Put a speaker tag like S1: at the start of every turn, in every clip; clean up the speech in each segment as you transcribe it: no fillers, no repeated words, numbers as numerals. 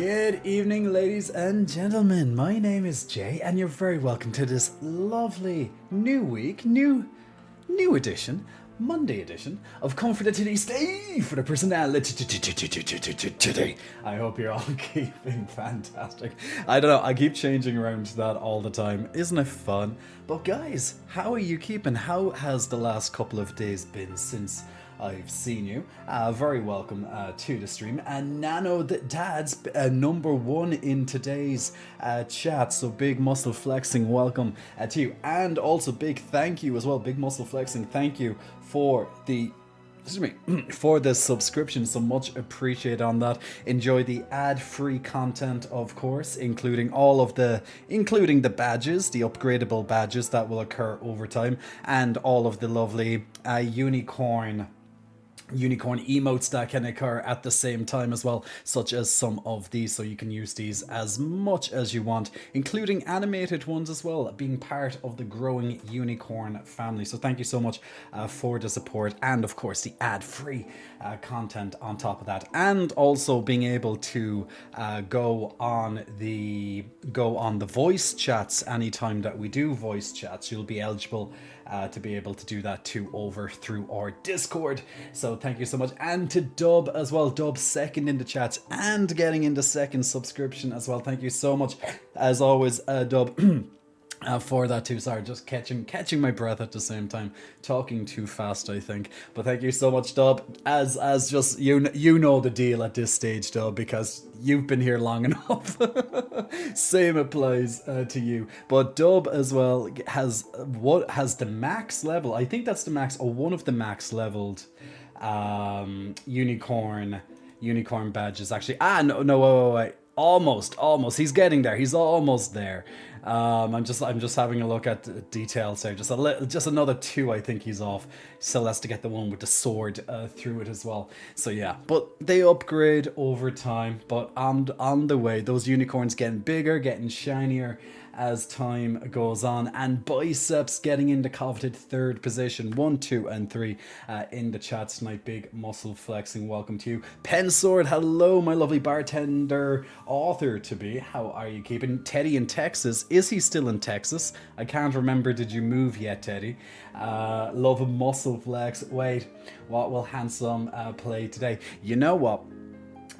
S1: Good evening, ladies and gentlemen. My name is Jay, and you're very welcome to this lovely new week, new edition, Monday edition of Comfort Today Stay for the personality today. I hope you're all keeping fantastic. I don't know, I keep changing around to that all the time. Isn't it fun? But guys, how are you keeping? How has the last couple of days been since I've seen you? Very welcome to the stream. And Nano the Dad's number one in today's chat. So big muscle flexing, welcome to you. And also big thank you as well. Big muscle flexing, thank you for the for the subscription, so much appreciate on that. Enjoy the ad-free content, of course, including the badges, the upgradable badges that will occur over time, and all of the lovely unicorn emotes that can occur at the same time as well, such as some of these, so you can use these as much as you want, including animated ones as well, being part of the growing unicorn family. So thank you so much for the support, and of course the ad-free content on top of that, and also being able to go on the voice chats anytime that we do voice chats. You'll be eligible to be able to do that too over through our Discord. So thank you so much. And to Dub as well. Dub second in the chats and getting into second subscription as well. Thank you so much as always, Dub. For that too. Sorry, just catching my breath at the same time, talking too fast, I think. But thank you so much, Dub. As just you know the deal at this stage, Dub, because you've been here long enough. Same applies to you. But Dub as well has the max level. I think that's the max, or one of the max leveled unicorn badges actually. No, wait. Almost. He's getting there. He's almost there. I'm just having a look at the details there. Just another 2. I think he's off. Still has to get the one with the sword through it as well. So yeah, but they upgrade over time. But on the way, those unicorns getting bigger, getting shinier as time goes on, and Biceps getting into coveted 3rd position, 1, 2, and 3 in the chat tonight. Big muscle flexing, welcome to you. Pensword, hello, my lovely bartender author to be. How are you keeping? Teddy in Texas, is he still in Texas? I can't remember. Did you move yet, Teddy? Love a muscle flex. Wait, what will Handsome play today? You know what?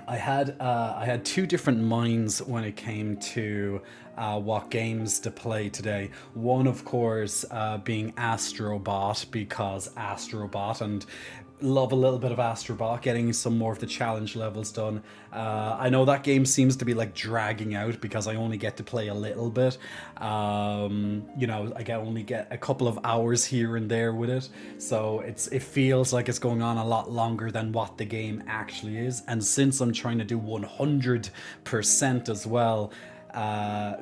S1: I had 2 different minds when it came to what games to play today. One, of course, being Astrobot, because Astrobot, and love a little bit of Astrobot, getting some more of the challenge levels done. I know that game seems to be like dragging out because I only get to play a little bit. I only get a couple of hours here and there with it, so it feels like it's going on a lot longer than what the game actually is. And since I'm trying to do 100% as well,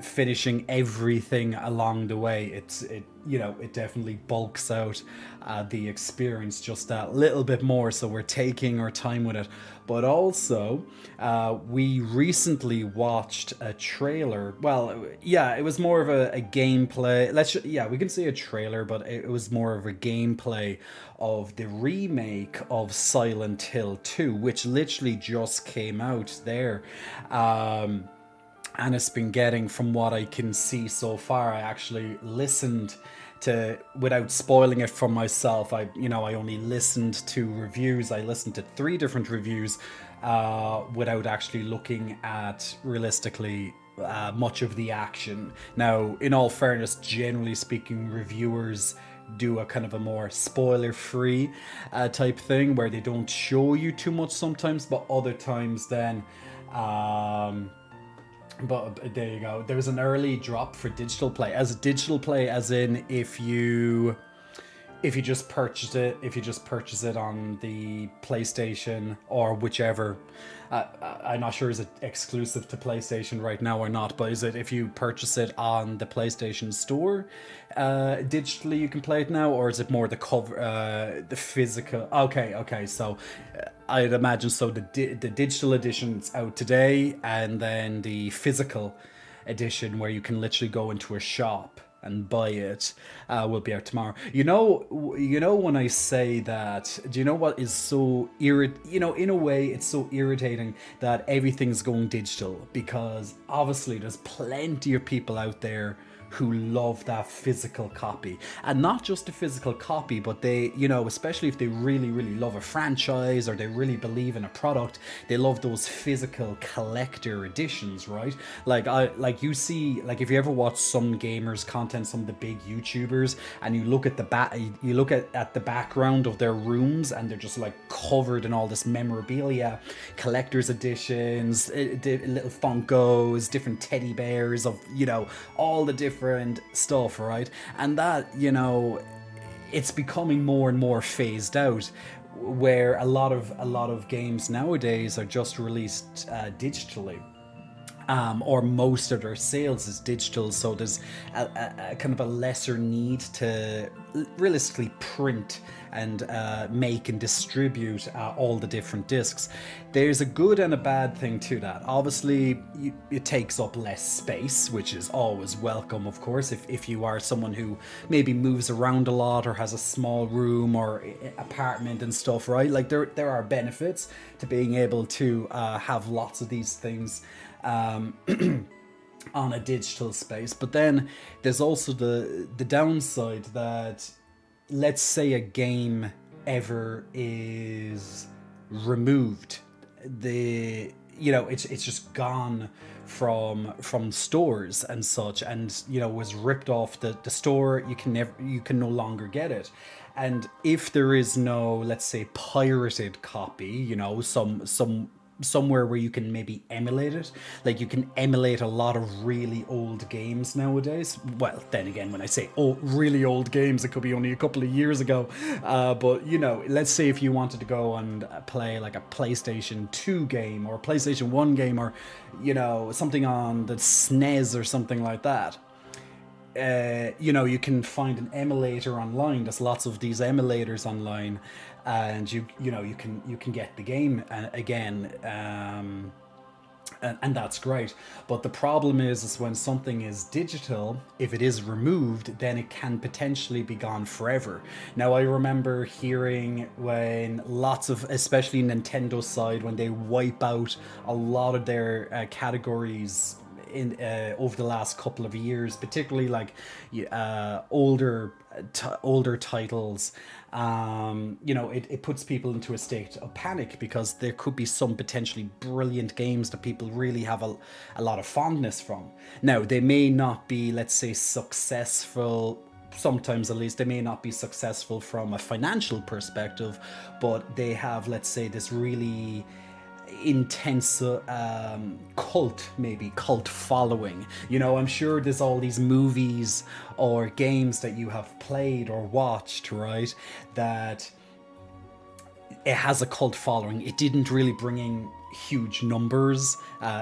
S1: finishing everything along the way, it definitely bulks out the experience just that little bit more, so we're taking our time with it. But also, we recently watched a trailer. Well, yeah, it was more of a gameplay. We can say a trailer, but it was more of a gameplay of the remake of Silent Hill 2, which literally just came out there. And it's been getting, from what I can see so far, I actually listened to, without spoiling it for myself, I only listened to reviews. I listened to 3 different reviews without actually looking at, realistically, much of the action. Now, in all fairness, generally speaking, reviewers do a kind of a more spoiler-free type thing, where they don't show you too much sometimes, but other times then... But there you go. There was an early drop for digital play. As in if you just purchase it on the PlayStation or whichever. I'm not sure is it exclusive to PlayStation right now or not, but is it if you purchase it on the PlayStation Store digitally you can play it now, or is it more the cover, the physical? Okay. So I'd imagine so. The digital edition's out today, and then the physical edition, where you can literally go into a shop and buy it. Will be out tomorrow. You know when I say that. Do you know what is so in a way, it's so irritating that everything's going digital, because obviously there's plenty of people out there who love that physical copy, and not just a physical copy, but they, especially if they really really love a franchise or they really believe in a product, they love those physical collector editions, right? Like you see, like if you ever watch some gamers content, some of the big YouTubers, and you look at at the background of their rooms, and they're just like covered in all this memorabilia, collector's editions, little Funkos, different teddy bears of all the different stuff, right? And that, it's becoming more and more phased out, where a lot of games nowadays are just released digitally. Or most of their sales is digital, so there's a kind of a lesser need to realistically print and make and distribute all the different discs. There's a good and a bad thing to that. Obviously, it takes up less space, which is always welcome, of course, if you are someone who maybe moves around a lot or has a small room or apartment and stuff, right? Like there are benefits to being able to have lots of these things on a digital space. But then there's also the downside that, let's say a game ever is removed, it's just gone from stores and such, and was ripped off the store. You can no longer get it. And if there is no, let's say, pirated copy, somewhere where you can maybe emulate it. Like you can emulate a lot of really old games nowadays. Well, then again, when I say really old games, it could be only a couple of years ago. But let's say if you wanted to go and play like a PlayStation 2 game or a PlayStation 1 game, or something on the SNES or something like that. You can find an emulator online. There's lots of these emulators online, and you can get the game again, and that's great. But the problem is when something is digital, if it is removed, then it can potentially be gone forever. Now, I remember hearing when lots of, especially Nintendo side, when they wipe out a lot of their categories in over the last couple of years, particularly like older titles, it puts people into a state of panic, because there could be some potentially brilliant games that people really have a lot of fondness from. Now, they may not be, let's say, successful. Sometimes, at least, they may not be successful from a financial perspective, but they have, let's say, this really intense cult following. I'm sure there's all these movies or games that you have played or watched, right, that it has a cult following. It didn't really bring in huge numbers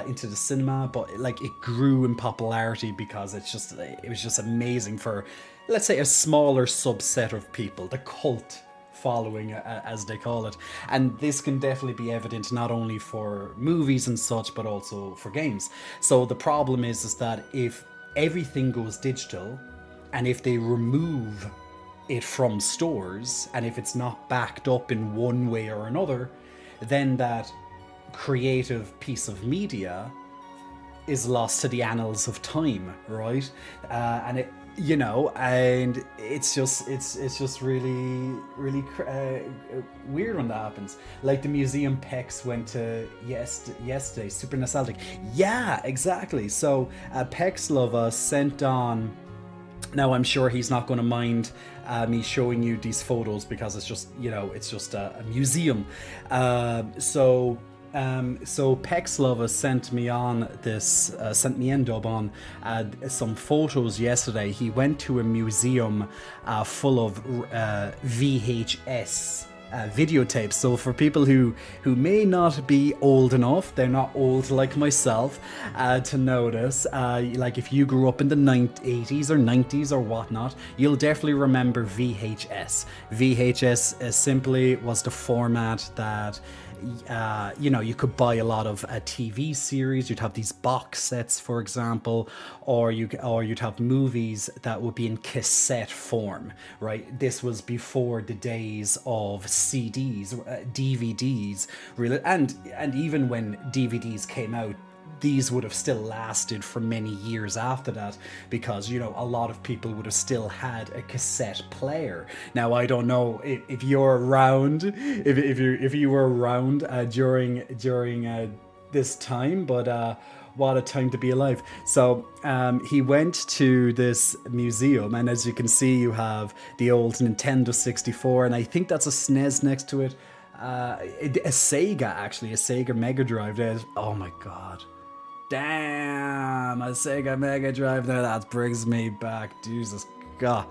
S1: into the cinema, but like it grew in popularity because it was just amazing for, let's say, a smaller subset of people, the cult following, as they call it. And this can definitely be evident not only for movies and such, but also for games. So the problem is that if everything goes digital, and if they remove it from stores, and if it's not backed up in one way or another, then that creative piece of media is lost to the annals of time, right? And it, and it's just really weird when that happens. Like the museum Pex went to yesterday, super nostalgic. Yeah, exactly. So Pex Lova sent on. Now, I'm sure he's not going to mind me showing you these photos, because it's just a museum. So Pexlova sent me on some photos yesterday. He went to a museum full of VHS videotapes. So for people who may not be old enough, they're not old like myself, to notice, like if you grew up in the 80s or 90s or whatnot, you'll definitely remember VHS. VHS simply was the format that you could buy a lot of TV series. You'd have these box sets, for example, or you'd have movies that would be in cassette form, right? This was before the days of CDs, DVDs, really, and even when DVDs came out, these would have still lasted for many years after that, because a lot of people would have still had a cassette player. Now I don't know if you're around, if you were around during this time, but what a time to be alive. So he went to this museum, and as you can see, you have the old Nintendo 64, and I think that's a SNES next to it. A Sega Mega Drive. Oh my god. Damn, a Sega Mega Drive there, that brings me back, Jesus God.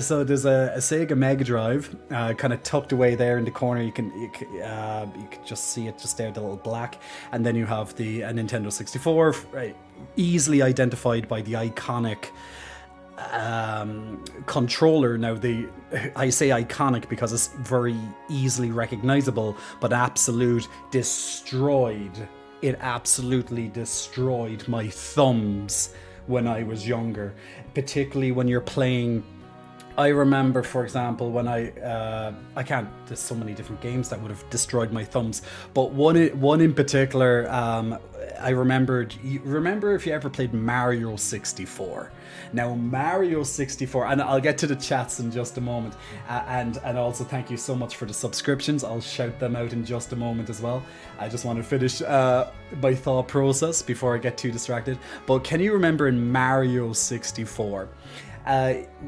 S1: So there's a Sega Mega Drive, kind of tucked away there in the corner. You can just see it just there, the little black, and then you have the Nintendo 64, easily identified by the iconic controller. Now I say iconic because it's very easily recognizable, but it absolutely destroyed my thumbs when I was younger, particularly when you're playing. I remember, for example, when there's so many different games that would have destroyed my thumbs, but one in particular, I remembered. Remember if you ever played Mario 64? Now Mario 64, and I'll get to the chats in just a moment, and also thank you so much for the subscriptions. I'll shout them out in just a moment as well. I just want to finish my thought process before I get too distracted. But can you remember in Mario 64?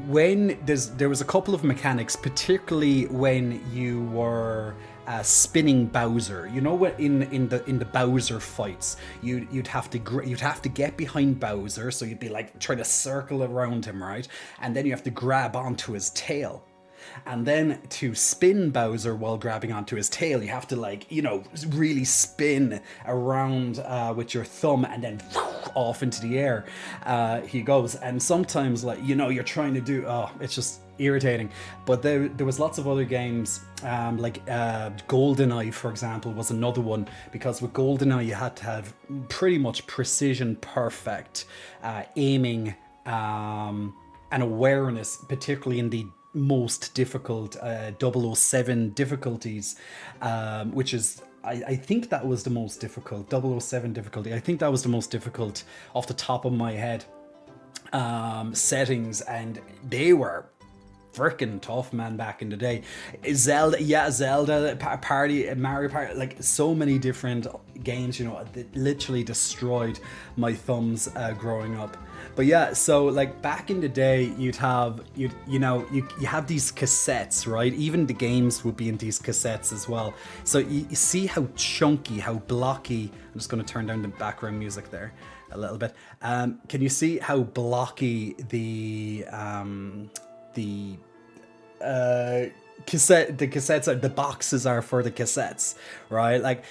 S1: When there was a couple of mechanics, particularly when you were spinning Bowser. What in the Bowser fights, you'd have to get behind Bowser, so you'd be like trying to circle around him, right? And then you have to grab onto his tail. And then to spin Bowser while grabbing onto his tail, you have to really spin around with your thumb, and then off into the air he goes. And sometimes you're trying to do, it's just irritating. But there was lots of other games, like GoldenEye, for example, was another one, because with GoldenEye you had to have pretty much precision perfect aiming and awareness, particularly in the most difficult 007 difficulties, which is I think that was the most difficult 007 difficulty. I think that was the most difficult off the top of my head settings, and they were freaking tough, man, back in the day. Zelda Party, Mario Party, like so many different games, that literally destroyed my thumbs growing up. But yeah, so like back in the day, you have these cassettes, right? Even the games would be in these cassettes as well. So you see how chunky, how blocky. I'm just going to turn down the background music there a little bit. Can you see how blocky the cassettes are, the boxes are for the cassettes, right? Like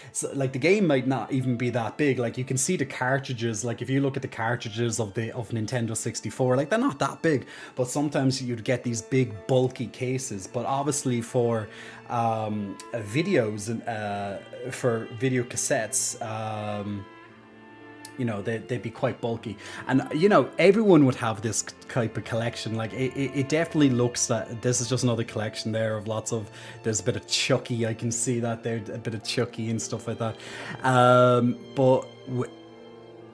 S1: the game might not even be that big. Like you can see the cartridges, like if you look at the cartridges of Nintendo 64, like they're not that big, but sometimes you'd get these big bulky cases. But obviously for videos and for video cassettes, they'd be quite bulky, and everyone would have this type of collection. Like it definitely looks that this is just another collection there of lots of, there's a bit of Chucky, I can see that there, a bit of Chucky and stuff like that. But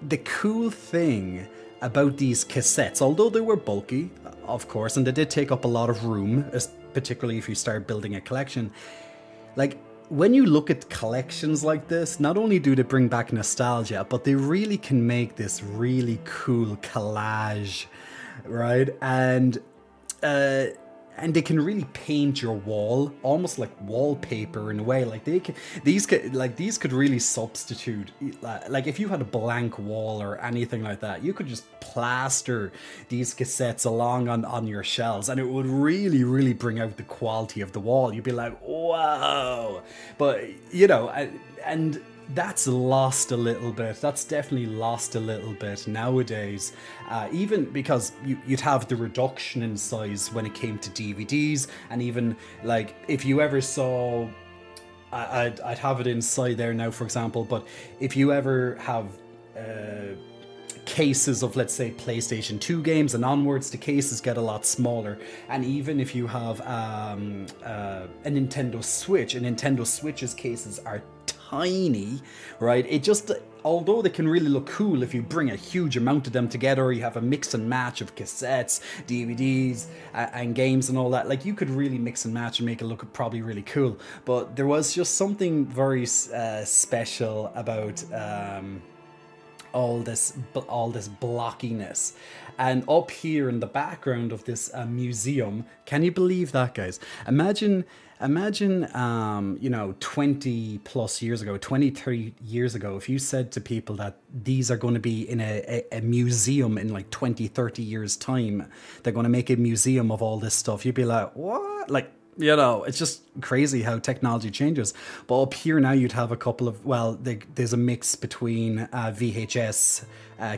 S1: the cool thing about these cassettes, although they were bulky, of course, and they did take up a lot of room, particularly if you start building a collection, like when you look at collections like this, not only do they bring back nostalgia, but they really can make this really cool collage, right? And they can really paint your wall, almost like wallpaper in a way. Like these could really substitute. Like if you had a blank wall or anything like that, you could just plaster these cassettes along on your shelves, and it would really, really bring out the quality of the wall. You'd be like, wow. But and that's lost a little bit. That's definitely lost a little bit nowadays. Even because you'd have the reduction in size when it came to DVDs, and even like if you ever saw I'd have it inside there now, for example. But if you ever have cases of, let's say, PlayStation 2 games and onwards, the cases get a lot smaller. And even if you have a Nintendo Switch, a Nintendo Switch's cases are tiny, right? It just, although they can really look cool if you bring a huge amount of them together, or you have a mix and match of cassettes, DVDs, and games and all that, like, you could really mix and match and make it look probably really cool. But there was just something very special about all this blockiness. And up here in the background of this museum, can you believe that, guys? Imagine 20 plus years ago, 20, 30 years ago, if you said to people that these are going to be in a museum in like 20, 30 years time, they're going to make a museum of all this stuff, you'd be like, what? Like, it's just crazy how technology changes. But up here now, you'd have a couple of, there's a mix between VHS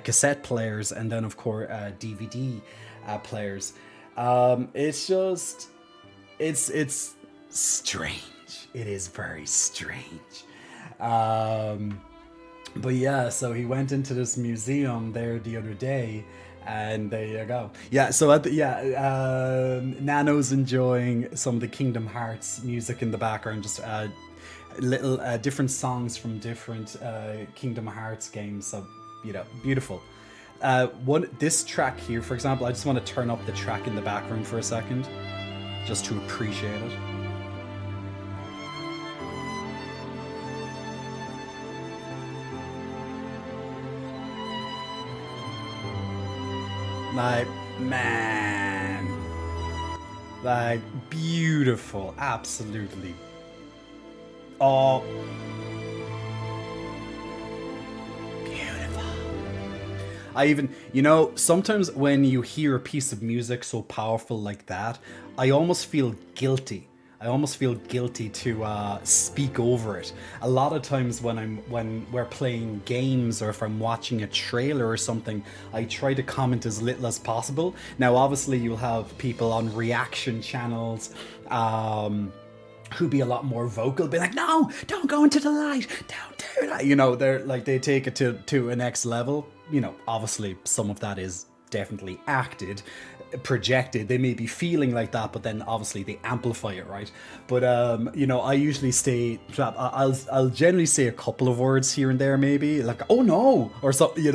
S1: cassette players and then, of course, DVD players. It's strange. It is very strange. But yeah, so he went into this museum there the other day, and there you go. Yeah, so Nano's enjoying some of the Kingdom Hearts music in the background, just little different songs from different Kingdom Hearts games. So, beautiful. This track here, for example, I just want to turn up the track in the background for a second, just to appreciate it. Like, man, like, beautiful, absolutely. Oh, beautiful. I even, sometimes when you hear a piece of music so powerful like that, I almost feel guilty. To speak over it. A lot of times when we're playing games, or if I'm watching a trailer or something, I try to comment as little as possible. Now, obviously, you'll have people on reaction channels who be a lot more vocal, be like, "No, don't go into the light, don't do that." They're like, they take it to a next level. Obviously, some of that is definitely acted, projected. They may be feeling like that, but then obviously they amplify it, right? But I usually stay. I'll generally say a couple of words here and there, maybe like, "Oh no," or something.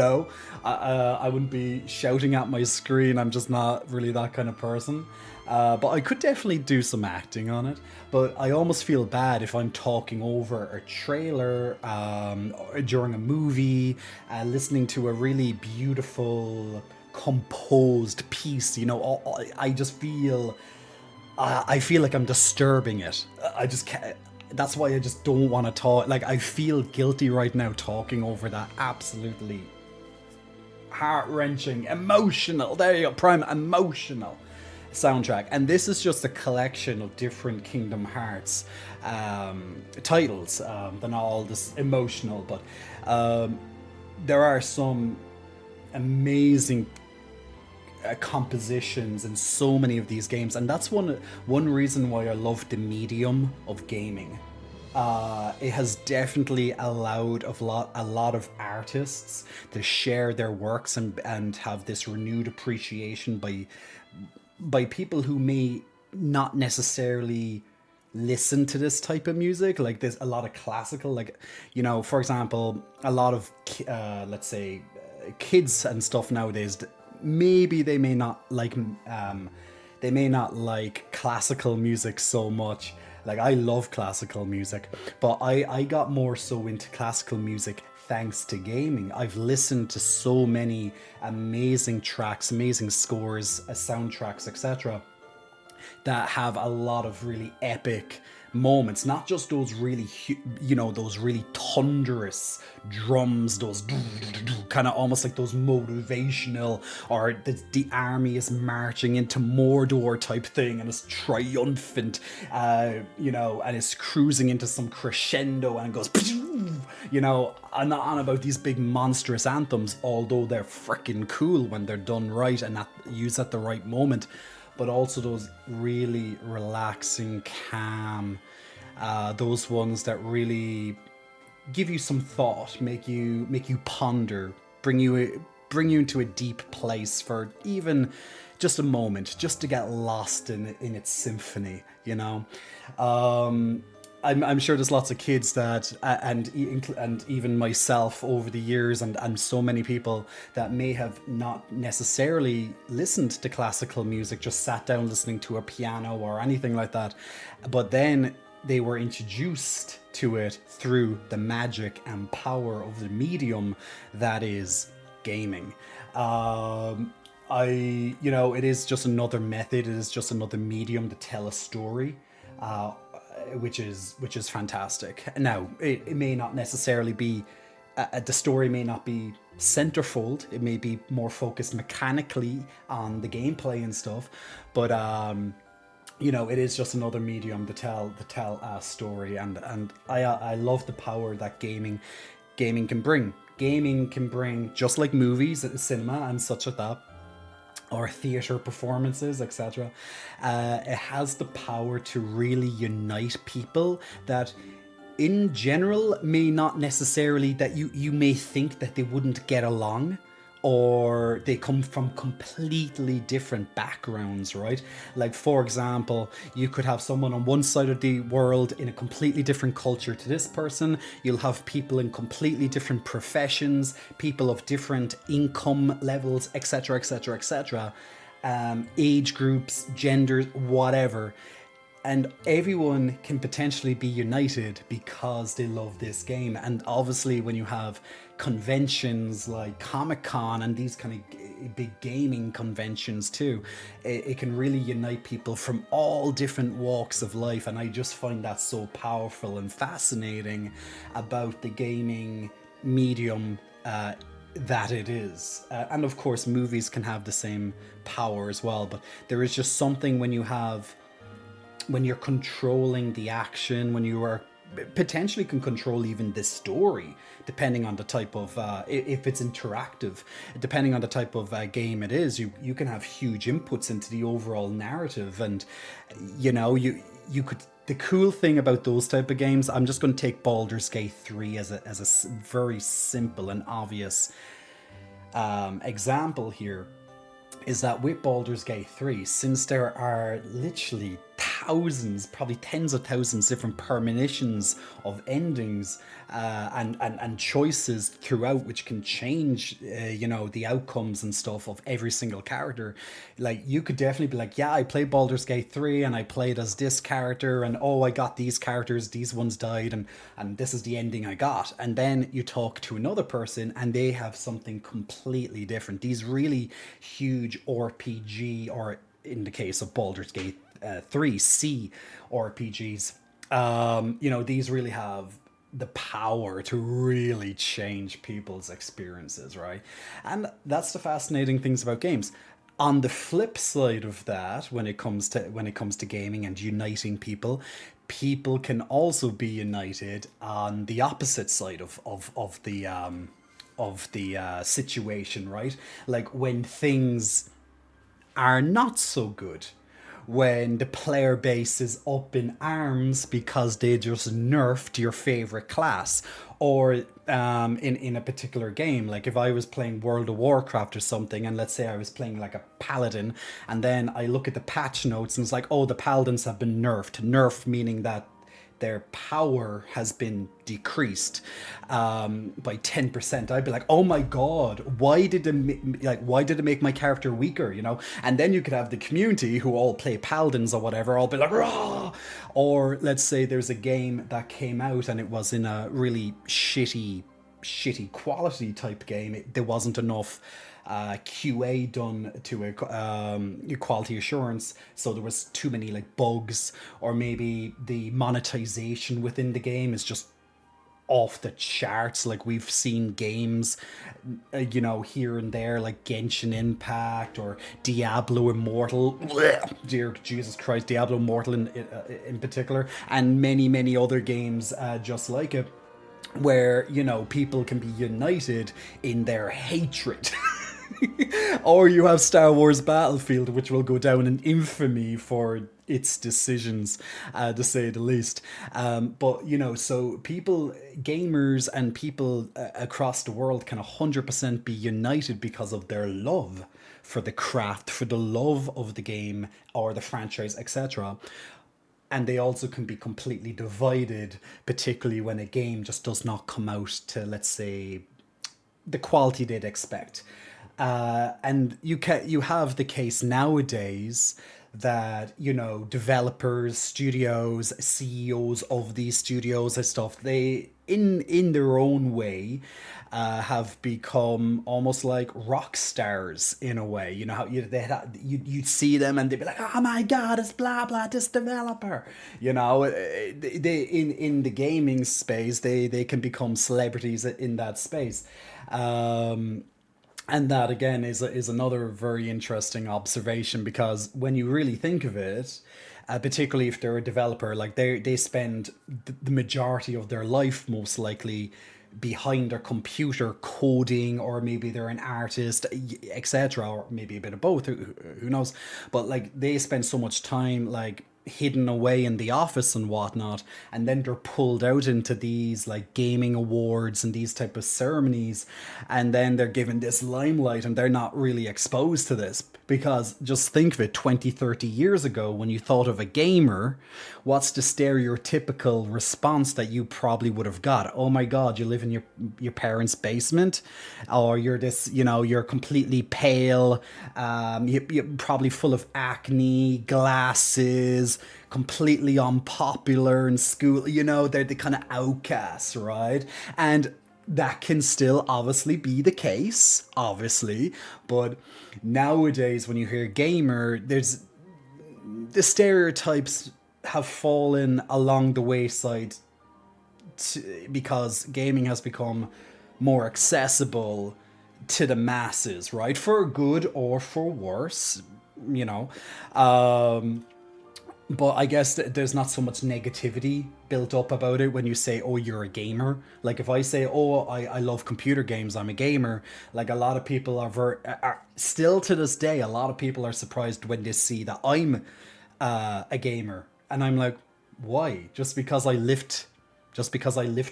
S1: I wouldn't be shouting at my screen. I'm just not really that kind of person. But I could definitely do some acting on it. But I almost feel bad if I'm talking over a trailer or during a movie, listening to a really beautiful, composed piece. I just feel, I feel like I'm disturbing it. I just can't. That's why I just don't want to talk. Like, I feel guilty right now talking over that absolutely heart-wrenching, emotional, there you go, prime emotional soundtrack. And this is just a collection of different Kingdom Hearts titles. They're not all this emotional, but there are some amazing compositions in so many of these games, and that's one reason why I love the medium of gaming. It has definitely allowed a lot of artists to share their works and have this renewed appreciation by people who may not necessarily listen to this type of music. Like, there's a lot of classical, like, for example, a lot of let's say kids and stuff nowadays, maybe they may not like classical music so much. Like, I love classical music, but I got more so into classical music thanks to gaming. I've listened to so many amazing tracks, amazing scores, soundtracks, etc., that have a lot of really epic moments, not just those really those really thunderous drums, those kind of almost like those motivational, or the army is marching into Mordor type thing and it's triumphant, and it's cruising into some crescendo and it goes, I'm not on about these big monstrous anthems, although they're freaking cool when they're done right and used at the right moment. But also those really relaxing, calm, those ones that really give you some thought, make you ponder, bring you into a deep place for even just a moment, just to get lost in its symphony, you know. I'm sure there's lots of kids that, and even myself over the years, and so many people that may have not necessarily listened to classical music, just sat down listening to a piano or anything like that, but then they were introduced to it through the magic and power of the medium that is gaming. It is just another method. It is just another medium to tell a story. Which is fantastic. Now, it may not necessarily be the story may not be centerfold. It may be more focused mechanically on the gameplay and stuff, but it is just another medium to tell a story, and I love the power that gaming can bring. Gaming can bring, just like movies, cinema, and such like that, or theatre performances, etc. It has the power to really unite people that in general may not necessarily, that you may think that they wouldn't get along, or they come from completely different backgrounds, right? Like, for example, you could have someone on one side of the world in a completely different culture to this person. You'll have people in completely different professions, people of different income levels, etc., etc., etc., age groups, genders, whatever. And everyone can potentially be united because they love this game. And obviously, when you have conventions like Comic-Con and these kind of big gaming conventions too, it can really unite people from all different walks of life. And I just find that so powerful and fascinating about the gaming medium that it is. And of course, movies can have the same power as well. But there is just something when you're controlling the action, when you are potentially can control even the story, depending on the type of, if it's interactive, depending on the type of game it is, you can have huge inputs into the overall narrative. And, you could, the cool thing about those type of games, I'm just going to take Baldur's Gate 3 as a very simple and obvious example here, is that with Baldur's Gate 3, since there are literally thousands, probably tens of thousands different permutations of endings and choices throughout, which can change the outcomes and stuff of every single character. Like, you could definitely be like, yeah, I played Baldur's Gate 3 and I played as this character, and I got these characters, these ones died, and this is the ending I got. And then you talk to another person and they have something completely different. These really huge RPG, or in the case of Baldur's Gate 3C RPGs, these really have the power to really change people's experiences, right? And that's the fascinating things about games. On the flip side of that, when it comes to gaming and uniting people, people can also be united on the opposite side of the situation, right? Like, when things are not so good, when the player base is up in arms because they just nerfed your favorite class, or in a particular game, like if I was playing World of Warcraft or something, and let's say I was playing like a paladin, and then I look at the patch notes and it's like, the paladins have been nerfed meaning that their power has been decreased by 10%. I'd be like, oh my god, why did it make my character weaker, And then you could have the community who all play paladins or whatever, all be like, rah! Or let's say there's a game that came out and it was in a really shitty quality type game. There wasn't enough QA done to it, quality assurance, so there was too many like bugs, or maybe the monetization within the game is just off the charts. Like, we've seen games here and there, like Genshin Impact or Diablo Immortal, dear Jesus Christ, Diablo Immortal in particular, and many other games just like it, where people can be united in their hatred Or you have Star Wars Battlefield, which will go down in infamy for its decisions, to say the least. But you know, so people, gamers, and people across the world can 100% be united because of their love for the craft, for the love of the game or the franchise, etc. And they also can be completely divided, particularly when a game just does not come out to, let's say, the quality they'd expect. And you have the case nowadays that, you know, developers, studios, CEOs of these studios and stuff, they in their own way have become almost like rock stars in a way. You know how you'd see them and they'd be like, oh my god, it's blah blah, this developer. You know, they in the gaming space, they can become celebrities in that space. And that again is another very interesting observation, because when you really think of it, particularly if they're a developer, like they spend the majority of their life most likely behind their computer coding, or maybe they're an artist, etc., or maybe a bit of both. Who knows? But like they spend so much time like hidden away in the office and whatnot, and then they're pulled out into these like gaming awards and these type of ceremonies, and then they're given this limelight and they're not really exposed to this. Because just think of it, 20, 30 years ago, when you thought of a gamer, what's the stereotypical response that you probably would have got? Oh my god, you live in your parents' basement, or you're this, you know, you're completely pale, you're probably full of acne, glasses, completely unpopular in school. You know, they're the kind of outcasts, right? And that can still obviously be the case, obviously, but nowadays when you hear gamer, there's the stereotypes have fallen along the wayside because gaming has become more accessible to the masses, right? For good or for worse, you know. But I guess there's not so much negativity built up about it when you say, oh, you're a gamer. Like if I say, oh, I love computer games, I'm a gamer, like a lot of people are still to this day, a lot of people are surprised when they see that I'm a gamer. And I'm like, why? Just because I lift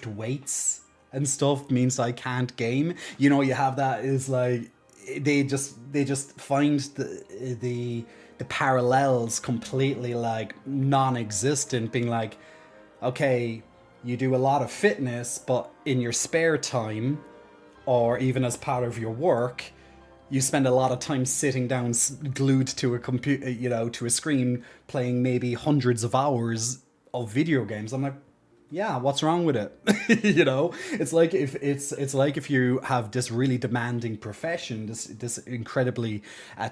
S1: weights and stuff means I can't game? You know, you have that is like, they just find the parallels completely like non-existent, being like, okay, you do a lot of fitness, but in your spare time or even as part of your work, you spend a lot of time sitting down glued to a computer, you know, to a screen, playing maybe hundreds of hours of video games. I'm like, yeah, what's wrong with it? You know, it's like if you have this really demanding profession, this incredibly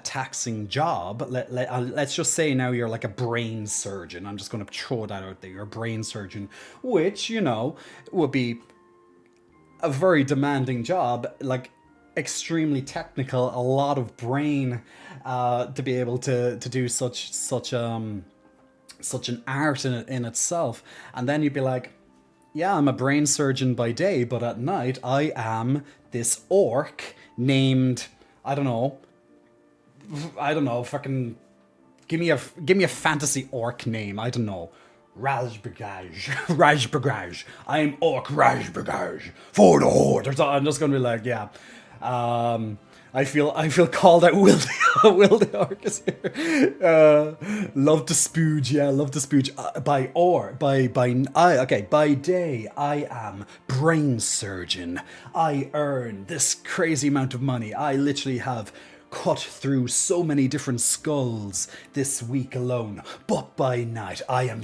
S1: taxing job. Let's just say now you're like a brain surgeon. I'm just going to throw that out there. You're a brain surgeon, which, you know, would be a very demanding job, like extremely technical, a lot of brain to be able to do such an art in itself. And then you'd be like, yeah, I'm a brain surgeon by day, but at night I am this orc named, I don't know, fucking give me a fantasy orc name. I don't know. Rajbagaj. I am Orc Rajbagaj for the Horde. I'm just gonna be like, yeah. I feel called out. Will the orc is here. Love to spooge, yeah, love to spooge. By day I am brain surgeon. I earn this crazy amount of money. I literally have cut through so many different skulls this week alone. But by night, I am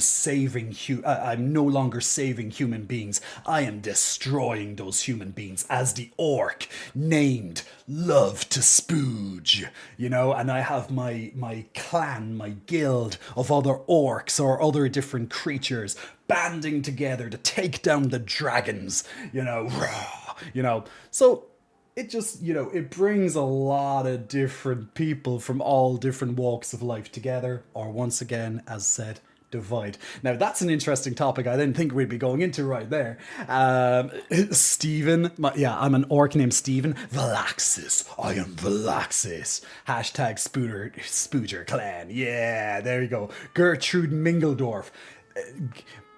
S1: I'm no longer saving human beings. I am destroying those human beings as the orc named Love to Spooge. You know, and I have my clan, my guild of other orcs or other different creatures banding together to take down the dragons. You know, so it just, you know, it brings a lot of different people from all different walks of life together, or once again, as said, divide. Now, that's an interesting topic I didn't think we'd be going into right there. Stephen, I'm an orc named Stephen. Valaxis, I am Valaxis. Hashtag Spooter Clan. Yeah, there you go. Gertrude Mingledorf.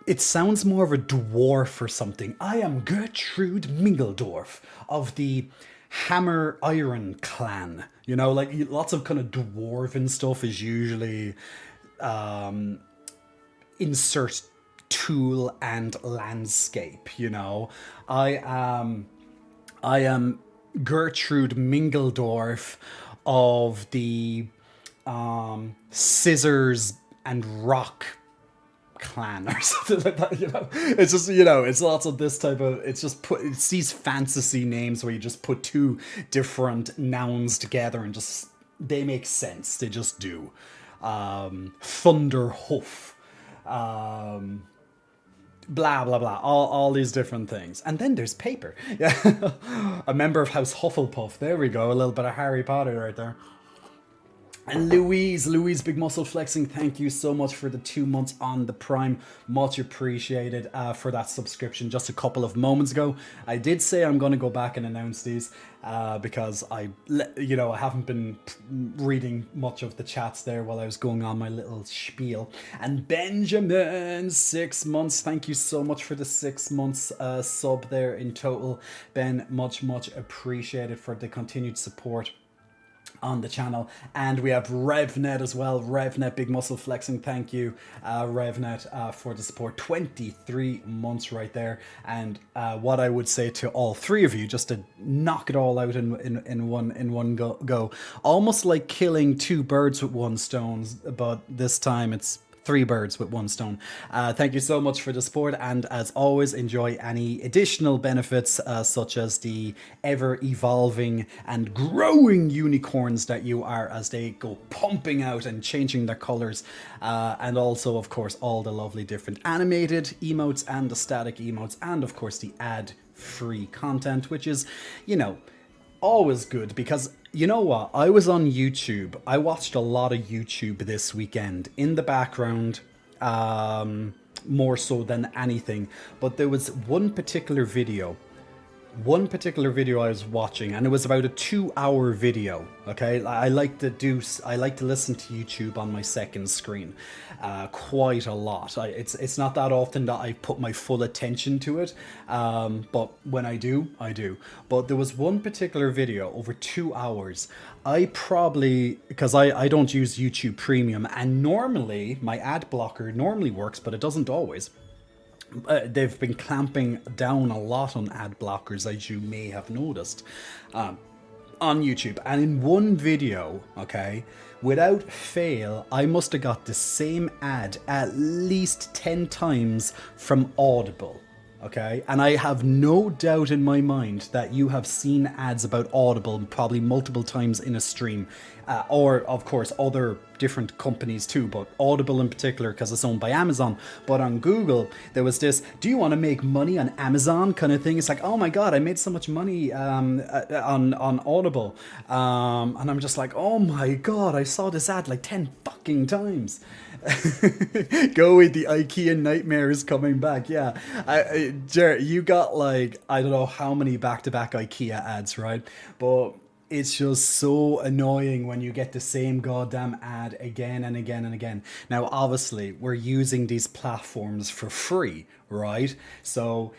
S1: It sounds more of a dwarf or something. I am Gertrude Mingledorf of the Hammer Iron Clan. You know, like lots of kind of dwarven stuff is usually insert tool and landscape, you know. I am Gertrude Mingledorf of the Scissors and Rock Clan or something like that, you know. It's just, you know, it's lots of this type of, it's these fantasy names where you just put two different nouns together and just, they make sense. They just do. Thunderhoof. Blah, blah, blah. All these different things. And then there's paper. Yeah. A member of House Hufflepuff. There we go. A little bit of Harry Potter right there. And Louise, Big Muscle Flexing, thank you so much for the 2 months on the Prime. Much appreciated for that subscription just a couple of moments ago. I did say I'm going to go back and announce these because I haven't been reading much of the chats there while I was going on my little spiel. And Benjamin, 6 months. Thank you so much for the 6 months sub there in total. Ben, much appreciated for the continued support on the channel. And we have RevNet as well. RevNet, Big Muscle Flexing, thank you RevNet for the support. 23 months right there. And what I would say to all three of you, just to knock it all out in one go, almost like killing two birds with one stone, but this time it's three birds with one stone. Thank you so much for the support, and as always, enjoy any additional benefits such as the ever-evolving and growing unicorns that you are as they go pumping out and changing their colours, and also, of course, all the lovely different animated emotes and the static emotes, and of course the ad-free content, which is, you know, always good, because you know what? I was on YouTube. I watched a lot of YouTube this weekend in the background, more so than anything. But there was one particular video I was watching, and it was about a 2-hour video. Okay, I like to listen to YouTube on my second screen quite a lot. It's not that often that I put my full attention to it, but when I do, I do. But there was one particular video over 2 hours. I probably, because I don't use YouTube Premium, and normally my ad blocker normally works, but it doesn't always. They've been clamping down a lot on ad blockers, as you may have noticed, on YouTube. And in one video, okay, without fail, I must have got the same ad at least 10 times from Audible. Okay, and I have no doubt in my mind that you have seen ads about Audible probably multiple times in a stream, or of course other different companies too, but Audible in particular because it's owned by Amazon. But on Google there was this, do you want to make money on Amazon kind of thing. It's like, oh my god, I made so much money on Audible, and I'm just like, oh my god, I saw this ad like 10 fucking times. Go with the IKEA nightmare is coming back. Yeah, Jared, you got like, I don't know how many back-to-back IKEA ads, right? But it's just so annoying when you get the same goddamn ad again and again and again. Now, obviously, we're using these platforms for free, right? So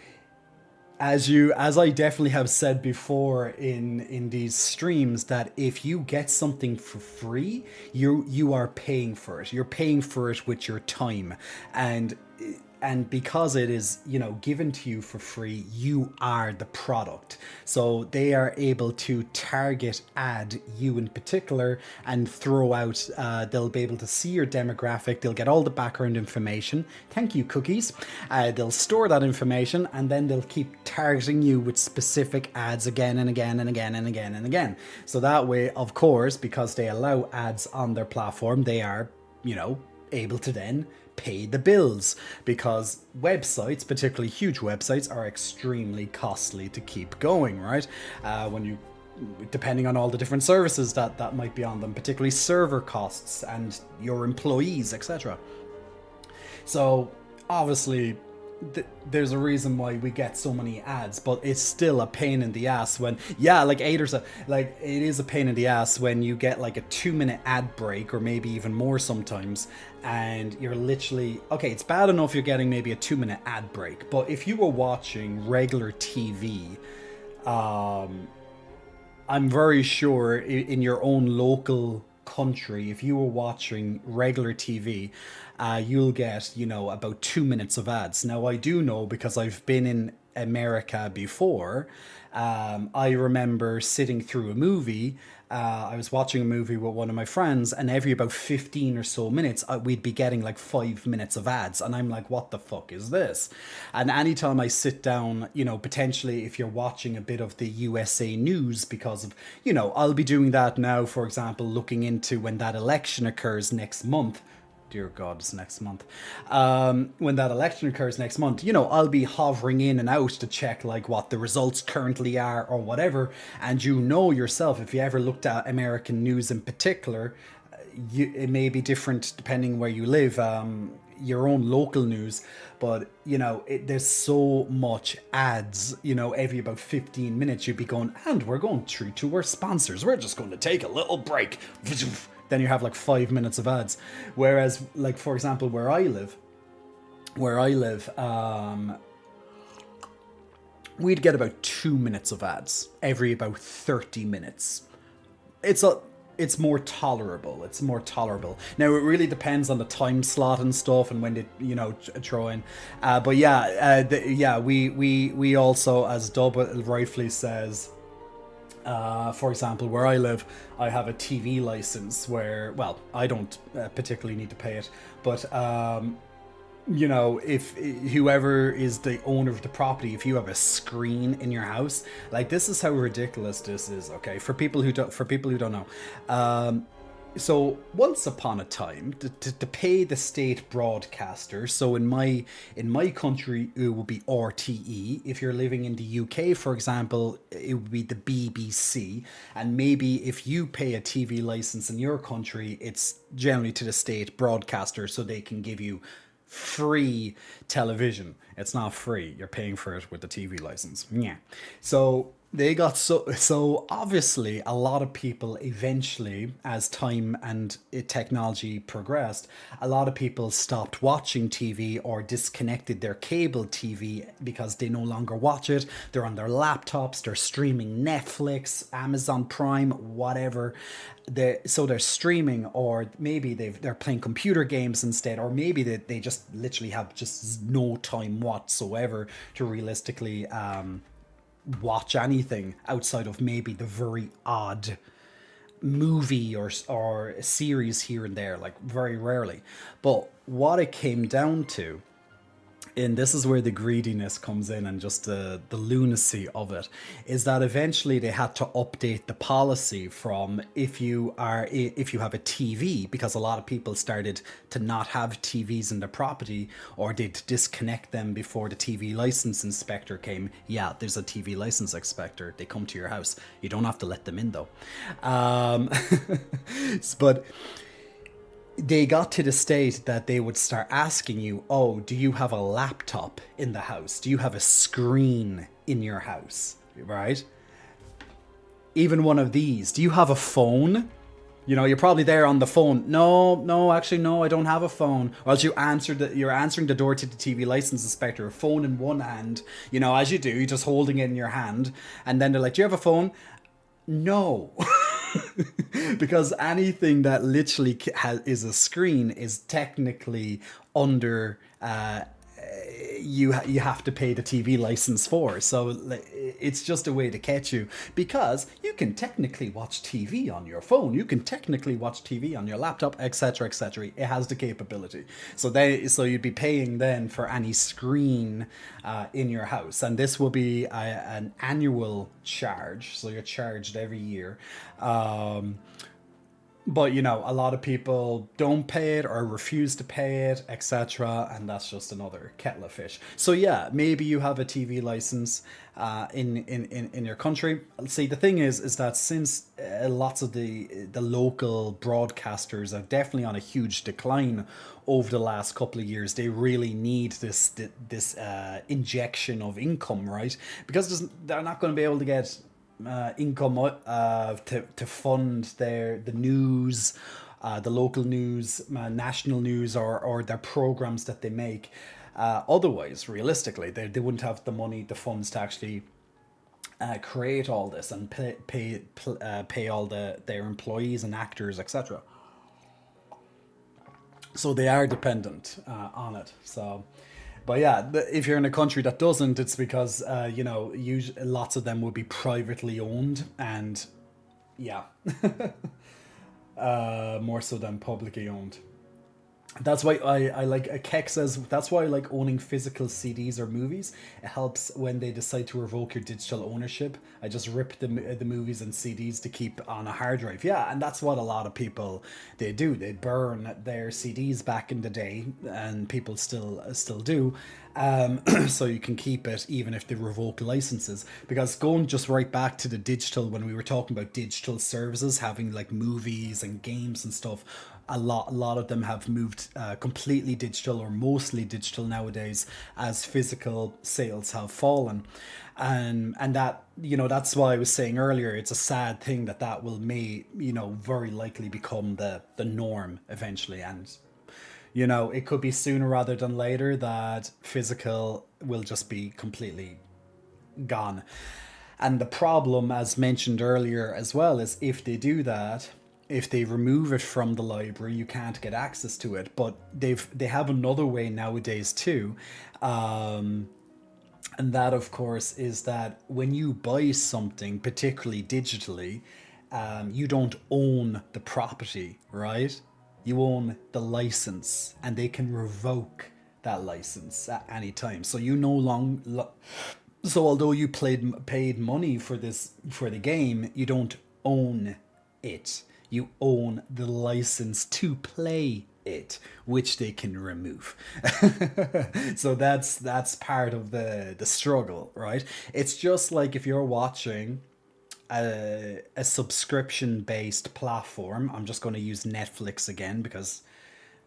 S1: as I definitely have said before in these streams, that if you get something for free, you are paying for it. You're paying for it with your time, and because it is, you know, given to you for free, you are the product. So they are able to target ad you in particular and throw out, they'll be able to see your demographic, they'll get all the background information. Thank you, cookies. They'll store that information, and then they'll keep targeting you with specific ads again and again and again and again and again. So that way, of course, because they allow ads on their platform, they are, you know, able to then pay the bills, because websites, particularly huge websites, are extremely costly to keep going, right? When you, depending on all the different services that might be on them, particularly server costs and your employees, etc. So obviously, there's a reason why we get so many ads, but it's still a pain in the ass when, yeah, like like it is a pain in the ass when you get like a 2 minute ad break, or maybe even more sometimes, and you're literally, okay, it's bad enough you're getting maybe a 2 minute ad break, but if you were watching regular TV, I'm very sure in your own local country, if you were watching regular TV, you'll get, about 2 minutes of ads. Now, I do know because I've been in America before. I remember sitting through a movie. I was watching a movie with one of my friends, and every about 15 or so minutes, we'd be getting like 5 minutes of ads. And I'm like, what the fuck is this? And anytime I sit down, potentially if you're watching a bit of the USA news, because of, I'll be doing that now, for example, looking into when that election occurs next month. Dear God, it's next month. When that election occurs next month, I'll be hovering in and out to check like what the results currently are or whatever. And yourself, if you ever looked at American news in particular, it may be different depending where you live, your own local news, but there's so much ads, every about 15 minutes you'd be going, and we're going through to our sponsors, we're just going to take a little break. Then you have like 5 minutes of ads. Whereas, like, for example, where I live, we'd get about 2 minutes of ads every about 30 minutes. It's more tolerable. It's more tolerable. Now, it really depends on the time slot and stuff, and when they, throw in. But yeah, we also, as Dub rightfully says, for example, where I live, I have a TV license where, well, I don't particularly need to pay it, but if whoever is the owner of the property, if you have a screen in your house, like, this is how ridiculous this is. Okay, for people who don't know, so once upon a time, to pay the state broadcaster, so in my country it would be RTE. If you're living in the UK, for example, it would be the BBC. And maybe if you pay a TV license in your country, it's generally to the state broadcaster, so they can give you free television. It's not free, you're paying for it with the TV license. Yeah. So they got so obviously a lot of people eventually, as time and technology progressed, a lot of people stopped watching TV or disconnected their cable TV because they no longer watch it. They're on their laptops, they're streaming Netflix, Amazon Prime, whatever. They're streaming, or maybe they're playing computer games instead, or maybe they just literally have just no time whatsoever to realistically watch anything outside of maybe the very odd movie or series here and there, like very rarely. But what it came down to, and this is where the greediness comes in and just the lunacy of it, is that eventually they had to update the policy from if you have a TV, because a lot of people started to not have TVs in their property, or they'd disconnect them before the TV license inspector came. Yeah, there's a TV license inspector. They come to your house. You don't have to let them in though. But they got to the state that they would start asking you, oh, do you have a laptop in the house? Do you have a screen in your house? Right? Even one of these. Do you have a phone? You're probably there on the phone. No, actually, no, I don't have a phone. Or else you're answering the door to the TV license inspector, a phone in one hand, as you do, you're just holding it in your hand. And then they're like, do you have a phone? No. Because anything that literally is a screen is technically under you have to pay the TV license for. So it's just a way to catch you, because you can technically watch TV on your phone, you can technically watch TV on your laptop, etc., etc. It has the capability. So you'd be paying then for any screen in your house, and this will be an annual charge. So you're charged every year. But you know, a lot of people don't pay it or refuse to pay it, etc., and that's just another kettle of fish. So yeah, maybe you have a TV license in your country. See, the thing is that since lots of the local broadcasters are definitely on a huge decline over the last couple of years, they really need this injection of income, right? Because they're not going to be able to get income to fund the news, the local news, national news, or their programs that they make. Otherwise, realistically, they wouldn't have the money, the funds to actually create all this and pay all their employees and actors, etc. So they are dependent on it. So, but yeah, if you're in a country that doesn't, it's because you know, usually lots of them will be privately owned, and yeah, more so than publicly owned. That's why I like Keck says that's why I like owning physical CDs or movies. It helps when they decide to revoke your digital ownership. I just rip the movies and CDs to keep on a hard drive. Yeah, and that's what a lot of people they do. They burn their CDs back in the day, and people still do. So you can keep it even if they revoke licenses. Because going just right back to the digital, when we were talking about digital services having like movies and games and stuff, a lot of them have moved completely digital or mostly digital nowadays as physical sales have fallen. And that, you know, that's why I was saying earlier, it's a sad thing that will may, you know, very likely become the norm eventually. And you know, it could be sooner rather than later that physical will just be completely gone. And the problem, as mentioned earlier as well, is if they do that, if they remove it from the library, you can't get access to it. But they have another way nowadays too, and that of course is that when you buy something, particularly digitally, you don't own the property, right? You own the license, and they can revoke that license at any time. So you no long. So although you paid money for the game, you don't own it. You own the license to play it, which they can remove. So that's part of the struggle, right? It's just like if you're watching a subscription based platform. I'm just going to use Netflix again because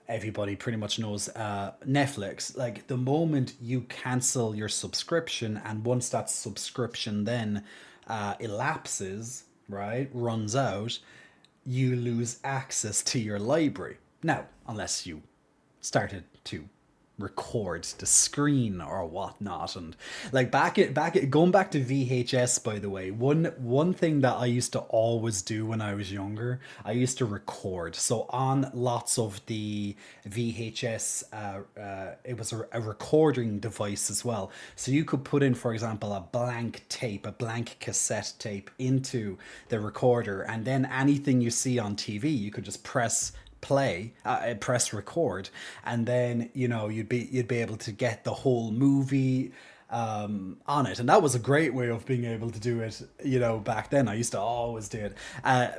S1: everybody pretty much knows Netflix. Like the moment you cancel your subscription, and once that subscription then elapses, right, runs out, you lose access to your library. Now, unless you started to record the screen or whatnot. And like going back to VHS, by the way, one thing that I used to always do when I was younger, I used to record. So on lots of the VHS, it was a recording device as well. So you could put in, for example, a blank tape, a blank cassette tape into the recorder, and then anything you see on TV, you could just press record, and then you know you'd be able to get the whole movie on it. And that was a great way of being able to do it, you know, back then. I used to always do it.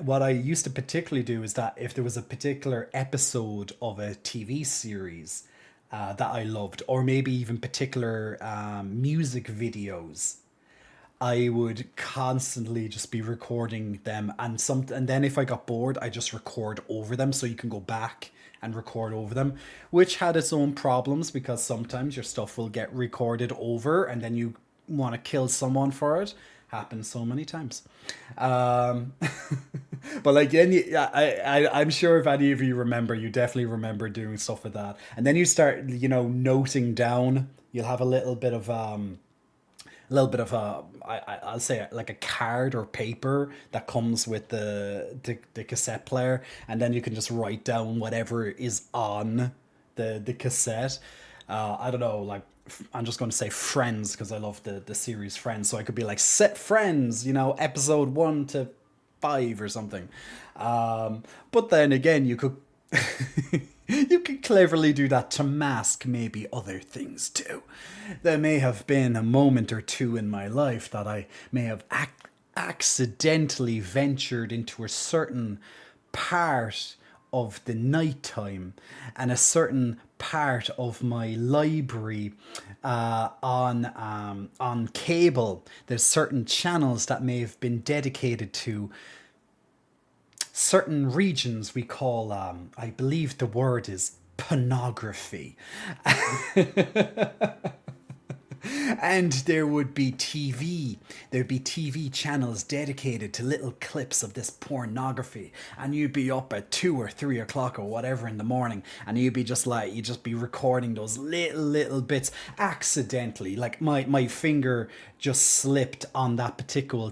S1: What I used to particularly do is that if there was a particular episode of a TV series that I loved, or maybe even particular music videos, I would constantly just be recording them, and then if I got bored, I just record over them, so you can go back and record over them, which had its own problems because sometimes your stuff will get recorded over and then you want to kill someone for it. Happens so many times. Um, but like I'm sure if any of you remember, you definitely remember doing stuff with that, and then you start, you know, noting down. You'll have a little bit of I'll say like a card or paper that comes with the cassette player, and then you can just write down whatever is on the cassette. I don't know, like I'm just going to say Friends because I love the series Friends, so I could be like set Friends, you know, episode 1 to 5 or something. But then again, you could you can cleverly do that to mask maybe other things too. There may have been a moment or two in my life that I may have accidentally ventured into a certain part of the nighttime and a certain part of my library on cable. There's certain channels that may have been dedicated to certain regions we call, I believe the word is pornography. And there would be there'd be TV channels dedicated to little clips of this pornography, and you'd be up at 2 or 3 o'clock or whatever in the morning, and you'd just be recording those little bits accidentally, like my finger just slipped on that particular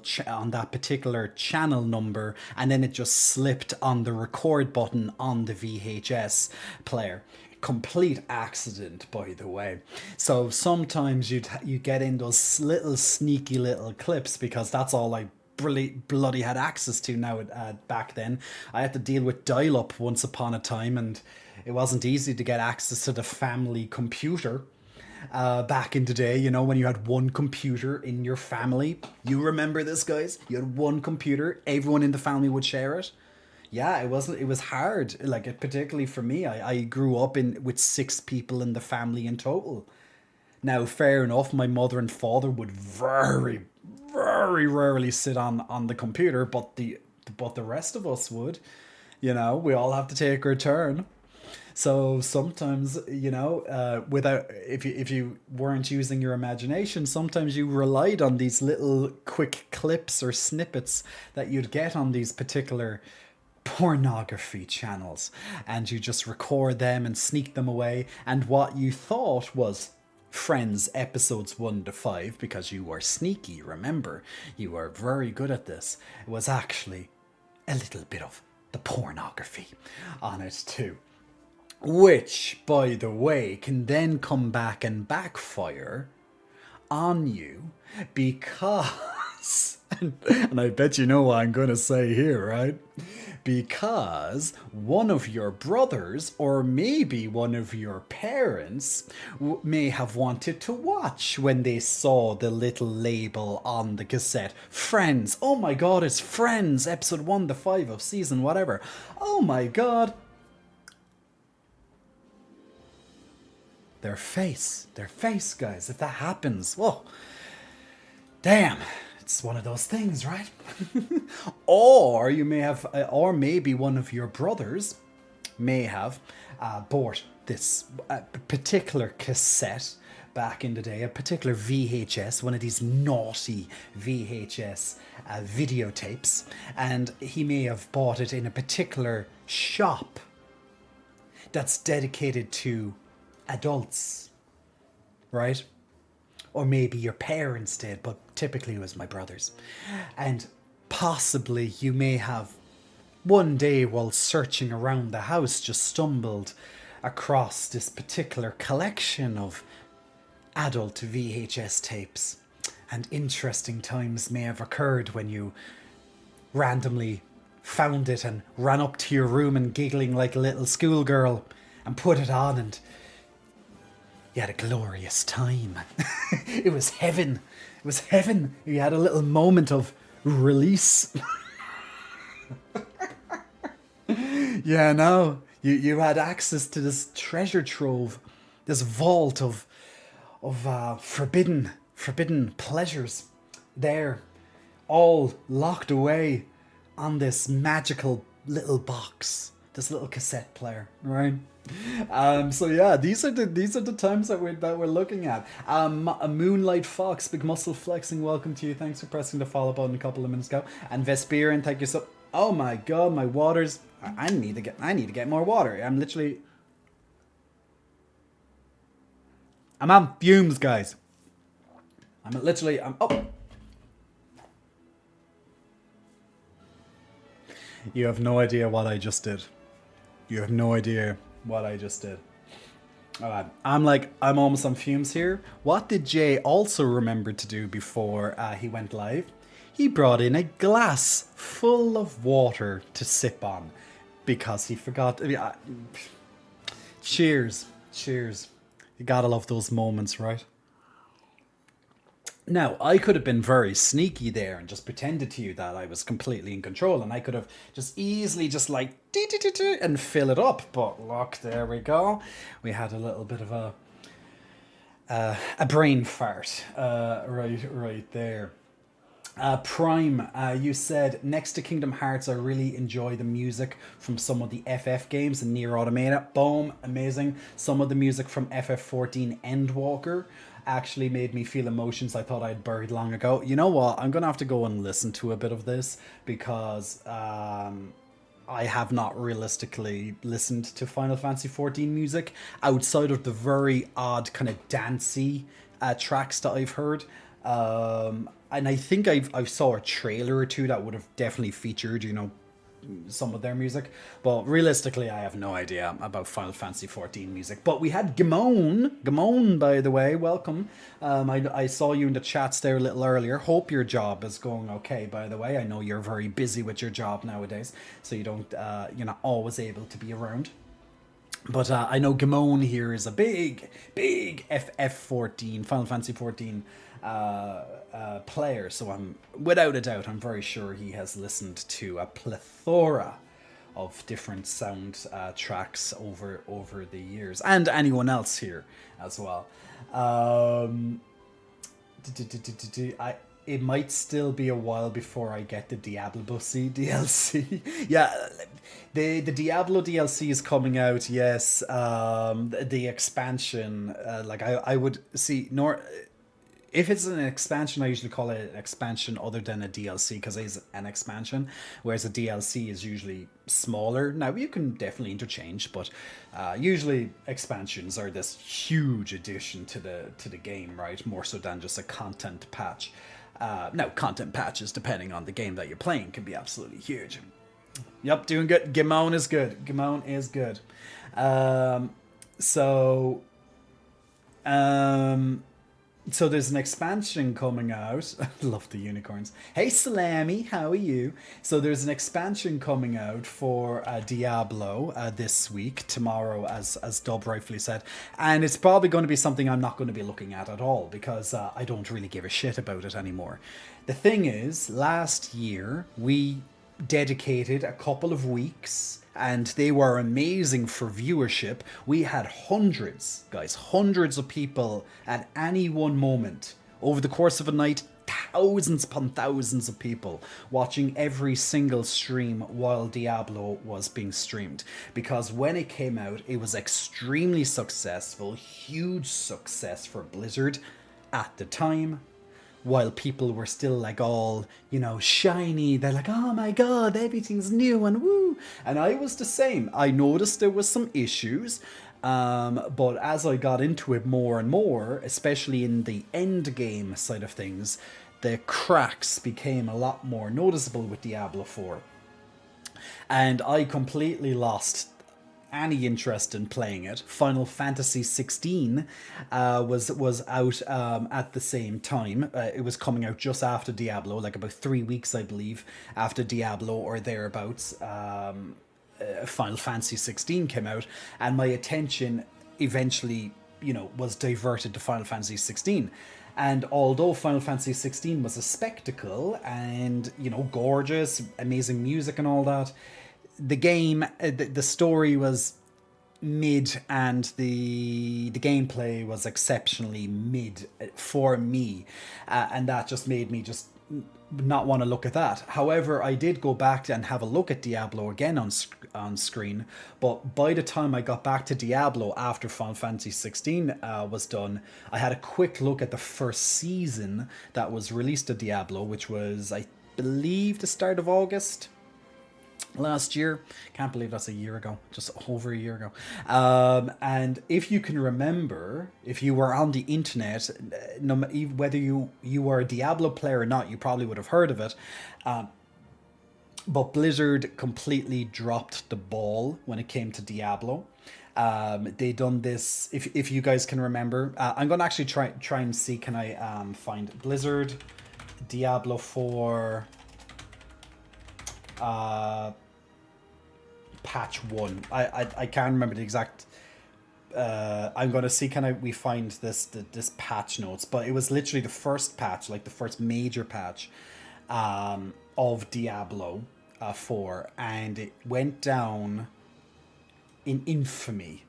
S1: channel number, and then it just slipped on the record button on the VHS player. Complete accident, by the way. So sometimes you get in those little sneaky little clips, because that's all I bloody had access to now. Back then I had to deal with dial-up once upon a time, and it wasn't easy to get access to the family computer. Back in the day, you know, when you had one computer in your family. You remember this, guys? You had one computer, everyone in the family would share it. Yeah, it was hard. Like, particularly for me, I grew up with 6 people in the family in total. Now, fair enough, my mother and father would very, very rarely sit on the computer, but the rest of us would. You know, we all have to take our turn. So sometimes, you know, if you weren't using your imagination, sometimes you relied on these little quick clips or snippets that you'd get on these particular pornography channels, and you just record them and sneak them away, and what you thought was Friends episodes 1 to 5, because you were sneaky, remember, you were very good at this, it was actually a little bit of the pornography on it too, which, by the way, can then come back and backfire on you, because and I bet you know what I'm going to say here, right? Because one of your brothers, or maybe one of your parents, may have wanted to watch when they saw the little label on the cassette. Friends. Oh my god, it's Friends, episode 1 to 5 of season whatever. Oh my god. Their face, guys. If that happens, whoa. Damn. It's one of those things, right? Or you may have, or maybe one of your brothers may have bought this particular cassette back in the day, a particular VHS, one of these naughty VHS videotapes, and he may have bought it in a particular shop that's dedicated to adults, right? Or maybe your parents did, but typically it was my brothers. And possibly you may have one day while searching around the house just stumbled across this particular collection of adult VHS tapes. And interesting times may have occurred when you randomly found it and ran up to your room and giggling like a little schoolgirl and put it on, and you had a glorious time. It was heaven. It was heaven. You had a little moment of release. Yeah, no. You had access to this treasure trove, this vault of forbidden pleasures there, all locked away on this magical little box, this little cassette player, right? So yeah, these are the times that we're looking at. A Moonlight Fox, big muscle flexing, welcome to you. Thanks for pressing the follow button a couple of minutes ago. And Vesperian, thank you so. Oh my god, my water's. I need to get more water. I'm on fumes, guys. Oh. You have no idea what I just did. You have no idea what I just did. Alright, I'm almost on fumes here. What did Jay also remember to do before he went live? He brought in a glass full of water to sip on because he forgot. Cheers. You gotta love those moments, right? Now, I could have been very sneaky there and just pretended to you that I was completely in control, and I could have just easily just like and fill it up. But look, there we go. We had a little bit of a brain fart right there. Prime, you said next to Kingdom Hearts, I really enjoy the music from some of the FF games and Near Automata. Boom, amazing. Some of the music from FF14 Endwalker actually made me feel emotions I thought I'd buried long ago. You know what? I'm gonna have to go and listen to a bit of this because I have not realistically listened to Final Fantasy XIV music outside of the very odd kind of dancey tracks that I've heard. And I think I saw a trailer or two that would have definitely featured, some of their music. But realistically, I have no idea about Final Fantasy XIV music. But we had Gamon, by the way, welcome. I saw you in the chats there a little earlier. Hope your job is going okay, by the way. I know you're very busy with your job nowadays, so you're not always able to be around. But I know Gamon here is a big FF14, Final Fantasy 14 player, so without a doubt, I'm very sure he has listened to a plethora of different sound tracks over the years, and anyone else here as well. It might still be a while before I get the Diablo Bussy DLC. Yeah, the Diablo DLC is coming out. Yes, the expansion. I would see if it's an expansion, I usually call it an expansion other than a DLC because it's an expansion, whereas a DLC is usually smaller. Now, you can definitely interchange, but usually expansions are this huge addition to the game, right? More so than just a content patch. Now, content patches, depending on the game that you're playing, can be absolutely huge. Yep, doing good. Gamon is good. Gamon is good. So there's an expansion coming out. I love the unicorns. Hey Salami, how are you? So there's an expansion coming out for Diablo this week, tomorrow, as Dub rightfully said. And it's probably going to be something I'm not going to be looking at all because I don't really give a shit about it anymore. The thing is, last year we dedicated a couple of weeks and they were amazing for viewership. We had hundreds of people at any one moment over the course of a night, thousands upon thousands of people watching every single stream while Diablo was being streamed, because when it came out it was extremely successful, huge success for Blizzard at the time. While people were still like all, shiny, they're like, oh my god, everything's new and woo. And I was the same. I noticed there was some issues, but as I got into it more and more, especially in the end game side of things, the cracks became a lot more noticeable with Diablo 4. And I completely lost any interest in playing it. Final Fantasy 16 was out at the same time. It was coming out just after Diablo, like about 3 weeks, I believe, after Diablo or thereabouts. Final Fantasy 16 came out, and my attention eventually, was diverted to Final Fantasy 16. And although Final Fantasy 16 was a spectacle and, gorgeous, amazing music and all that, the game, the story was mid, and the gameplay was exceptionally mid for me, and that just made me just not want to look at that. However, I did go back and have a look at Diablo again on screen, but by the time I got back to Diablo after Final Fantasy 16 was done, I had a quick look at the first season that was released of Diablo, which was, I believe, the start of August last year. Can't believe that's a year ago, just over a year ago. And if you can remember, if you were on the internet, whether you were a Diablo player or not, you probably would have heard of it. But Blizzard completely dropped the ball when it came to Diablo. They done this, if you guys can remember. I'm going to actually try and see, can I find Blizzard Diablo 4 patch 1. I can't remember the exact I'm gonna see can we find this patch notes, but it was literally the first patch, like the first major patch, of Diablo 4, and it went down in infamy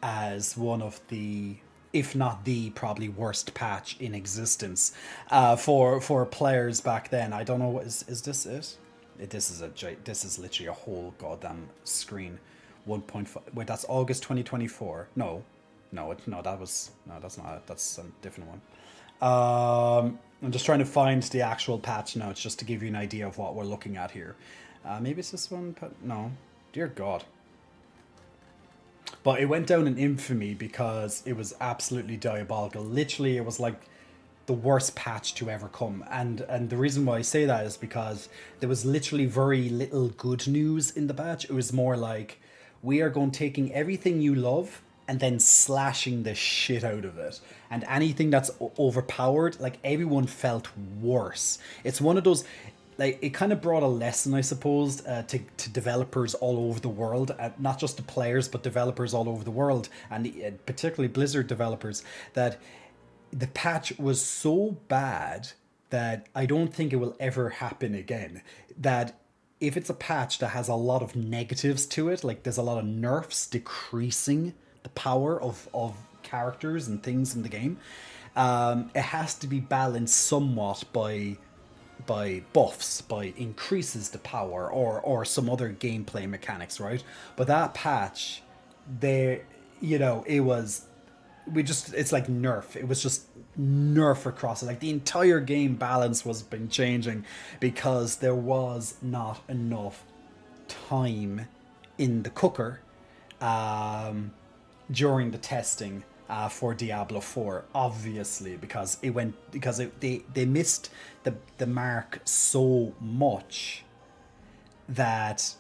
S1: as one of the, if not the probably worst patch in existence for players back then. I don't know what is this it? This is literally a whole goddamn screen. 1.5. Wait, that's August 2024. No, that was no, that's not it. That's a different one. I'm just trying to find the actual patch notes just to give you an idea of what we're looking at here. Maybe it's this one. No, dear God. But it went down in infamy because it was absolutely diabolical. Literally, it was like the worst patch to ever come. And the reason why I say that is because there was literally very little good news in the patch. It was more like, we are going taking everything you love and then slashing the shit out of it. And anything that's overpowered, like, everyone felt worse. It's one of those, like, it kind of brought a lesson, I suppose, to developers all over the world, not just the players, but developers all over the world, and particularly Blizzard developers, that the patch was so bad that I don't think it will ever happen again. That if it's a patch that has a lot of negatives to it, like there's a lot of nerfs decreasing the power of characters and things in the game, it has to be balanced somewhat by buffs, by increases to power, or some other gameplay mechanics, right? But that patch, there, it was, it's like nerf. It was just nerf across it. Like, the entire game balance was been changing because there was not enough time in the cooker during the testing for Diablo 4, obviously, because they missed the mark so much that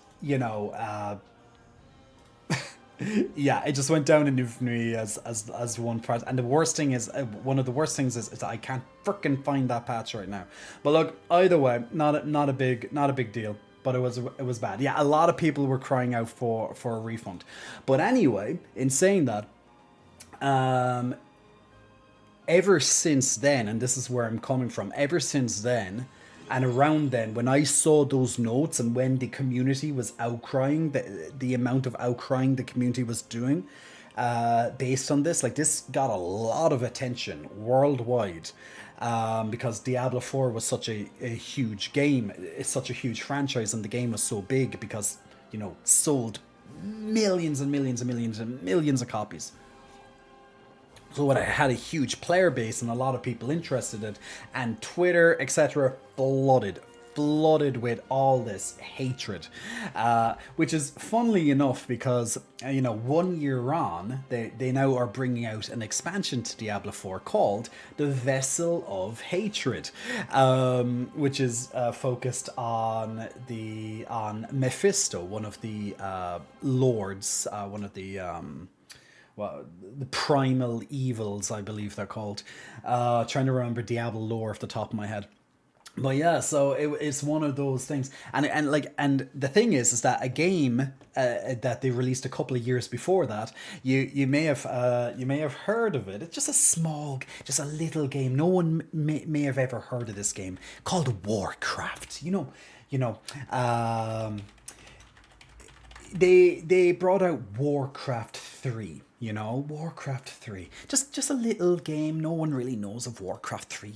S1: yeah, it just went down in infamy as one part. And the worst thing is, one of the worst things is I can't frickin' find that patch right now. But look, either way, not a big deal. But it was bad. Yeah, a lot of people were crying out for a refund. But anyway, in saying that, ever since then, and this is where I'm coming from, ever since then, and around then, when I saw those notes and when the community was outcrying, the amount of outcrying the community was doing based on this, like, this got a lot of attention worldwide because Diablo 4 was such a huge game. It's such a huge franchise, and the game was so big because, sold millions and millions and millions and millions of copies. So it had a huge player base and a lot of people interested in it, and Twitter, etc., flooded with all this hatred, which is funnily enough because 1 year on, they now are bringing out an expansion to Diablo 4 called the Vessel of Hatred, which is focused on Mephisto, one of the lords, one of the the primal evils, I believe they're called. Trying to remember Diablo lore off the top of my head. But yeah, so it's one of those things, and the thing is that a game that they released a couple of years before that, you may have heard of it. It's just a little game. No one may have ever heard of this game called Warcraft. They brought out Warcraft 3. Warcraft 3. Just a little game. No one really knows of Warcraft 3.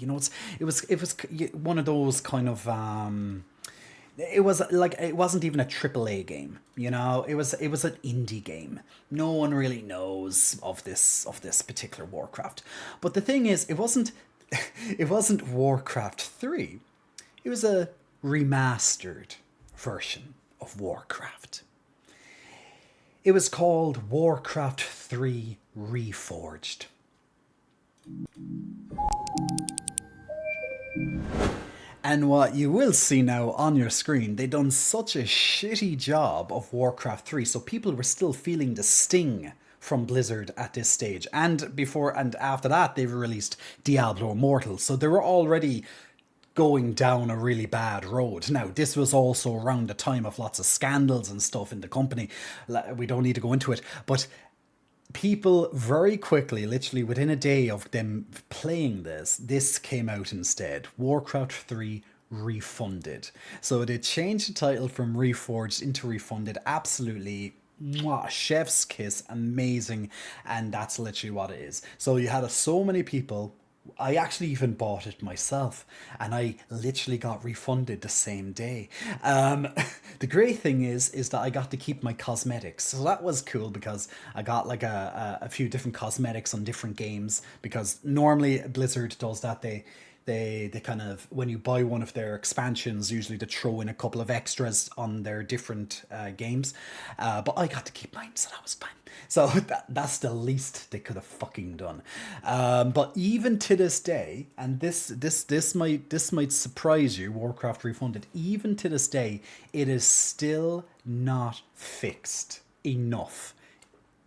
S1: It was one of those kind of it wasn't even a AAA game. It was an indie game. No one really knows of this particular Warcraft. But the thing is, it wasn't Warcraft 3. It was a remastered version of Warcraft. It was called Warcraft 3 Reforged. And what you will see now on your screen, they done such a shitty job of Warcraft 3, so people were still feeling the sting from Blizzard at this stage. And before and after that, they released Diablo Immortal, so they were already going down a really bad road. Now, this was also around the time of lots of scandals and stuff in the company. We don't need to go into it, but people very quickly, literally within a day of them playing this came out instead. Warcraft 3 Refunded. So they changed the title from Reforged into Refunded. Absolutely mwah, chef's kiss, amazing, and that's literally what it is. So you had so many people. I actually even bought it myself, and I literally got refunded the same day. Um, the great thing is that I got to keep my cosmetics, so that was cool because I got like a few different cosmetics on different games. Because normally Blizzard does that, they kind of, when you buy one of their expansions, usually they throw in a couple of extras on their different games, but I got to keep mine, so that was fine. So that's the least they could have fucking done. But even to this day, and this might surprise you, Warcraft Refunded. Even to this day, it is still not fixed enough.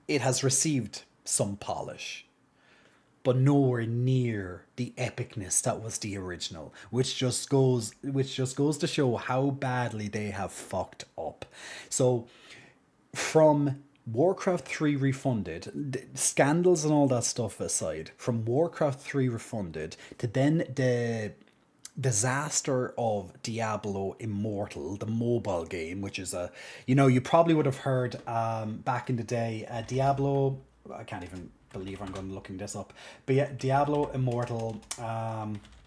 S1: It has received some polish, but nowhere near the epicness that was the original, which just goes to show how badly they have fucked up. So from Warcraft 3 Refunded, scandals and all that stuff aside, from Warcraft 3 Refunded to then the disaster of Diablo Immortal, the mobile game, which is you probably would have heard back in the day, Diablo, I can't even believe I'm going to looking this up, but yeah, Diablo Immortal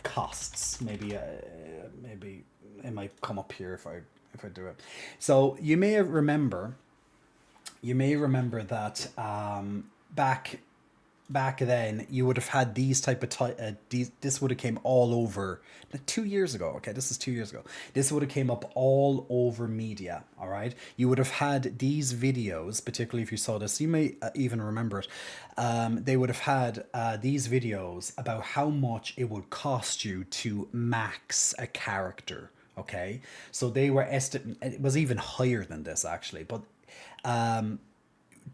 S1: costs, maybe it might come up here if I do it. So you may remember that back then you would have had these type of this would have came all over, like, 2 years ago. Okay, this is 2 years ago. This would have came up all over media. All right, you would have had these videos, particularly if you saw this, you may even remember it. They would have had these videos about how much it would cost you to max a character. Okay, so they were estimating it was even higher than this actually, but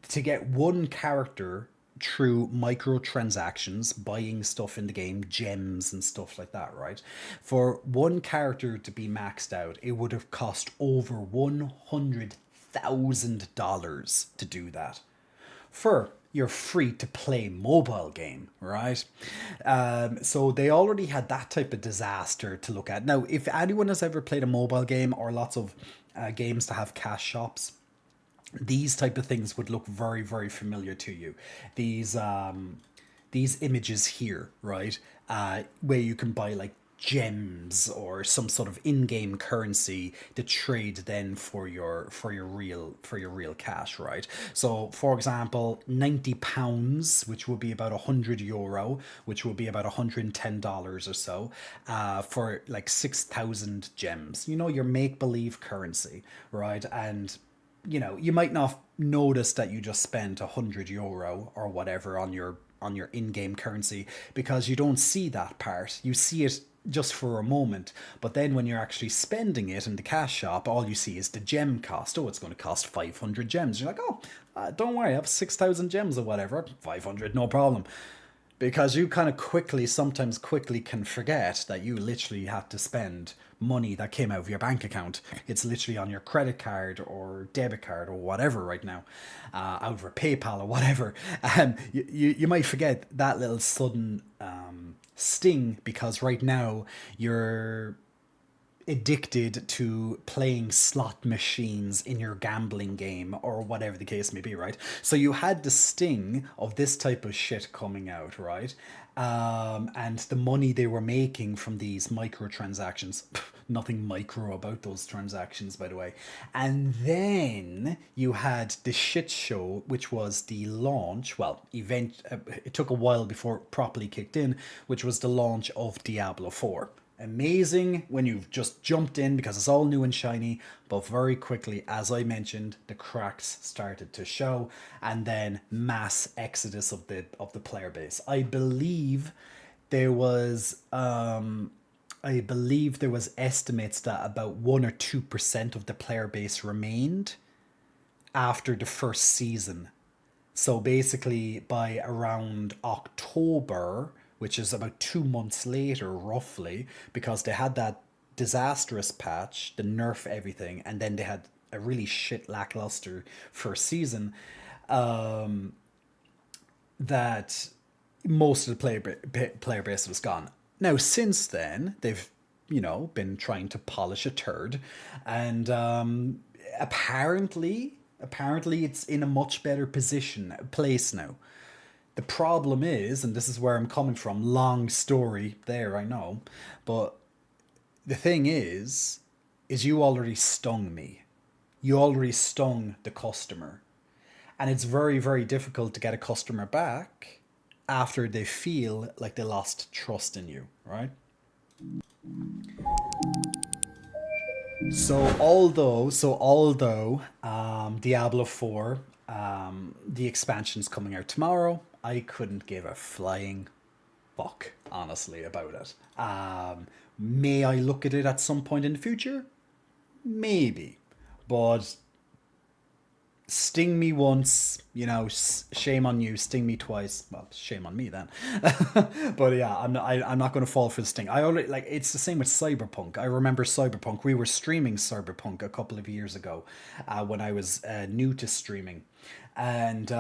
S1: to get one character through microtransactions, buying stuff in the game, gems and stuff like that, right? For one character to be maxed out, it would have cost over $100,000 to do that for your free to play mobile game, right? So they already had that type of disaster to look at. Now, if anyone has ever played a mobile game or lots of games that have cash shops, these type of things would look very, very familiar to you. These images here, right, where you can buy like gems or some sort of in-game currency to trade then for your real cash, right? So for example, £90, which would be about €100, which will be about $110 or so, for like 6,000 gems, your make-believe currency, right? And you might not notice that you just spent €100 or whatever on your in-game currency, because you don't see that part. You see it just for a moment, but then when you're actually spending it in the cash shop, all you see is the gem cost. Oh, it's going to cost 500 gems. You're like, oh, don't worry, I have 6,000 gems or whatever. 500, no problem. Because you kind of sometimes quickly can forget that you literally had to spend money that came out of your bank account. It's literally on your credit card or debit card or whatever right now, out of PayPal or whatever. You might forget that little sudden sting, because right now you're addicted to playing slot machines in your gambling game or whatever the case may be, right? So you had the sting of this type of shit coming out, right? And the money they were making from these microtransactions. Nothing micro about those transactions, by the way. And then you had the shit show, which was the launch. Well, it took a while before it properly kicked in, which was the launch of Diablo 4. Amazing when you've just jumped in because it's all new and shiny, but very quickly, as I mentioned, the cracks started to show, and then mass exodus of the player base. There was I believe there was estimates that about 1 or 2% of the player base remained after the first season. So basically, by around October, which is about 2 months later, roughly, because they had that disastrous patch, the nerf everything, and then they had a really shit lackluster first season. that most of the player base was gone. Now, since then, they've been trying to polish a turd, and apparently, it's in a much better place now. The problem is, and this is where I'm coming from. Long story there, I know, but the thing is you already stung me. You already stung the customer. And it's very, very difficult to get a customer back after they feel like they lost trust in you, right? So although Diablo 4, the expansion's coming out tomorrow, I couldn't give a flying fuck, honestly, about it. May I look at it at some point in the future? Maybe. But sting me once, shame on you. Sting me twice, well, shame on me then. But yeah, I'm not going to fall for the sting. I already like it's the same with Cyberpunk. I remember Cyberpunk. We were streaming Cyberpunk a couple of years ago, when I was new to streaming, and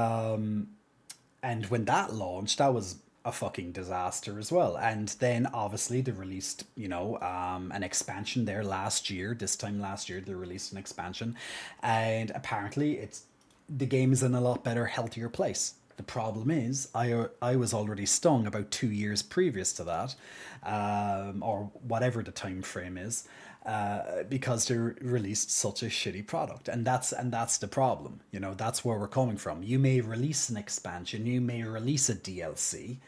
S1: when that launched, that was a fucking disaster as well. And then obviously they released, an expansion there last year. This time last year they released an expansion, and apparently the game is in a lot better, healthier place. The problem is, I was already stung about 2 years previous to that, or whatever the time frame is, because they released such a shitty product, and that's the problem. That's where we're coming from. You may release an expansion, you may release a DLC,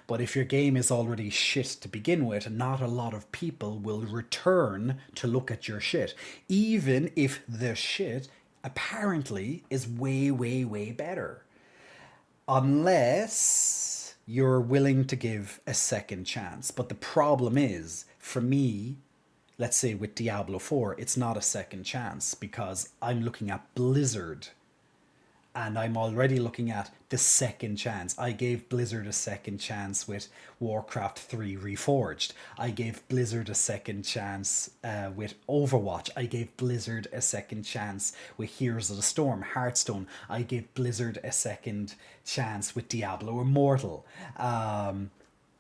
S1: but if your game is already shit to begin with, not a lot of people will return to look at your shit, even if the shit apparently is way, way, way better. Unless you're willing to give a second chance. But the problem is, for me, let's say with Diablo 4, it's not a second chance because I'm looking at Blizzard, and I'm already looking at the second chance. I gave Blizzard a second chance with Warcraft 3 Reforged. I gave Blizzard a second chance with Overwatch. I gave Blizzard a second chance with Heroes of the Storm, Hearthstone. I gave Blizzard a second chance with Diablo Immortal.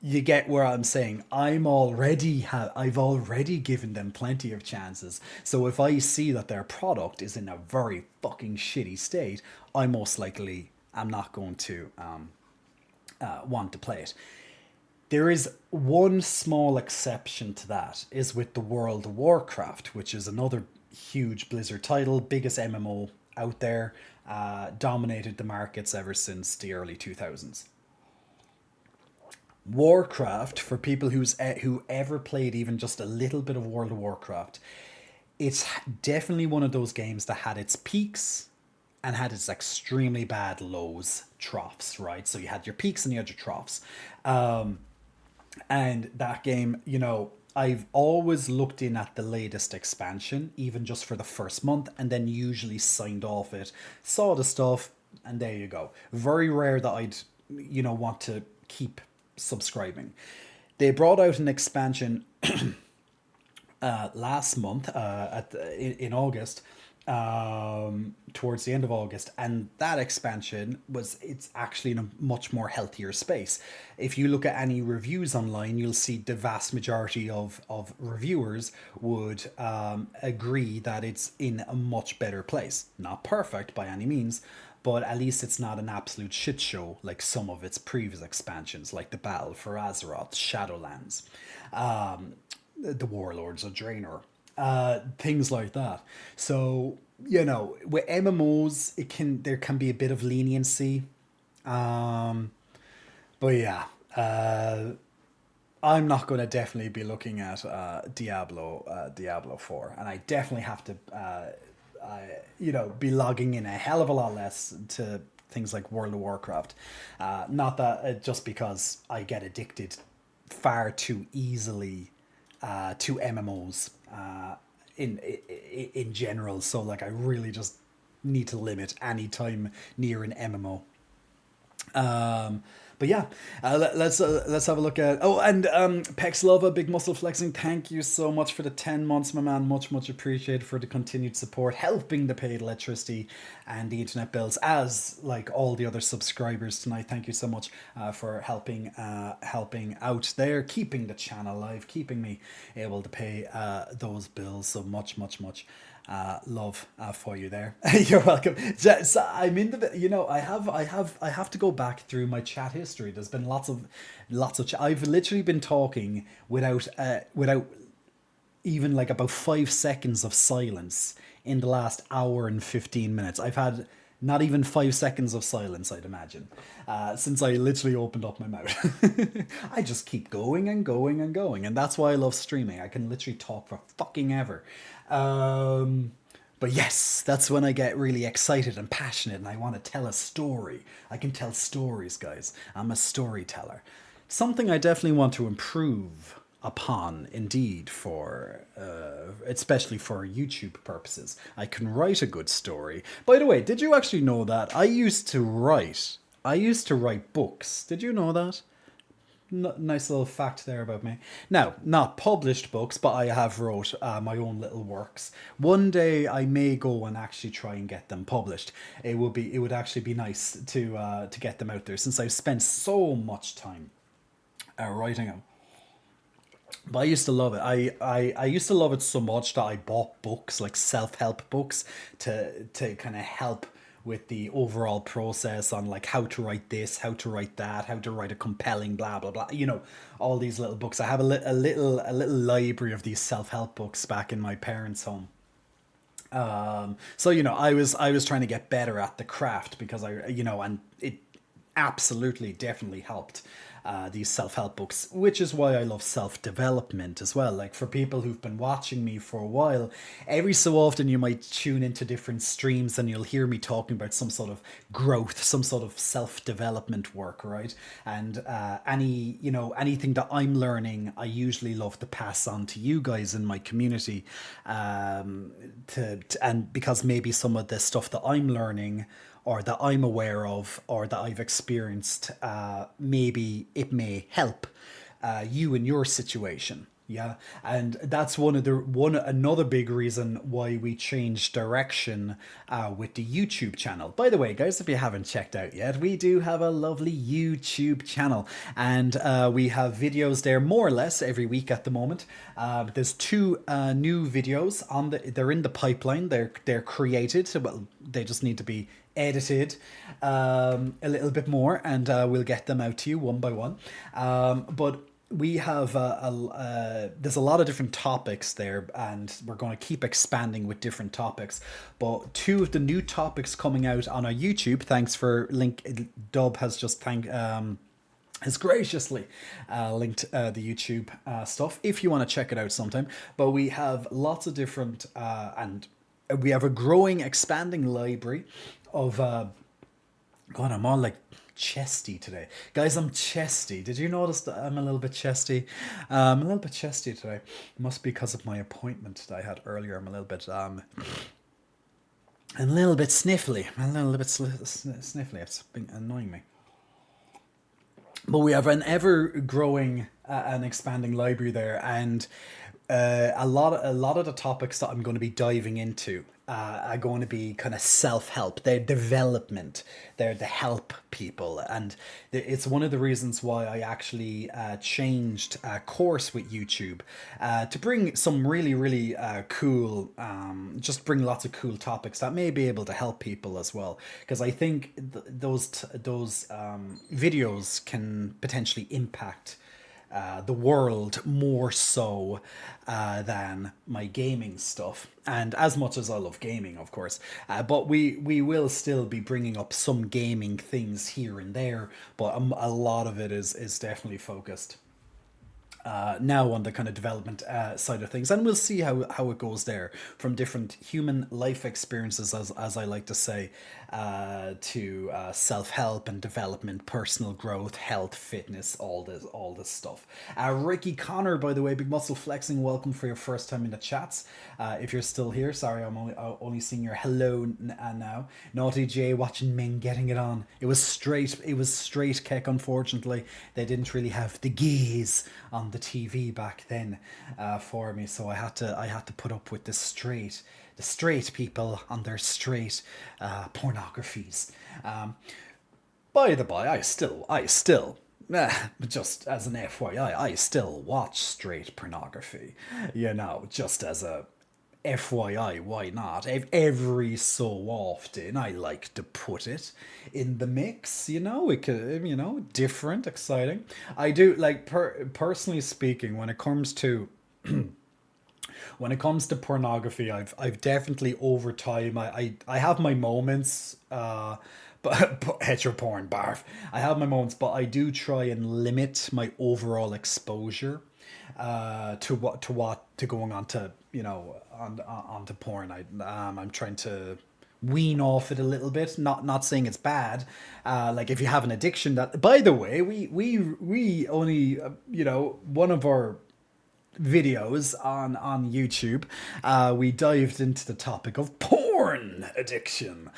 S1: You get where I'm saying. I've already given them plenty of chances. So if I see that their product is in a very fucking shitty state, I most likely am not going to want to play it. There is one small exception to that, is with the World of Warcraft, which is another huge Blizzard title, biggest MMO out there, dominated the markets ever since the early 2000s. Warcraft, for people who ever played even just a little bit of World of Warcraft, it's definitely one of those games that had its peaks and had its extremely bad lows, troughs, right? So you had your peaks and you had your troughs. And that game, I've always looked in at the latest expansion, even just for the first month, and then usually signed off it, saw the stuff, and there you go. Very rare that I'd, want to keep subscribing. They brought out an expansion last month, in August, towards the end of August, and that expansion it's actually in a much more healthier space. If you look at any reviews online, you'll see the vast majority of reviewers would agree that it's in a much better place. Not perfect by any means, but at least it's not an absolute shit show like some of its previous expansions, like the Battle for Azeroth, Shadowlands, the Warlords of Draenor, things like that. So with MMOs, there can be a bit of leniency, but yeah, I'm not going to definitely be looking at Diablo 4, and I definitely have to be logging in a hell of a lot less to things like World of Warcraft. Not that just because I get addicted far too easily to MMOs in general. So like I really just need to limit any time near an MMO. But yeah, let's have a look at. Oh, and Pex Lova, Big Muscle Flexing. Thank you so much for the 10 months, my man. Much appreciated for the continued support, helping the paid electricity and the internet bills, as like all the other subscribers tonight. Thank you so much for helping out there, keeping the channel live, keeping me able to pay those bills. So much love for you there. You're welcome. So I'm in the, I have to go back through my chat history. There's been lots of I've literally been talking without even like about 5 seconds of silence in the last hour and 15 minutes. I've had not even 5 seconds of silence, I'd imagine, since I literally opened up my mouth. I just keep going and going and going, and that's why I love streaming. I can literally talk for fucking ever. But yes, that's when I get really excited and passionate and I want to tell a story. I can tell stories, guys. I'm a storyteller. Something I definitely want to improve upon, indeed, for especially for YouTube purposes. I can write a good story. By the way, did you actually know that I used to write books? Did you know that? Nice little fact there about me. Now, not published books, but I have wrote my own little works. One day I may go and actually try and get them published. It would actually be nice to get them out there, since I've spent so much time writing them. But I used to love it. I used to love it so much that I bought books, like self-help books, to kind of help with the overall process on like how to write this, how to write that, how to write a compelling blah blah blah. All these little books. I have a little library of these self-help books back in my parents' home. So I was trying to get better at the craft, because and it absolutely definitely helped, these self-help books, which is why I love self-development as well. Like, for people who've been watching me for a while, every so often you might tune into different streams and you'll hear me talking about some sort of growth, some sort of self-development work, right? And anything that I'm learning, I usually love to pass on to you guys in my community, and because maybe some of the stuff that I'm learning, or that I'm aware of, or that I've experienced, maybe it may help you in your situation. Yeah, and that's another big reason why we changed direction with the YouTube channel. By the way, guys, if you haven't checked out yet, we do have a lovely YouTube channel, and we have videos there more or less every week at the moment. There's two new videos they're in the pipeline. They're created, so, well, they just need to be edited a little bit more, and we'll get them out to you one by one. But we have there's a lot of different topics there, and we're going to keep expanding with different topics. But two of the new topics coming out on our YouTube, thanks for link. Dub has just has graciously linked the YouTube stuff if you want to check it out sometime. But we have lots of different and we have a growing, expanding library of God, I'm all like chesty today, guys. I'm chesty. Did you notice that I'm a little bit chesty? I'm a little bit chesty today. It must be because of my appointment that I had earlier. I'm a little bit sniffly. I'm a little bit sniffly. It's been annoying me. But we have an ever growing and expanding library there, and a lot of the topics that I'm going to be diving into are going to be kind of self-help. They're development. They're to help people, and it's one of the reasons why I actually changed course with YouTube to bring some really cool, just bring lots of cool topics that may be able to help people as well. Because I think those videos can potentially impact the world more so than my gaming stuff. And as much as I love gaming, of course, but we will still be bringing up some gaming things here and there, but a lot of it is definitely focused now on the kind of development side of things, and we'll see how it goes there from different human life experiences, as I like to say, to self-help and development, personal growth, health, fitness, all this stuff. Ricky Connor, by the way, Big Muscle Flexing, welcome for your first time in the chats. If you're still here, sorry, I'm only seeing your hello now. Naughty J watching men getting it on. It was straight Keck. Unfortunately, they didn't really have the gaze on the TV back then for me, so I had to put up with the straight people on their straight pornographies. By the by, I still just as an FYI, I still watch straight pornography. Just as a FYI, why not? Every so often, I like to put it in the mix. It could, different, exciting. I do like personally speaking when it comes to pornography. I've definitely over time I have my moments. But hetero porn, barf. I have my moments, but I do try and limit my overall exposure to going on to onto porn. I'm trying to wean off it a little bit. Not saying it's bad. Like if you have an addiction, that, by the way, we only one of our videos on YouTube, we dived into the topic of porn addiction,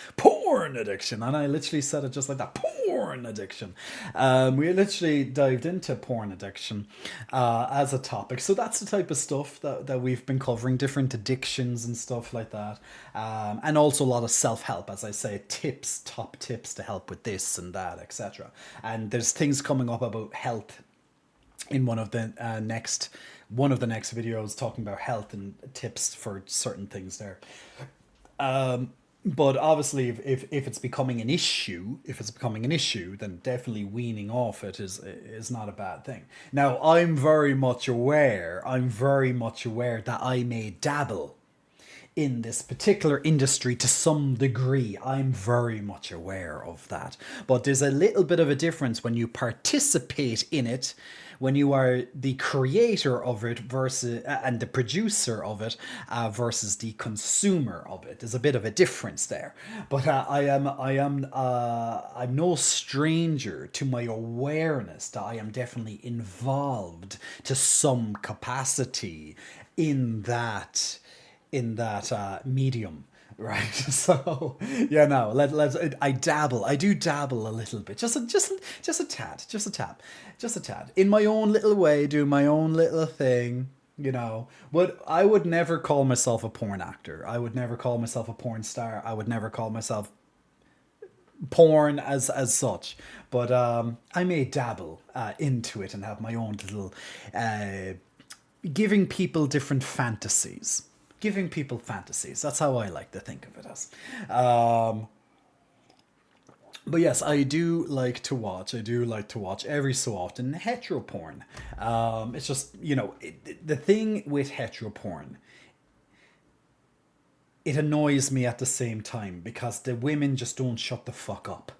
S1: and I literally said it just like that, porn addiction. We literally dived into porn addiction as a topic, so that's the type of stuff that we've been covering, different addictions and stuff like that, and also a lot of self-help, as I say, top tips to help with this and that, etc. And there's things coming up about health in one of the next videos, talking about health and tips for certain things there. But obviously, if it's becoming an issue, then definitely weaning off it is not a bad thing. Now, I'm very much aware that I may dabble in this particular industry to some degree. I'm very much aware of that. But there's a little bit of a difference when you participate in it, when you are the creator of it versus and the producer of it versus the consumer of it. There's a bit of a difference there. But I'm no stranger to my awareness that I am definitely involved to some capacity in that medium, right? So let's I do dabble a little bit, just a tad in my own little way, do my own little thing, but I would never call myself a porn actor. I would never call myself a porn star. I would never call myself porn as such, but I may dabble into it and have my own little giving people different fantasies. That's how I like to think of it as. But yes, I do like to watch every so often hetero porn. It's just, the thing with hetero porn, it annoys me at the same time because the women just don't shut the fuck up.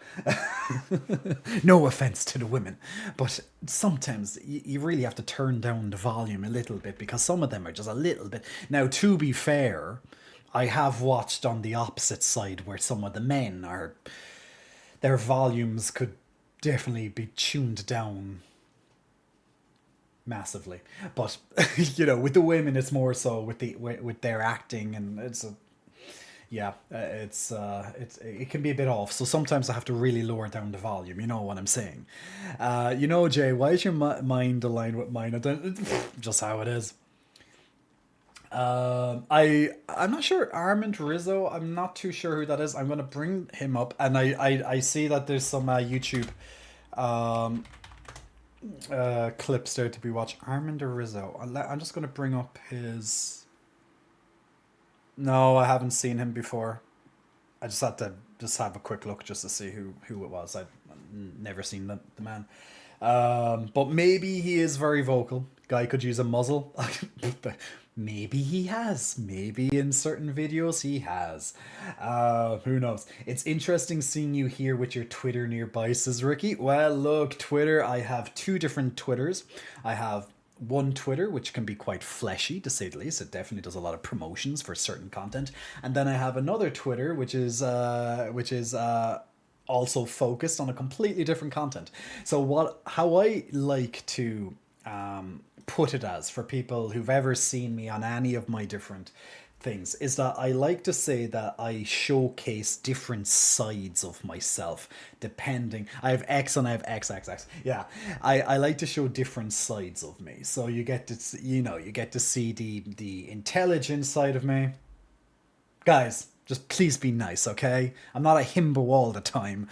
S1: No offense to the women, but sometimes you really have to turn down the volume a little bit because some of them are just a little bit. Now, to be fair, I have watched on the opposite side where some of the men their volumes could definitely be tuned down massively. But with the women, it's more so with their acting, and it can be a bit off. So sometimes I have to really lower down the volume. You know what I'm saying? Jay, why is your mind aligned with mine? Just how it is. I'm not sure. Armand Rizzo, I'm not too sure who that is. I'm gonna bring him up, and I see that there's some YouTube clips there to be watched. Armand Rizzo. I'm just gonna bring up his. No, I haven't seen him before. I just had to have a quick look just to see who it was. I've never seen the man. But maybe he is very vocal. Guy could use a muzzle. Maybe he has. Maybe in certain videos he has. Who knows? It's interesting seeing you here with your Twitter nearby, says Ricky. Well, look, Twitter, I have two different Twitters. I have one Twitter, which can be quite fleshy to say the least. It definitely does a lot of promotions for certain content, and then I have another Twitter, which is also focused on a completely different content. So how I like to put it as for people who've ever seen me on any of my different things is that I like to say that I showcase different sides of myself depending. I have X and I have XXX. Yeah, I like to show different sides of me. So you get to you get to see the intelligent side of me. Guys, just please be nice, okay? I'm not a himbo all the time.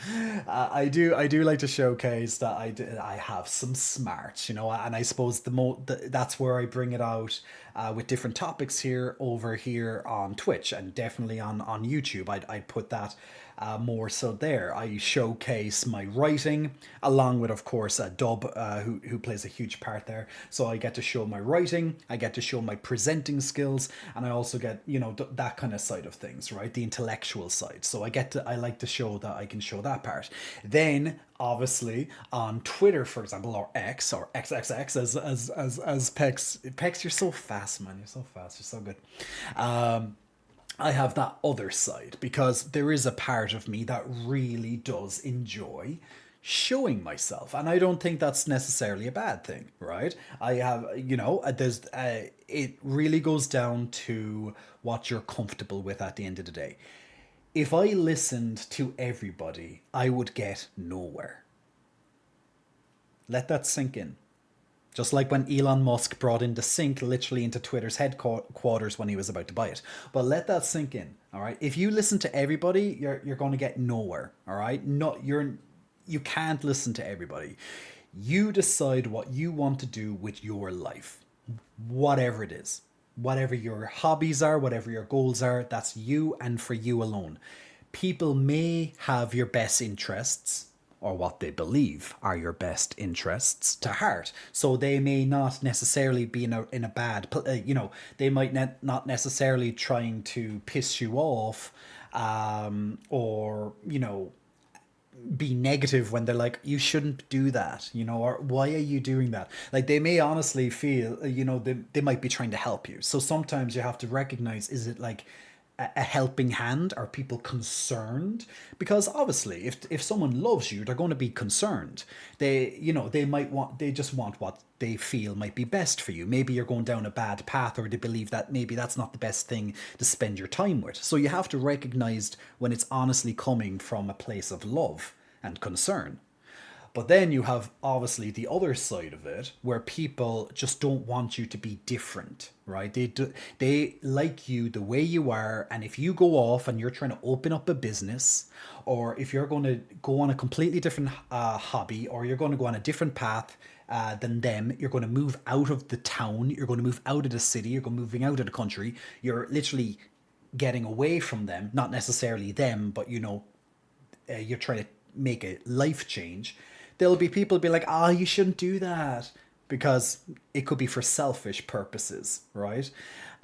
S1: I do like to showcase that I have some smarts, and I suppose that's where I bring it out with different topics here over here on Twitch and definitely on YouTube. I'd put that more so there. I showcase my writing along with, of course, Dub, who plays a huge part there. So I get to show my writing, I get to show my presenting skills, and I also get that kind of side of things, right? The intellectual side. So I like to show that I can show that part. Then obviously on Twitter, for example, or X or XXX as Pex, you're so fast, man. You're so fast. You're so good. I have that other side because there is a part of me that really does enjoy showing myself, and I don't think that's necessarily a bad thing, right? I have, there's it really goes down to what you're comfortable with at the end of the day. If I listened to everybody, I would get nowhere. Let that sink in. Just like when Elon Musk brought in the sink literally into Twitter's headquarters when he was about to buy it. But let that sink in, all right? If you listen to everybody, you're going to get nowhere, all right? You can't listen to everybody. You decide what you want to do with your life, whatever it is. Whatever your hobbies are, whatever your goals are, that's you and for you alone. People may have your best interests, or what they believe are your best interests, to heart. So they may not necessarily be in a bad, they might not necessarily trying to piss you off, or be negative when they're like, you shouldn't do that, or why are you doing that? Like, they may honestly feel, they might be trying to help you. So sometimes you have to recognize, is it like a helping hand? Are people concerned? Because obviously if someone loves you, they're going to be concerned. They just want what they feel might be best for you. Maybe you're going down a bad path, or they believe that maybe that's not the best thing to spend your time with. So you have to recognize when it's honestly coming from a place of love and concern. But then you have obviously the other side of it where people just don't want you to be different, right? They like you the way you are, and if you go off and you're trying to open up a business, or if you're going to go on a completely different hobby, or you're going to go on a different path than them, you're going to move out of the town, you're going to move out of the city, you're going moving out of the country, you're literally getting away from them, not necessarily them, but you're trying to make a life change. There'll be people be like, you shouldn't do that, because it could be for selfish purposes, right?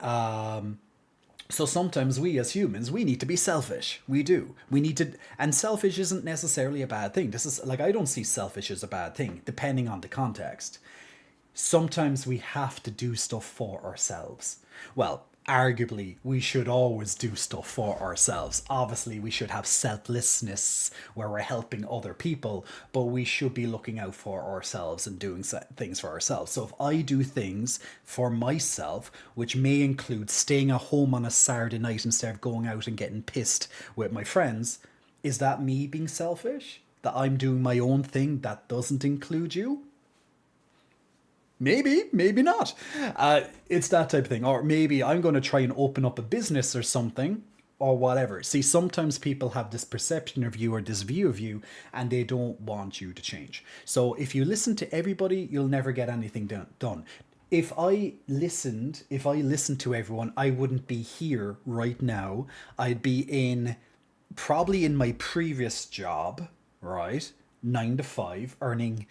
S1: So sometimes we as humans, we need to be selfish. We do. We need to, and selfish isn't necessarily a bad thing. This is like, I don't see selfish as a bad thing, depending on the context. Sometimes we have to do stuff for ourselves. Well, arguably, we should always do stuff for ourselves. Obviously, we should have selflessness where we're helping other people, but we should be looking out for ourselves and doing things for ourselves. So if I do things for myself, which may include staying at home on a Saturday night instead of going out and getting pissed with my friends, is that me being selfish? That I'm doing my own thing that doesn't include you? Maybe, maybe not. It's that type of thing. Or maybe I'm going to try and open up a business or something, or whatever. See, sometimes people have this perception of you or this view of you, and they don't want you to change. So if you listen to everybody, you'll never get anything done. If I listened to everyone, I wouldn't be here right now. I'd be probably in my previous job, right? 9 to 5, earning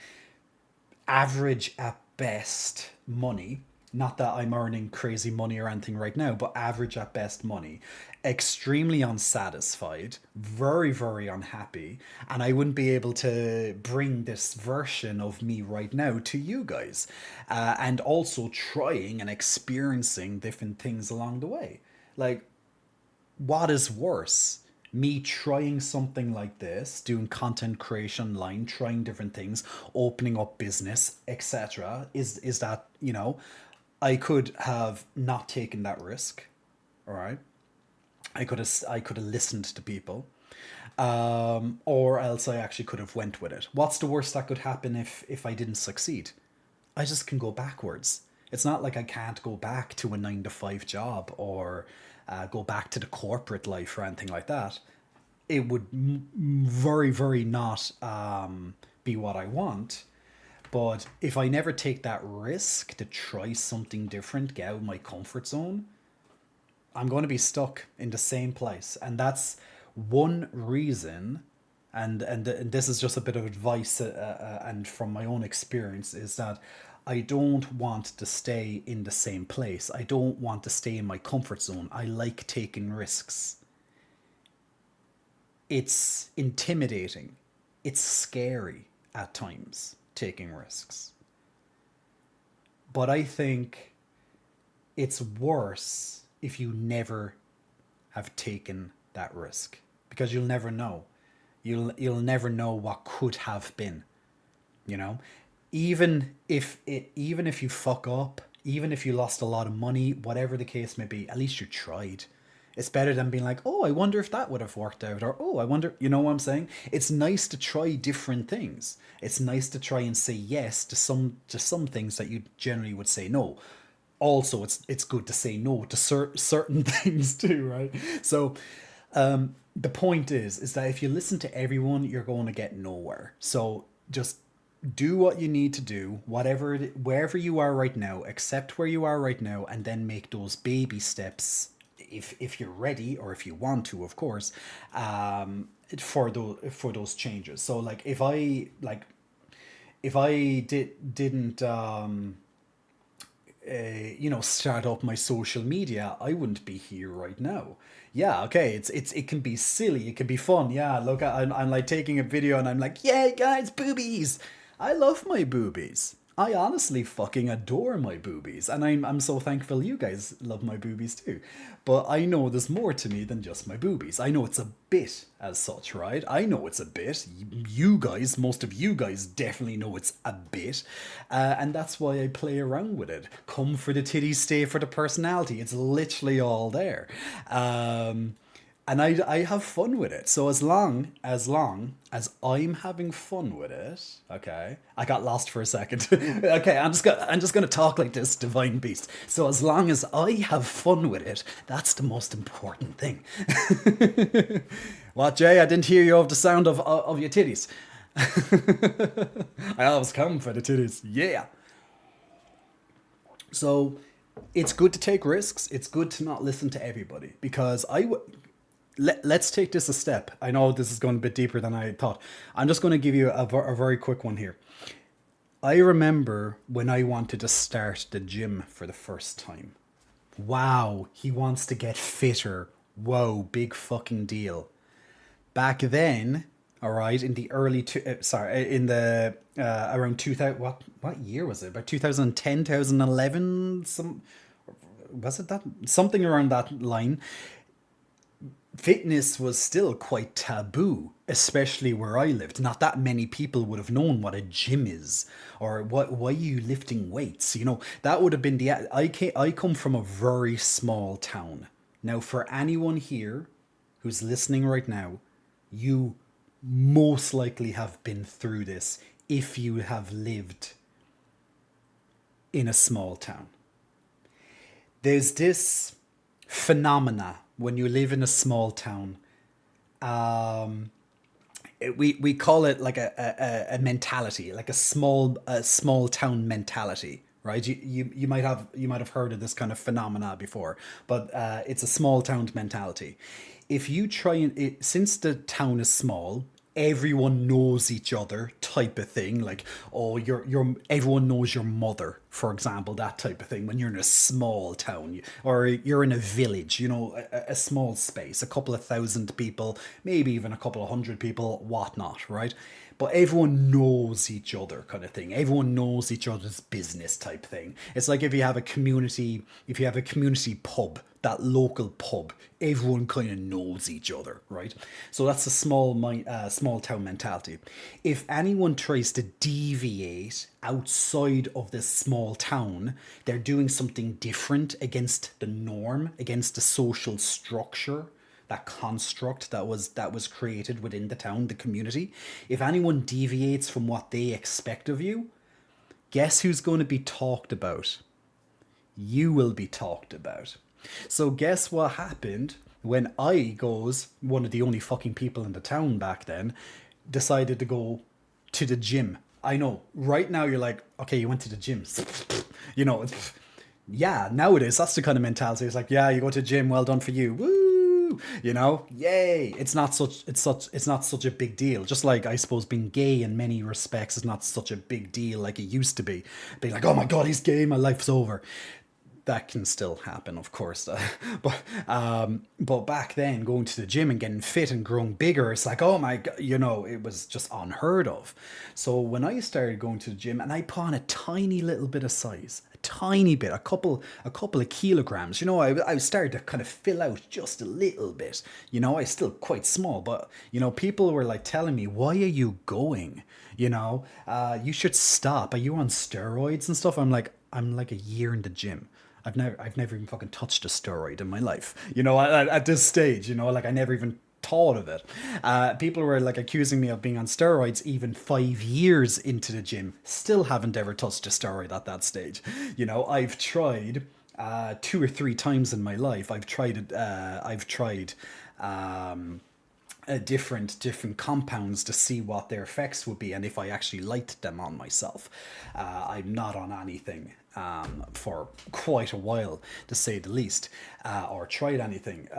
S1: average at best money, Not that I'm earning crazy money or anything right now, but average at best money, extremely unsatisfied, very, very unhappy, and I wouldn't be able to bring this version of me right now to you guys. And also trying and experiencing different things along the way. Like, what is worse? Me trying something like this, doing content creation online, trying different things, opening up business, etc. Is that, I could have not taken that risk, all right? I could have listened to people, or else I actually could have went with it. What's the worst that could happen if I didn't succeed? I just can go backwards. It's not like I can't go back to a 9 to 5 job or go back to the corporate life or anything like that. It would very, very not be what I want. But if I never take that risk to try something different, get out of my comfort zone, I'm going to be stuck in the same place. And that's one reason, and this is just a bit of advice, and from my own experience, is that I don't want to stay in the same place. I don't want to stay in my comfort zone. I like taking risks. It's intimidating. It's scary at times, taking risks. But I think it's worse if you never have taken that risk, because you'll never know. You'll never know what could have been, you know? Even if you fuck up, even if you lost a lot of money, whatever the case may be, at least you tried. It's better than being like, oh, I wonder if that would have worked out, or oh, I wonder, you know what I'm saying? It's nice to try different things. It's nice to try and say yes to some things that you generally would say no. Also, it's good to say no to certain things too, right? So, the point is that if you listen to everyone, you're going to get nowhere. So just do what you need to do, wherever you are right now, accept where you are right now, and then make those baby steps, if you're ready, or if you want to, of course, for those changes. So like if I didn't start up my social media, I wouldn't be here right now. Yeah, okay, it can be silly, it can be fun. Yeah, look, I'm like taking a video and I'm like, yeah, guys, boobies. I love my boobies. I honestly fucking adore my boobies, and I'm so thankful you guys love my boobies too. But I know there's more to me than just my boobies. I know it's a bit as such, right? I know it's a bit. You guys, most of you guys, definitely know it's a bit, and that's why I play around with it. Come for the titties, stay for the personality. It's literally all there. And I have fun with it. So as long as I'm having fun with it, okay. I got lost for a second. Okay, I'm just gonna talk like this divine beast. So as long as I have fun with it, that's the most important thing. What, Jay? I didn't hear you of the sound of your titties. I always come for the titties. Yeah. So it's good to take risks. It's good to not listen to everybody, because let's take this a step. I know this is going a bit deeper than I thought. I'm just going to give you a very quick one here. I remember when I wanted to start the gym for the first time. Wow, he wants to get fitter. Whoa, big fucking deal. Back then, all right, in the in the around 2000, what year was it? About 2010, 2011, was it that, something around that line. Fitness was still quite taboo, especially where I lived. Not that many people would have known what a gym is, or why are you lifting weights. That would have been I come from a very small town. Now, for anyone here who's listening right now, you most likely have been through this if you have lived in a small town. There's this phenomena when you live in a small town. We call it like a mentality, like a small town mentality, right? You might have heard of this kind of phenomena before, but it's a small town mentality. If you try since the town is small, everyone knows each other, type of thing. Like, oh, everyone knows your mother. for example, that type of thing. When you're in a small town or you're in a village, a small space, a couple of thousand people, maybe even a couple of hundred people, whatnot, right? But everyone knows each other, kind of thing. Everyone knows each other's business, type thing. It's like if you have a community pub, that local pub, everyone kind of knows each other, right? So that's a small town mentality. If anyone tries to deviate outside of this small town, they're doing something different against the norm, against the social structure, that construct that was created within the town, the community. If anyone deviates from what they expect of you, guess who's going to be talked about? You will be talked about. So guess what happened when one of the only fucking people in the town back then, decided to go to the gym. I know, right now you're like, okay, you went to the gym. You know, yeah, nowadays that's the kind of mentality. It's like, yeah, you go to the gym, well done for you. Woo! Yay! It's not such a big deal. Just like, I suppose, being gay in many respects is not such a big deal like it used to be. Being like, oh my god, he's gay, my life's over. That can still happen, of course. But back then, going to the gym and getting fit and growing bigger, it's like, oh my god, it was just unheard of. So when I started going to the gym and I put on a tiny little bit of size, a tiny bit, a couple of kilograms, I started to kind of fill out just a little bit. I still quite small, but people were like telling me, why are you going? You should stop. Are you on steroids and stuff? I'm like a year in the gym. I've never even fucking touched a steroid in my life. At this stage, like, I never even thought of it. People were like accusing me of being on steroids even 5 years into the gym. Still haven't ever touched a steroid at that stage. I've tried 2 or 3 times in my life. I've tried different compounds to see what their effects would be and if I actually liked them on myself. I'm not on anything for quite a while, to say the least, or tried anything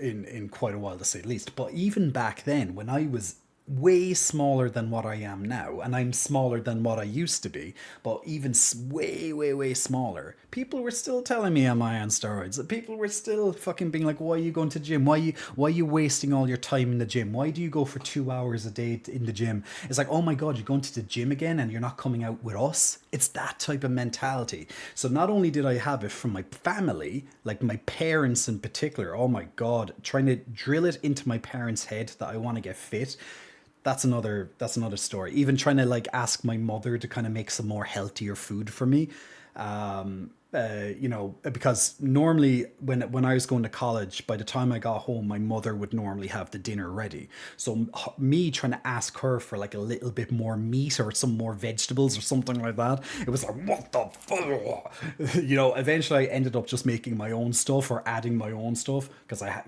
S1: in quite a while, to say the least. But even back then, when I was way smaller than what I am now, and I'm smaller than what I used to be, but even way, way, way smaller, people were still telling me, am I on steroids? People were still fucking being like, why are you going to the gym? Why are you wasting all your time in the gym? Why do you go for 2 hours a day in the gym? It's like, oh my god, you're going to the gym again and you're not coming out with us? It's that type of mentality. So not only did I have it from my family, like my parents in particular, oh my god, trying to drill it into my parents' head that I want to get fit. That's another story. Even trying to like ask my mother to kind of make some more healthier food for me. Because normally when I was going to college, by the time I got home, my mother would normally have the dinner ready. So me trying to ask her for like a little bit more meat or some more vegetables or something like that, it was like, what the fuck? Eventually I ended up just making my own stuff or adding my own stuff because I had,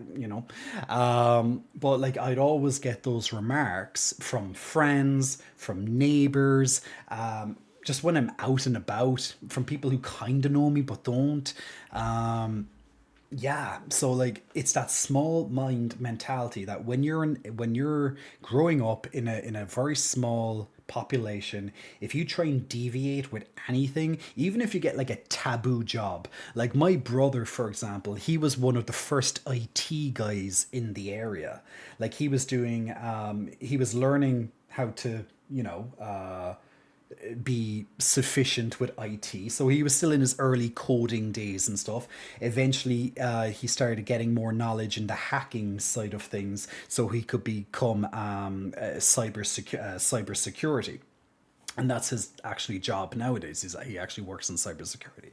S1: but like I'd always get those remarks from friends, from neighbors, just when I'm out and about, from people who kind of know me but don't. Yeah, so like it's that small mind mentality that when you're growing up in a very small population, if you try and deviate with anything, even if you get like a taboo job, like my brother, for example, he was one of the first IT guys in the area. Like he was learning how to, be sufficient with IT. So he was still in his early coding days and stuff. Eventually, he started getting more knowledge in the hacking side of things, so he could become cybersecurity. And that's his actually job nowadays. Is that he actually works in security.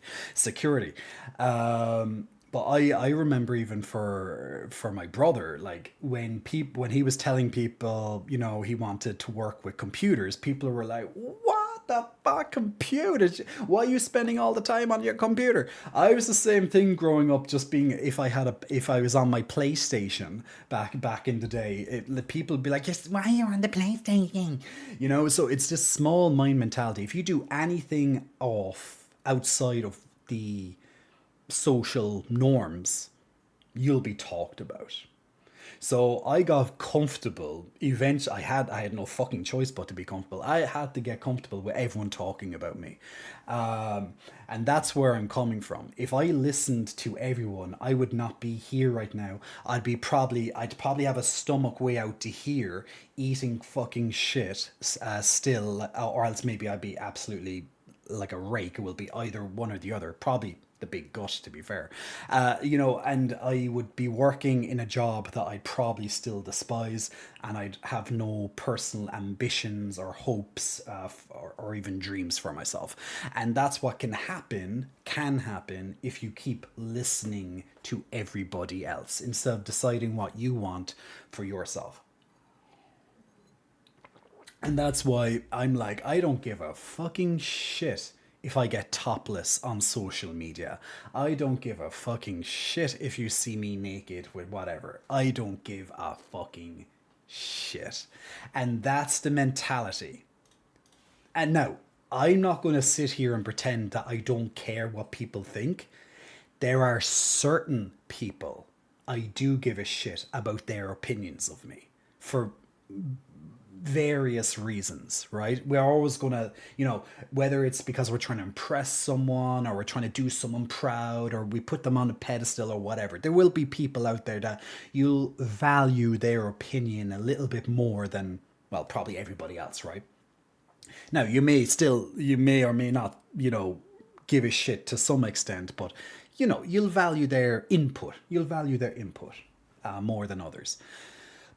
S1: But I remember even for my brother, like when he was telling people, he wanted to work with computers, people were like, what the fuck, computers? Why are you spending all the time on your computer? I was the same thing growing up, just being, if I was on my PlayStation back in the day, people would be like, yes, why are you on the PlayStation? So it's this small mind mentality. If you do anything outside of the social norms, you'll be talked about. So I got comfortable. Eventually, I had no fucking choice but to be comfortable. I had to get comfortable with everyone talking about me, and that's where I'm coming from. If I listened to everyone, I would not be here right now. I'd probably have a stomach way out to here, eating fucking shit still, or else maybe I'd be absolutely like a rake. It will be either one or the other. Probably the big gut, to be fair. And I would be working in a job that I'd probably still despise, and I'd have no personal ambitions or hopes, or even dreams for myself. And that's what can happen if you keep listening to everybody else instead of deciding what you want for yourself. And that's why I'm like, I don't give a fucking shit if I get topless on social media. I don't give a fucking shit if you see me naked with whatever. I don't give a fucking shit. And that's the mentality. And now, I'm not going to sit here and pretend that I don't care what people think. There are certain people I do give a shit about their opinions of me for various reasons, right? We're always gonna, whether it's because we're trying to impress someone or we're trying to do someone proud or we put them on a pedestal or whatever, there will be people out there that you'll value their opinion a little bit more than, well, probably everybody else, right? Now, you may or may not, give a shit to some extent, but, you'll value their input. You'll value their input more than others.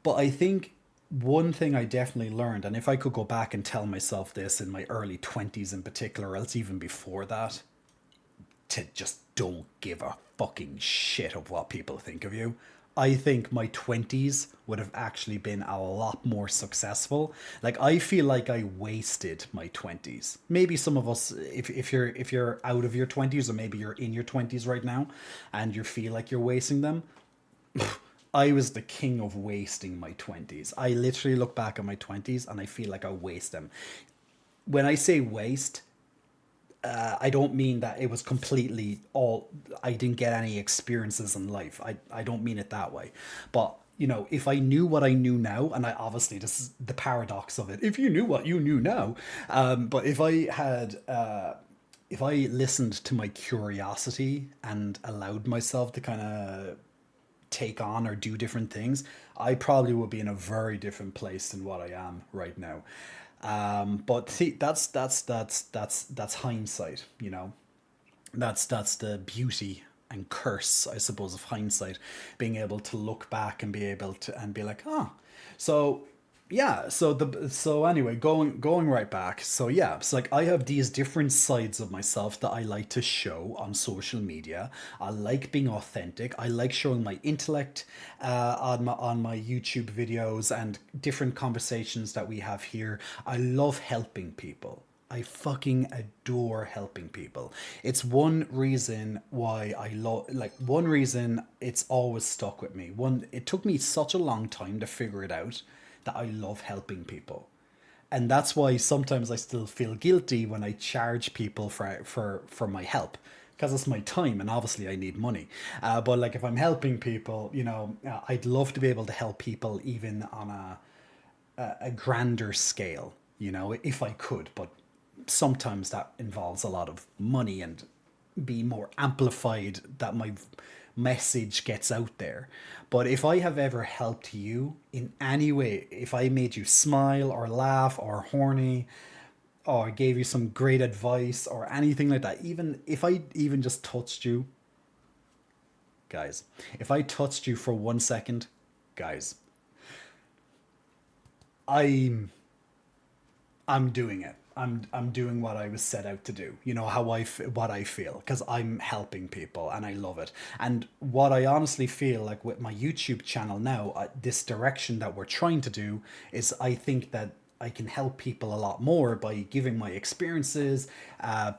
S1: But I think one thing I definitely learned, and if I could go back and tell myself this in my early 20s in particular, or else even before that, to just don't give a fucking shit of what people think of you. I think my 20s would have actually been a lot more successful. Like I feel like I wasted my 20s. Maybe some of us, if you're out of your 20s or maybe you're in your 20s right now and you feel like you're wasting them, I was the king of wasting my 20s. I literally look back at my 20s and I feel like I waste them. When I say waste, I don't mean that it was completely all, I didn't get any experiences in life. I don't mean it that way. But, if I knew what I knew now, and I obviously, this is the paradox of it, if you knew what you knew now, but if I listened to my curiosity and allowed myself to kind of take on or do different things, I probably would be in a very different place than what I am right now. But see, that's hindsight, That's the beauty and curse, I suppose, of hindsight, being able to look back and be able to and be like, oh, so yeah, so anyway, going right back. So yeah, it's like I have these different sides of myself that I like to show on social media. I like being authentic. I like showing my intellect on my YouTube videos and different conversations that we have here. I love helping people. I fucking adore helping people. It's one reason why I love, like, one reason it's always stuck with me. It took me such a long time to figure it out that I love helping people. And that's why sometimes I still feel guilty when I charge people for my help, because it's my time and obviously I need money. But like if I'm helping people, I'd love to be able to help people even on a grander scale, if I could. But sometimes that involves a lot of money and be more amplified that my message gets out there. But if I have ever helped you in any way, if I made you smile or laugh or horny or gave you some great advice or anything like that, even if I even just touched you, guys, if I touched you for 1 second, guys, I'm I'm doing it. I'm doing what I was set out to do. You know how what I feel because I'm helping people and I love it. And what I honestly feel like with my YouTube channel now, this direction that we're trying to do is I think that I can help people a lot more by giving my experiences,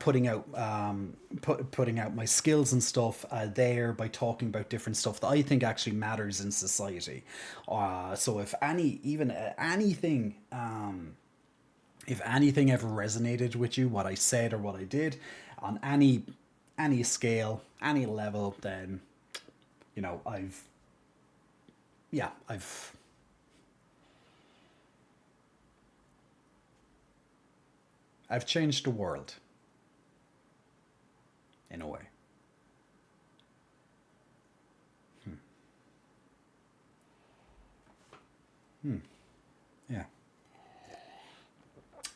S1: putting out my skills and stuff there by talking about different stuff that I think actually matters in society. So if anything ever resonated with you, what I said or what I did, on any scale, any level, then I've yeah, I've changed the world in a way. Yeah.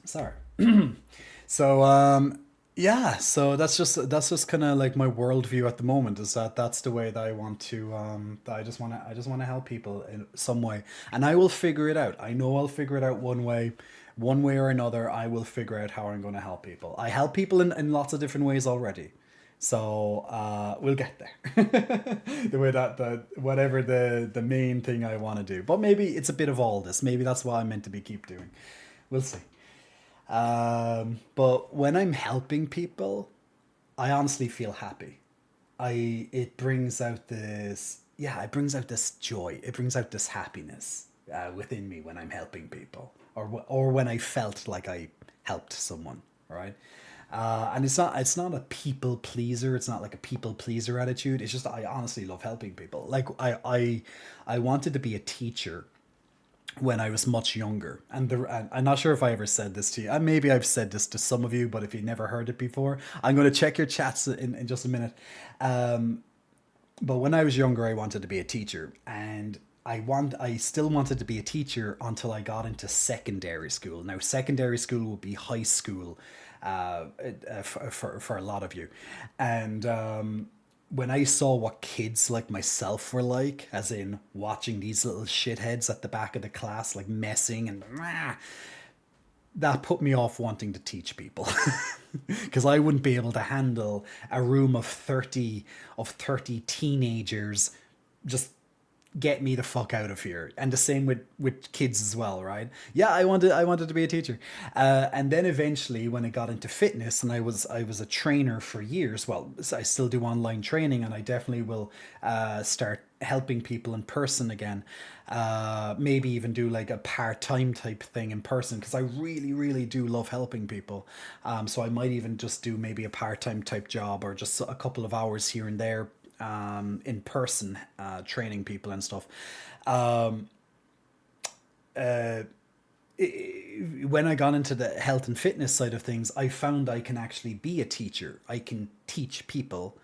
S1: Sorry. So yeah, so that's just kind of like my worldview at the moment, is that that's the way that I want to that I just want to help people in some way, and I will figure it out. I know I'll figure it out one way or another. I will figure out how I'm going to help people. I help people in lots of different ways already. So we'll get there. The way that the whatever the main thing I want to do, but maybe it's a bit of all this. Maybe that's what I'm meant to be keep doing. We'll see. But when I'm helping people, I honestly feel happy. It brings out this, yeah, it brings out this joy. It brings out this happiness within me when I'm helping people, or when I felt like I helped someone, right? And it's not a people pleaser. It's not like a people pleaser attitude. It's just I honestly love helping people. Like I wanted to be a teacher when I was much younger. And I'm not sure if I ever said this to you. And maybe I've said this to some of you, but if you never heard it before, I'm going to check your chats in just a minute. But when I was younger, I wanted to be a teacher, and I still wanted to be a teacher until I got into secondary school. Now, secondary school would be high school for a lot of you, and when I saw what kids like myself were like, as in watching these little shitheads at the back of the class, like messing and that put me off wanting to teach people because I wouldn't be able to handle a room of 30 teenagers just get me the fuck out of here. And the same with kids as well, right? Yeah, I wanted to be a teacher. And then eventually when I got into fitness, and I was a trainer for years. Well, I still do online training, and I definitely will start helping people in person again. Maybe even do like a part-time type thing in person, because I really really do love helping people. So I might even just do maybe a part-time type job, or just a couple of hours here and there in person, training people and stuff. Um, uh, when I got into the health and fitness side of things, I found I can actually be a teacher. I can teach people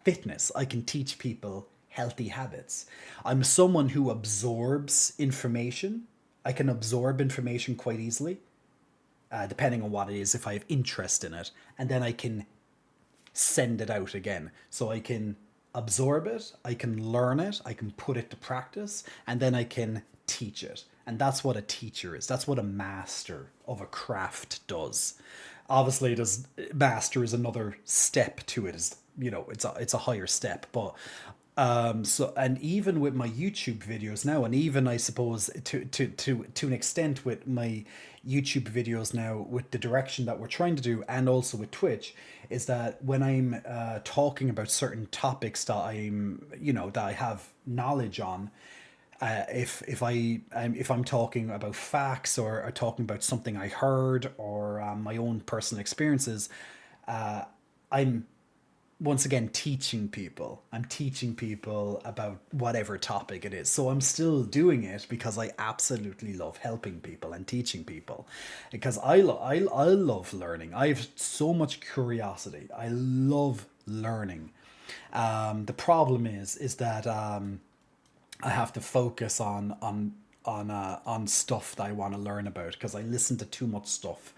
S1: fitness. I can teach people healthy habits. I'm someone who absorbs information. I can absorb information quite easily, depending on what it is, if I have interest in it. And then I can send it out again. So I can absorb it, I can learn it, I can put it to practice, and then I can teach it. And that's what a teacher is. That's what a master of a craft does. Obviously, does master is another step to it. Is, it's a higher step, but so, and even with my YouTube videos now, and even I suppose to an extent with my YouTube videos now, with the direction that we're trying to do, and also with Twitch, is that when I'm talking about certain topics that that I have knowledge on, if I'm talking about facts, or talking about something I heard, or my own personal experiences, I'm once again teaching people. I'm teaching people about whatever topic it is. So I'm still doing it because I absolutely love helping people and teaching people, because I love learning. I have so much curiosity. I love learning. The problem is that I have to focus on stuff that I want to learn about, because I listen to too much stuff.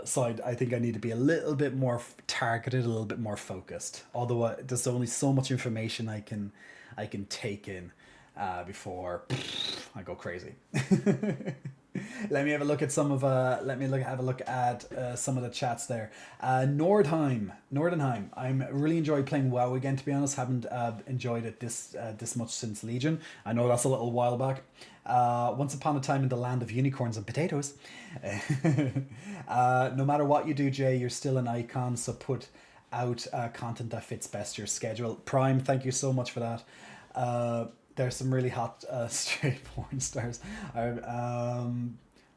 S1: So I think I need to be a little bit more targeted, a little bit more focused. Although there's only so much information I can take in before I go crazy. Let me have a look at have a look at some of the chats there. Nordenheim. I'm really enjoying playing WoW again. To be honest, haven't enjoyed it this much since Legion. I know that's a little while back. Once upon a time in the land of unicorns and potatoes. No matter what you do, Jay, you're still an icon. So put out content that fits best your schedule. Prime, thank you so much for that. There's some really hot straight porn stars.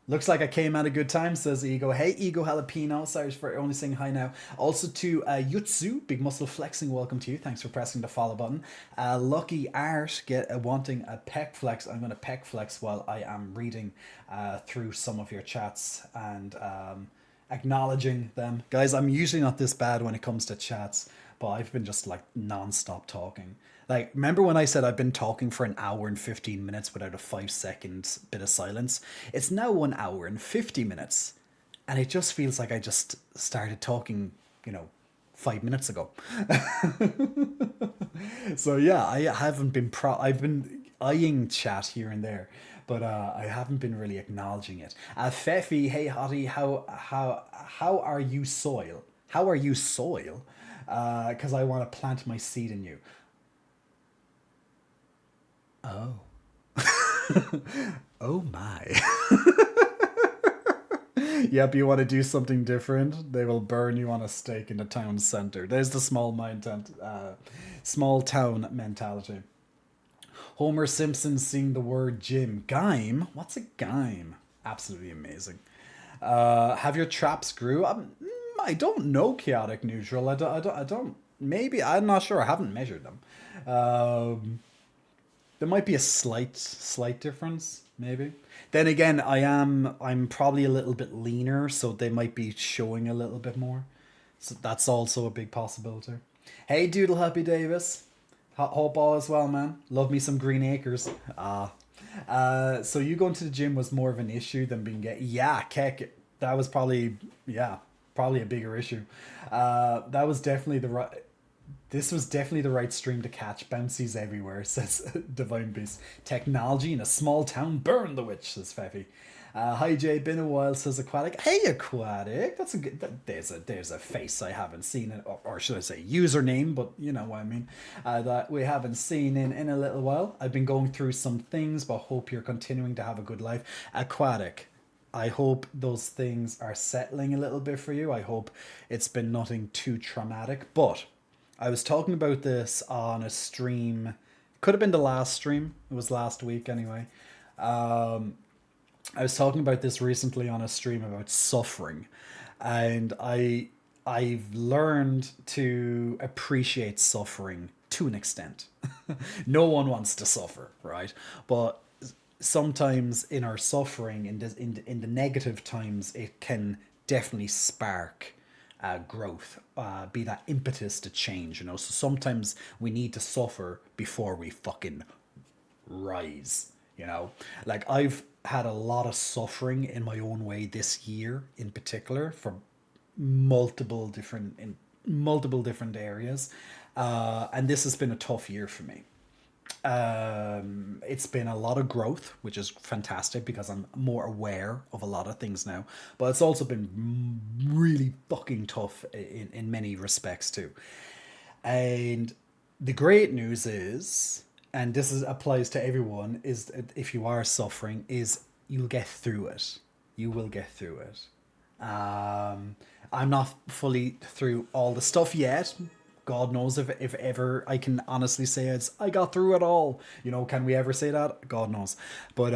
S1: Looks like I came at a good time, says Ego. Hey, Ego Jalapeno. Sorry for only saying hi now. Also to Yutsu, Big Muscle Flexing, welcome to you. Thanks for pressing the follow button. Lucky Art, wanting a pec flex. I'm going to pec flex while I am reading through some of your chats and acknowledging them. Guys, I'm usually not this bad when it comes to chats, but I've been just like non-stop talking. Like, remember when I said I've been talking for an hour and 15 minutes without a 5 second bit of silence? It's now 1 hour and 50 minutes. And it just feels like I just started talking, 5 minutes ago. So yeah, I haven't been I've been eyeing chat here and there, but I haven't been really acknowledging it. Fefi, hey Hottie, how are you soil? How are you soil? Because I want to plant my seed in you. Oh. Oh my. Yep, you want to do something different? They will burn you on a stake in the town center. There's the small town mentality. Homer Simpson seeing the word gym. Gime? What's a gime? Absolutely amazing. Have your traps grew? I don't know, chaotic neutral. I don't. Maybe I'm not sure. I haven't measured them. There might be a slight difference, maybe. Then again, I'm probably a little bit leaner, so they might be showing a little bit more. So that's also a big possibility. Hey, Doodle Happy Davis. Hope all is well, man. Love me some Green Acres. So you going to the gym was more of an issue than being gay. Yeah, Keck. That was probably a bigger issue. That was definitely the right. This was definitely the right stream to catch. Bouncies everywhere, says Divine Beast. Technology in a small town. Burn the witch, says Fefi. Hi Jay, been a while, says Aquatic. Hey Aquatic, that's a good. There's a face I haven't seen, or should I say username, but you know what I mean. That we haven't seen in a little while. I've been going through some things, but hope you're continuing to have a good life. Aquatic, I hope those things are settling a little bit for you. I hope it's been nothing too traumatic, but I was talking about this on a stream. Could have been the last stream. It was last week anyway. I was talking about this recently on a stream about suffering, and I've learned to appreciate suffering to an extent. No one wants to suffer, right? But sometimes in our suffering, in the negative times, it can definitely spark growth, be that impetus to change, So sometimes we need to suffer before we fucking rise, Like I've had a lot of suffering in my own way this year, in particular, for multiple different areas, and this has been a tough year for me. It's been a lot of growth, which is fantastic because I'm more aware of a lot of things now. But it's also been really fucking tough in many respects too. And the great news is, and applies to everyone, is if you are suffering, is you'll get through it. You will get through it. I'm not fully through all the stuff yet. God knows if ever I can honestly say I got through it all. Can we ever say that? God knows. But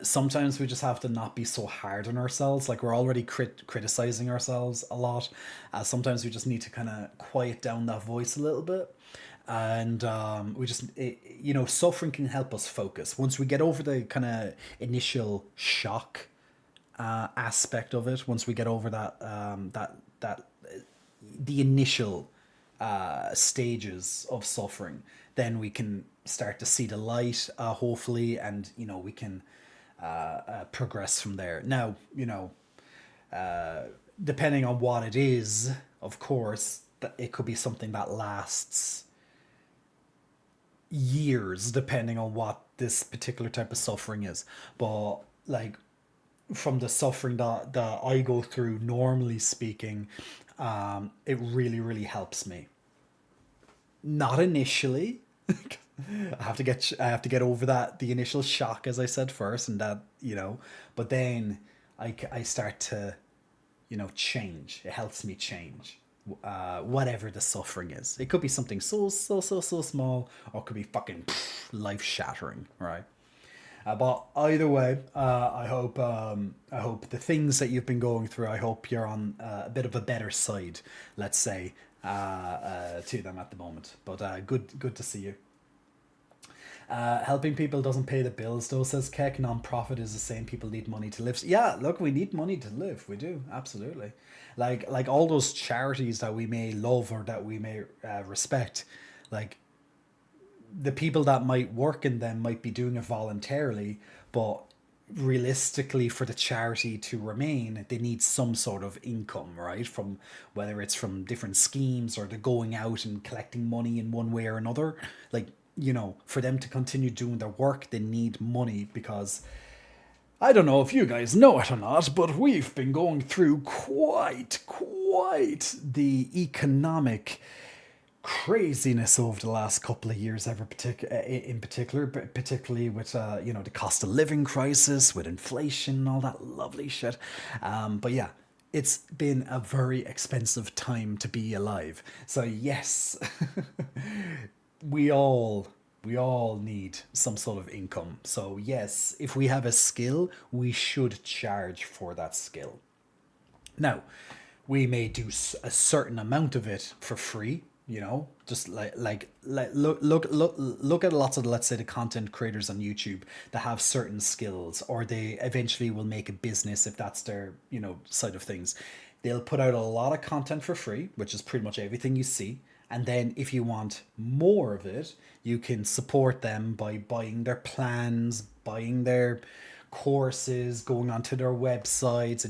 S1: sometimes we just have to not be so hard on ourselves. Like we're already criticizing ourselves a lot. Sometimes we just need to kind of quiet down that voice a little bit. And suffering can help us focus. Once we get over the kind of initial shock aspect of it, once we get over that the initial stages of suffering, then we can start to see the light, hopefully, and we can progress from there. Now, depending on what it is, of course, it could be something that lasts years, depending on what this particular type of suffering is. But like from the suffering that I go through, normally speaking, it really, really helps me. Not initially. I have to get over the initial shock, as I said first, and that, but then I start to, change. It helps me change. Whatever the suffering is, it could be something so small, or it could be fucking life shattering, right? But either way, I hope the things that you've been going through, I hope you're on a bit of a better side, let's say, to them at the moment. But good to see you. Helping people doesn't pay the bills, though, says Keck. Non-profit is the same. People need money to live. Yeah, look, we need money to live. We do, absolutely. Like all those charities that we may love or that we may respect, like the people that might work in them might be doing it voluntarily, but realistically for the charity to remain they need some sort of income, right, from whether it's from different schemes or they're going out and collecting money in one way or another. Like, for them to continue doing their work they need money, because I don't know if you guys know it or not, but we've been going through quite the economic craziness over the last couple of years, in particular, but particularly with the cost of living crisis, with inflation and all that lovely shit. But yeah, it's been a very expensive time to be alive. So yes, we all need some sort of income. So yes, if we have a skill, we should charge for that skill. Now, we may do a certain amount of it for free, just like look at lots of, let's say, the content creators on YouTube that have certain skills, or they eventually will make a business if that's their, side of things. They'll put out a lot of content for free, which is pretty much everything you see. And then if you want more of it, you can support them by buying their plans, buying their courses, going onto their websites,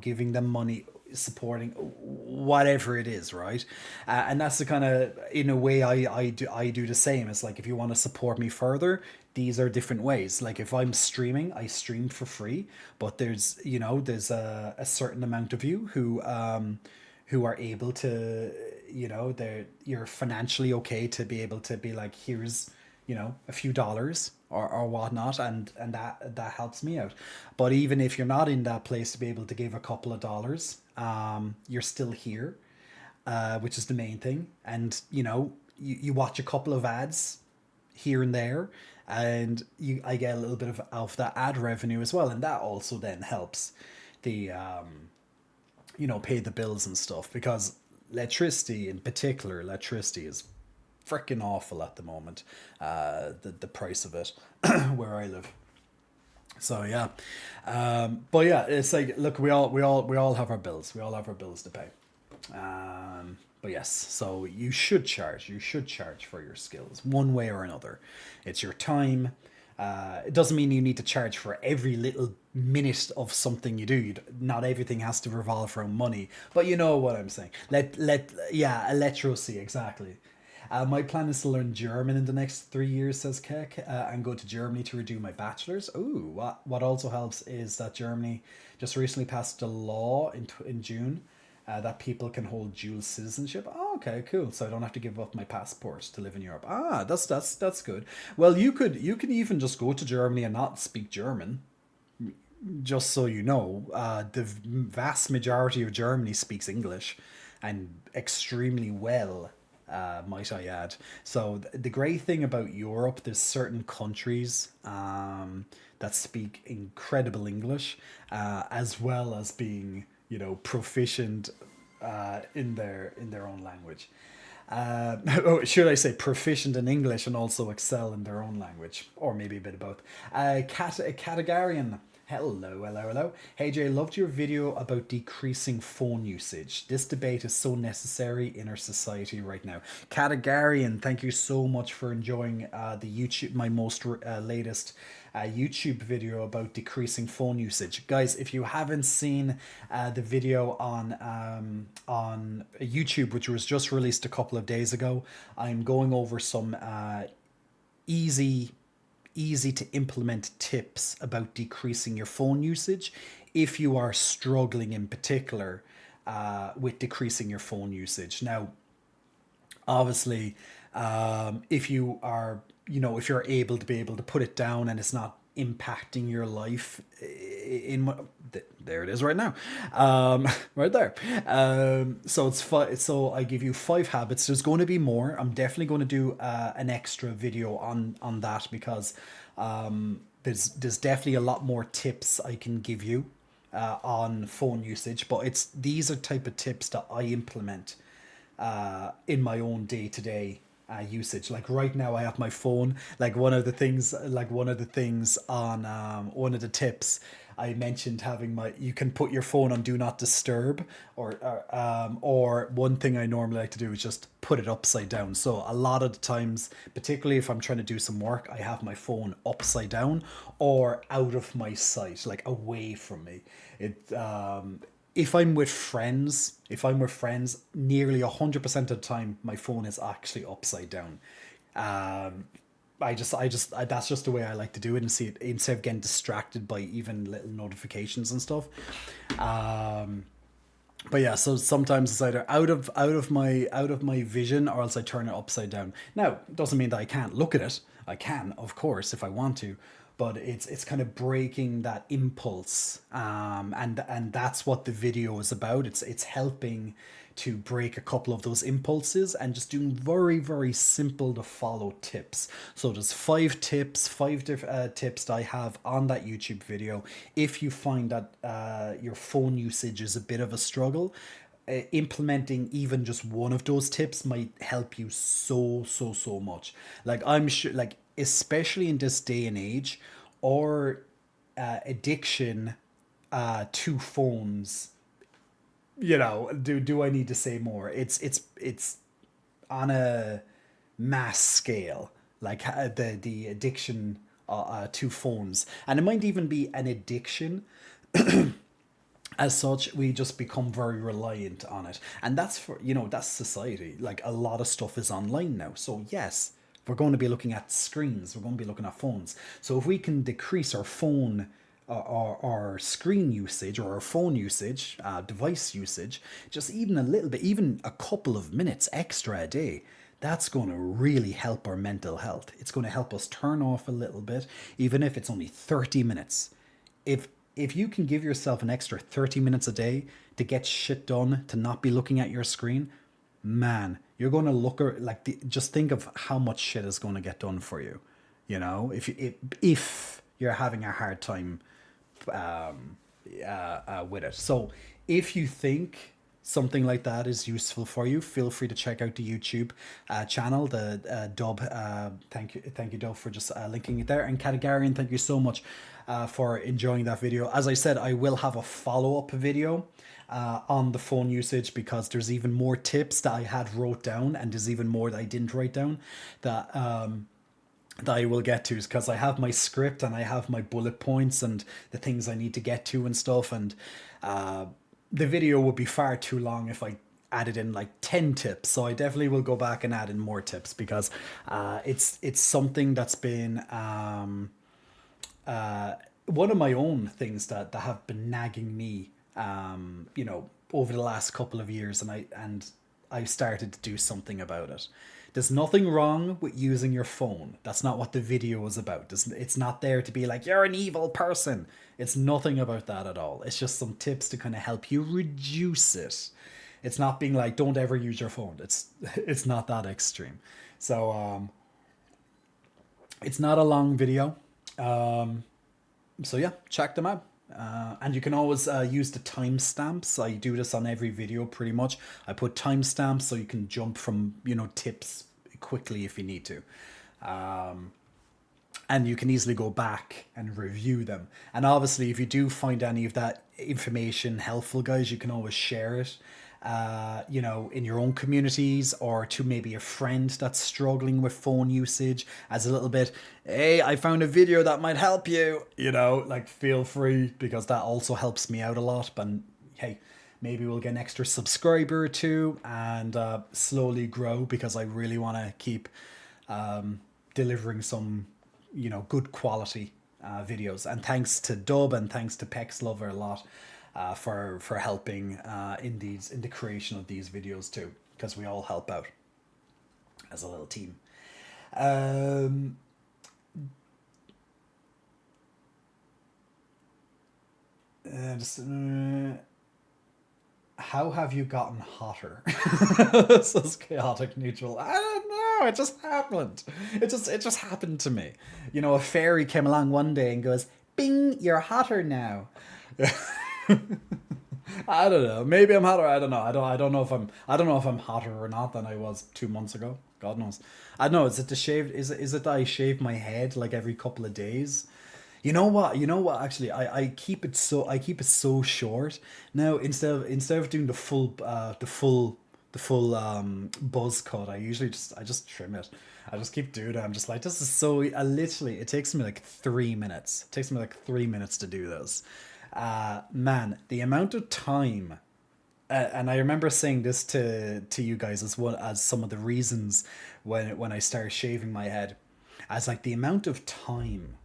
S1: giving them money, supporting whatever it is, right? And that's the kind of, in a way, I do the same. It's like, if you want to support me further, these are different ways. Like, if I'm streaming, I stream for free, but there's a certain amount of you who are able to, you're financially okay to be able to be like, here's, a few dollars or whatnot, and that helps me out. But even if you're not in that place to be able to give a couple of dollars, you're still here, which is the main thing. And you watch a couple of ads here and there, and I get a little bit of that ad revenue as well, and that also then helps the pay the bills and stuff, because electricity in particular, electricity is freaking awful at the moment. The price of it where I live. So yeah, but yeah, it's like, look, we all have our bills. We all have our bills to pay. But yes, so you should charge. You should charge for your skills one way or another. It's your time. It doesn't mean you need to charge for every little minute of something you do. Not everything has to revolve around money, but you know what I'm saying. Yeah, electricity, exactly. My plan is to learn German in the next 3 years, says Keck, and go to Germany to redo my bachelor's. Ooh, what also helps is that Germany just recently passed a law in June that people can hold dual citizenship. Oh, okay, cool. So I don't have to give up my passport to live in Europe. Ah, that's good. Well, you can even just go to Germany and not speak German. Just so you know, the vast majority of Germany speaks English, and extremely well, might I add. So the great thing about Europe, there's certain countries that speak incredible English, as well as being, proficient in their own language. Should I say proficient in English and also excel in their own language, or maybe a bit of both. Catagarian. Hello. Hey Jay, loved your video about decreasing phone usage. This debate is so necessary in our society right now. Catagarian, thank you so much for enjoying my most latest YouTube video about decreasing phone usage. Guys, if you haven't seen the video on YouTube, which was just released a couple of days ago, I'm going over some easy to implement tips about decreasing your phone usage if you are struggling in particular with decreasing your phone usage. Now, obviously, if you are, if you're able to put it down and it's not impacting your life there it is right now, right there. So so I give you 5 habits. There's going to be more. I'm definitely going to do an extra video on that, because there's definitely a lot more tips I can give you on phone usage, but it's these are type of tips that I implement in my own day to day usage. Like right now, I have my phone. One of the things on one of the tips I mentioned having my. You can put your phone on do not disturb, or one thing I normally like to do is just put it upside down. So a lot of the times, particularly if I'm trying to do some work, I have my phone upside down or out of my sight, like away from me. It if I'm with friends, nearly 100% of the time, my phone is actually upside down. Um, that's just the way I like to do it and see it instead of getting distracted by even little notifications and stuff. Um, but yeah, so sometimes it's either out of my vision or else I turn it upside down. Now, it doesn't mean that I can't look at it. I can, of course, if I want to, but it's kind of breaking that impulse, and that's what the video is about. It's helping to break a couple of those impulses and just doing very very simple to follow tips. So there's five different tips that I have on that YouTube video. If you find that your phone usage is a bit of a struggle, implementing even just one of those tips might help you so much. Like I'm sure, like especially in this day and age, or addiction to phones. Do I need to say more? It's on a mass scale, like the addiction to phones, and it might even be an addiction as such. We just become very reliant on it, and that's that's society. Like a lot of stuff is online now, so yes, we're going to be looking at screens, we're going to be looking at phones. So if we can decrease our phone, our screen usage, or our phone usage, device usage, just even a little bit, even a couple of minutes extra a day, that's going to really help our mental health. It's going to help us turn off a little bit, even if it's only 30 minutes. If you can give yourself an extra 30 minutes a day to get shit done, to not be looking at your screen, man, you're going to just think of how much shit is going to get done for you. If you're having a hard time with it. So if you think something like that is useful for you, feel free to check out the YouTube channel, the Dub. Thank you, Dub, for just linking it there. And Categarian, thank you so much for enjoying that video. As I said, I will have a follow-up video on the phone usage, because there's even more tips that I had wrote down, and there's even more that I didn't write down that I will get to, because I have my script and I have my bullet points and the things I need to get to and stuff. And the video would be far too long if I added in like 10 tips. So I definitely will go back and add in more tips, because it's something that's been one of my own things that have been nagging me, over the last couple of years, and I started to do something about it. There's nothing wrong with using your phone. That's not what the video is about. It's not there to be like, you're an evil person. It's nothing about that at all. It's just some tips to kind of help you reduce it. It's not being like, don't ever use your phone. It's not that extreme. So it's not a long video. So yeah, check them out. And you can always use the timestamps. I do this on every video pretty much. I put timestamps so you can jump from tips quickly if you need to, and you can easily go back and review them. And obviously, if you do find any of that information helpful, guys, you can always share it. In your own communities, or to maybe a friend that's struggling with phone usage, as a little bit, hey, I found a video that might help you, feel free, because that also helps me out a lot. But hey, maybe we'll get an extra subscriber or two, and slowly grow, because I really want to keep delivering some, good quality videos. And thanks to Dub and thanks to Pex Lover a lot. For helping in the creation of these videos too, because we all help out as a little team. How have you gotten hotter? This is chaotic neutral. I don't know. know. It just happened. It just happened to me. You know, a fairy came along one day and goes, "Bing, you're hotter now." I don't know. Maybe I'm hotter. I don't know. I don't know if I'm hotter or not than I was 2 months ago. God knows. I don't know. Is it the shaved? Is it that I shave my head like every couple of days? You know what? You know what? Actually, I keep it so short now. Instead of doing the full buzz cut, I just trim it. I just keep doing it. I'm just like, this is so. I literally, it takes me like 3 minutes. It takes me like 3 minutes to do this. Man, the amount of time, and I remember saying this to you guys as well as some of the reasons when I started shaving my head, as like the amount of time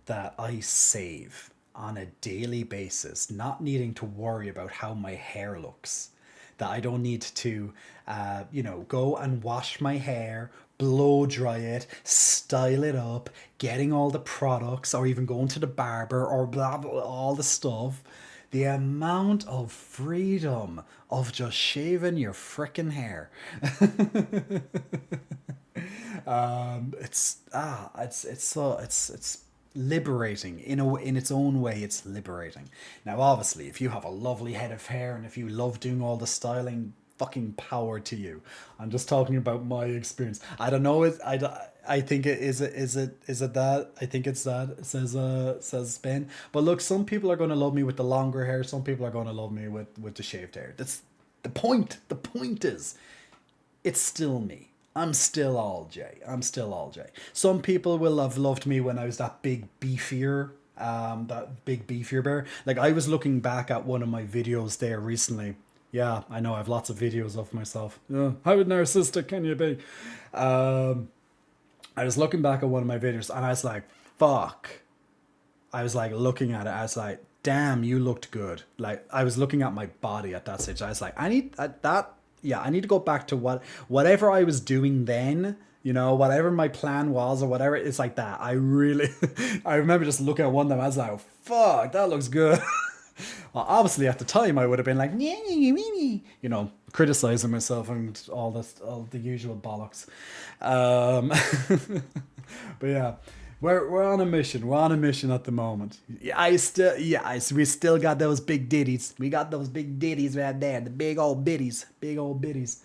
S1: that I save on a daily basis, not needing to worry about how my hair looks. That I don't need to, go and wash my hair, blow dry it, style it up, getting all the products, or even going to the barber, or blah, blah, all the stuff. The amount of freedom of just shaving your frickin' hair. It's liberating in its own way. It's liberating. Now, obviously, if you have a lovely head of hair and if you love doing all the styling, fucking power to you. I'm just talking about my experience. I don't know. I think it is it that I think it's that says Ben. But look, some people are going to love me with the longer hair. Some people are going to love me with the shaved hair. That's the point. The point is, it's still me. I'm still all J. I'm still all J. Some people will have loved me when I was that big beefier bear. Like, I was looking back at one of my videos there recently. Yeah, I know I have lots of videos of myself. Yeah, how narcissistic can you be? I was looking back at one of my videos and I was like, fuck. I was like looking at it. I was like, damn, you looked good. Like, I was looking at my body at that stage. I was like, I need that. Yeah, I need to go back to whatever I was doing then, whatever my plan was or whatever. It's like that. I really, I remember just looking at one of them. I was like, oh, fuck, that looks good. Well, obviously at the time I would have been like, criticizing myself and all the usual bollocks. But yeah. We're on a mission. We're on a mission at the moment. We still got those big ditties. We got those big ditties right there. The big old biddies. Big old biddies.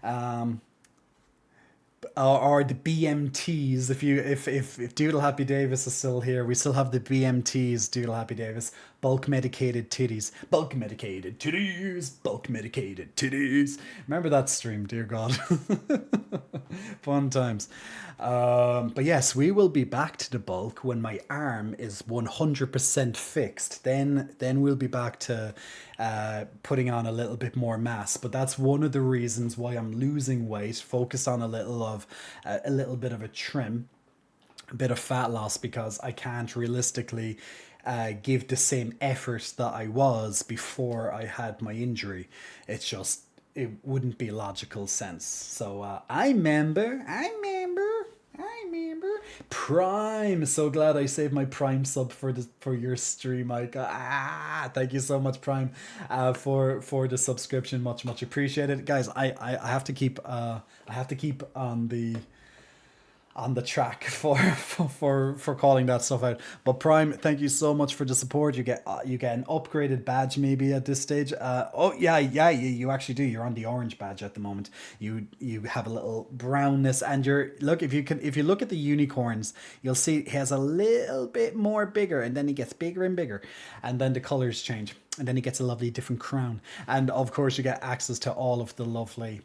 S1: Or the BMTs. If Doodle Happy Davis is still here, we still have the BMTs. Doodle Happy Davis, bulk medicated titties, bulk medicated titties, bulk medicated titties. Remember that stream, dear God. Fun times. But yes, we will be back to the bulk when my arm is 100% fixed. Then we'll be back to putting on a little bit more mass. But that's one of the reasons why I'm losing weight. Focus on a little bit of a trim, a bit of fat loss, because I can't realistically give the same effort that I was before I had my injury. It wouldn't be logical sense. So I remember. Prime. So glad I saved my Prime sub for your stream, Mike. Thank you so much, Prime, for the subscription. Much appreciated, guys. I have to keep on the track for calling that stuff out. But Prime, thank you so much for the support. You get an upgraded badge maybe at this stage. You actually do. You're on the orange badge at the moment. You have a little brownness, and if you look at the unicorns, you'll see he has a little bit more bigger, and then he gets bigger and bigger, and then the colors change. And then he gets a lovely different crown. And of course, you get access to all of the lovely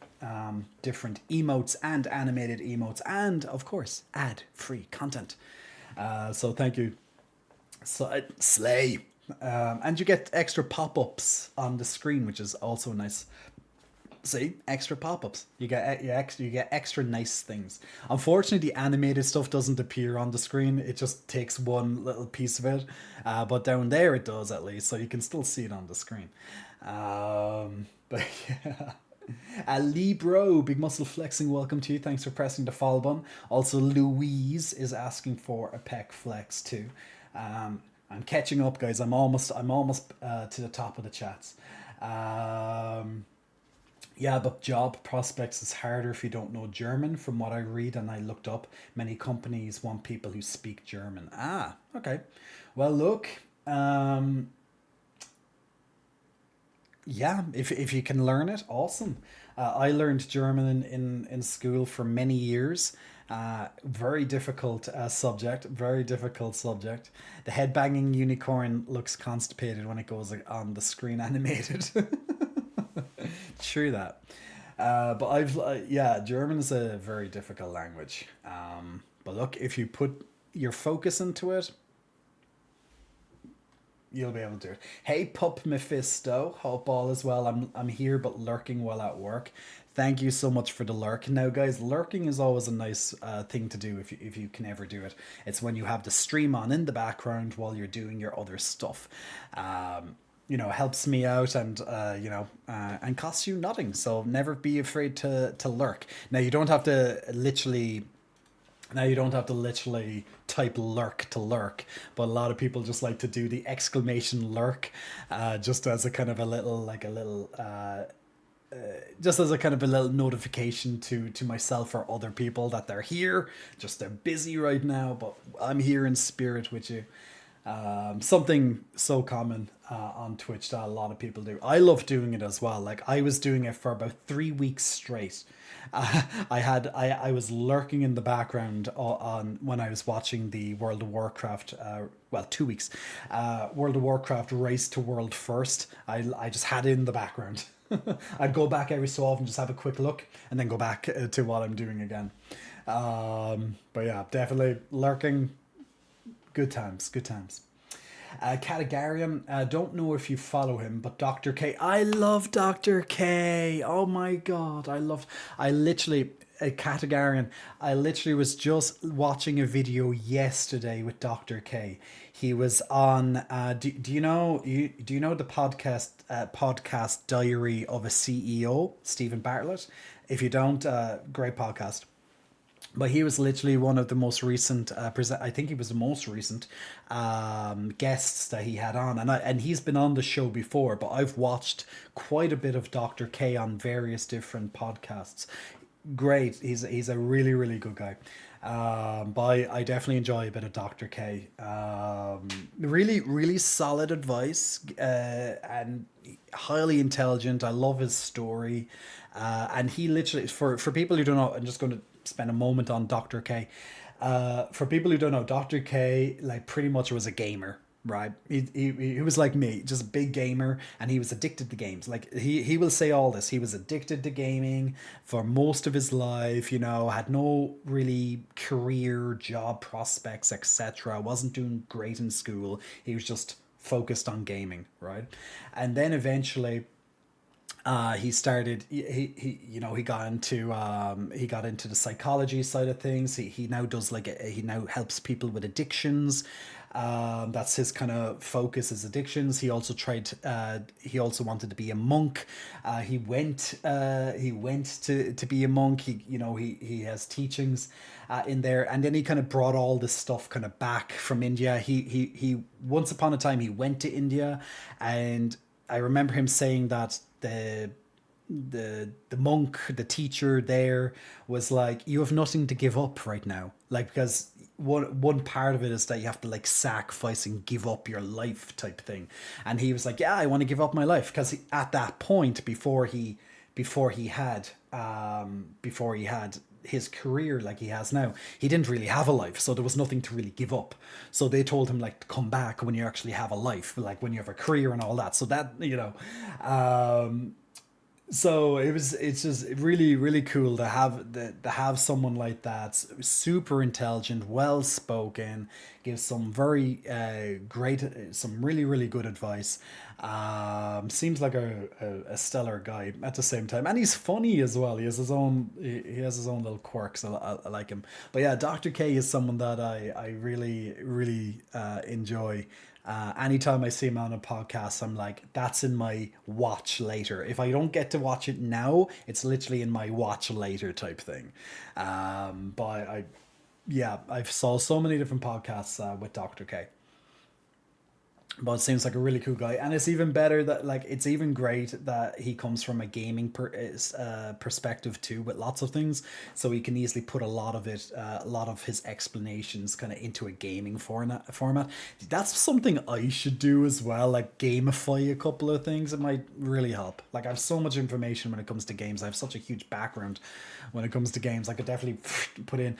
S1: different emotes and animated emotes. And of course, ad-free content. So thank you. So, slay. And you get extra pop-ups on the screen, which is also nice. See, extra pop-ups. You get extra nice things. Unfortunately, the animated stuff doesn't appear on the screen. It just takes one little piece of it. But down there it does, at least, so you can still see it on the screen. But yeah. Libro, Big Muscle Flexing, welcome to you. Thanks for pressing the follow button. Also, Louise is asking for a pec flex too. I'm catching up, guys. I'm almost to the top of the chats. Yeah, but job prospects is harder if you don't know German. From what I read and I looked up, many companies want people who speak German. Ah, okay. Well, look, um, yeah, if you can learn it, awesome. I learned German in school for many years. Very difficult subject, very difficult subject. The headbanging unicorn looks constipated when it goes like, on the screen animated. True that. But yeah, German is a very difficult language. But look, if you put your focus into it, you'll be able to do it. Hey, Pup Mephisto, hope all is well. I'm here, but lurking while at work. Thank you so much for the lurk. Now, guys, lurking is always a nice thing to do if you can ever do it. It's when you have the stream on in the background while you're doing your other stuff. Helps me out and costs you nothing. So never be afraid to lurk. Now you don't have to literally type lurk to lurk, but a lot of people just like to do the exclamation lurk, just as a kind of a little like a little just as a kind of a little notification to myself or other people that they're here. Just they're busy right now, but I'm here in spirit with you. Something so common on Twitch that a lot of people do. I love doing it as well. Like I was doing it for about 3 weeks straight. I was lurking in the background on when I was watching the World of Warcraft. 2 weeks. World of Warcraft Race to World First. I just had it in the background. I'd go back every so often, just have a quick look, and then go back to what I'm doing again. But yeah, definitely lurking. Good times, good times. Categarian, don't know if you follow him, but Dr. K. I love Dr. K. Oh my god, I literally, Categarian, I literally was just watching a video yesterday with Dr. K. He was on, do you know the podcast Diary of a CEO, Stephen Bartlett? If you don't, great podcast. But he was literally one of the most recent. I think he was the most recent guests that he had on, and he's been on the show before. But I've watched quite a bit of Dr. K on various different podcasts. Great, he's a really really good guy. But I definitely enjoy a bit of Dr. K. Really really solid advice, and highly intelligent. I love his story, and he literally for people who don't know, I'm just going to spend a moment on Dr. K. For people who don't know, Dr. K like pretty much was a gamer, right? He was like me, just a big gamer, and he was addicted to games. Like he will say all this. He was addicted to gaming for most of his life. Had no really career, job prospects, etc. Wasn't doing great in school. He was just focused on gaming, right? And then eventually he started he got into the psychology side of things. He now does he now helps people with addictions. That's his kind of focus, is addictions. He also wanted to be a monk. He went to be a monk. He has teachings in there, and then he kind of brought all this stuff kind of back from India. He once upon a time he went to India, and I remember him saying that the monk, the teacher there, was like, you have nothing to give up right now, like, because one part of it is that you have to like sacrifice and give up your life type thing. And he was like, yeah, I want to give up my life, because at that point, before he had his career like he has now, he didn't really have a life, so there was nothing to really give up. So they told him like to come back when you actually have a life, like when you have a career and all that. So that, so it's just really really cool to have someone like that, super intelligent, well spoken, gives some very great, some really really good advice. Seems like a stellar guy at the same time, and he's funny as well. He has his own little quirks. I like him. But yeah, Dr. K is someone that I really really enjoy. Anytime I see him on a podcast, I'm like, that's in my watch later. If I don't get to watch it now, it's literally in my watch later type thing. But yeah, I've saw so many different podcasts with Dr. K. but it seems like a really cool guy, and it's even better that, like, it's even great that he comes from a gaming perspective too, with lots of things, so he can easily put a lot of it, a lot of his explanations, kind of into a gaming format. That's something I should do as well, like gamify a couple of things. It might really help. Like, I have so much information when it comes to games. I have such a huge background when it comes to games. I could definitely put in.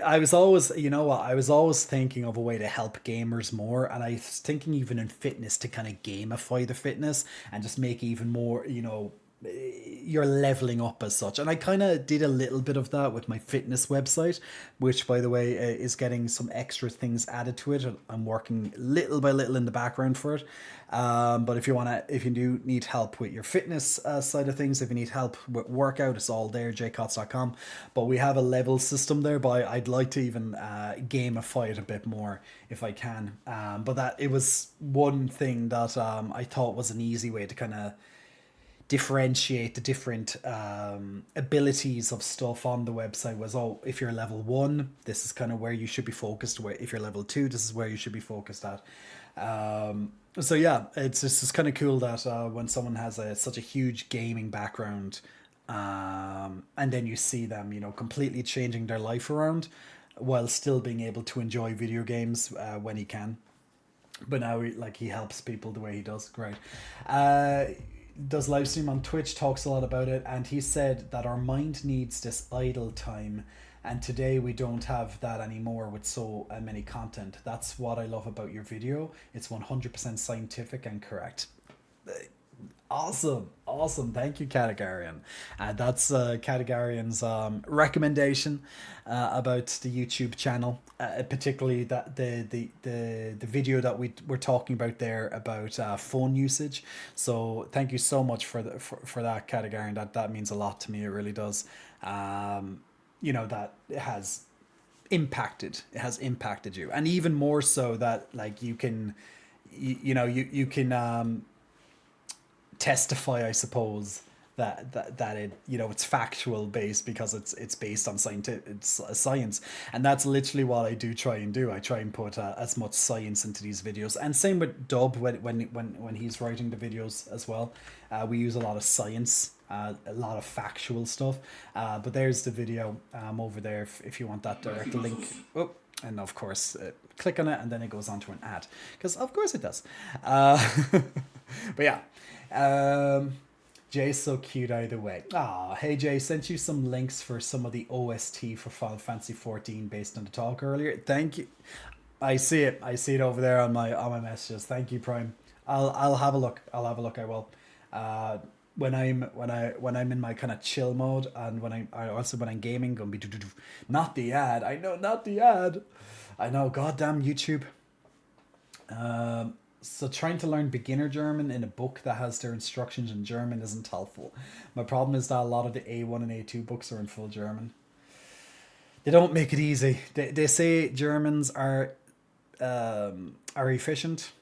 S1: I was always, you know what? I was always thinking of a way to help gamers more, and I was thinking even in fitness to kind of gamify the fitness and just make even more. You're leveling up as such, and I kind of did a little bit of that with my fitness website, which, by the way, is getting some extra things added to it. I'm working little by little in the background for it. But if you do need help with your fitness side of things, if you need help with workout, it's all there, jcotts.com. But we have a level system there, but I'd like to even gamify it a bit more if I can. But that it was one thing that I thought was an easy way to kind of differentiate the different abilities of stuff on the website. Was, oh, if you're level 1, this is kind of where you should be focused. If you're level 2, this is where you should be focused at. So yeah, it's kind of cool that when someone has such a huge gaming background, and then you see them, completely changing their life around while still being able to enjoy video games when he can. But now he helps people the way he does. Great. Does live stream on Twitch, talks a lot about it, and he said that our mind needs this idle time, and today we don't have that anymore with so many content. That's what I love about your video. It's 100% scientific and correct. Awesome. Thank you, Categarian. That's Categarian's recommendation about the YouTube channel, particularly that the video that we're talking about there about phone usage. So thank you so much for that, Categarian. That means a lot to me. It really does. That it has impacted you, and even more so that, like, you can you can testify, I suppose, that it, it's factual based, because it's based on science, and that's literally what I try and put as much science into these videos. And same with Dub, when he's writing the videos as well. We use a lot of science, a lot of factual stuff, but there's the video over there if you want that direct link. Oh, and of course, click on it, and then it goes on to an ad, because of course it does. But yeah, Jay's so cute either way. Hey Jay, sent you some links for some of the OST for Final Fantasy 14 based on the talk earlier. Thank you. I see it over there on my messages. Thank you, Prime. I'll have a look. I will. When I'm in my kind of chill mode, and when I'm gaming, gonna be not the ad. I know, not the ad. I know, goddamn YouTube. So trying to learn beginner German in a book that has their instructions in German isn't helpful. My problem is that a lot of the A1 and A2 books are in full German. They don't make it easy. They say Germans are efficient.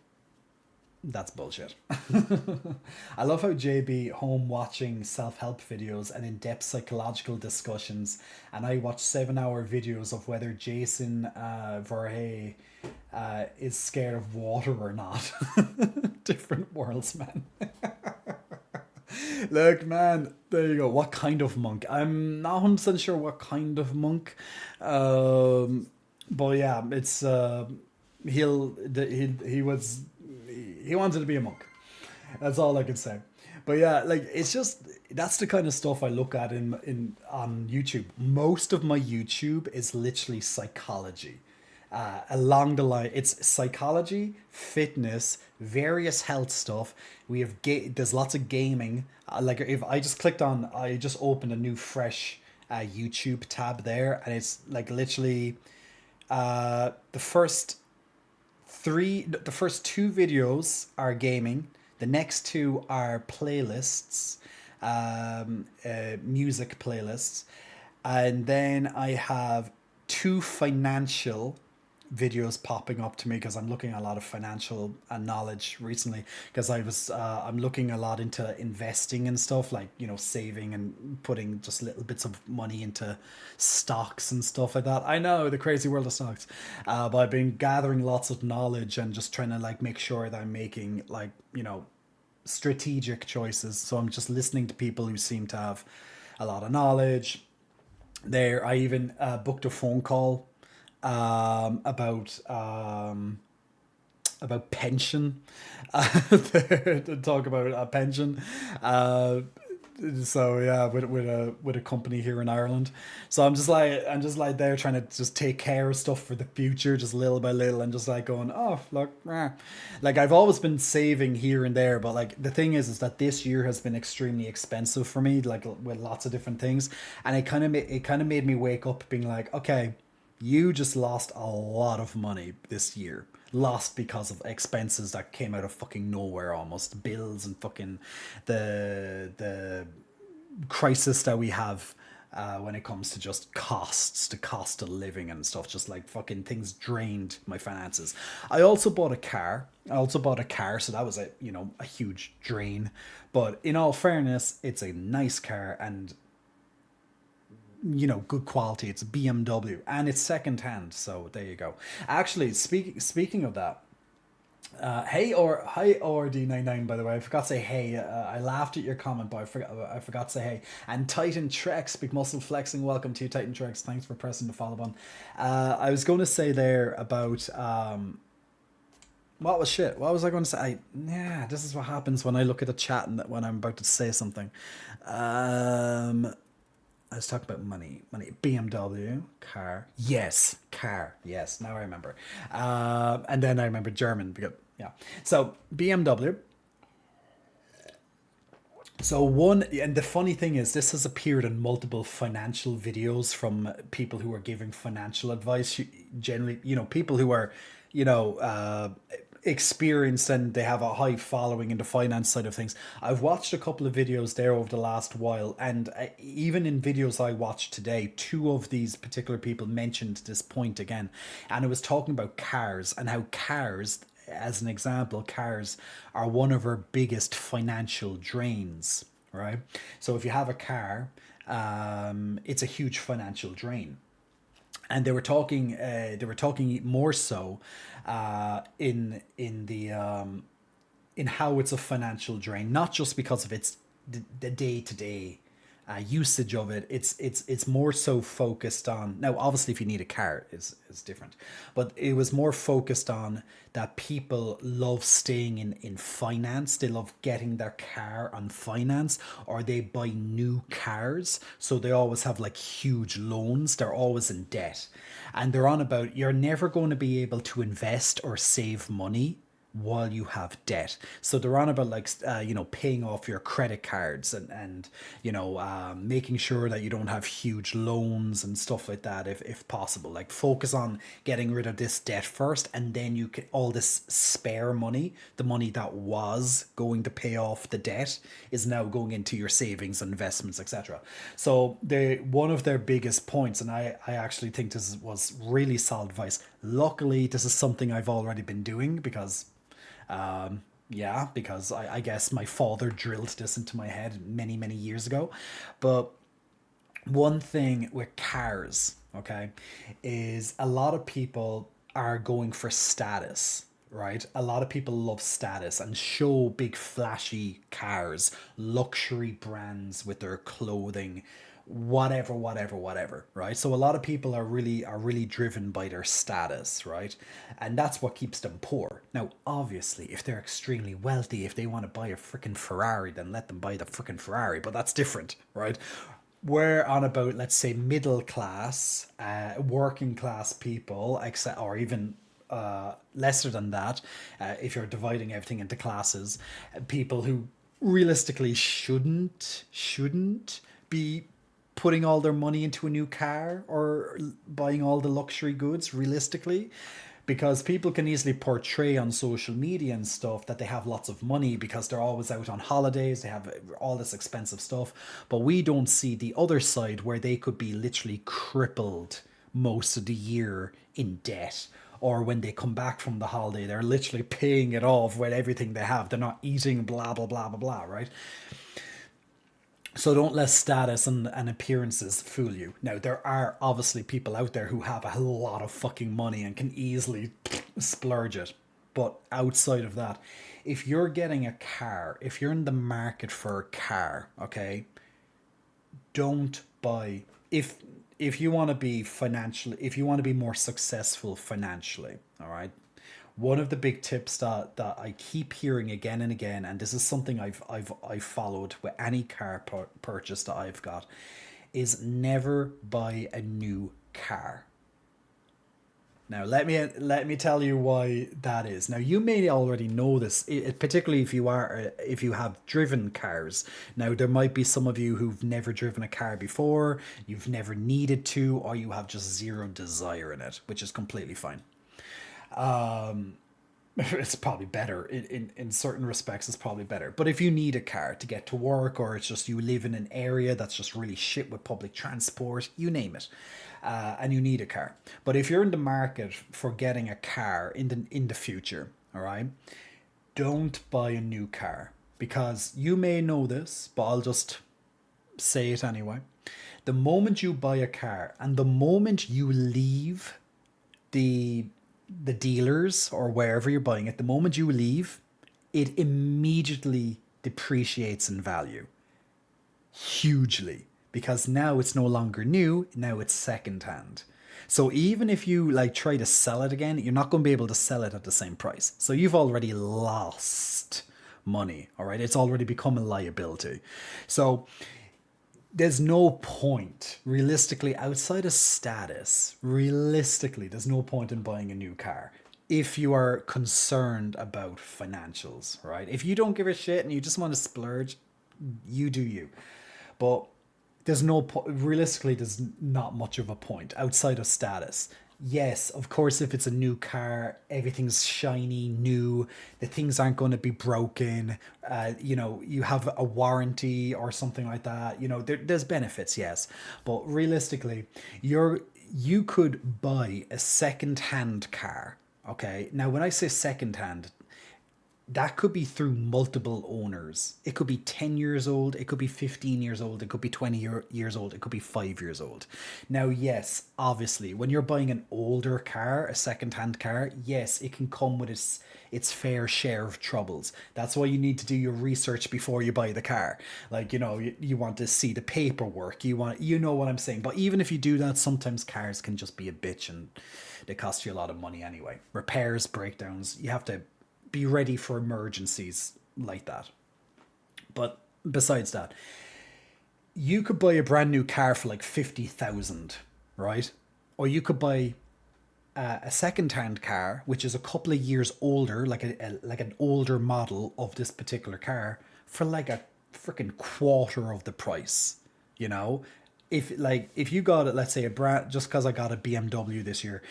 S1: That's bullshit. I love how JB home watching self-help videos and in-depth psychological discussions, and I watch 7-hour videos of whether Jason Voorhees is scared of water or not. Different worlds, man. Look, man, there you go. What kind of monk? I'm not 100% sure what kind of monk. But yeah, it's he wanted to be a monk. That's all I can say. But yeah, like, it's just, that's the kind of stuff I look at on YouTube. Most of my YouTube is literally psychology. Along the line, it's psychology, fitness, various health stuff. We have there's lots of gaming. Like, if I just opened a new fresh YouTube tab there, and it's like literally the first two videos are gaming. The next two are playlists, music playlists, and then I have two financial videos popping up to me because I'm looking at a lot of financial knowledge recently because I'm looking a lot into investing and stuff like saving and putting just little bits of money into stocks and stuff like that. I know the crazy world of stocks, but I've been gathering lots of knowledge and just trying to like make sure that I'm making like strategic choices. So I'm just listening to people who seem to have a lot of knowledge. There, I even booked a phone call about pension, to talk about a pension. Uh, so yeah, with a company here in Ireland. So I'm just like there trying to just take care of stuff for the future, just little by little, and just like going, oh look, like I've always been saving here and there, but like the thing is that this year has been extremely expensive for me, like with lots of different things, and it kind of made me wake up being like, okay, you just lost a lot of money this year. Lost because of expenses that came out of fucking nowhere, almost bills and fucking the crisis that we have when it comes to just costs, the cost of living and stuff. Just like fucking things drained my finances. I also bought a car. So that was a huge drain. But in all fairness, it's a nice car and good quality. It's a BMW and it's second hand. So there you go. Actually, speaking of that, hi or D99, by the way. I forgot to say hey. I laughed at your comment, but I forgot to say hey. And Titan Trex, big muscle flexing. Welcome to you, Titan Trex. Thanks for pressing the follow button. I was going to say there about what was shit. What was I going to say? Yeah, this is what happens when I look at the chat and when I'm about to say something. I was talking about money. BMW, car. Yes, car. Yes, now I remember. And then I remember German. Because, yeah. So, BMW. So, one, and the funny thing is, this has appeared in multiple financial videos from people who are giving financial advice. Generally, people who are, you know, uh, experienced and they have a high following in the finance side of things. I've watched a couple of videos there over the last while, and even in videos I watched today, two of these particular people mentioned this point again, and it was talking about cars and how cars, as an example, cars are one of our biggest financial drains, right? So if you have a car, it's a huge financial drain, and they were talking more so in how it's a financial drain, not just because of its the day to day usage of it. It's more so focused on, now obviously if you need a car is different, but it was more focused on that people love staying in finance. They love getting their car on finance, or they buy new cars, so they always have like huge loans. They're always in debt, and they're on about, you're never going to be able to invest or save money while you have debt. So they're on about like paying off your credit cards and making sure that you don't have huge loans and stuff like that, if possible. Like focus on getting rid of this debt first, and then you can, all this spare money, the money that was going to pay off the debt, is now going into your savings and investments, etc. So they, one of their biggest points, and I actually think this was really solid advice. Luckily this is something I've already been doing because yeah, because I guess my father drilled this into my head many, many years ago. But one thing with cars, okay, is a lot of people are going for status, right? A lot of people love status and show big flashy cars, luxury brands with their clothing, whatever, right? So a lot of people are really driven by their status, right? And that's what keeps them poor. Now obviously if they're extremely wealthy, if they want to buy a freaking Ferrari, then let them buy the freaking Ferrari, but that's different, right? We're on about, let's say, middle class, working class people, except, or even lesser than that, if you're dividing everything into classes, people who realistically shouldn't be putting all their money into a new car or buying all the luxury goods realistically, because people can easily portray on social media and stuff that they have lots of money because they're always out on holidays, they have all this expensive stuff, but we don't see the other side where they could be literally crippled most of the year in debt, or when they come back from the holiday, they're literally paying it off with everything they have. They're not eating blah, blah, blah, blah, blah, right? So don't let status and appearances fool you. Now, there are obviously people out there who have a lot of fucking money and can easily splurge it. But outside of that, if you're getting a car, if you're in the market for a car, okay, don't buy if you want to be financially, if you want to be more successful financially, all right, one of the big tips that I keep hearing again and again, and this is something I've followed with any car purchase that I've got, is never buy a new car. Now, let me tell you why that is. Now, you may already know this, particularly if you have driven cars. Now, there might be some of you who've never driven a car before, you've never needed to, or you have just zero desire in it, which is completely fine. It's probably better in certain respects. It's probably better, but if you need a car to get to work, or it's just you live in an area that's just really shit with public transport, you name it, and you need a car. But if you're in the market for getting a car in the future, all right, don't buy a new car, because you may know this, but I'll just say it anyway. The moment you buy a car and the moment you leave the dealers or wherever you're buying it, the moment you leave, it immediately depreciates in value hugely, because now it's no longer new, now it's secondhand. So even if you like try to sell it again, you're not going to be able to sell it at the same price. So you've already lost money, all right? It's already become a liability. So there's no point, realistically, outside of status, realistically, there's no point in buying a new car if you are concerned about financials, right? If you don't give a shit and you just want to splurge, you do you. But there's no realistically, there's not much of a point outside of status. Yes, of course, if it's a new car, everything's shiny, new, the things aren't going to be broken. You have a warranty or something like that. There's benefits, yes. But realistically, you could buy a second-hand car, okay? Now, when I say second-hand, that could be through multiple owners. It could be 10 years old, it could be 15 years old, it could be 20 years old, it could be 5 years old. Now, yes, obviously, when you're buying an older car, a second-hand car, yes, it can come with its fair share of troubles. That's why you need to do your research before you buy the car. Like, you want to see the paperwork, you know what I'm saying. But even if you do that, sometimes cars can just be a bitch and they cost you a lot of money anyway. Repairs, breakdowns, you have to be ready for emergencies like that. But besides that, you could buy a brand new car for like 50,000, right? Or you could buy a second-hand car, which is a couple of years older, like an older model of this particular car, for like a freaking quarter of the price. If you got it, let's say just because I got a BMW this year,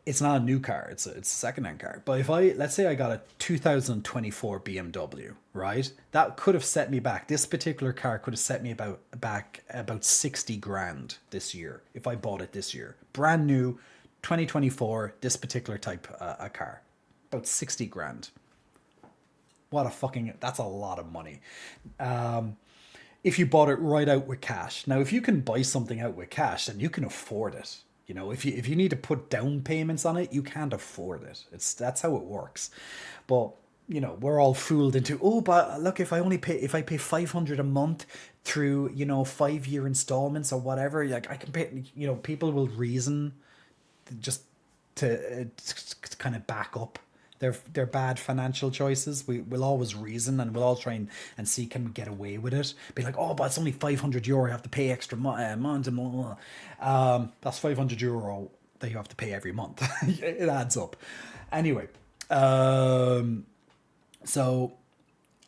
S1: it's not a new car, it's a second-hand car. But let's say I got a 2024 BMW, right? That could have set me back. This particular car could have set me back about 60 grand this year if I bought it this year. Brand new, 2024, this particular type of car. About 60 grand. That's a lot of money. If you bought it right out with cash. Now, if you can buy something out with cash, then you can afford it. If you need to put down payments on it, you can't afford it. That's how it works. But we're all fooled into, but look, if I pay 500 a month through 5-year installments or whatever, like I can pay. People will reason just to kind of back up their bad financial choices. We'll always reason, and we'll all try and see, can we get away with it? Be like, but it's only €500. You have to pay extra month and blah. That's €500 that you have to pay every month. It adds up. Anyway, so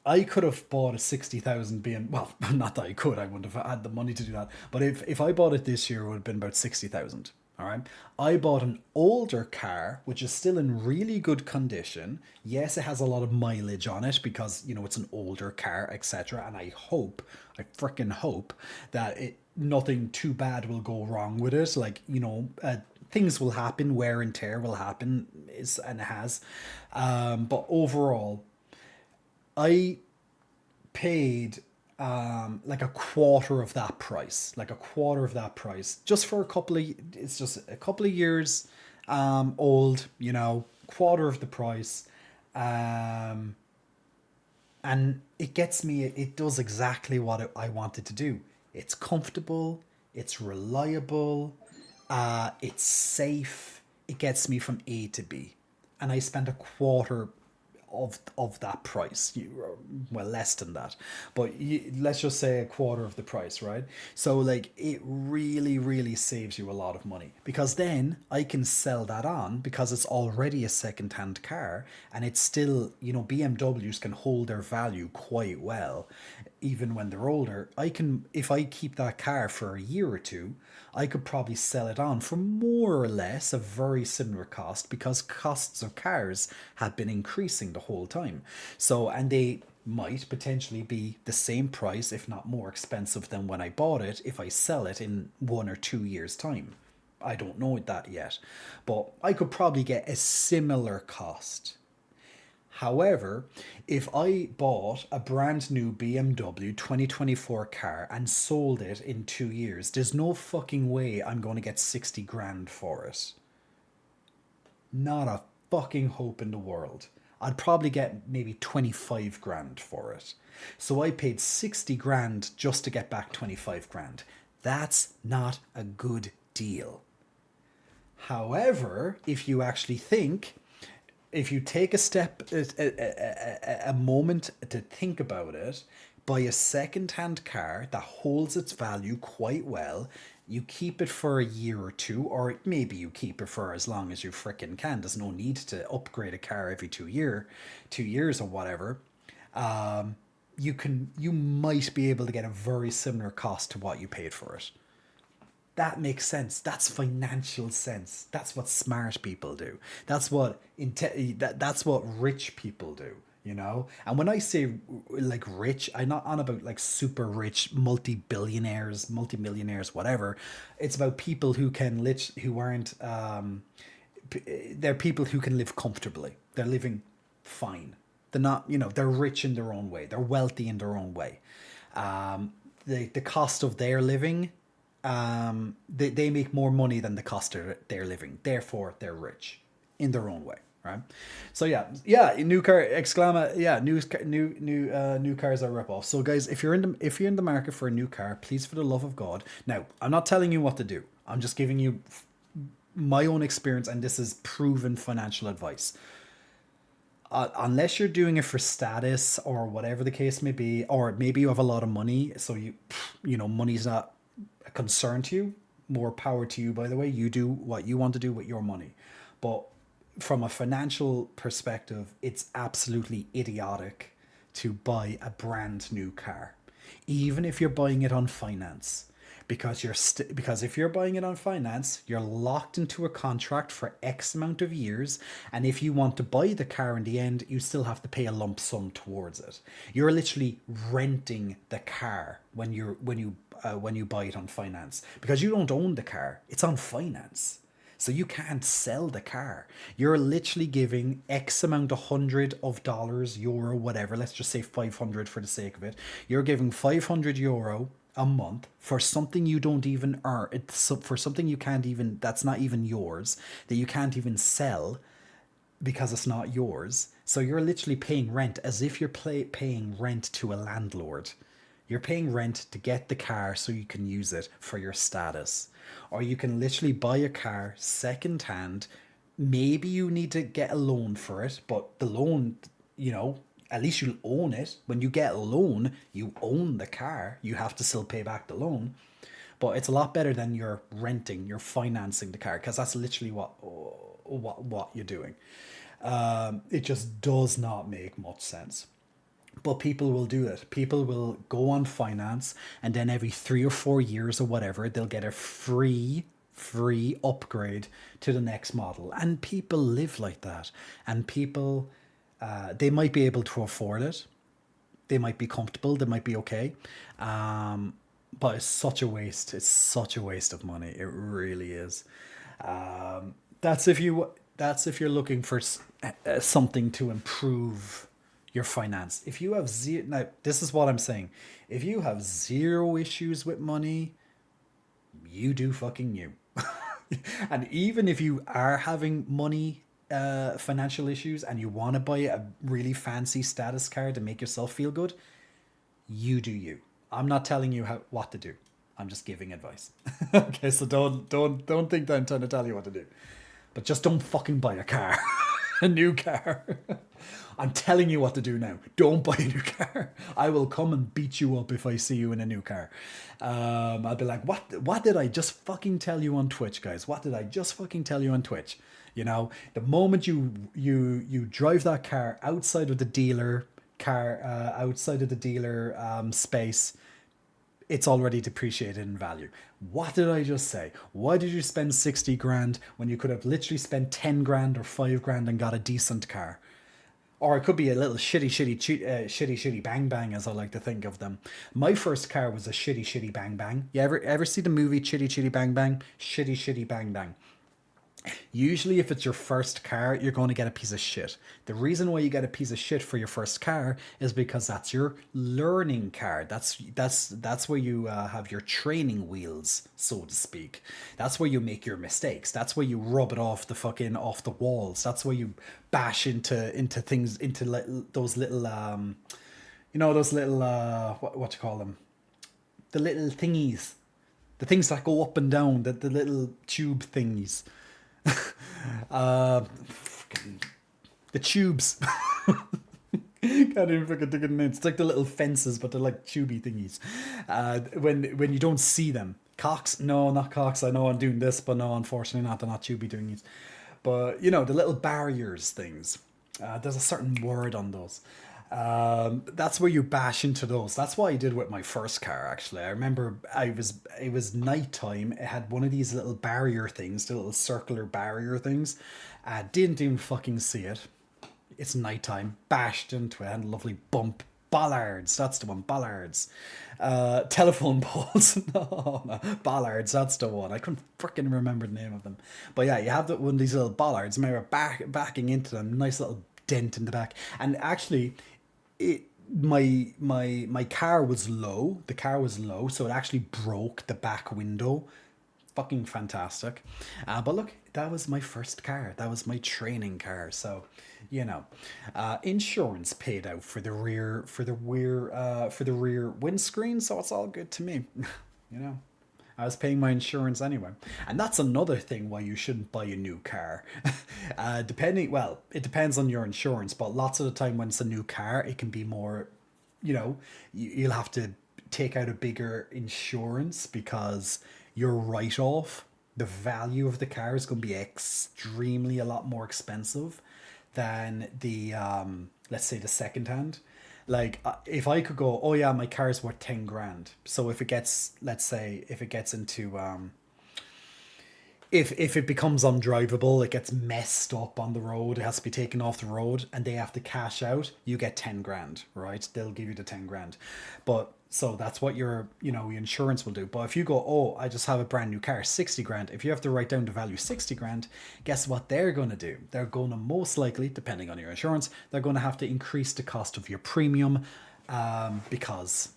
S1: I could have bought a 60,000 well, not that I could. I wouldn't have had the money to do that. But if I bought it this year, it would have been about 60,000. All right. I bought an older car, which is still in really good condition. Yes, it has a lot of mileage on it because, it's an older car, etc. And I freaking hope that nothing too bad will go wrong with it. Like, things will happen, wear and tear will happen, and it has. But overall, I paid like a quarter of that price, just for a couple of, it's just a couple of years old, quarter of the price. Um, and it gets me, it does exactly what I wanted to do. It's comfortable, it's reliable, it's safe, it gets me from A to B. And I spent a quarter of that price. Well, less than that, but let's just say a quarter of the price, right? So like it really really saves you a lot of money, because then I can sell that on, because it's already a second hand car, and it's still, BMWs can hold their value quite well even when they're older. I can, if I keep that car for a year or two, I could probably sell it on for more or less a very similar cost, because costs of cars have been increasing the whole time. So, and they might potentially be the same price, if not more expensive than when I bought it, if I sell it in 1 or 2 years' time. I don't know that yet, but I could probably get a similar cost. However, if I bought a brand new BMW 2024 car and sold it in 2 years, there's no fucking way I'm going to get 60 grand for it. Not a fucking hope in the world. I'd probably get maybe 25 grand for it. So I paid 60 grand just to get back 25 grand. That's not a good deal. However, if you take a moment to think about it, buy a second-hand car that holds its value quite well. You keep it for a year or two, or maybe you keep it for as long as you frickin' can. There's no need to upgrade a car every 2 years or whatever. You might be able to get a very similar cost to what you paid for it. That makes sense. That's financial sense. That's what smart people do. That's what rich people do, And when I say like rich, I'm not on about like super rich multi-billionaires, multi-millionaires, whatever. It's about people who aren't they're people who can live comfortably. They're living fine. They're not, they're rich in their own way. They're wealthy in their own way. The cost of their living, they make more money than the cost of their living. Therefore, they're rich in their own way, right? So yeah, new car exclama, yeah, new cars are rip off. So guys, if you're in the market for a new car, please, for the love of God. Now, I'm not telling you what to do. I'm just giving you my own experience, and this is proven financial advice. Unless you're doing it for status or whatever the case may be, or maybe you have a lot of money, so money's not a concern to you. More power to you, by the way. You do what you want to do with your money. But from a financial perspective, it's absolutely idiotic to buy a brand new car, even if you're buying it on finance. Because if you're buying it on finance, you're locked into a contract for X amount of years, and if you want to buy the car in the end, you still have to pay a lump sum towards it. You're literally renting the car when you buy it on finance, because you don't own the car. It's on finance. So you can't sell the car. You're literally giving X amount, $100, euro, whatever. Let's just say 500 for the sake of it. You're giving 500 euro a month for something you don't even earn. It's for something you can't even, that's not even yours, that you can't even sell because it's not yours. So you're literally paying rent as if you're paying rent to a landlord. You're paying rent to get the car so you can use it for your status. Or you can literally buy a car second hand. Maybe you need to get a loan for it, but the loan, at least you'll own it. When you get a loan, you own the car. You have to still pay back the loan. But it's a lot better than you're renting, you're financing the car, because that's literally what you're doing. It just does not make much sense. But people will do it. People will go on finance, and then every 3 or 4 years or whatever, they'll get a free upgrade to the next model. And people live like that. And people, they might be able to afford it. They might be comfortable. They might be okay. But it's such a waste. It's such a waste of money. It really is. That's if you're looking for something to improve your finance. If you have zero, now this is what I'm saying. If you have zero issues with money, you do fucking you. And even if you are having money financial issues and you want to buy a really fancy status card to make yourself feel good, you do you. I'm not telling you what to do. I'm just giving advice. Okay, so don't think that I'm trying to tell you what to do. But just don't fucking buy a car. A new car. I'm telling you what to do now. Don't buy a new car. I will come and beat you up if I see you in a new car. I'll be like, what did I just fucking tell you on Twitch, guys? What did I just fucking tell you on Twitch? You know, the moment you drive that car outside of the dealer space, it's already depreciated in value. What did I just say? Why did you spend 60 grand when you could have literally spent 10 grand or 5 grand and got a decent car? Or it could be a little shitty bang bang, as I like to think of them. My first car was a shitty bang bang. You ever see the movie Chitty Bang Bang? Shitty bang bang. Usually, if it's your first car, you're going to get a piece of shit. The reason why you get a piece of shit for your first car is because that's your learning car. That's where you have your training wheels, so to speak. That's where you make your mistakes. That's where you rub it off the walls. That's where you bash into things, into those little those little what you call them, the little thingies, the things that go up and down, the little tube thingies. The tubes. Can't even fucking think of the name. It's like the little fences, but they're like tubey thingies. When you don't see them. Cocks? No, not cocks. I know I'm doing this, but no, unfortunately not. They're not tubey thingies. But, you know, the little barriers things. There's a certain word on those. That's where you bash into those. That's what I did with my first car, actually. I remember it was nighttime. It had one of these little barrier things, the little circular barrier things. Didn't even fucking see it. It's nighttime. Bashed into it and a lovely bump. Bollards, that's the one. Bollards. Telephone poles. No, bollards, that's the one. I couldn't freaking remember the name of them. But yeah, you have one of these little bollards. And we were backing into them. Nice little dent in the back. And actually, my car was low. The car was low, so it actually broke the back window. Fucking fantastic. But look, that was my first car. That was my training car. So, you know, insurance paid out for the rear windscreen, so it's all good to me. You know, I was paying my insurance anyway. And that's another thing why you shouldn't buy a new car. It depends on your insurance, but lots of the time when it's a new car, it can be more, you know, you'll have to take out a bigger insurance because your write-off, the value of the car is going to be extremely a lot more expensive than the, let's say, the second hand. Like, if I could go, oh yeah, my car is worth 10 grand. So if it gets, let's say, if it gets into, if it becomes undrivable, it gets messed up on the road, it has to be taken off the road, and they have to cash out, you get 10 grand, right? They'll give you the 10 grand. But so that's what your insurance will do. But if you go, oh, I just have a brand new car, 60 grand, if you have to write down the value 60 grand, guess what they're going to do? They're going to most likely, depending on your insurance, they're going to have to increase the cost of your premium because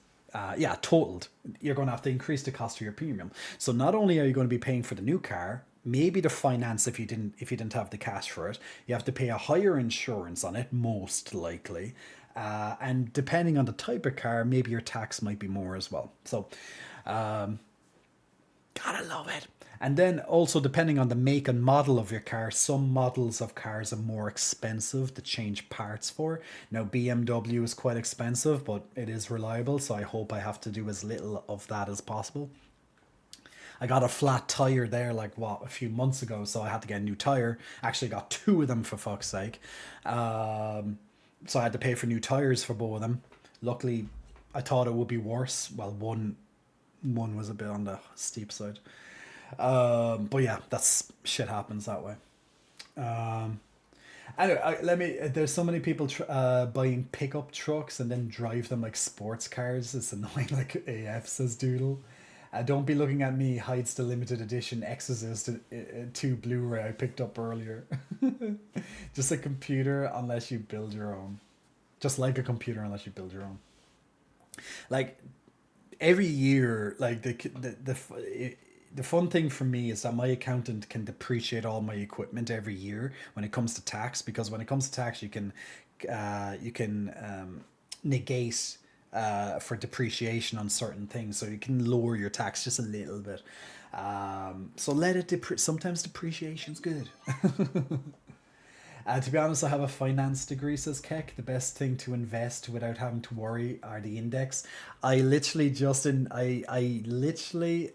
S1: totaled. You're going to have to increase the cost of your premium. So not only are you going to be paying for the new car, maybe the finance if you didn't have the cash for it, you have to pay a higher insurance on it, most likely. And depending on the type of car, maybe your tax might be more as well. So, gotta love it. And then also depending on the make and model of your car, some models of cars are more expensive to change parts for. Now BMW is quite expensive, but it is reliable, so I hope I have to do as little of that as possible. I got a flat tire there a few months ago, so I had to get a new tire. Actually got two of them, for fuck's sake. So I had to pay for new tires for both of them. Luckily, I thought it would be worse. Well, one was a bit on the steep side. But yeah, that's shit happens that way. Anyway, there's so many people buying pickup trucks and then drive them like sports cars. It's annoying like AF, says Doodle. Don't be looking at me hides the limited edition Exorcist 2 Blu-ray I picked up earlier. Just a computer unless you build your own. Just like a computer unless you build your own. Like every year, like the fun thing for me is that my accountant can depreciate all my equipment every year when it comes to tax, because when it comes to tax you can negate for depreciation on certain things, so you can lower your tax just a little bit. So let it sometimes depreciation's good. To be honest, I have a finance degree, says Keck. The best thing to invest without having to worry are the index. I literally just in I literally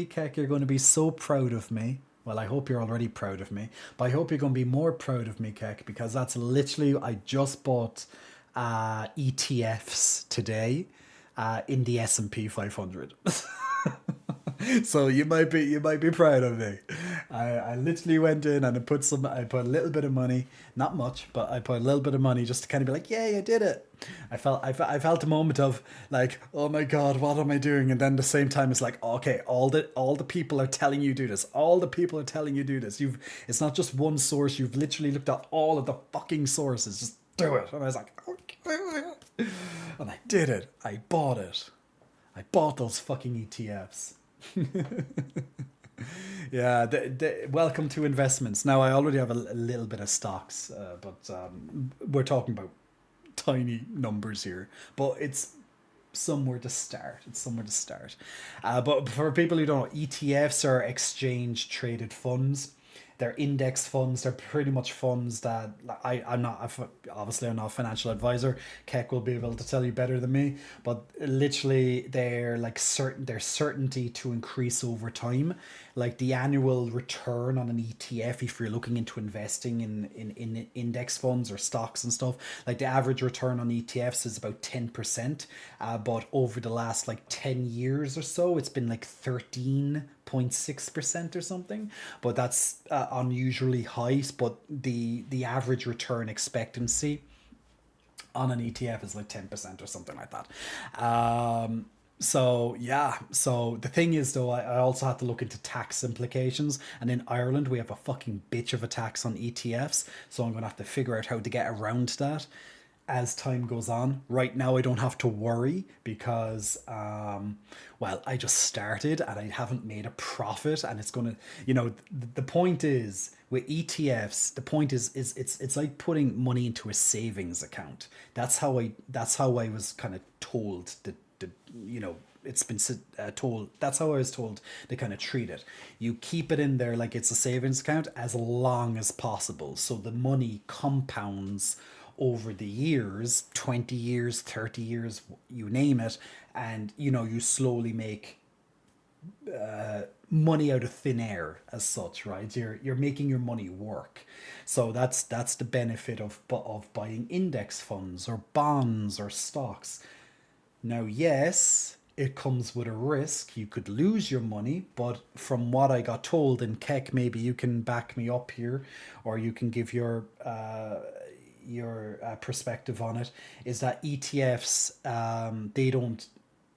S1: Keck, you're going to be so proud of me. Well, I hope you're already proud of me, but I hope you're going to be more proud of me, Keck, because that's literally I just bought ETFs today in the S&P 500. So you might be proud of me. I literally went in and I put a little bit of money, not much, but I put a little bit of money just to kind of be like, yay, I did it. I felt a moment of like, oh my god, what am I doing? And then at the same time it's like, okay, all the people are telling you do this. All the people are telling you do this. It's not just one source. You've literally looked at all of the fucking sources. Just do it. And I was like, okay. And I did it. I bought it. I bought those fucking ETFs. Yeah, welcome to investments. Now I already have a little bit of stocks, but we're talking about tiny numbers here. But it's somewhere to start. It's somewhere to start. But for people who don't know, ETFs are exchange traded funds. They're index funds. They're pretty much funds that I'm not, obviously I'm not a financial advisor. Keck will be able to tell you better than me, but literally they're like their certainty to increase over time. Like the annual return on an ETF, if you're looking into investing in index funds or stocks and stuff, like the average return on ETFs is about 10%. But over the last like 10 years or so, it's been like 13.6% or something, but that's unusually high. But the average return expectancy on an ETF is like 10% or something like that. So yeah, so the thing is though, I also had to look into tax implications, and in Ireland we have a fucking bitch of a tax on ETFs, so I'm gonna have to figure out how to get around that as time goes on. Right now, I don't have to worry because, well, I just started and I haven't made a profit, and it's gonna, the point is with ETFs, the point is it's like putting money into a savings account. That's how I was kind of told that it's been told, that's how I was told to kind of treat it. You keep it in there like it's a savings account as long as possible, so the money compounds over the years, 20 years, 30 years, you name it, and you slowly make money out of thin air as such, right? You're making your money work. So that's the benefit of buying index funds or bonds or stocks. Now, yes, it comes with a risk. You could lose your money, but from what I got told, and Keck, maybe you can back me up here, or you can give your perspective on it, is that ETFs, they don't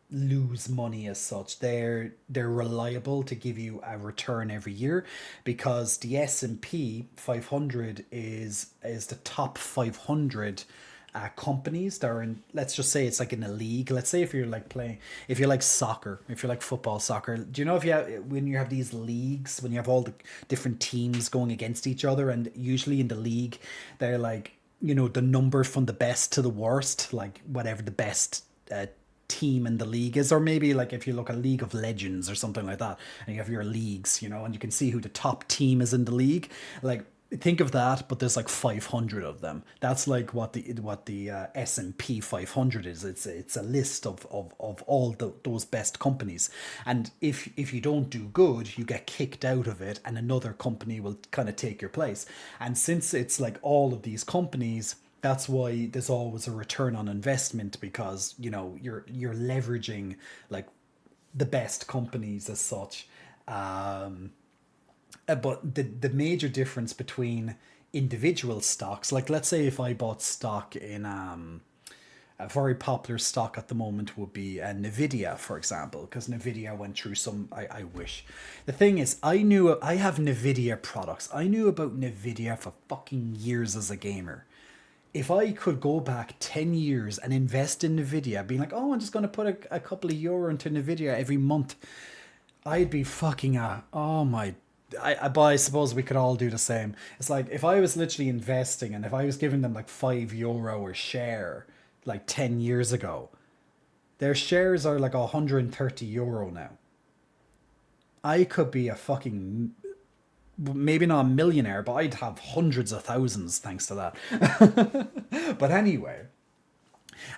S1: lose money as such. They're reliable to give you a return every year, because the S&P 500 is the top 500 companies that are in, let's just say it's like in a league. Let's say if you're like playing, if you're like soccer, if you're like football, soccer, do you know, if you have, when you have these leagues, when you have all the different teams going against each other, and usually in the league they're like, the number from the best to the worst, like whatever the best team in the league is, or maybe like if you look at League of Legends or something like that, and you have your leagues, and you can see who the top team is in the league. Like, think of that, but there's like 500 of them. That's like what the S&P 500 is. It's a list of all those best companies, and if you don't do good, you get kicked out of it, and another company will kind of take your place. And since it's like all of these companies, that's why there's always a return on investment, because you're leveraging like the best companies as such. But the major difference between individual stocks, like let's say if I bought stock in A very popular stock at the moment would be Nvidia, for example, because Nvidia went through some. I wish. The thing is, I have Nvidia products. I knew about Nvidia for fucking years as a gamer. If I could go back 10 years and invest in Nvidia, being like, oh, I'm just going to put a couple of euro into Nvidia every month, I'd be fucking oh my. But I suppose we could all do the same. It's like if I was literally investing and if I was giving them like €5 a share like 10 years ago, their shares are like €130 now. I could be a fucking, maybe not a millionaire, but I'd have hundreds of thousands thanks to that. But anyway,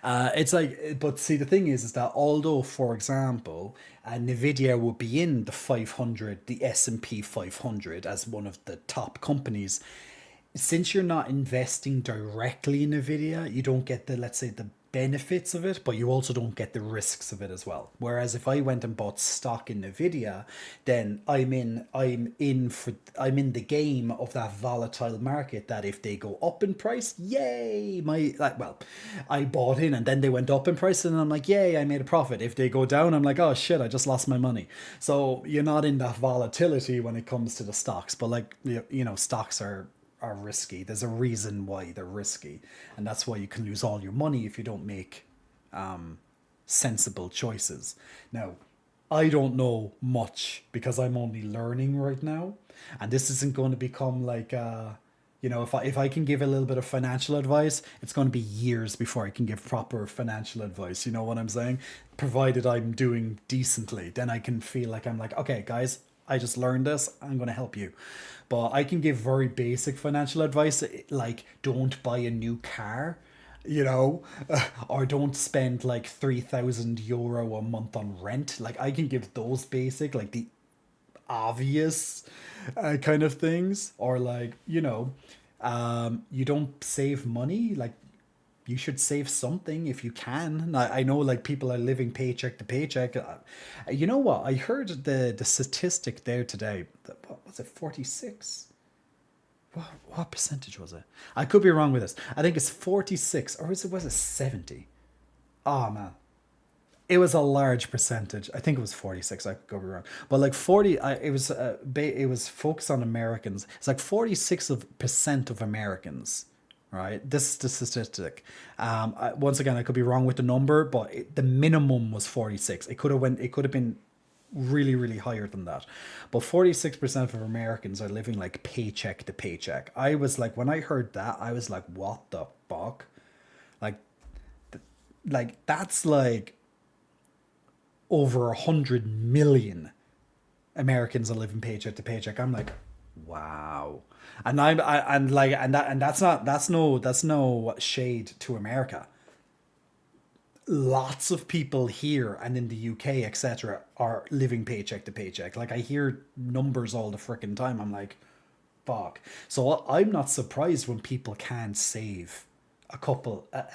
S1: it's like, but see, the thing is that although, for example, Nvidia would be in the 500, the S&P 500 as one of the top companies, since you're not investing directly in Nvidia, you don't get the, let's say, the benefits of it, but you also don't get the risks of it as well. Whereas if I went and bought stock in Nvidia, then I'm in the game of that volatile market that if they go up in price, yay, I bought in and then they went up in price and I'm like, yay, I made a profit. If they go down, I'm like, oh shit, I just lost my money. So you're not in that volatility when it comes to the stocks, but like, stocks are risky. There's a reason why they're risky, and that's why you can lose all your money if you don't make sensible choices. Now, I don't know much because I'm only learning right now, and this isn't going to become like if I can give a little bit of financial advice, it's going to be years before I can give proper financial advice. You know what I'm saying? Provided I'm doing decently, then I can feel like I'm like, okay, guys, I just learned this. I'm going to help you. But I can give very basic financial advice, like don't buy a new car, or don't spend like €3,000 a month on rent. Like I can give those basic, like the obvious kind of things, or like, you don't save money. Like you should save something if you can. I know like people are living paycheck to paycheck. You know what? I heard the statistic there today. What was it, 46? What percentage was it? I could be wrong with this. I think it's 46, or was it 70? Oh man. It was a large percentage. I think it was 46. I could be wrong, but like 40. It was focused on Americans. It's like 46% of Americans, right? This is the statistic. Once again, I could be wrong with the number, but the minimum was 46. It could have been really, really higher than that. But 46% of Americans are living like paycheck to paycheck. I was like, when I heard that, I was like, what the fuck? Like, that's like over 100 million Americans are living paycheck to paycheck. I'm like, wow. And that's no shade to America. Lots of people here and in the UK, etc., are living paycheck to paycheck. Like I hear numbers all the freaking time. I'm like, fuck. So I'm not surprised when people can't save a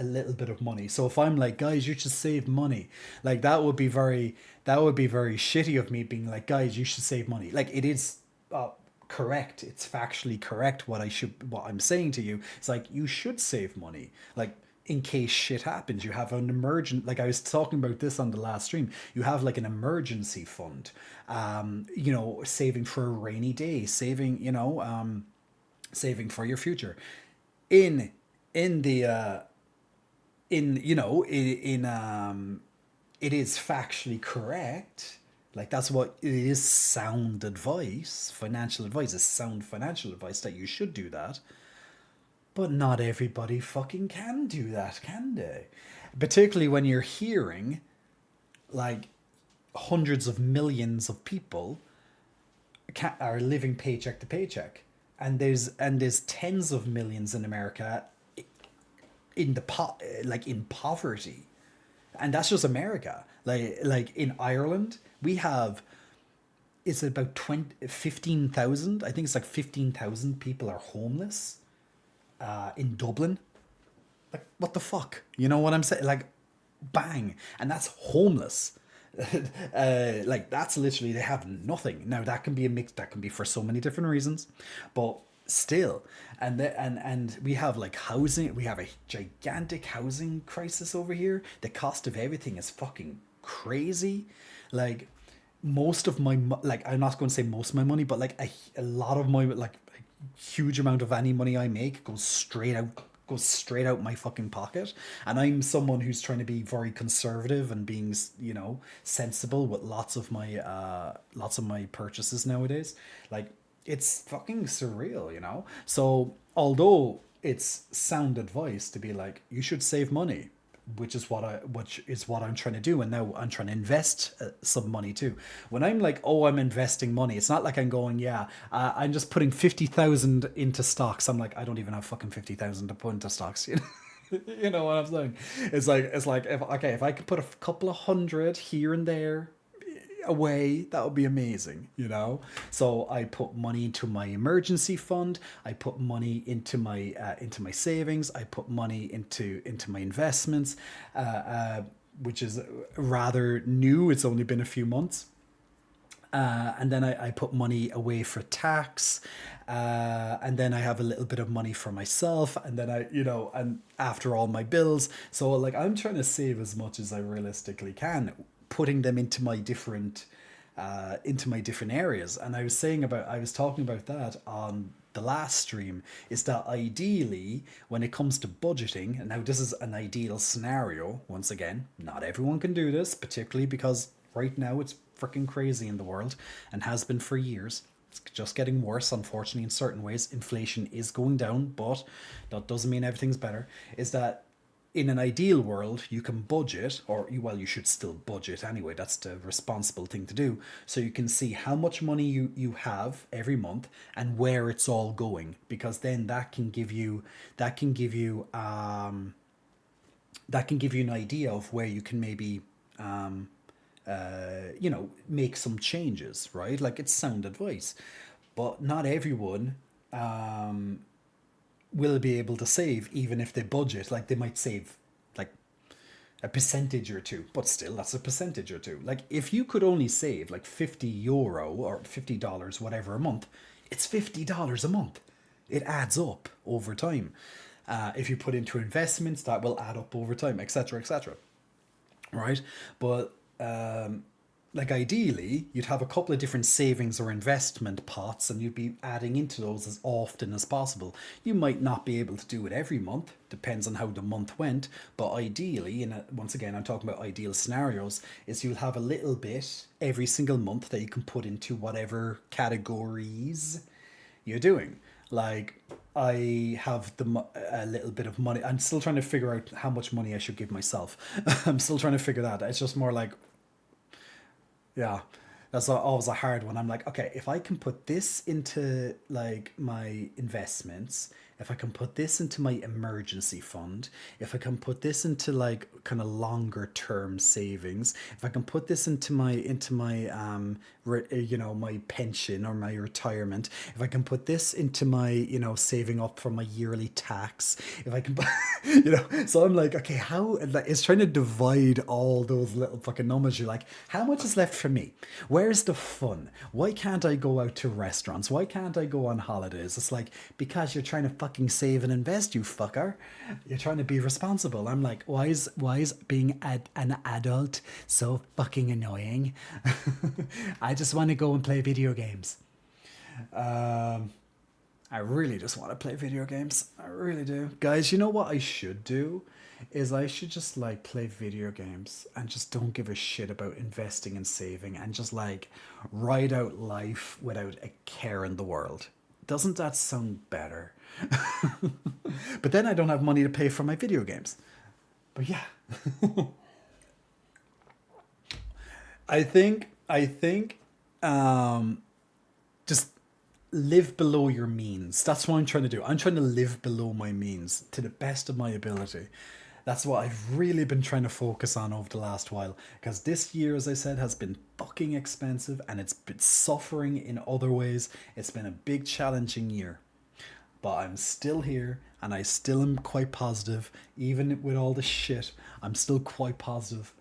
S1: little bit of money. So if I'm like, guys, you should save money, like that would be very shitty of me being like, guys, you should save money. Like it is correct. It's factually correct what I'm saying to you. It's like you should save money. Like in case shit happens, you have an emergent, like I was talking about this on the last stream, you have like an emergency fund, saving for a rainy day, saving for your future. In the it is factually correct. Like that's what it is. Sound advice, financial advice is sound financial advice that you should do that. But not everybody fucking can do that, can they? Particularly when you're hearing like hundreds of millions of people are living paycheck to paycheck, and there's tens of millions in America in in poverty, and that's just America. Like in Ireland, we have, it's about 15,000. I think it's like 15,000 people are homeless. In Dublin, like what the fuck? You know what I'm saying? Like, bang, and that's homeless. Like that's literally, they have nothing. Now that can be a mix. That can be for so many different reasons, but still. And we have like housing, we have a gigantic housing crisis over here. The cost of everything is fucking crazy. Like most of my like, I'm not going to say most of my money, but like a lot of my, like a huge amount of any money I make goes straight out my fucking pocket. And I'm someone who's trying to be very conservative and being, you know, sensible with lots of my purchases nowadays. Like it's fucking surreal, you know. So although it's sound advice to be like, you should save money, which is what I'm trying to do, and now I'm trying to invest some money too. When I'm like, oh, I'm investing money, it's not like I'm going, yeah, I'm just putting 50,000 into stocks. I'm like, I don't even have fucking 50,000 to put into stocks. You know, you know what I'm saying? It's like if I could put a couple of hundred here and there away, that would be amazing, you know. So I put money into my emergency fund, I put money into my savings, I put money into my investments, which is rather new. It's only been a few months. And then I put money away for tax, and then I have a little bit of money for myself, and then and after all my bills. So like I'm trying to save as much as I realistically can, putting them into my different areas. And I was talking about that on the last stream, is that ideally when it comes to budgeting, and now this is an ideal scenario, once again, not everyone can do this, particularly because right now it's freaking crazy in the world and has been for years. It's just getting worse, unfortunately, in certain ways. Inflation is going down, but that doesn't mean everything's better. Is that in an ideal world, you can budget, well, you should still budget anyway. That's the responsible thing to do. So you can see how much money you have every month and where it's all going, because then that can give you an idea of where you can maybe make some changes, right? Like it's sound advice, but not everyone will be able to save even if they budget. Like they might save like a percentage or two, but still that's a percentage or two. Like if you could only save like €50 or $50, whatever, a month, it's $50 a month. It adds up over time. If you put into investments, that will add up over time, etc., etc. Right? But like ideally you'd have a couple of different savings or investment pots, and you'd be adding into those as often as possible. You might not be able to do it every month, depends on how the month went, but ideally, once again I'm talking about ideal scenarios, is you'll have a little bit every single month that you can put into whatever categories you're doing. Like I have a little bit of money. I'm still trying to figure out how much money I should give myself. I'm still trying to figure that. It's just more like, yeah, that's always a hard one. I'm like, okay, if I can put this into like my investments, if I can put this into my emergency fund, if I can put this into like kind of longer term savings, if I can put this into my my pension or my retirement, if I can put this into my saving up for my yearly tax, if I can so I'm like, okay, how, like, it's trying to divide all those little fucking numbers. You're like, how much is left for me? Where's the fun? Why can't I go out to restaurants? Why can't I go on holidays? It's like, because you're trying to fucking save and invest, you fucker. You're trying to be responsible. I'm like, why is being an adult so fucking annoying? I just want to go and play video games. I really just want to play video games. I really do. Guys, you know what I should do? Is I should just like play video games and just don't give a shit about investing and saving, and just like ride out life without a care in the world. Doesn't that sound better? But then I don't have money to pay for my video games. But yeah. I think just live below your means. That's what I'm trying to do. I'm trying to live below my means to the best of my ability. That's what I've really been trying to focus on over the last while. Because this year, as I said, has been fucking expensive, and it's been suffering in other ways. It's been a big challenging year. But I'm still here, and I still am quite positive. Even with all the shit, I'm still quite positive,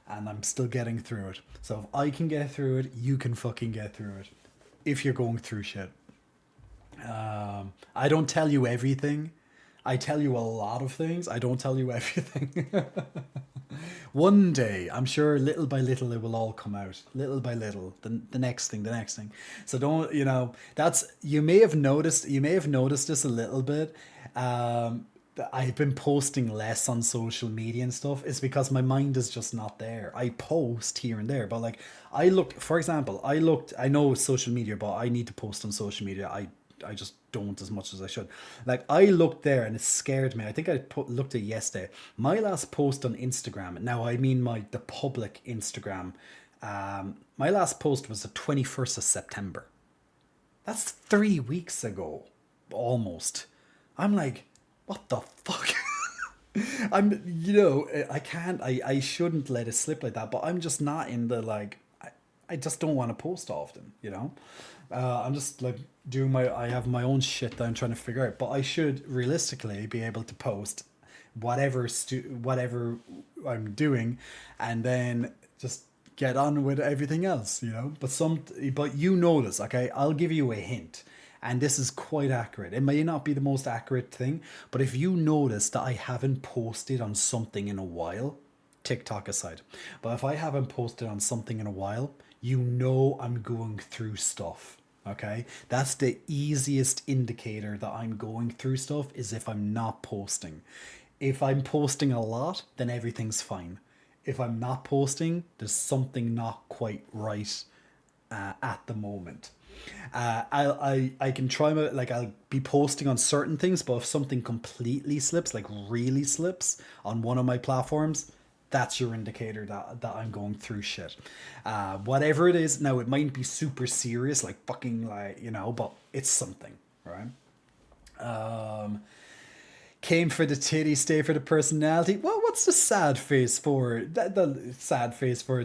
S1: and I'm still getting through it. So if I can get through it, you can fucking get through it. If you're going through shit. I don't tell you everything. I tell you a lot of things. I don't tell you everything. One day, I'm sure little by little it will all come out. Little by little. The next thing, the next thing. So don't, that's, you may have noticed this a little bit. Um, I've been posting less on social media and stuff. It's because my mind is just not there. I post here and there, but like for example, I know social media, but I need to post on social media. I just don't as much as I should. Like I looked there and it scared me. I think looked at yesterday. My last post on Instagram. Now I mean the public Instagram. My last post was the 21st of September. That's 3 weeks ago, almost. I'm like, what the fuck? I can't, I shouldn't let it slip like that, but I'm just not in the like, I just don't want to post often. I'm just like I have my own shit that I'm trying to figure out, but I should realistically be able to post whatever I'm doing, and then just get on with everything else. But you know this, okay? I'll give you a hint, and this is quite accurate. It may not be the most accurate thing, but if you notice that I haven't posted on something in a while, TikTok aside, but if I haven't posted on something in a while, I'm going through stuff. Okay, that's the easiest indicator that I'm going through stuff, is if I'm not posting. If I'm posting a lot, then everything's fine. If I'm not posting, there's something not quite right at the moment. I can try I'll be posting on certain things, but if something completely slips, like really slips on one of my platforms, that's your indicator that I'm going through shit. Whatever it is, now it might be super serious, like fucking but it's something, right? Um, Came for the titty, stay for the personality. Well, what's the sad face for? The sad face for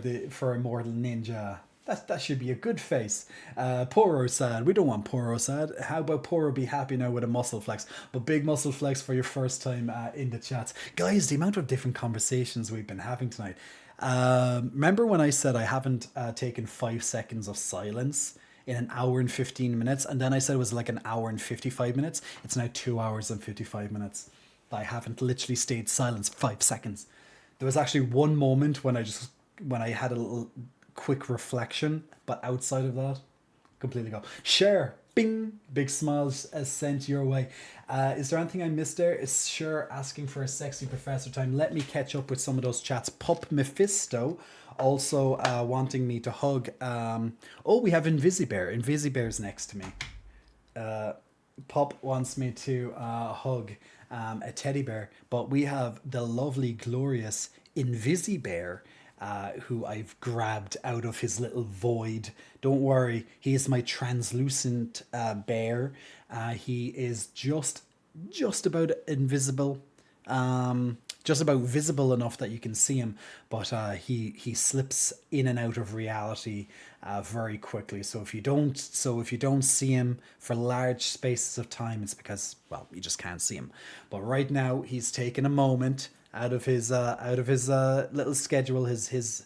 S1: Immortal Ninja. That should be a good face. Poro sad. We don't want Poro sad. How about Poro be happy now with a muscle flex? But big muscle flex for your first time in the chats. Guys, the amount of different conversations we've been having tonight. Remember when I said I haven't taken 5 seconds of silence in an hour and 15 minutes? And then I said it was like an hour and 55 minutes. It's now 2 hours and 55 minutes. I haven't literally stayed silent 5 seconds. There was actually one moment when I had a little quick reflection, but outside of that, completely go. Share, bing, big smiles as sent your way. Is there anything I missed there? Is Cher asking for a sexy professor time? Let me catch up with some of those chats. Pup Mephisto also wanting me to hug. We have Invisibear. Invisibear's next to me. Pup wants me to hug a teddy bear, but we have the lovely, glorious Invisibear, who I've grabbed out of his little void. Don't worry, he is my translucent bear. He is just about invisible. Just about visible enough that you can see him, but he slips in and out of reality very quickly. So if you don't see him for large spaces of time, it's because, well, you just can't see him. But right now he's taken a moment out of his little schedule, his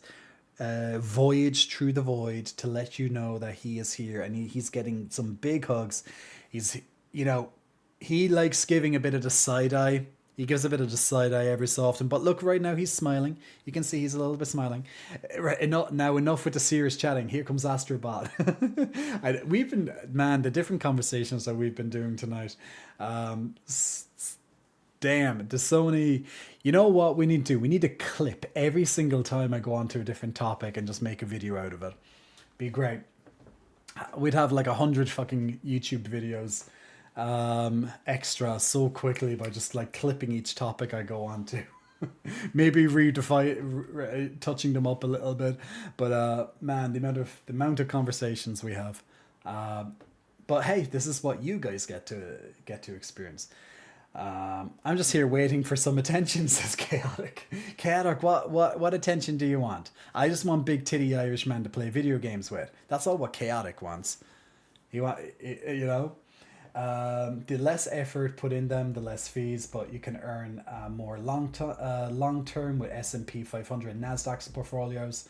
S1: voyage through the void, to let you know that he is here, and he's getting some big hugs. He likes giving a bit of the side eye. He gives a bit of the side eye every so often. But look, right now he's smiling. You can see he's a little bit smiling. Right, enough with the serious chatting. Here comes Astrobot. The different conversations that we've been doing tonight. Damn, there's so many. You know what we need to do? We need to clip every single time I go on to a different topic and just make a video out of it. Be great. We'd have like 100 fucking YouTube videos extra so quickly by just like clipping each topic I go on to. Maybe touching them up a little bit, but man, the amount of conversations we have. But hey, this is what you guys get to experience. I'm just here waiting for some attention, says Chaotic. Chaotic, what attention do you want? I just want big titty Irishman to play video games with. That's all what Chaotic wants. The less effort put in them, the less fees, but you can earn more long term with S&P 500 and Nasdaq portfolios.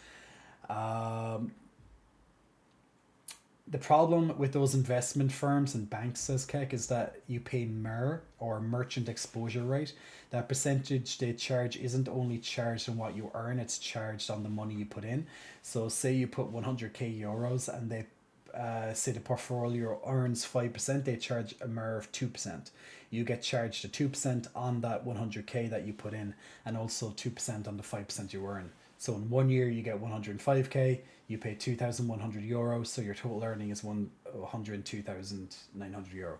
S1: The problem with those investment firms and banks, says Keck, is that you pay MER, or merchant exposure rate. That percentage they charge isn't only charged on what you earn, it's charged on the money you put in. So say you put 100k euros and they say the portfolio earns 5%, they charge a MER of 2%. You get charged a 2% on that 100k that you put in, and also 2% on the 5% you earn. So in 1 year you get 105k, you pay 2,100 euros, so your total earning is 102,900 euro.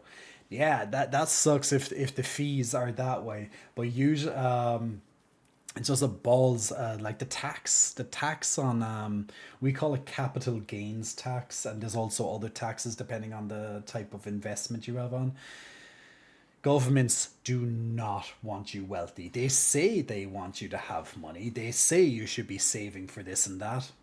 S1: Yeah, that sucks if the fees are that way. But usually, it's just a balls, like the tax on, we call it capital gains tax, and there's also other taxes depending on the type of investment you have on. Governments do not want you wealthy. They say they want you to have money. They say you should be saving for this and that.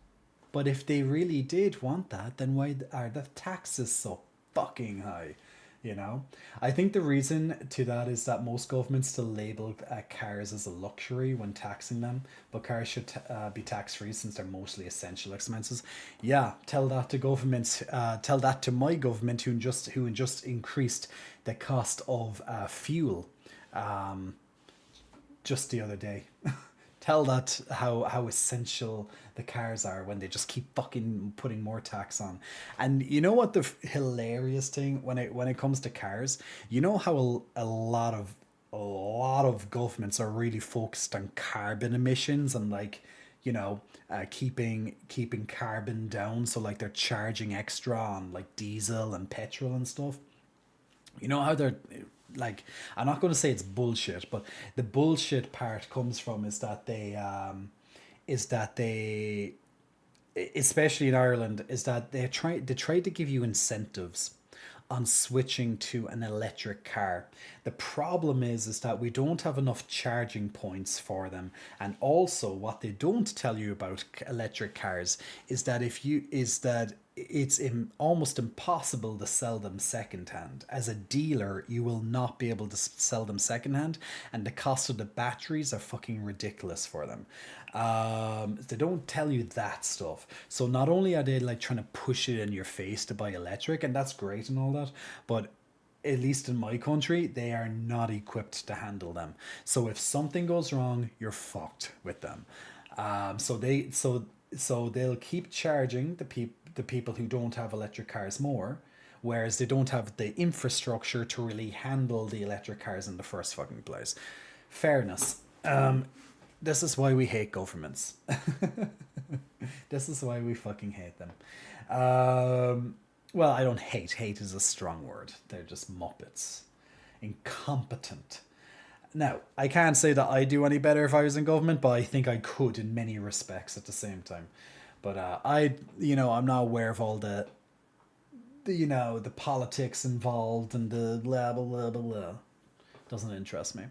S1: But if they really did want that, then why are the taxes so fucking high? You know, I think the reason to that is that most governments still label cars as a luxury when taxing them, but cars should be tax free since they're mostly essential expenses. Yeah, tell that to governments. Tell that to my government, who just increased the cost of fuel just the other day. Tell that how essential the cars are when they just keep fucking putting more tax on. And you know what the hilarious thing when it comes to cars, you know how a lot of governments are really focused on carbon emissions and like, keeping carbon down, so like they're charging extra on like diesel and petrol and stuff. You know how they're like, I'm not going to say it's bullshit, but the bullshit part comes from is that they especially in Ireland, is that they try to give you incentives on switching to an electric car. The problem is that we don't have enough charging points for them. And also what they don't tell you about electric cars is that it's almost impossible to sell them secondhand. As a dealer, you will not be able to sell them secondhand, and the cost of the batteries are fucking ridiculous for them. They don't tell you that stuff. So not only are they like trying to push it in your face to buy electric, and that's great and all that, but at least in my country, they are not equipped to handle them. So if something goes wrong, you're fucked with them. So they'll keep charging the people who don't have electric cars more, whereas they don't have the infrastructure to really handle the electric cars in the first fucking place. Fairness. This is why we hate governments. This is why we fucking hate them. Well, I don't hate. Hate is a strong word. They're just muppets. Incompetent. Now, I can't say that I do any better if I was in government, but I think I could in many respects at the same time. But I'm not aware of all the politics involved and the blah blah blah blah blah. Doesn't interest me.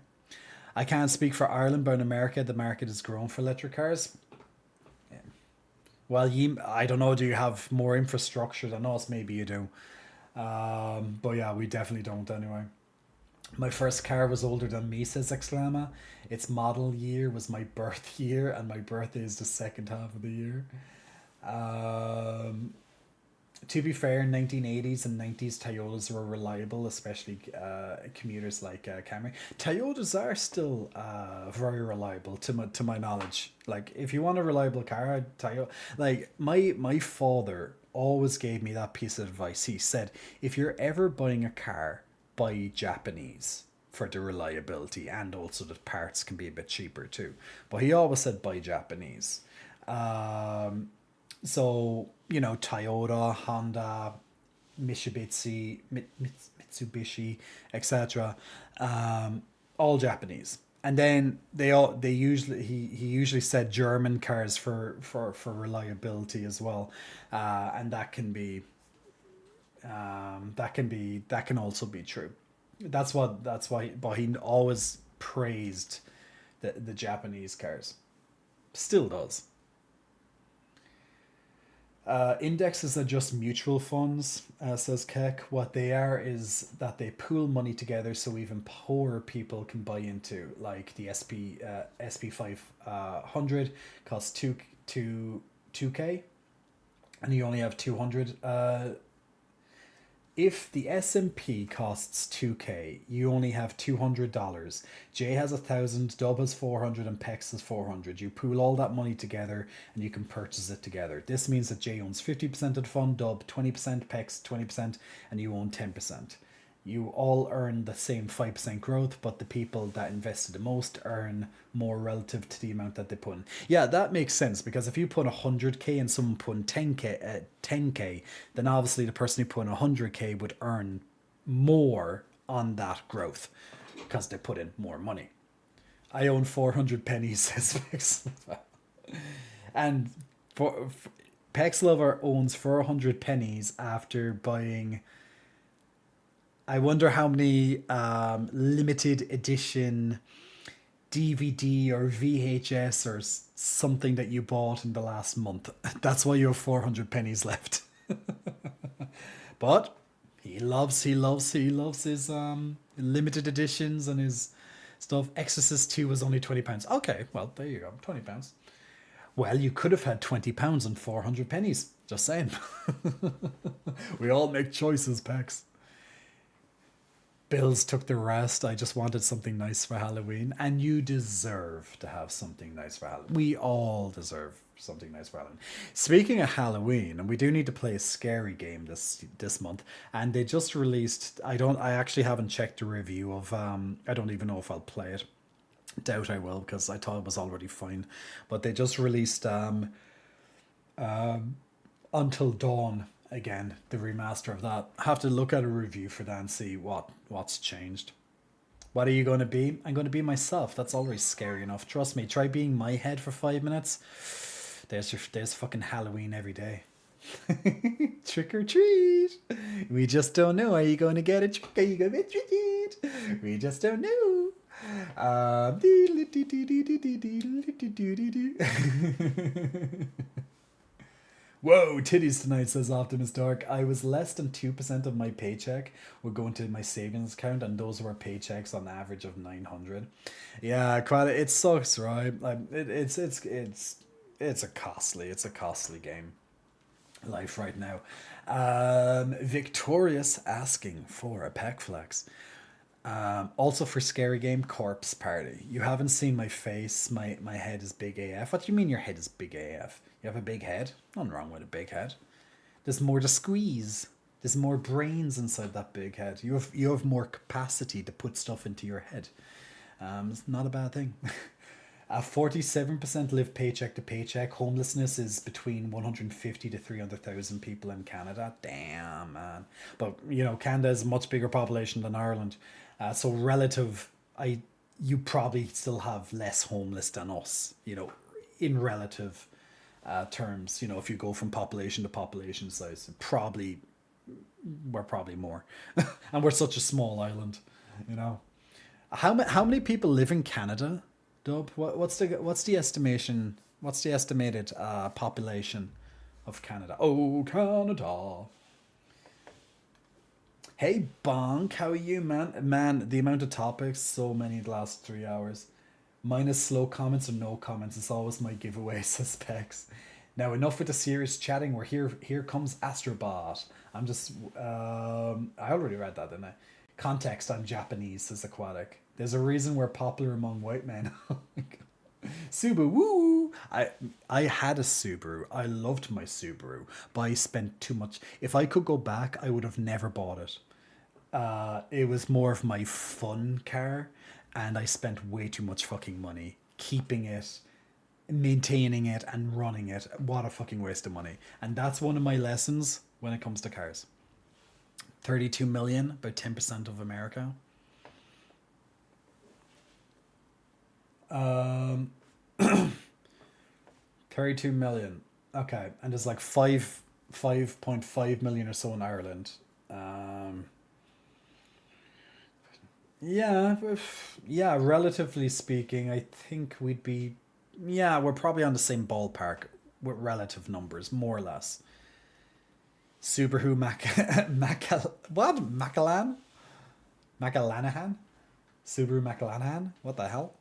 S1: I can't speak for Ireland, but in America, the market has grown for electric cars. Yeah. Well, I don't know. Do you have more infrastructure than us? Maybe you do. But yeah, we definitely don't anyway. My first car was older than me, says Exclama. Its model year was my birth year, and my birthday is the second half of the year. Um, to be fair, 1980s and 90s Toyotas were reliable, especially commuters like Camry. Toyotas are still very reliable to my knowledge. Like, if you want a reliable car, Toyota. Like, my father always gave me that piece of advice. He said, if you're ever buying a car, buy Japanese for the reliability, and also the parts can be a bit cheaper too. But he always said buy Japanese. Um, so, Toyota, Honda, Mitsubishi, etc. All Japanese. And then they usually he usually said German cars for reliability as well, and that can also be true. That's why, but he always praised the Japanese cars. Still does. Indexes are just mutual funds, says Keck. What they are is that they pool money together so even poorer people can buy into, like the SP 500 costs two k, and you only have 200 if the S&P costs 2k, you only have $200. Jay has 1,000, Dub has 400, and Pex has 400. You pool all that money together and you can purchase it together. This means that Jay owns 50% of the fund, Dub 20%, Pex 20%, and you own 10%. You all earn the same 5% growth, but the people that invested the most earn more relative to the amount that they put in. Yeah, that makes sense, because if you put 100k and someone put in 10k, then obviously the person who put in 100k would earn more on that growth because they put in more money. I own 400 pennies, says Pex. And Pex Lover owns 400 pennies after buying, I wonder how many limited edition DVD or VHS or something that you bought in the last month. That's why you have 400 pennies left. But he loves his limited editions and his stuff. Exorcist 2 was only £20. Okay, well, there you go, £20. Well, you could have had £20 and 400 pennies. Just saying. We all make choices, Pex. Bills took the rest. I just wanted something nice for Halloween. And you deserve to have something nice for Halloween. We all deserve something nice for Halloween. Speaking of Halloween, and we do need to play a scary game this month. And they just released, I actually haven't checked the review of, I don't even know if I'll play it. Doubt I will, because I thought it was already fine. But they just released Until Dawn. Again, the remaster of that. I have to look at a review for that and see what's changed. What are you going to be? I'm going to be myself. That's always scary enough. Trust me. Try being my head for 5 minutes. There's fucking Halloween every day. Trick or treat. We just don't know. Are you going to get a trick? Are you going to be treated? We just don't know. Whoa, titties tonight, says Optimus Dark. I was less than 2% of my paycheck would go into my savings account, and those were paychecks on average of 900. Yeah, it sucks, right? It's a costly game. Life right now. Victorious asking for a pack flex. Also for scary game, Corpse Party. You haven't seen my face. My head is big AF. What do you mean your head is big AF? You have a big head? Nothing wrong with a big head. There's more to squeeze. There's more brains inside that big head. You have more capacity to put stuff into your head. It's not a bad thing. 47% live paycheck to paycheck. Homelessness is between 150 to 300,000 people in Canada. Damn, man. But, Canada is a much bigger population than Ireland. So you probably still have less homeless than us, in relative terms. If you go from population to population size, we're probably more. And we're such a small island, How many people live in Canada? Dub, what's the estimation? What's the estimated population of Canada? Oh, Canada! Hey, Bonk, how are you, man? Man, the amount of topics, so many the last 3 hours. Minus slow comments or no comments. It's always my giveaway, says Pex. Now, enough with the serious chatting. We're here. Here comes Astrobot. I'm just. I already read that, didn't I? Context: I'm Japanese, says Aquatic. There's a reason we're popular among white men. Subaru, woo! I had a Subaru. I loved my Subaru, but I spent too much. If I could go back, I would have never bought it. It was more of my fun car, and I spent way too much fucking money keeping it, maintaining it, and running it. What a fucking waste of money. And that's one of my lessons when it comes to cars. 32 million, about 10% of America. 32 million. Okay, and there's like 5.5 million or so in Ireland. Yeah, relatively speaking, I think we'd be, we're probably on the same ballpark with relative numbers, more or less. Subaru Macalanahan? Subaru Macalanahan? What the hell?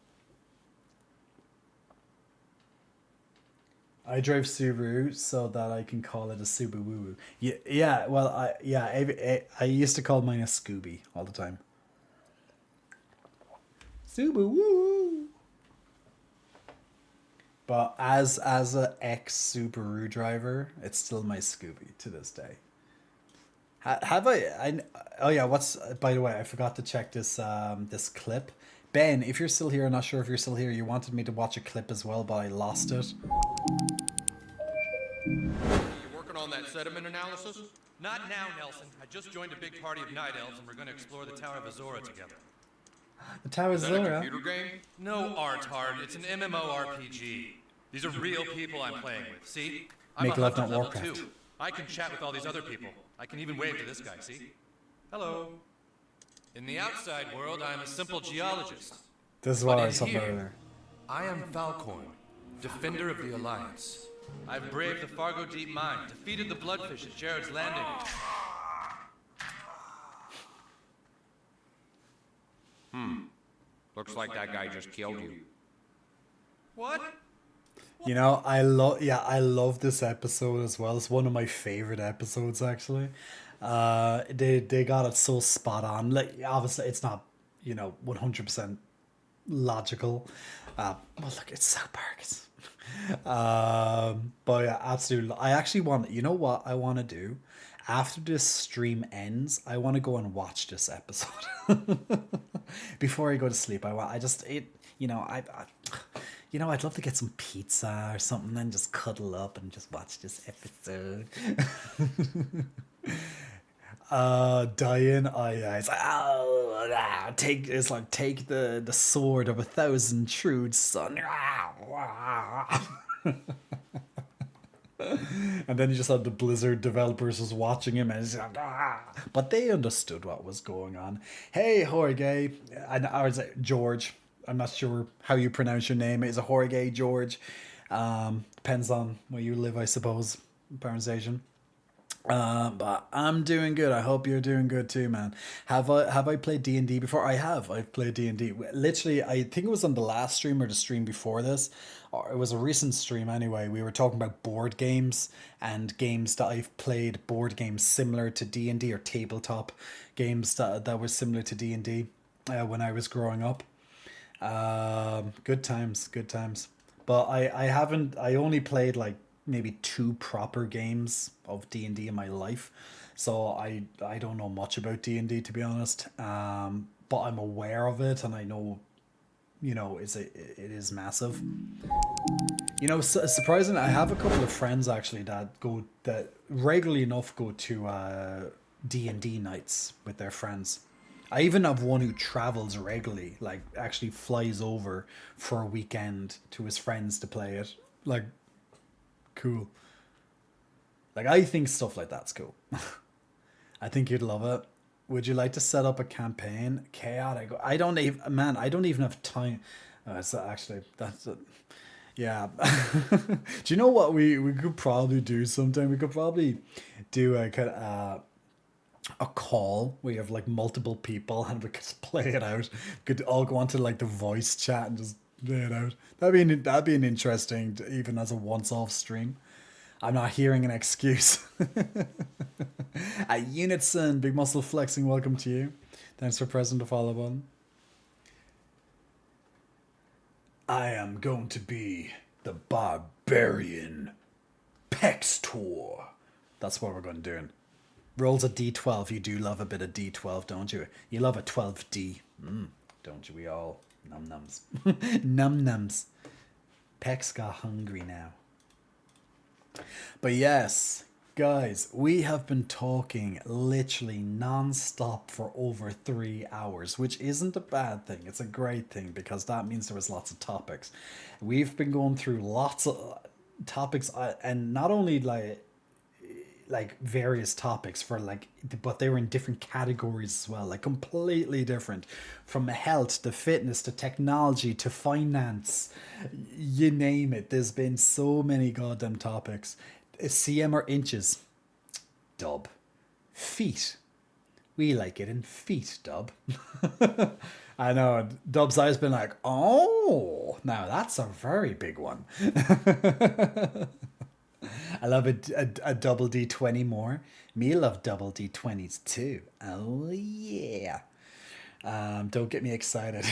S1: I drive Subaru so that I can call it a Subaru. Yeah, yeah. Well, I used to call mine a Scooby all the time. Subaru. But as a ex Subaru driver, it's still my Scooby to this day. Have I? Oh yeah. What's by the way? I forgot to check this clip. Ben, if you're still here, I'm not sure if you're still here. You wanted me to watch a clip as well, but I lost it.
S2: You working on that sediment analysis?
S3: Not now, Nelson. I just joined a big party of night elves and we're going to explore the Tower of Azora together.
S1: The Tower of
S2: Is that a
S1: Zora.
S2: computer game?
S3: No, Artard. It's an MMORPG. These are real people I'm playing with. See? I'm
S1: Make
S3: a
S1: love,
S3: hunter
S1: not
S3: level
S1: Warcraft.
S3: 2. I can chat with all these other people. I can even wave to this guy, see? Hello. In the outside world, I'm a simple geologist.
S1: This is what
S3: But
S1: I
S3: in
S1: was talking about
S3: here,
S1: earlier.
S3: I am Falcorn, defender of the Alliance. I've braved the Fargo Deep Mine, defeated the Bloodfish at Jared's Landing.
S2: Looks like that guy just killed you.
S3: What?
S1: You know, I love this episode as well. It's one of my favorite episodes actually. They got it so spot on. Like obviously it's not, 100% logical. Well look, it's South Park. But yeah, absolutely. I actually want, you know what I want to do? After this stream ends, I want to go and watch this episode before I go to sleep. I'd love to get some pizza or something and just cuddle up and just watch this episode. Diane, it's like, take the sword of 1,000 shrewd son. And then you just had the Blizzard developers just watching him, and it's like, but they understood what was going on. Hey, Jorge, and I was like, George. I'm not sure how you pronounce your name. Is it Jorge, George? Depends on where you live, I suppose. Pronunciation. But I'm doing good. I hope you're doing good too, man. Have I played D&D before? I have. I've played D&D. Literally, I think it was on the last stream or the stream before this, or it was a recent stream anyway. We were talking about board games and games that I've played, board games similar to D&D or tabletop games that were similar to D&D when I was growing up. Good times, good times. But I only played like maybe 2 proper games of D&D in my life, so I don't know much about D&D, to be honest. But I'm aware of it, and I know, it is massive. Surprisingly, I have a couple of friends actually that regularly enough go to D&D nights with their friends. I even have one who travels regularly, like actually flies over for a weekend to his friends to play it. Like, cool. Like, I think stuff like that's cool. I think you'd love it. Would you like to set up a campaign? Chaotic. I don't even have time. That's it. Yeah. Do you know what we could probably do sometime? We could probably do a call where you have like multiple people and we could play it out. Could all go onto like the voice chat and just play it out. That'd be an interesting, even as a once-off stream. I'm not hearing an excuse. Unitson, Big Muscle Flexing, welcome to you. Thanks for pressing the follow button. I am going to be the barbarian Pextor. That's what we're going to do. Rolls a D12. You do love a bit of D12, don't you? You love a 12D. Don't you? We all. Num nums. Num nums. Pex got hungry now. But yes, guys, we have been talking literally non-stop for over 3 hours, which isn't a bad thing. It's a great thing because that means there was lots of topics. We've been going through lots of topics, and not only like various topics but they were in different categories as well, like completely different, from health to fitness to technology to finance, you name it. There's been so many goddamn topics. CM or inches? Dub. Feet. We like it in feet, Dub. I know, Dub's eyes been like, oh, now that's a very big one. I love a double D20 more. Me love double D20s too. Oh yeah. Don't get me excited.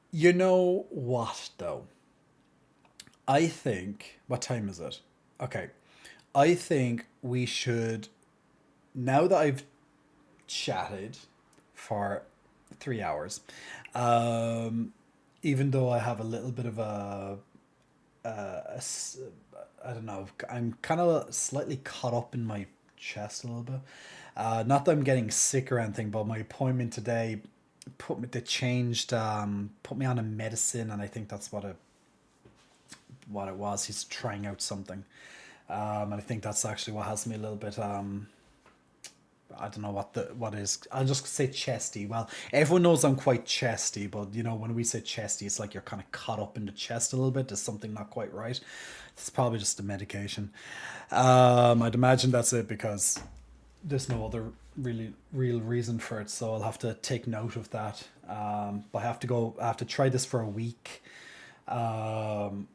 S1: You know what though? I think, what time is it? Okay. I think we should, now that I've chatted for 3 hours, um, even though I have a little bit of I don't know, I'm kind of slightly caught up in my chest a little bit. Not that I'm getting sick or anything, but my appointment today put me on a medicine, and I think that's what it was. He's trying out something, and I think that's actually what has me a little bit. I don't know what is. I'll just say chesty. Well, everyone knows I'm quite chesty, but you know when we say chesty, it's like you're kind of caught up in the chest a little bit. There's something not quite right. It's probably just the medication. I'd imagine that's it because there's no other real reason for it. So I'll have to take note of that. But I have to try this for a week. And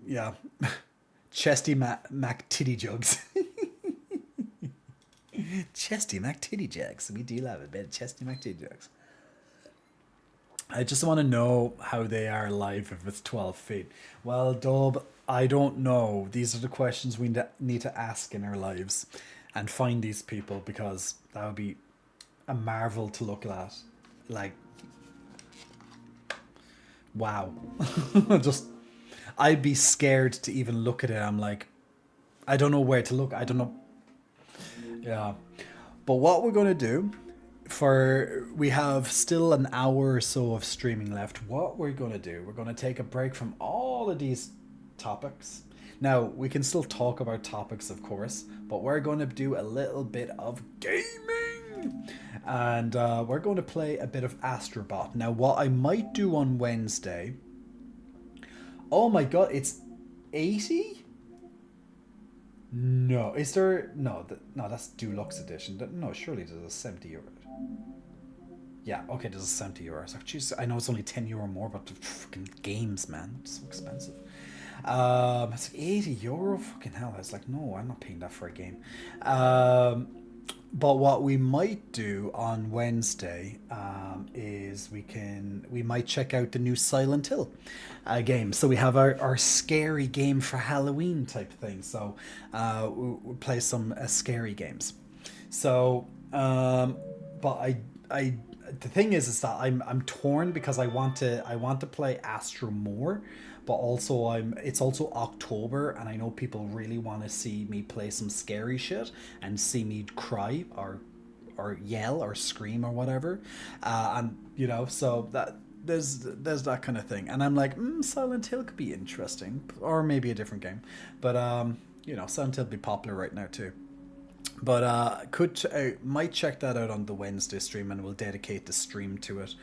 S1: yeah, chesty Mac titty jugs. Chesty Mac titty jugs. We do love it, bit chesty Mac titty jugs. I just want to know how they are live if it's 12 feet. Well, Dub, I don't know. These are the questions we need to ask in our lives and find these people, because that would be a marvel to look at. Like, wow. Just, I'd be scared to even look at it. I'm like, I don't know where to look. I don't know. Yeah. But what we're going to do, we have still an hour or so of streaming left. What we're going to do, we're going to take a break from all of these topics. Now, we can still talk about topics, of course, but we're going to do a little bit of gaming. And we're going to play a bit of Astrobot. Now, what I might do on Wednesday... Oh my god, it's 80? No, is there... No, that's Deluxe Edition. No, surely there's a 70 euro. Yeah, okay, there's a 70 euro. So, geez, I know it's only 10 euro more, but the fucking games, man, it's so expensive. It's like 80 euro. Fucking hell! I was like, no, I'm not paying that for a game. But what we might do on Wednesday is we might check out the new Silent Hill game. So we have our scary game for Halloween type thing. So we'll play some scary games. So, but I the thing is that I'm torn because I want to play Astro more. But also it's also October, and I know people really want to see me play some scary shit and see me cry or yell or scream or whatever, and you know, so that there's that kind of thing, and I'm like, Silent Hill could be interesting, or maybe a different game, but you know, Silent Hill would be popular right now too. But might check that out on the Wednesday stream, and we'll dedicate the stream to it.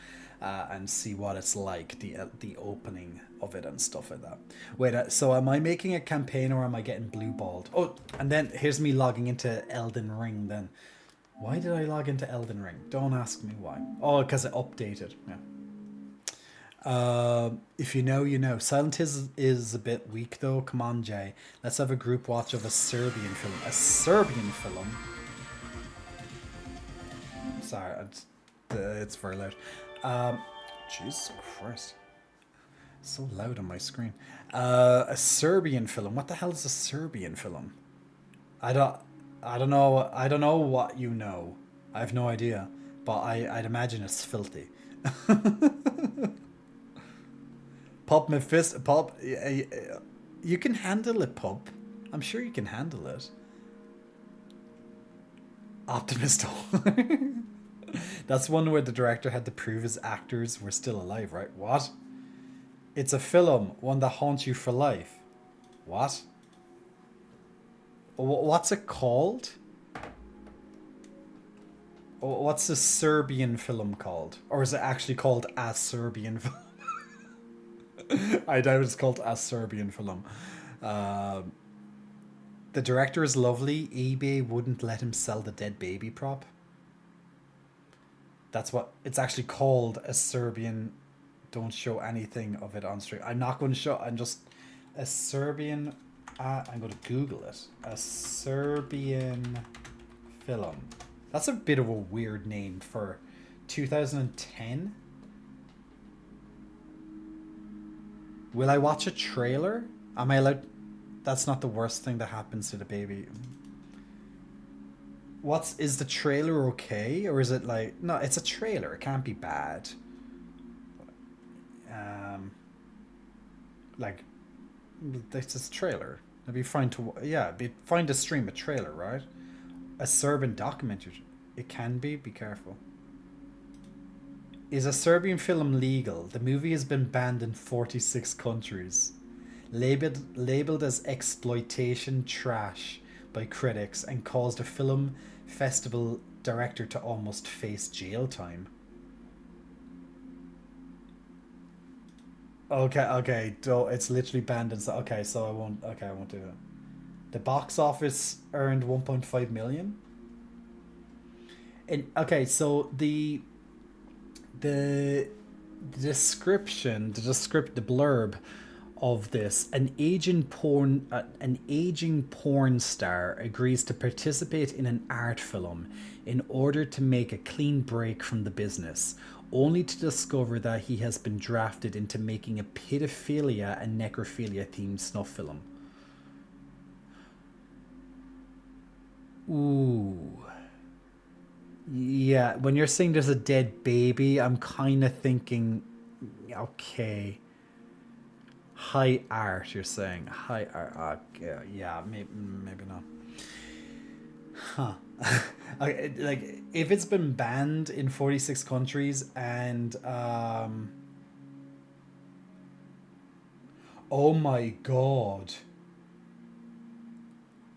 S1: And see what it's like, the opening of it and stuff like that. Wait, so am I making a campaign or am I getting blue balled? Oh, and then here's me logging into Elden Ring then. Why did I log into Elden Ring? Don't ask me why. Oh, because it updated. Yeah. If you know, you know. Silent Hill is a bit weak though. Come on, Jay. Let's have a group watch of a Serbian film. A Serbian film? Sorry, it's very loud. Jesus Christ. So loud on my screen. A Serbian film. What the hell is a Serbian film? I don't know what you know. I have no idea. But I'd imagine it's filthy. Pop Mephisto. Pop. You can handle it, Pop. I'm sure you can handle it. Optimist. That's one where the director had to prove his actors were still alive, right? What? It's a film, one that haunts you for life. What? What's it called? What's the Serbian film called? Or is it actually called A Serbian Film? I doubt it's called A Serbian Film. The director is lovely. eBay wouldn't let him sell the dead baby prop. That's what it's actually called, a Serbian don't show anything of it on stream. I'm not going to show. I'm just a Serbian. I'm going to Google it. A Serbian film. That's a bit of a weird name for 2010. Will I watch a trailer? Am I allowed? That's not the worst thing that happens to the baby. Is the trailer okay? Or is it like, no, it's a trailer. It can't be bad. Like, it's a trailer. It'd be fine to, yeah, it'd be fine to stream a trailer, right? A Serbian documentary. It can be careful. Is a Serbian film legal? The movie has been banned in 46 countries. Labeled as exploitation trash by critics and caused a film festival director to almost face jail time. Okay, it's literally banned and okay, so I won't do it. The box office earned 1.5 million. And okay, so the description, the blurb of this: an aging porn star agrees to participate in an art film in order to make a clean break from the business, only to discover that he has been drafted into making a pedophilia and necrophilia themed snuff film. Ooh. Yeah, when you're saying there's a dead baby, I'm kind of thinking, okay, high art, you're saying. High art, yeah, maybe not. Huh. Okay, like, if it's been banned in 46 countries and, oh my god.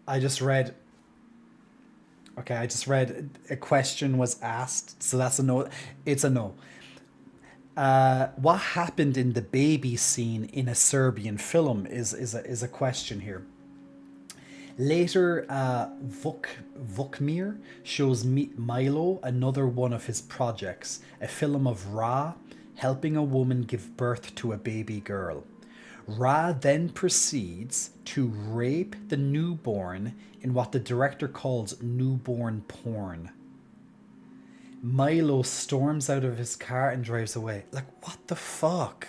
S1: I just read a question was asked, so that's a no. It's a no. What happened in the baby scene in a Serbian film is a question here. Later, Vukmir shows Milo another one of his projects, a film of Ra helping a woman give birth to a baby girl. Ra then proceeds to rape the newborn in what the director calls newborn porn. Milo storms out of his car and drives away. Like, what the fuck?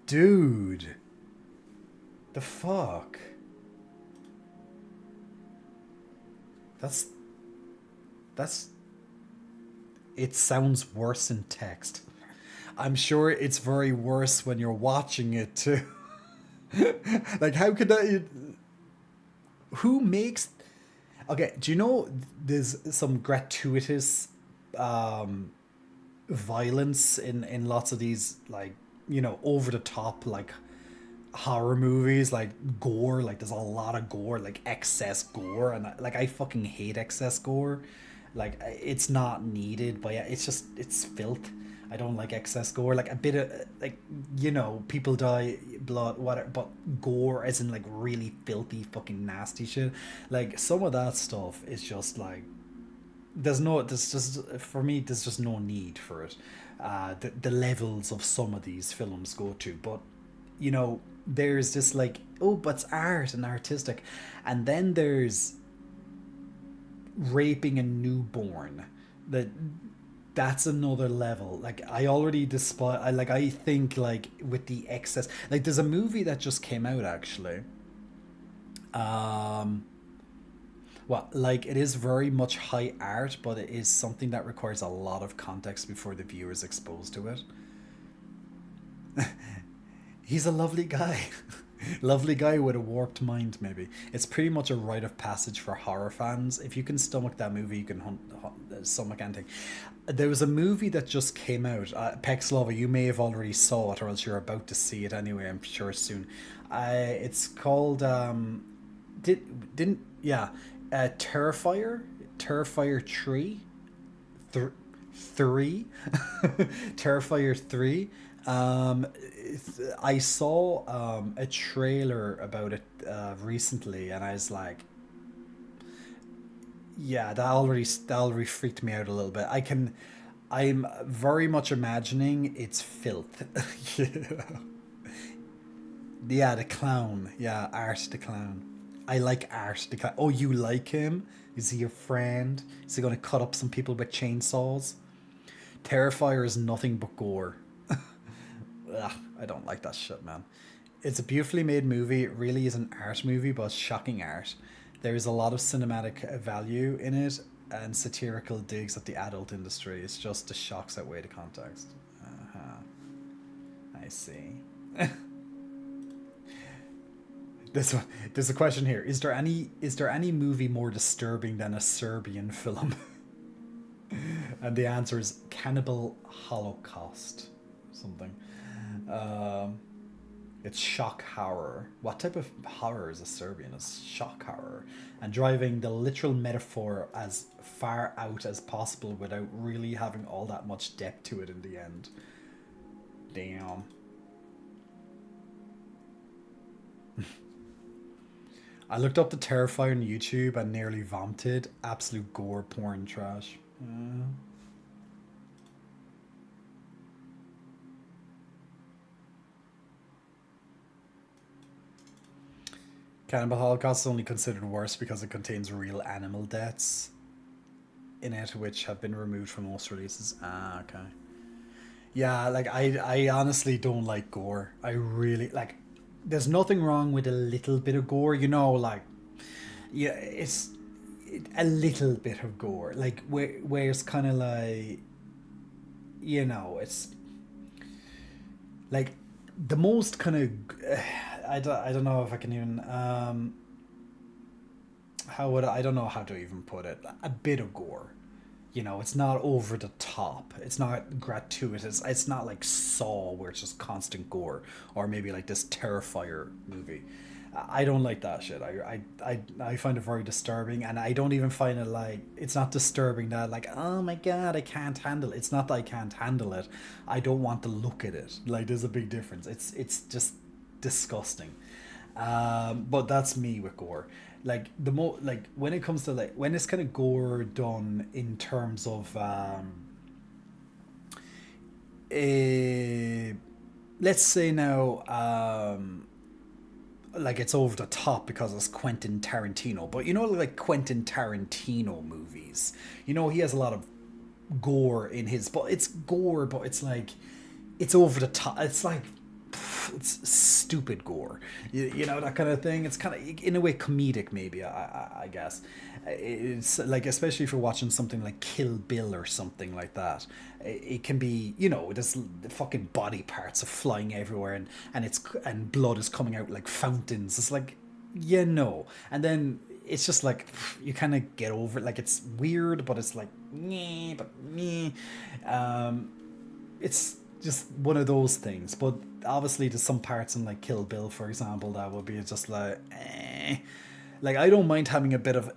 S1: Dude. The fuck? That's... It sounds worse in text. I'm sure it's very worse when you're watching it too. Like, how could that... Who makes... Okay, do you know there's some gratuitous violence in lots of these, like, you know, over the top, like, horror movies, like gore, like there's a lot of gore, like excess gore, and like I fucking hate excess gore. Like, it's not needed, but yeah, it's filth. I don't like excess gore. Like, a bit of, like, you know, people die, blood, whatever, but gore as in, like, really filthy, fucking nasty shit. Like, some of that stuff is just, like, for me, there's just no need for it. The levels of some of these films go to, but, you know, there's this, like, oh, but it's art and artistic. And then there's raping a newborn. That's another level. Like, I already despise... I think, like, with the excess... Like, there's a movie that just came out, actually. Well, like, it is very much high art, but it is something that requires a lot of context before the viewer is exposed to it. He's a lovely guy. Lovely guy with a warped mind, maybe. It's pretty much a rite of passage for horror fans. If you can stomach that movie, you can stomach anything. There was a movie that just came out. Pexlova, you may have already saw it, or else you're about to see it anyway, I'm sure soon. It's called... Terrifier? Terrifier 3? 3? Terrifier 3. I saw a trailer about it recently, and I was like, yeah, that already freaked me out a little bit. I'm very much imagining it's filth. Yeah. Yeah, the clown. Yeah, Art the clown. I like Art the clown. Oh, you like him? Is he your friend? Is he going to cut up some people with chainsaws? Terrifier is nothing but gore. Ugh, I don't like that shit, man. It's a beautifully made movie. It really is an art movie, but it's shocking art. There is a lot of cinematic value in it and satirical digs at the adult industry. It's just the shocks outweigh the context. I see. There's a question here. Is there any movie more disturbing than a Serbian film? And the answer is Cannibal Holocaust. Something. It's shock horror. What type of horror is a Serbian? It's shock horror. And driving the literal metaphor as far out as possible without really having all that much depth to it in the end. Damn. I looked up the Terrifier on YouTube and nearly vomited. Absolute gore porn trash. Cannibal Holocaust is only considered worse because it contains real animal deaths in it, which have been removed from most releases. Ah, okay. Yeah, like I honestly don't like gore. I really like. There's nothing wrong with a little bit of gore, you know, like yeah, a little bit of gore, like where it's kind of like, you know, it's like the most kind of I don't know if I can even I don't know how to even put it. A bit of gore. You know, it's not over the top. It's not gratuitous. It's not like Saw, where it's just constant gore, or maybe like this Terrifier movie. I don't like that shit. I find it very disturbing, and I don't even find it like, it's not disturbing that like, oh my god, I can't handle it. It's not that I can't handle it. I don't want to look at it. Like, there's a big difference. It's just disgusting. But that's me with gore. Like like when it comes to like when it's kind of gore done in terms of let's say now like it's over the top because it's Quentin Tarantino, but you know, like Quentin Tarantino movies, you know, he has a lot of gore in his, but it's gore, but it's like it's over the top. It's like it's stupid gore, you know, that kind of thing. It's kind of in a way comedic, maybe. I guess it's like, especially if you're watching something like Kill Bill or something like that, it can be, you know, there's the fucking body parts are flying everywhere, and blood is coming out like fountains. It's like, you know, and then it's just like you kind of get over it. Like, it's weird, but it's like meh, but meh. It's just one of those things. But obviously there's some parts in like Kill Bill, for example, that would be just like like I don't mind having a bit of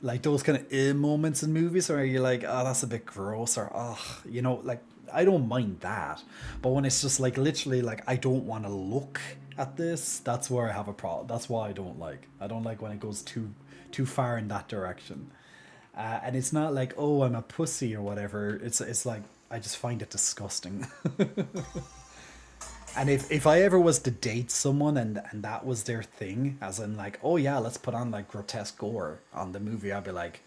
S1: like those kind of moments in movies where you're like, oh, that's a bit gross, or oh, you know, like I don't mind that. But when it's just like literally like I don't want to look at this, that's where I have a problem. That's why I don't like when it goes too far in that direction. And it's not like, oh, I'm a pussy or whatever. It's like I just find it disgusting. And if I ever was to date someone and that was their thing, as in like, oh yeah, let's put on like grotesque gore on the movie, I'd be like,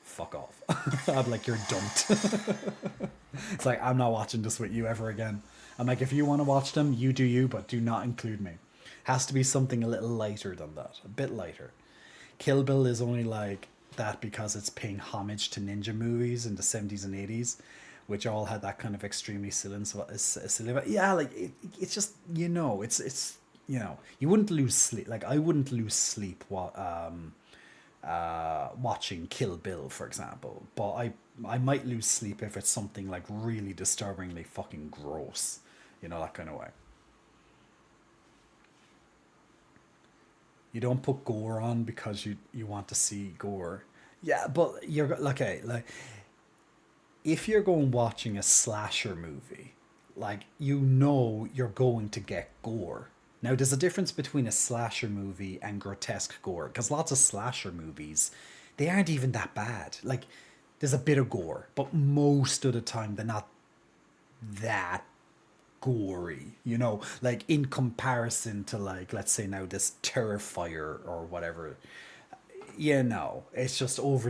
S1: fuck off. I'd be like, you're dumped. It's like, I'm not watching this with you ever again. I'm like, if you want to watch them, you do you, but do not include me. Has to be something a little lighter than that, a bit lighter. Kill Bill is only like that because it's paying homage to ninja movies in the 70s and 80s, which all had that kind of extremely silly. Yeah, like it's just, you know, it's you know, you wouldn't lose sleep. Like, I wouldn't lose sleep watching Kill Bill, for example, but I might lose sleep if it's something like really disturbingly fucking gross, you know, that kind of way. You don't put gore on because you want to see gore. Yeah, but you're okay, like if you're going watching a slasher movie, like, you know you're going to get gore. Now, there's a difference between a slasher movie and grotesque gore, because lots of slasher movies, they aren't even that bad. Like, There's a bit of gore, but most of the time they're not that gory, you know, like in comparison to, like, let's say now this Terrifier or whatever, you know, it's just all over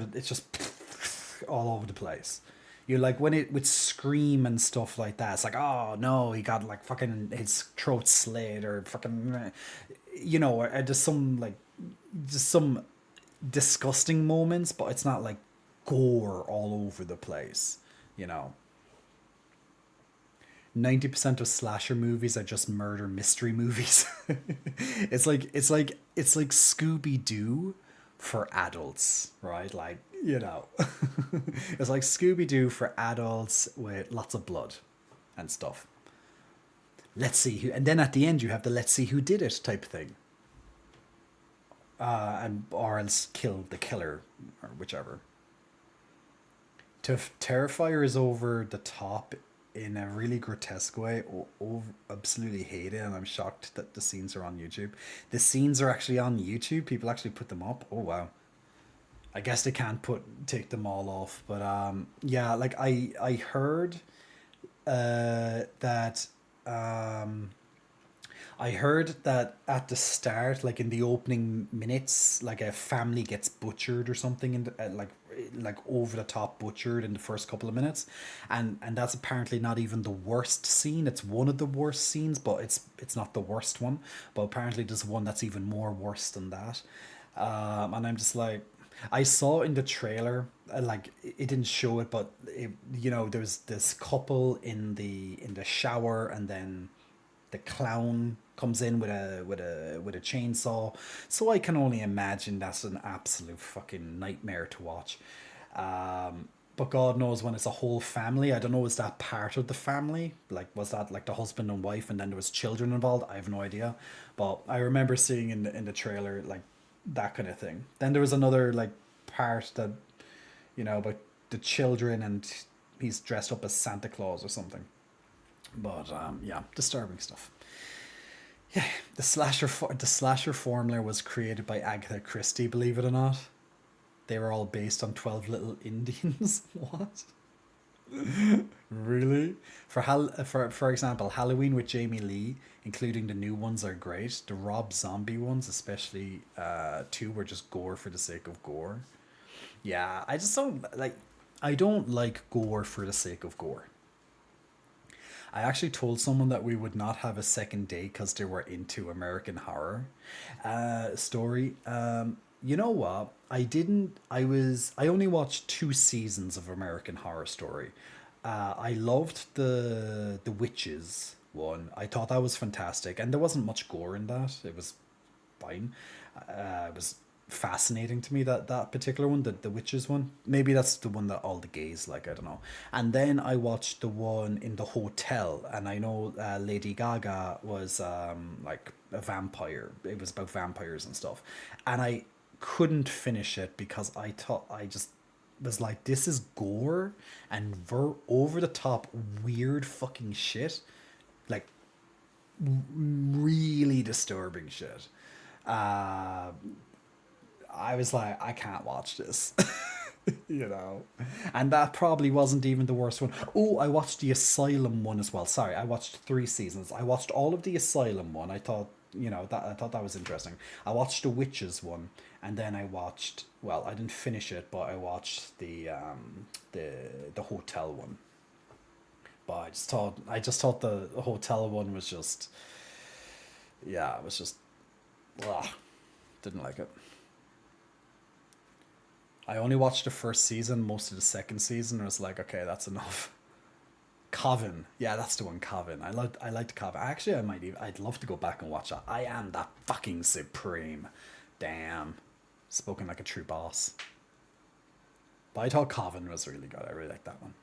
S1: the place. You like when it with Scream and stuff like that, it's like, oh no, he got like fucking his throat slit or fucking, you know, or just some disgusting moments, but it's not like gore all over the place, you know. 90% of slasher movies are just murder mystery movies. It's like Scooby Doo for adults, right? Like, you know, it's like Scooby Doo for adults with lots of blood and stuff. Let's see who, and then at the end you have the let's see who did it type thing, and or else kill the killer or whichever. Terrifier is over the top in a really grotesque way. Absolutely hate it, and I'm shocked that the scenes are on YouTube. The scenes are actually on YouTube. People actually put them up. Oh wow. I guess they can't take them all off, but yeah, like I heard that I heard that at the start, like in the opening minutes, like a family gets butchered or something, in the, like over the top butchered in the first couple of minutes, and that's apparently not even the worst scene. It's one of the worst scenes, but it's not the worst one. But apparently there's one that's even more worse than that, and I'm just like, I saw in the trailer, like it didn't show it, but you know, there's this couple in the shower, and then the clown comes in with a chainsaw. So I can only imagine that's an absolute fucking nightmare to watch. But God knows when it's a whole family. I don't know, is that part of the family? Like, was that like the husband and wife, and then there was children involved? I have no idea. But I remember seeing in the trailer like that kind of thing. Then there was another like part that, you know, about the children, and he's dressed up as Santa Claus or something. But yeah, disturbing stuff. Yeah, the slasher formula was created by Agatha Christie, believe it or not. They were all based on 12 Little Indians. What? Really? For example, Halloween with Jamie Lee, including the new ones, are great. The Rob Zombie ones, especially two, were just gore for the sake of gore. Yeah, I just don't like. I don't like gore for the sake of gore. I actually told someone that we would not have a second day because they were into American Horror Story. You know what? I didn't. I only watched 2 seasons of American Horror Story. I loved the witches one. I thought that was fantastic, and there wasn't much gore in that. It was fine. It was fascinating to me, that particular one, the witches one. Maybe that's the one that all the gays like, I don't know. And then I watched the one in the hotel, and I know Lady Gaga was like a vampire. It was about vampires and stuff, and I couldn't finish it because I thought, I just was like, this is gore and over the top weird fucking shit, like really disturbing shit. I was like, I can't watch this. You know, and that probably wasn't even the worst one. Oh, I watched the Asylum one as well. Sorry, I watched 3 seasons. I watched all of the Asylum one. I thought, you know, that I thought that was interesting. I watched the Witches one, and then I watched, well, I didn't finish it, but I watched the hotel one. But I just thought the hotel one was just, yeah, it was just, ugh, didn't like it. I only watched the first season. Most of the second season, I was like, okay, that's enough. Coven, yeah, that's the one. Coven. I liked Coven. Actually, I'd love to go back and watch that. I am that fucking supreme. Damn, spoken like a true boss. But I thought Coven was really good. I really liked that one.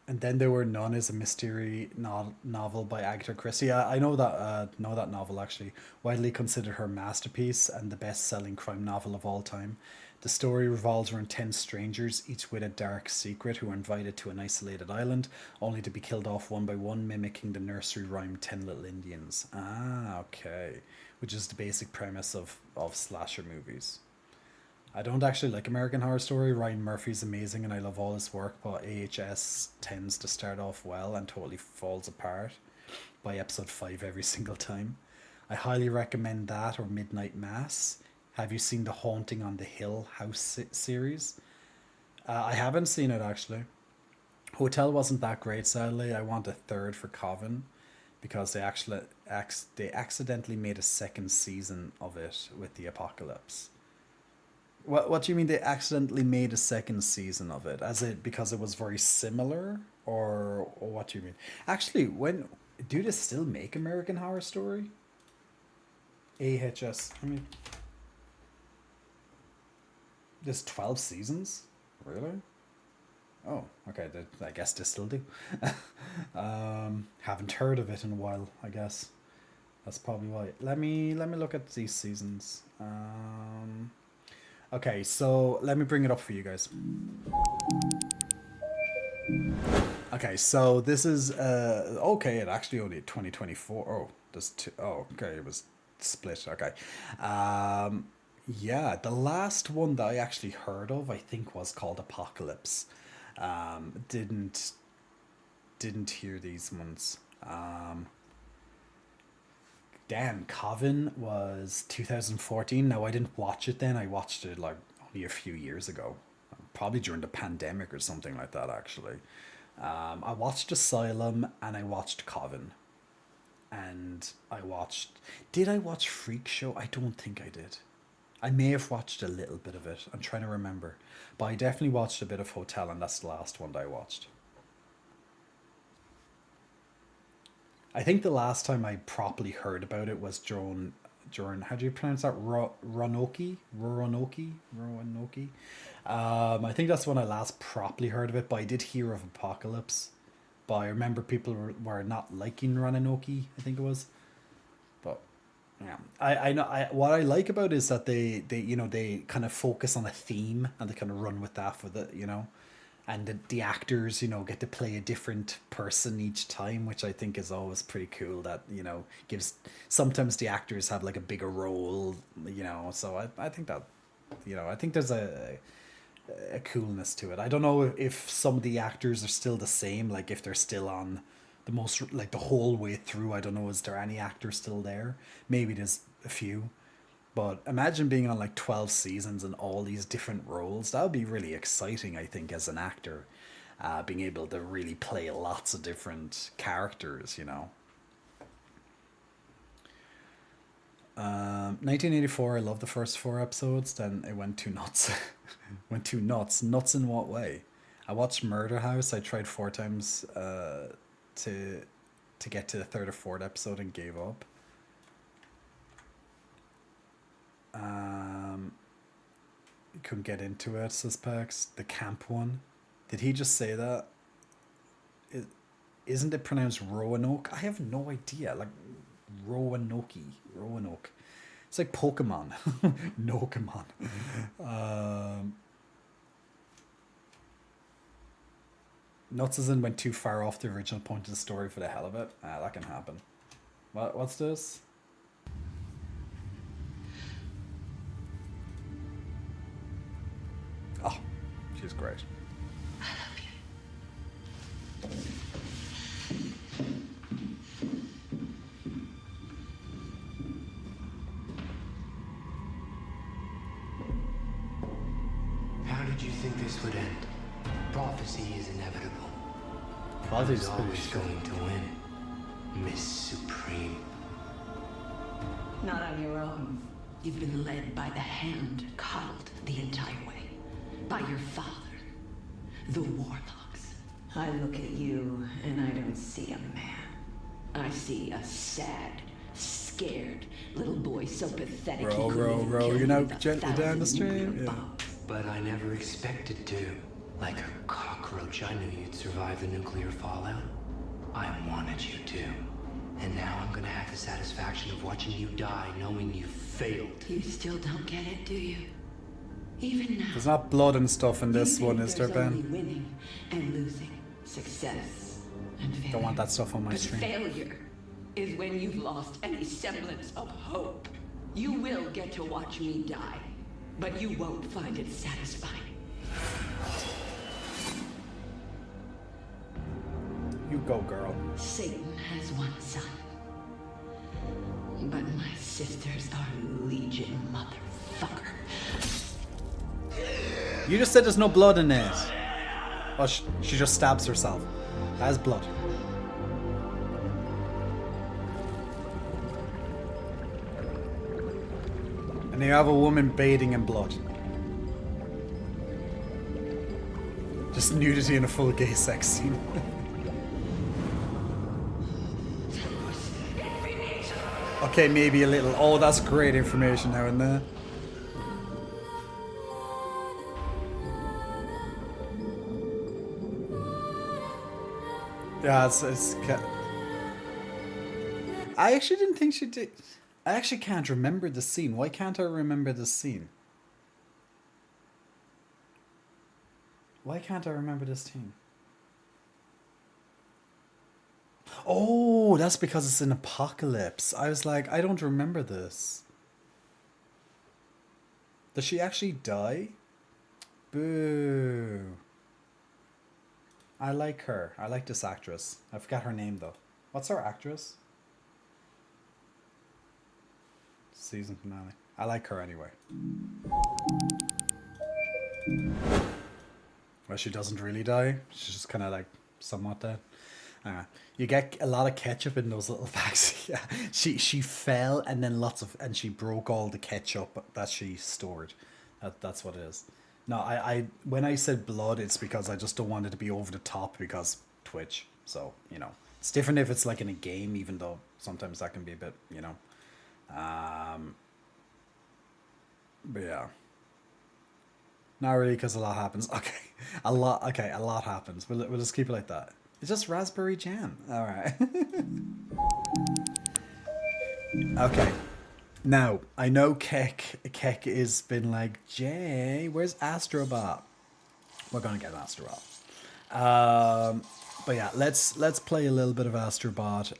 S1: And then there were None is a mystery novel by Agatha Christie. I know that novel actually. Widely considered her masterpiece and the best-selling crime novel of all time. The story revolves around 10 strangers, each with a dark secret, who are invited to an isolated island, only to be killed off one by one, mimicking the nursery rhyme 10 Little Indians. Ah, okay. which is the basic premise of slasher movies. I don't actually like American Horror Story. Ryan Murphy's amazing and I love all his work, but AHS tends to start off well and totally falls apart by episode 5 every single time. I highly recommend that or Midnight Mass. Have you seen the Haunting on the Hill House series? I haven't seen it actually. Hotel wasn't that great, sadly. I want a third for Coven because they accidentally made a second season of it with the apocalypse. What do you mean they accidentally made a second season of it? Because it was very similar, or what do you mean? Actually, do they still make American Horror Story? AHS. I mean, there's 12 seasons? Really? Oh, okay. I guess they still do. Haven't heard of it in a while, I guess. That's probably why. Let me look at these seasons. Okay, so let me bring it up for you guys. Okay, so this is okay. It actually only 2024. Oh, there's two. Oh, okay. It was split. Okay. Yeah, the last one that I actually heard of, I think, was called Apocalypse. Didn't hear these ones. Damn, Coven was 2014. Now, I didn't watch it then. I watched it like only a few years ago. Probably during the pandemic or something like that, actually. I watched Asylum and I watched Coven. And did I watch Freak Show? I don't think I did. I may have watched a little bit of it. I'm trying to remember. But I definitely watched a bit of Hotel, and that's the last one that I watched. I think the last time I properly heard about it was during how do you pronounce that? Roanoke? I think that's when I last properly heard of it, but I did hear of Apocalypse. But I remember people were not liking Roanoke, I think it was. But yeah, I know. What I like about it is that they kind of focus on a theme and they kind of run with that for the and the actors get to play a different person each time, which I think is always pretty cool. That gives sometimes the actors have like a bigger role, So I think that I think there's a coolness to it. I don't know if some of the actors are still the same, like if they're still on the whole way through. I don't know, is there any actors still there? Maybe there's a few, but imagine being on like 12 seasons and all these different roles. That would be really exciting, I think, as an actor, being able to really play lots of different characters. 1984, I love the first 4 episodes, then it went too nuts. Nuts in what way? I watched Murder House. I tried 4 times to get to the 3rd or 4th episode and gave up. Couldn't get into it, suspects. The camp one. Did he just say that? Isn't it pronounced Roanoke? I have no idea. Like Roanoke. It's like Pokemon. Nokemon. Nuts as in went too far off the original point of the story for the hell of it. That can happen. What's this? Oh, she's great.
S4: I love you.
S5: How did you think this would end? Prophecy is inevitable.
S1: Prophecy's
S5: Who's always going to win? Miss Supreme.
S4: Not on your own. You've been led by the hand, coddled the entire way. By your father, the Warlocks. I look at you, and I don't see a man. I see a sad, scared little boy so pathetic he couldn't even
S1: you're now
S4: kill
S1: gently down the stream. Yeah.
S5: But I never expected to. Like a cockroach, I knew you'd survive the nuclear fallout. I wanted you to. And now I'm gonna have the satisfaction of watching you die knowing you failed.
S4: You still don't get it, do you? Even now.
S1: There's not blood and stuff in this
S4: you
S1: one,
S4: think
S1: is there,
S4: there's only
S1: Ben?
S4: winning and losing, success and failure.
S1: Don't want that stuff on my
S4: But
S1: stream.
S4: failure is when you've lost any semblance of hope. You will get to watch me die, but you won't find it satisfying.
S1: You go, girl.
S4: Satan has one son, but my sisters are legion, motherfucker.
S1: You just said there's no blood in it. Oh, she just stabs herself. That has blood. And you have a woman bathing in blood. Just nudity in a full gay sex scene. Okay, maybe a little. Oh, that's great information now and there. Yeah, it's I actually didn't think she did. I actually can't remember the scene. Why can't I remember the scene? Why can't I remember this scene? Oh, that's because it's an apocalypse. I was like, I don't remember this. Does she actually die? Boo. I like her. I like this actress. I forgot her name though. What's her actress? Season finale. I like her anyway. Well, she doesn't really die. She's just kind of like somewhat dead. You get a lot of ketchup in those little bags. Yeah, she fell and then and she broke all the ketchup that she stored. That's what it is. No, I when I said blood, it's because I just don't want it to be over the top because Twitch. So, you know, it's different if it's like in a game, even though sometimes that can be a bit, you know. But yeah. Not really, because a lot happens. Okay, a lot happens. We'll just keep it like that. It's just raspberry jam. All right. Okay. Now, I know Keck has been like, Jay, where's Astrobot? We're gonna get Astrobot. But yeah, let's play a little bit of Astrobot.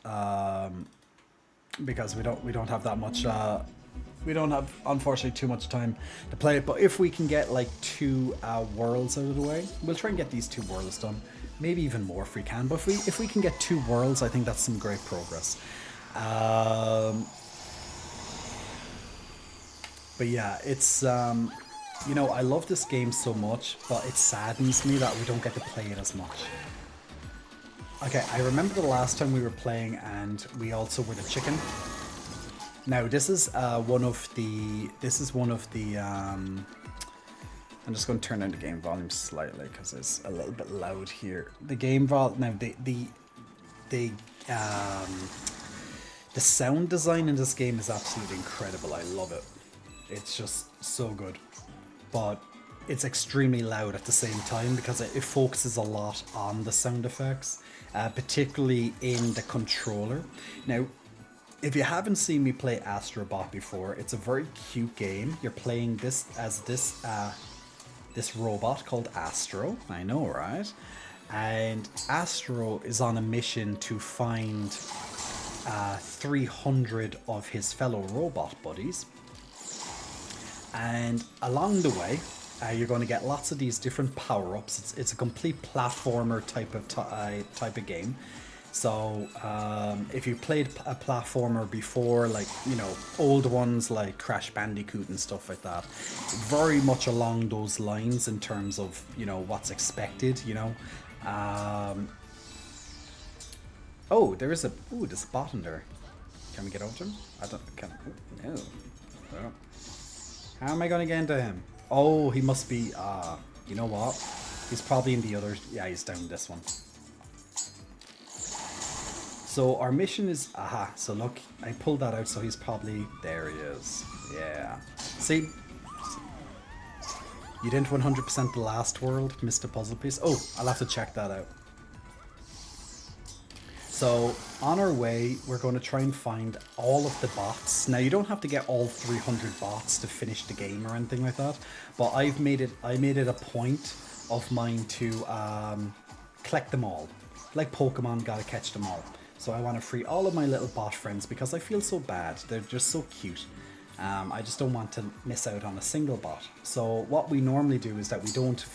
S1: Because we don't have that much. We don't have, unfortunately, too much time to play it. But if we can get like 2 worlds out of the way, we'll try and get these 2 worlds done. Maybe even more if we can. But if we can get 2 worlds, I think that's some great progress. But yeah, it's you know, I love this game so much, but it saddens me that we don't get to play it as much. Okay, I remember the last time we were playing and we also were the chicken. Now this is one of the I'm just going to turn down the game volume slightly because it's a little bit loud here. The game volume, now the sound design in this game is absolutely incredible. I love it. It's just so good, but it's extremely loud at the same time because it focuses a lot on the sound effects, particularly in the controller. Now, if you haven't seen me play Astrobot before, it's a very cute game. You're playing this as this robot called Astro. I know, right? And Astro is on a mission to find 300 of his fellow robot buddies. And along the way, you're going to get lots of these different power-ups. It's a complete platformer type of game. So if you played a platformer before, like, you know, old ones like Crash Bandicoot and stuff like that, very much along those lines in terms of, you know, what's expected, you know. Oh, there's a bot in there. Can we get over to him? No. Oh. How am I going to get into him? Oh, he must be, you know what? He's probably in the other, yeah, he's down this one. So our mission is, so look, I pulled that out, so he's probably, there he is. Yeah. See? You didn't 100% the last world, missed a puzzle piece. Oh, I'll have to check that out. So on our way, we're going to try and find all of the bots. Now you don't have to get all 300 bots to finish the game or anything like that, but I made it a point of mine to collect them all. Like Pokemon, gotta catch them all. So I want to free all of my little bot friends because I feel so bad. They're just so cute. I just don't want to miss out on a single bot. So what we normally do is that we don't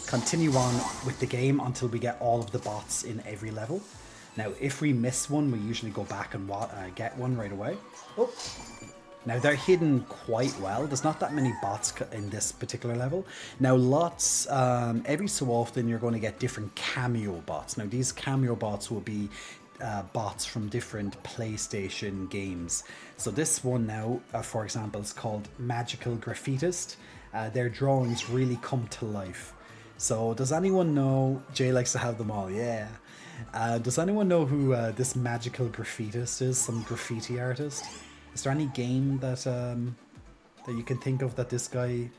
S1: continue on with the game until we get all of the bots in every level. Now, if we miss one, we usually go back and get one right away. Oh, now they're hidden quite well. There's not that many bots in this particular level. Now, every so often you're going to get different cameo bots. Now, these cameo bots will be bots from different PlayStation games. So this one now, for example, is called Magical Graffitist. Their drawings really come to life. So does anyone know, Jay likes to have them all, yeah. Does anyone know who this Magical Graffitist is? Some graffiti artist? Is there any game that that you can think of that this guy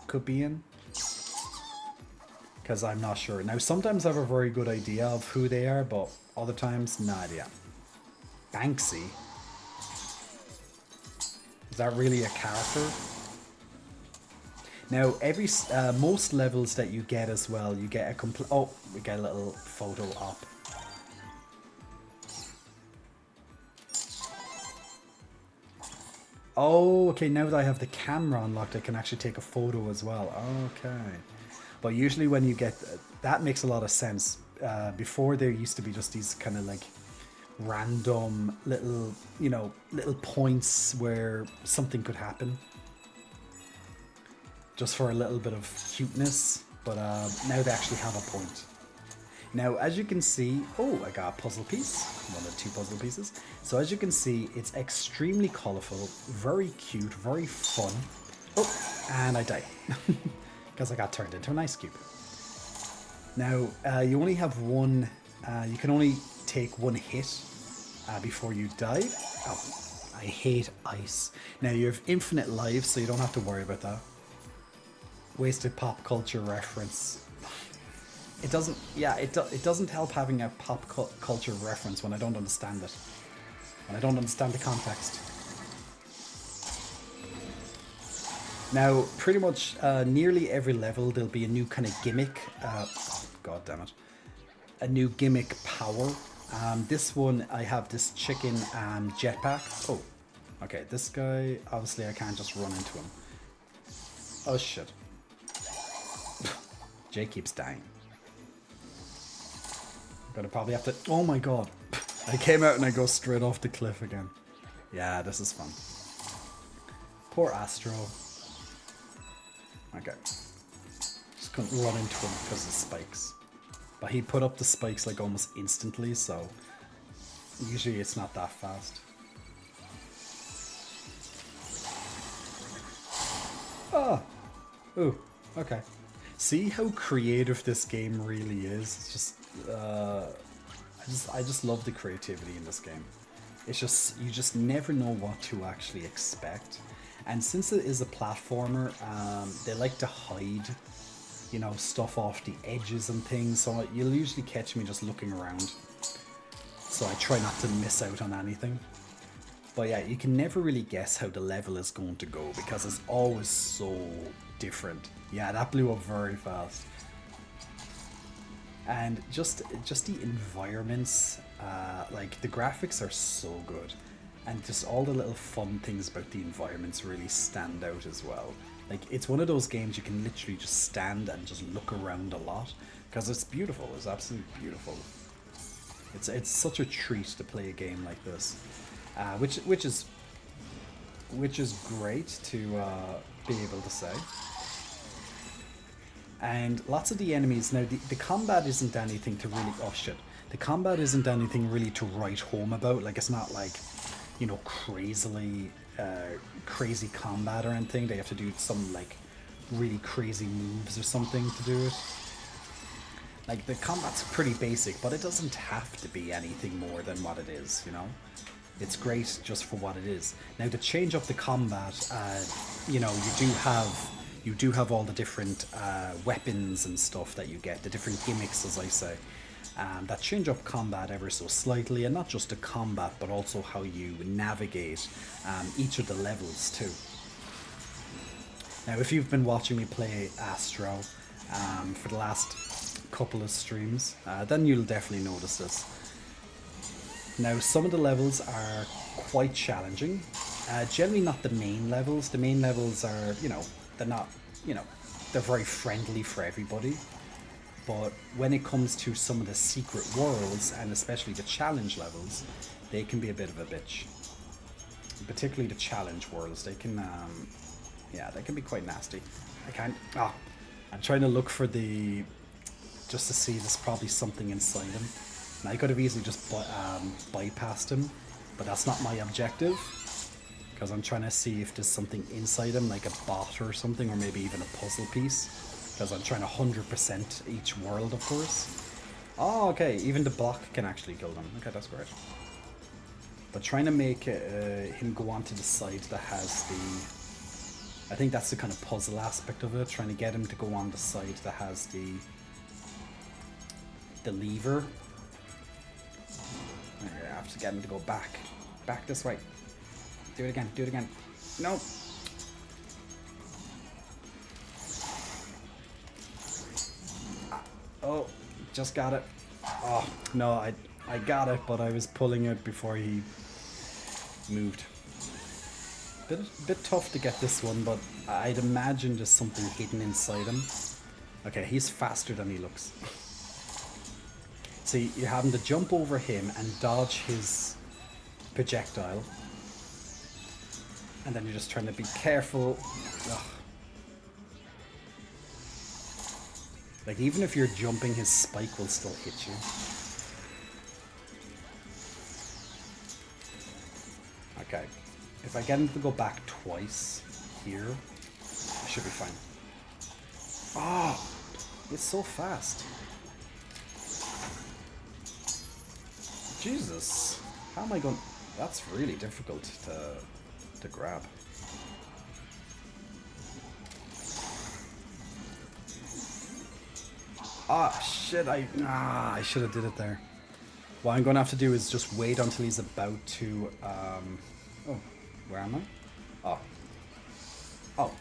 S1: could be in? Because I'm not sure. Now, sometimes I have a very good idea of who they are, but other times, no idea. Banksy? Is that really a character? Now, most levels that you get as well, you get a complete... Oh, we get a little photo op. Oh, okay, now that I have the camera unlocked, I can actually take a photo as well. Okay. But usually when you get... That makes a lot of sense. Before, there used to be just these kind of like random little, little points where something could happen. Just for a little bit of cuteness. But now they actually have a point. Now, as you can see... Oh, I got a puzzle piece. One of 2 puzzle pieces. So as you can see, it's extremely colourful, very cute, very fun. Oh, and I died. Because I got turned into an ice cube. Now, you only have one... you can only take one hit before you die. Oh, I hate ice. Now, you have infinite lives, so you don't have to worry about that. Wasted pop culture reference. It doesn't... Yeah, it doesn't help having a pop culture reference when I don't understand it. When I don't understand the context. Now, pretty much nearly every level there'll be a new kind of gimmick. God damn it. A new gimmick power. This one, I have this chicken jetpack. Oh, okay. This guy, obviously I can't just run into him. Oh, shit. Jay keeps dying. I'm gonna probably have to... Oh my god. I came out and I go straight off the cliff again. Yeah, this is fun. Poor Astro. Okay. Just couldn't run into him because of spikes. But he put up the spikes like almost instantly, so usually it's not that fast. Oh! Ooh, okay. See how creative this game really is? It's just, I just love the creativity in this game. It's just, you just never know what to actually expect. And since it is a platformer, they like to hide, stuff off the edges and things. So you'll usually catch me just looking around. So I try not to miss out on anything. But yeah, you can never really guess how the level is going to go because it's always so different. Yeah, that blew up very fast. And just the environments, like the graphics are so good. And just all the little fun things about the environments really stand out as well. Like, it's one of those games you can literally just stand and just look around a lot. Because it's beautiful, it's absolutely beautiful. It's such a treat to play a game like this. Which is great to be able to say. And lots of the enemies, now the combat isn't anything to really, oh shit. The combat isn't anything really to write home about. Like, it's not like, crazy combat or anything. They have to do some like really crazy moves or something to do it. Like, the combat's pretty basic, but it doesn't have to be anything more than what it is, It's great just for what it is. Now, to change up the combat, you do have all the different weapons and stuff that you get, the different gimmicks, as I say, that change up combat ever so slightly, and not just the combat, but also how you navigate each of the levels too. Now, if you've been watching me play Astro for the last couple of streams, then you'll definitely notice this. Now, some of the levels are quite challenging. Generally not the main levels. The main levels are, you know, they're not, you know, they're very friendly for everybody. But when it comes to some of the secret worlds, and especially the challenge levels, they can be a bit of a bitch. Particularly the challenge worlds, they can, yeah, they can be quite nasty. I can't, I'm trying to look for the, just to see there's probably something inside him. And I could have easily just bypassed him, but that's not my objective. Because I'm trying to see if there's something inside him, like a bot or something, or maybe even a puzzle piece. Because I'm trying to 100% each world, of course. Oh, okay, even the block can actually kill them. Okay, that's great. But trying to make him go onto the side that has the... I think that's the kind of puzzle aspect of it, trying to get him to go on the side that has the lever. I have to get him to go back. Back this way. Do it again, do it again. No. Oh, just got it. Oh, no, I got it, but I was pulling it before he moved. Bit tough to get this one, but I'd imagine there's something hidden inside him. Okay, he's faster than he looks. See, you're having to jump over him and dodge his projectile. And then you're just trying to be careful. Ugh. Like, even if you're jumping, his spike will still hit you. Okay. If I get him to go back twice here, I should be fine. Oh, it's so fast. Jesus. How am I going... That's really difficult to grab. Ah, shit, I should have did it there. What I'm going to have to do is just wait until he's about to, oh, where am I? Oh. Oh.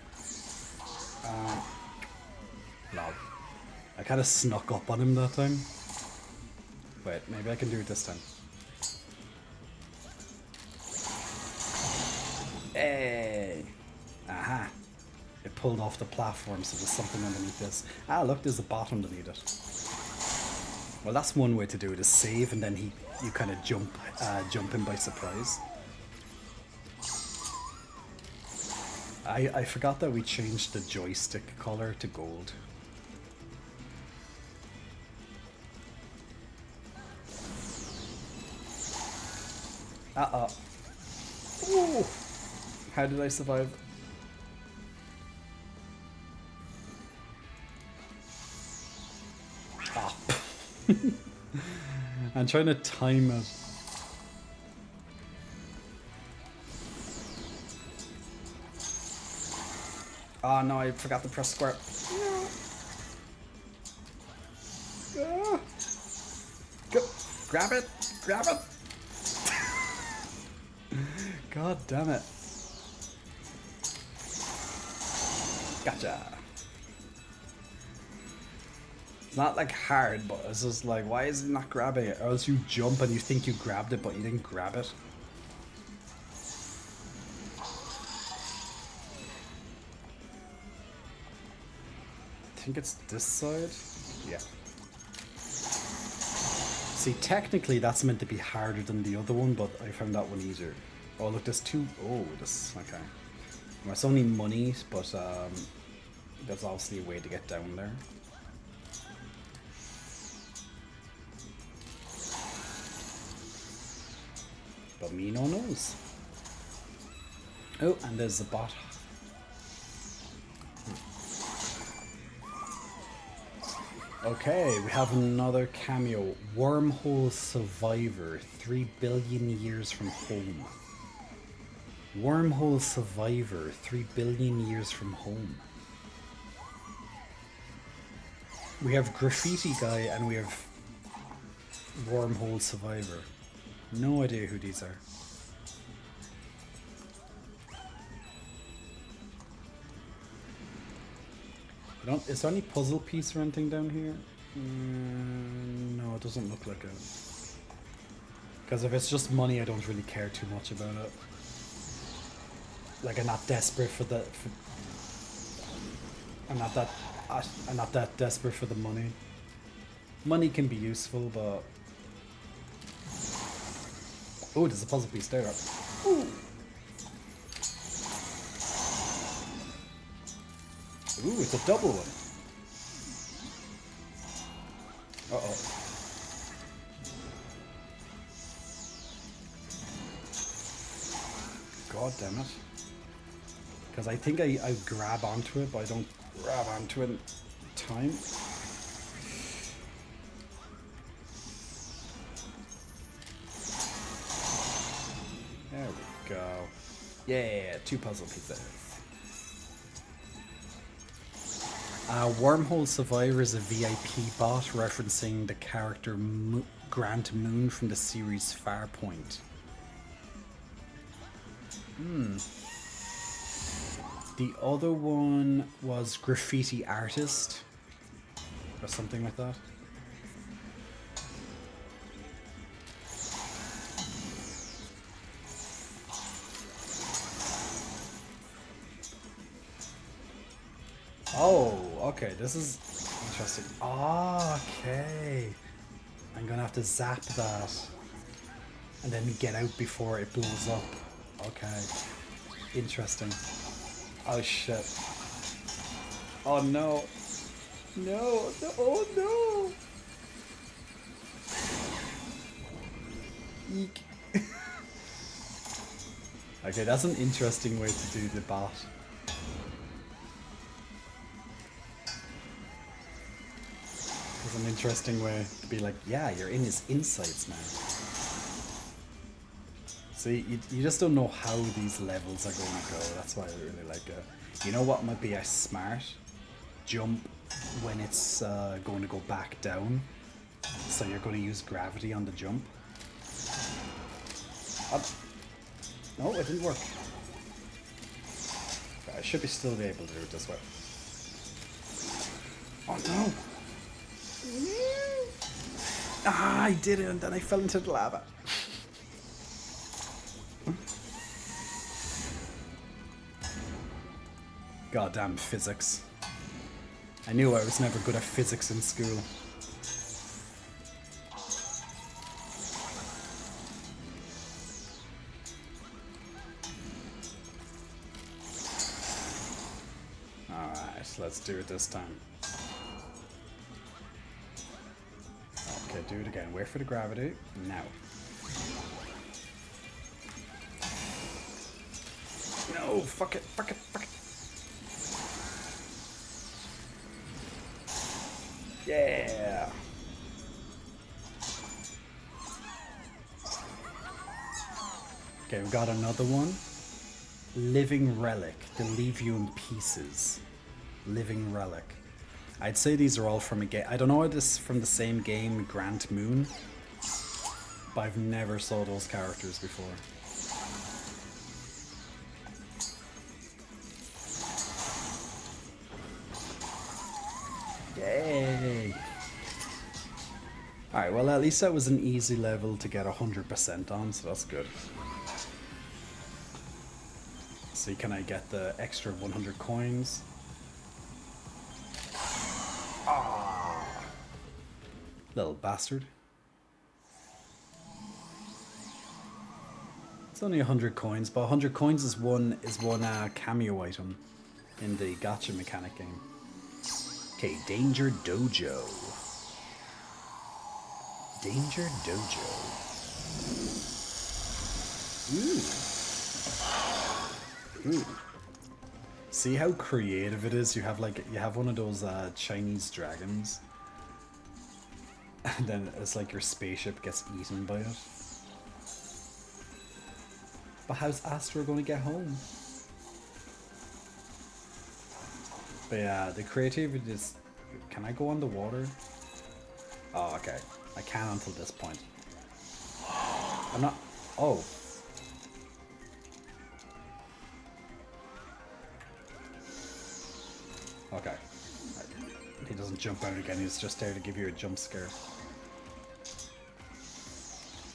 S1: No. I kind of snuck up on him that time. Wait, maybe I can do it this time. Hey! Aha! It pulled off the platform, so there's something underneath this. Ah, look, there's a bot underneath it. Well, that's one way to do it, is save, and then you kind of jump him by surprise. I forgot that we changed the joystick color to gold. Uh-oh. Ooh! How did I survive? Ah. I'm trying to time it. Oh no, I forgot to press square. No. Ah. Go. Grab it! Grab it! God damn it. Gotcha. It's not like hard, but it's just like, why is it not grabbing it? Or else you jump and you think you grabbed it, but you didn't grab it. I think it's this side. Yeah. See, technically that's meant to be harder than the other one, but I found that one easier. Oh, look, there's two. Oh, this. Okay. Well, it's only money, but there's obviously a way to get down there. But me no knows. Oh, and there's the bot. Okay, we have another cameo. Wormhole Survivor, 3 billion years from home. Wormhole Survivor, 3 billion years from home. We have Graffiti Guy and we have Wormhole Survivor. No idea who these are. Is there any puzzle piece or anything down here? No, it doesn't look like it. Because if it's just money, I don't really care too much about it. Like, I'm not desperate for the... I'm not that desperate for the money. Money can be useful, but... Oh, there's a puzzle piece there. Ooh. Ooh, it's a double one. Uh-oh. God damn it. Because I think I grab onto it, but I don't grab onto it in time. There we go. Yeah, 2 puzzle pieces. Wormhole Survivor is a VIP bot referencing the character Grant Moon from the series Farpoint. The other one was Graffiti Artist, or something like that. Oh, okay, this is interesting. Oh, okay. I'm gonna have to zap that and then get out before it blows up. Okay. Interesting. Oh shit. Oh no. No, no, oh no. Eek. Okay, that's an interesting way to do the bot. It's an interesting way to be like, yeah, you're in his insights now. See, you just don't know how these levels are going to go. That's why I really like it. You know what might be a smart? Jump when it's going to go back down. So you're going to use gravity on the jump. No, it didn't work. I should be still be able to do it this way. Oh no! Ah, I did it and then I fell into the lava. Goddamn physics. I knew I was never good at physics in school. Alright, let's do it this time. Okay, do it again. Wait for the gravity. Now. No, fuck it, fuck it, fuck it. Yeah. Okay, we've got another one. Living Relic. They'll leave you in pieces. Living Relic. I'd say these are all from a game. I don't know if this is from the same game, Grant Moon, but I've never saw those characters before. Yay! Alright, well at least that was an easy level to get 100% on, so that's good. See, can I get the extra 100 coins? Ah, little bastard. It's only 100 coins, but 100 coins is one cameo item in the gacha mechanic game. Okay, Danger Dojo. Danger Dojo. Ooh. Ooh. See how creative it is? You have one of those Chinese dragons, and then it's like your spaceship gets eaten by it. But how's Astro going to get home? But yeah, the creativity is... Can I go on the water? Oh, okay. I can until this point. I'm not... Oh. Okay. He doesn't jump out again, he's just there to give you a jump scare.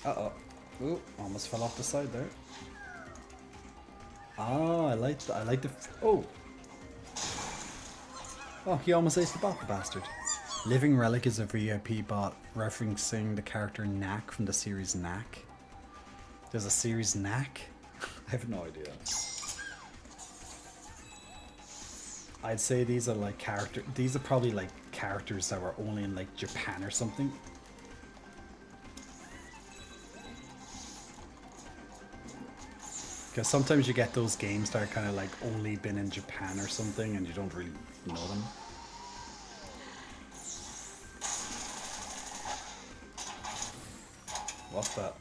S1: Uh-oh. Ooh, almost fell off the side there. Oh, I like the. Oh! Oh, he almost aced the bot, the bastard. Living Relic is a VIP bot referencing the character Knack from the series Knack. There's a series Knack? I have no idea. I'd say these are like these are probably like characters that were only in like Japan or something. Because sometimes you get those games that are kind of like only been in Japan or something and you don't really know them. What's that?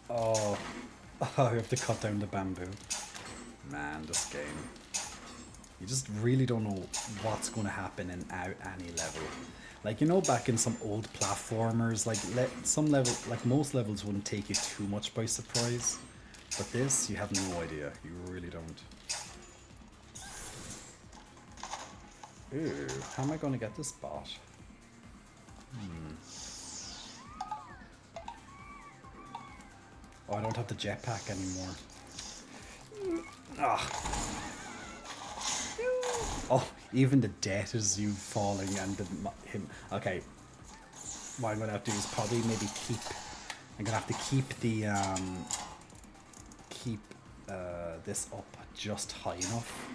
S1: Oh, I have to cut down the bamboo. Man, this game. You just really don't know what's going to happen in any level. Like, you know, back in some old platformers, like most levels wouldn't take you too much by surprise. But this, you have no idea. You really don't. Ooh, how am I going to get this bot? Oh, I don't have the jetpack anymore. Ah. Oh, even the death is you falling and him. Okay. What I'm going to have to do is probably maybe keep... I'm going to have to keep the... this up just high enough.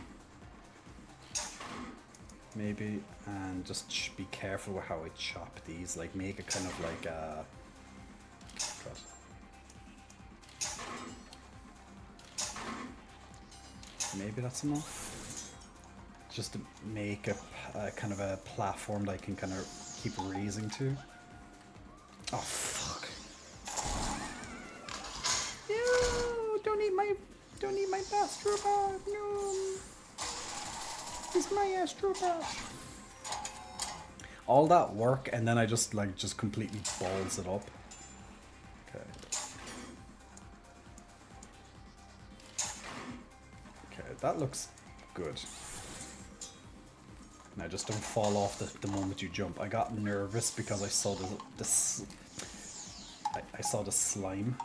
S1: Maybe. And just be careful with how I chop these. Like, make it kind of like... God. Maybe that's enough. Just to make a kind of a platform that I can kind of keep raising to. Oh fuck! No! Don't eat my astrobot! No! It's my astrobot! All that work and then I just completely balls it up. Okay. That looks good. Now just don't fall off the moment you jump. I got nervous because I saw I saw the slime.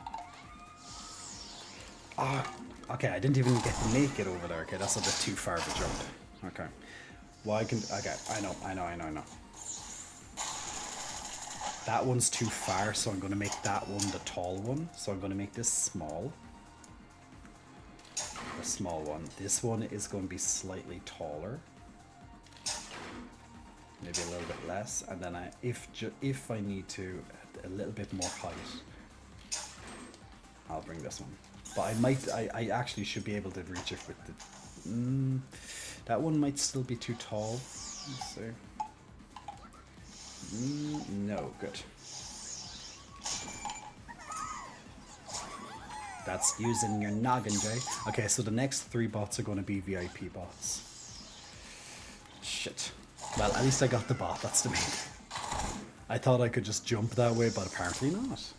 S1: Ah, okay, I didn't even get to make it over there. Okay, that's a bit too far to jump. Okay. Well, okay, I know. That one's too far, so I'm going to make that one the tall one. So I'm going to make this small. A small one. This one is going to be slightly taller, maybe a little bit less, and then if I need to a little bit more height, I'll bring this one. But I actually should be able to reach it with the. That one might still be too tall. Let's see. No, good. That's using your noggin, Jay. Okay, so the next 3 bots are going to be VIP bots. Shit. Well, at least I got the bot, that's the main thing. I thought I could just jump that way, but apparently not.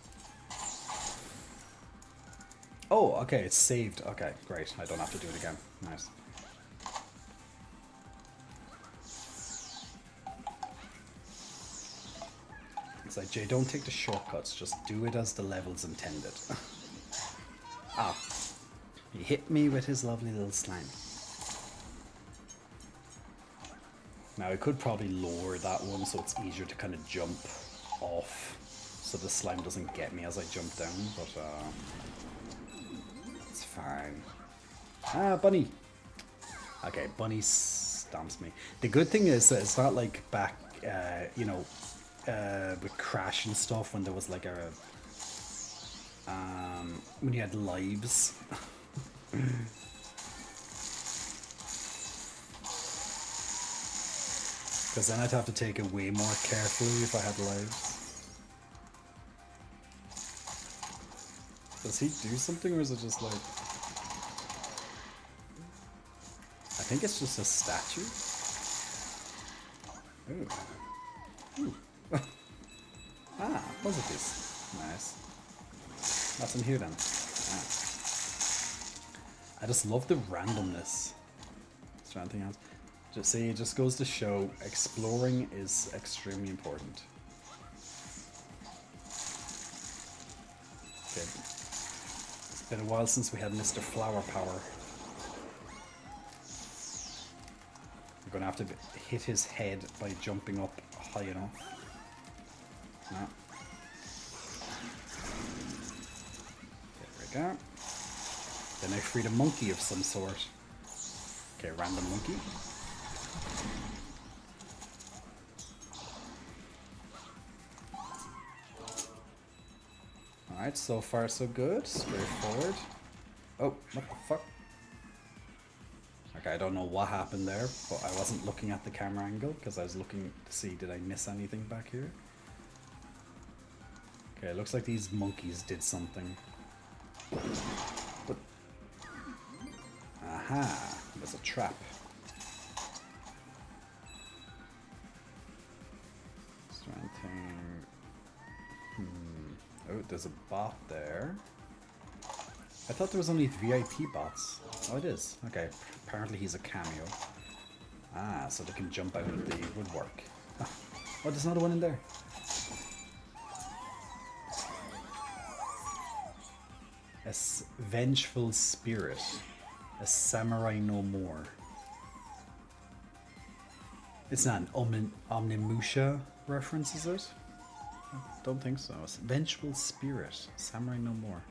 S1: Oh, okay, it's saved. Okay, great. I don't have to do it again. Nice. It's like, Jay, don't take the shortcuts. Just do it as the level's intended. Ah, he hit me with his lovely little slime. Now I could probably lower that one so it's easier to kind of jump off so the slime doesn't get me as I jump down, but it's fine. Ah, bunny! Okay, bunny stomps me. The good thing is that it's not like back, you know, with Crash and stuff when there was like a... when you had lives. Because then I'd have to take it way more carefully if I had lives. Does he do something or is it just like... I think it's just a statue. Ooh. Ooh. Ah, puzzle piece. Nice. What's in here then? Ah. I just love the randomness. Is there anything else? Just see, it just goes to show exploring is extremely important. Okay. It's been a while since we had Mr. Flower Power. We're gonna have to hit his head by jumping up high enough. No. There we go. Then I freed a monkey of some sort. Okay, random monkey. Alright, so far so good. Straightforward. Oh, what the fuck? Okay, I don't know what happened there, but I wasn't looking at the camera angle because I was looking to see did I miss anything back here. Okay, it looks like these monkeys did something. But aha, there's a trap. Strengthening. Oh, there's a bot there. I thought there was only VIP bots. Oh, it is. Okay, apparently he's a cameo. Ah, so they can jump out of the woodwork. Oh, there's another one in there. A vengeful spirit. A samurai no more. It's not an Omnimusha reference, is it? Don't think so. It's vengeful spirit. Samurai no more.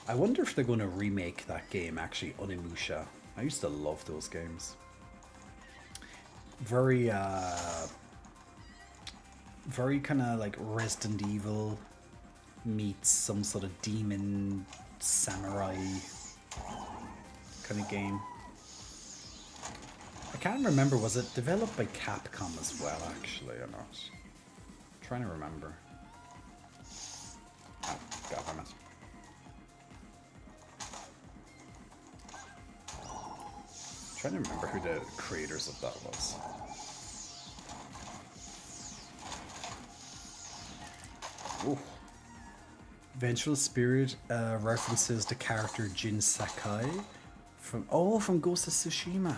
S1: I wonder if they're going to remake that game, actually, Onimusha. I used to love those games. Very kind of like Resident Evil meets some sort of demon samurai kind of game. I can't remember, was it developed by Capcom as well, actually, or not? I'm trying to remember. Oh, god damn it. Trying to remember who the creators of that was. Ooh. Vengeful Spirit references the character Jin Sakai from Ghost of Tsushima.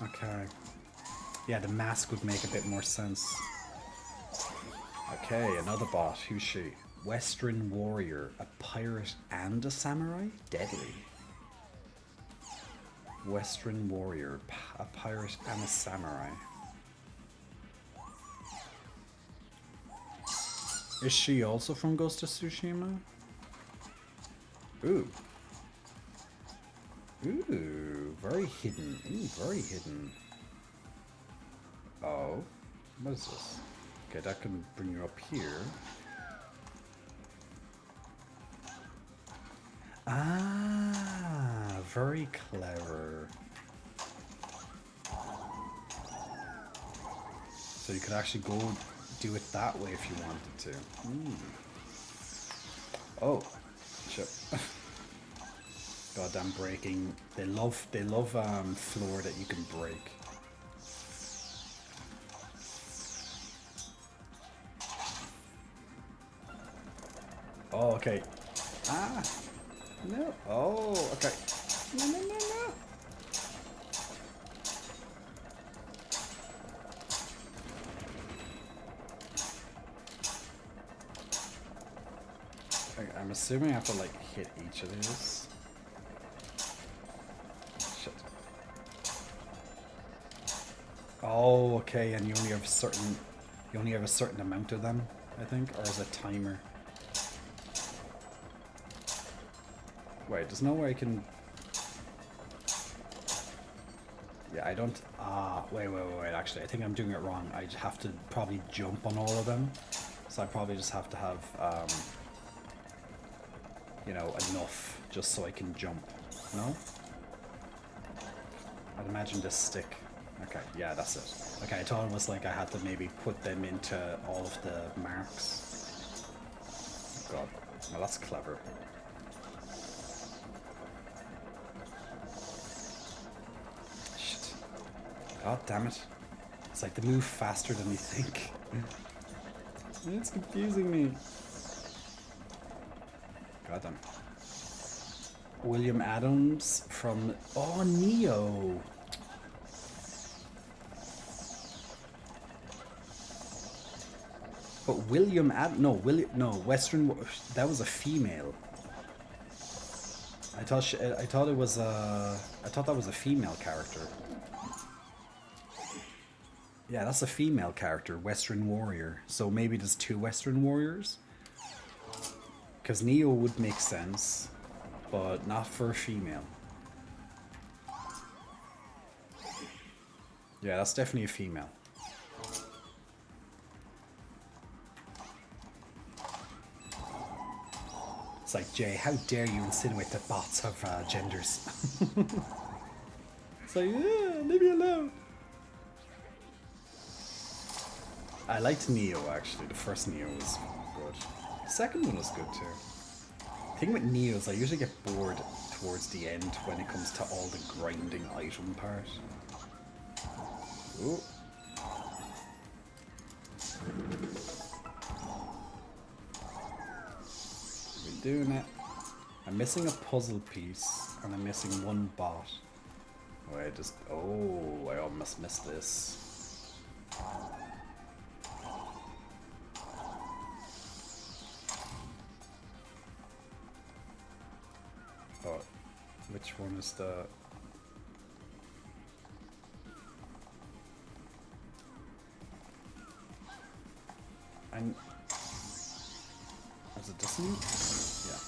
S1: Okay. Yeah, the mask would make a bit more sense. Okay, another bot. Who's she? Western warrior, a pirate and a samurai? Deadly. Western warrior, a pirate and a samurai. Is she also from Ghost of Tsushima? Ooh. Ooh, very hidden. Ooh, very hidden. Oh, what is this? Okay, that can bring you up here. Ah, very clever. So you could actually go do it that way if you wanted to. Oh, shit. Goddamn breaking. They love floor that you can break. Oh, okay. Ah! No. Oh, okay. No, no, no, no. Okay, I'm assuming I have to, like, hit each of these. Shit. Oh, okay, and you only have a certain amount of them, I think, or is it a timer? Wait, there's no way I can... Yeah, I don't... wait, actually, I think I'm doing it wrong. I have to probably jump on all of them. So I probably just have to have, you know, enough just so I can jump. No? I'd imagine this stick. Okay, yeah, that's it. Okay, I thought it was like I had to maybe put them into all of the marks. Oh god. Well, that's clever. God damn it. It's like they move faster than you think. It's confusing me. God damn. William Adams from... Oh, Neo. But William no, Western, that was a female. I thought that was a female character. Yeah, that's a female character, Western Warrior. So maybe there's 2 Western Warriors? Because Neo would make sense, but not for a female. Yeah, that's definitely a female. It's like, Jay, how dare you insinuate that bots have genders? It's like, yeah, leave me alone. I liked Neo, actually. The first Neo was good. The second one was good, too. The thing with Neo is I usually get bored towards the end when it comes to all the grinding item part. Ooh. We're doing it. I'm missing a puzzle piece, and I'm missing 1 bot. Oh, I almost missed this. Oh, which one is the... Is it this one? Yeah.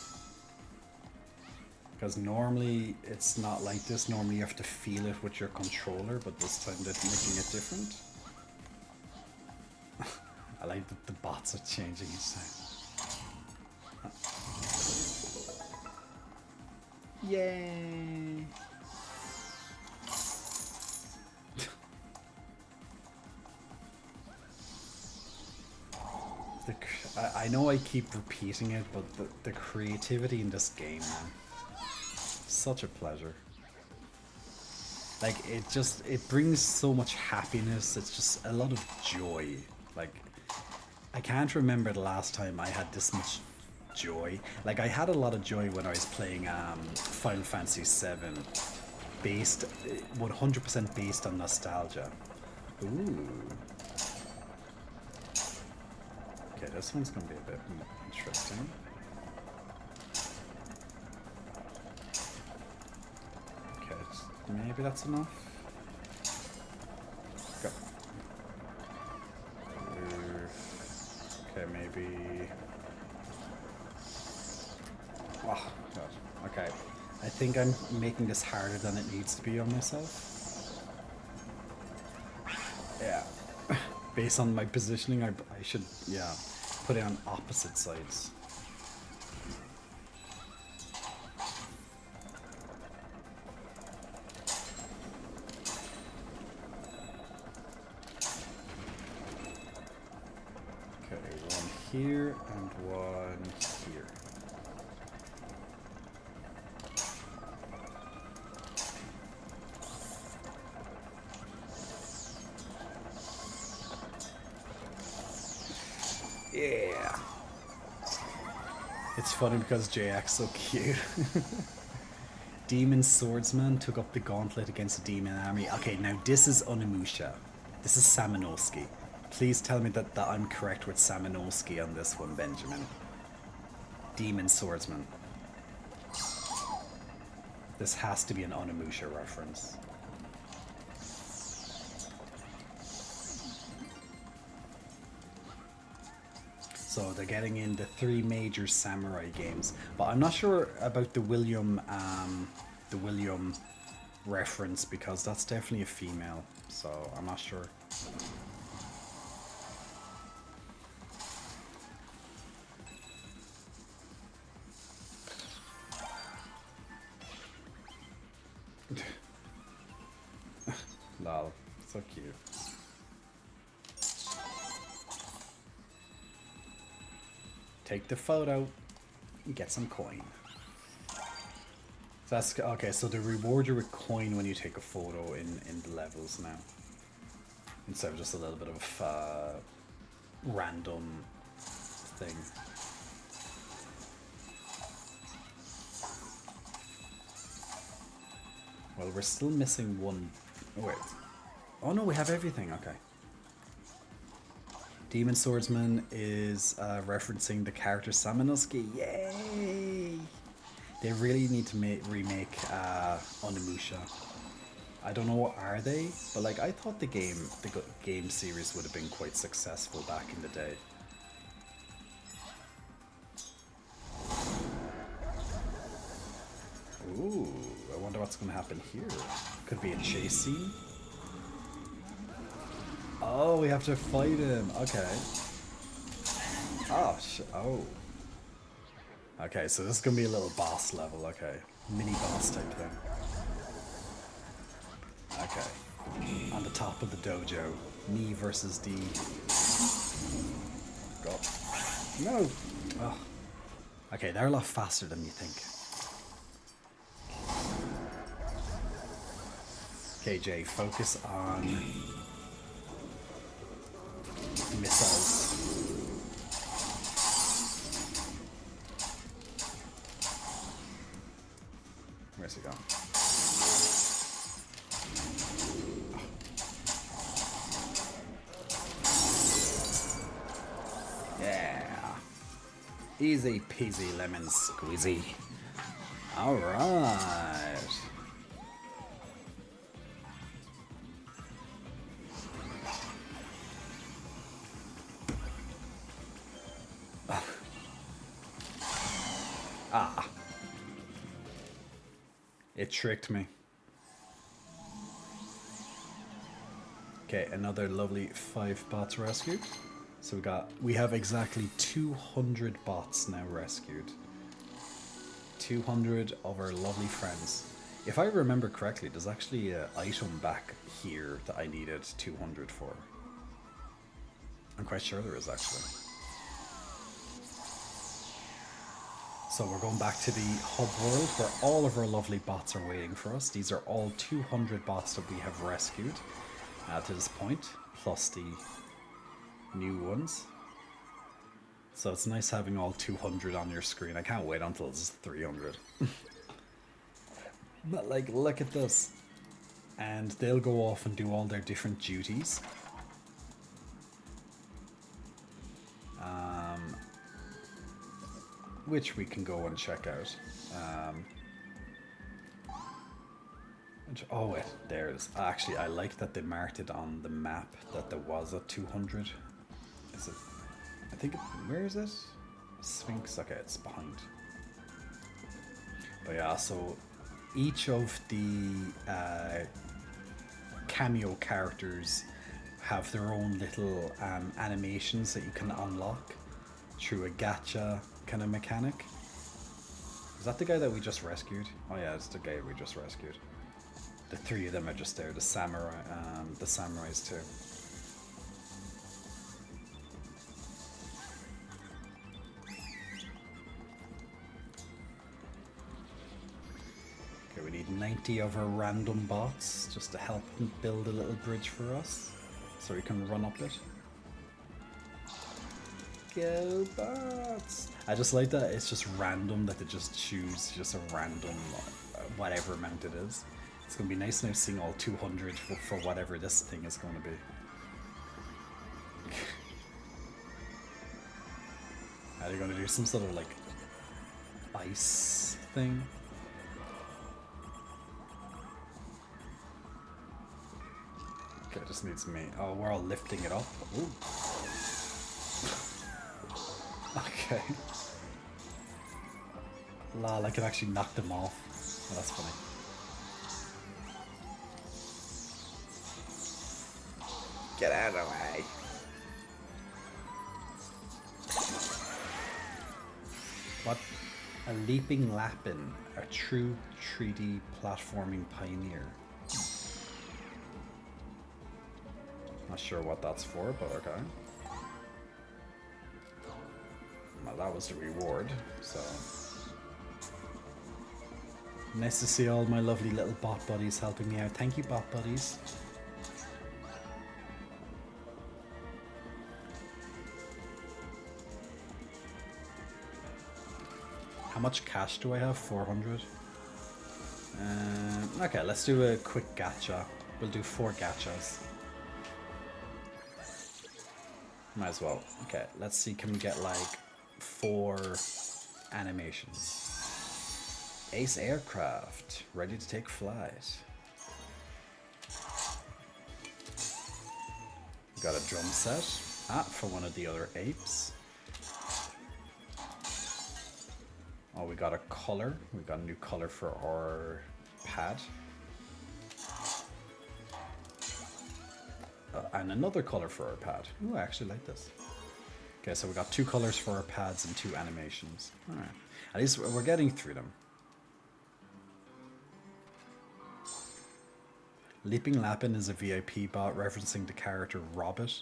S1: Because normally it's not like this. Normally you have to feel it with your controller, but this time they're making it different. I like that the bots are changing each time. Yay! I know I keep repeating it, but the creativity in this game, man, such a pleasure. Like, it brings so much happiness. It's just a lot of joy. Like, I can't remember the last time I had this much joy. Like, I had a lot of joy when I was playing Final Fantasy 7, based 100% based on nostalgia. Ooh. Okay, this one's gonna be a bit interesting. Okay, maybe that's enough. Go. Okay, maybe. Oh, God. Okay. I think I'm making this harder than it needs to be on myself. Yeah. Based on my positioning, I should, yeah, put it on opposite sides. Okay, 1 here and 1 here. Yeah. It's funny because JX's so cute. Demon Swordsman took up the gauntlet against a demon army. Okay, now this is Onimusha. This is Samanowski. Please tell me that I'm correct with Samanowski on this one, Benjamin. Demon Swordsman. This has to be an Onimusha reference. So they're getting in the 3 major samurai games, but I'm not sure about the William reference, because that's definitely a female. So I'm not sure. Lol, so cute. Take the photo and get some coin. So that's okay, so they reward you with coin when you take a photo in the levels now, instead of just a little bit of random thing. Well, we're still missing 1. Oh wait. Oh no, we have everything. Okay. Demon Swordsman is referencing the character Samanuski. Yay! They really need to remake Onimusha. I don't know, are they? But like, I thought the game series would have been quite successful back in the day. Ooh, I wonder what's going to happen here. Could be a chase scene. Oh, we have to fight him. Okay. Oh, oh. Okay, so this is going to be a little boss level. Okay. Mini boss type thing. Okay. On the top of the dojo. Me versus D. Go. No! Oh. Okay, they're a lot faster than you think. Okay, Jay, focus on missiles. Where's he gone? Yeah. Easy peasy lemon squeezy. Alright. Ah. It tricked me. Okay, another lovely 5 bots rescued. So we have exactly 200 bots now rescued. 200 of our lovely friends. If I remember correctly, there's actually an item back here that I needed 200 for. I'm quite sure there is actually. So we're going back to the hub world where all of our lovely bots are waiting for us. These are all 200 bots that we have rescued to this point, plus the new ones. So it's nice having all 200 on your screen. I can't wait until it's 300. But like, look at this. And they'll go off and do all their different duties. Which we can go and check out. Oh wait, there's... Actually, I like that they marked it on the map that there was a 200. Is it... I think... Where is it? Sphinx? Okay, it's behind. But yeah, so each of the cameo characters have their own little animations that you can unlock through a gacha kind of mechanic. Is that the guy that we just rescued? Oh yeah, it's the guy we just rescued. The 3 of them are just there, the samurais too. Okay, we need 90 of our random bots just to help them build a little bridge for us so we can run up it. Go bots! I just like that it's just random, that they just choose just a random whatever amount it is. It's gonna be nice now seeing all 200 for whatever this thing is going to be. Are they going to do some sort of like ice thing? Okay, it just needs me. Oh, we're all lifting it up. Ooh. Okay. Lol, I can actually knock them off. Oh, that's funny. Get out of the way. What? A leaping lapin, a true 3D platforming pioneer. Not sure what that's for, but okay. Well, that was the reward, so... Nice to see all my lovely little bot buddies helping me out. Thank you, bot buddies. How much cash do I have? 400? Okay, let's do a quick gacha. We'll do 4 gachas. Might as well. Okay, let's see, can we get like 4 animations? Ace aircraft, ready to take flight. Got a drum set. For one of the other apes. Oh, we got a color. We got a new color for our pad. And another color for our pad. Ooh, I actually like this. Okay, so we got 2 colors for our pads and 2 animations. Alright. At least we're getting through them. Leaping Lapin is a VIP bot referencing the character Robbit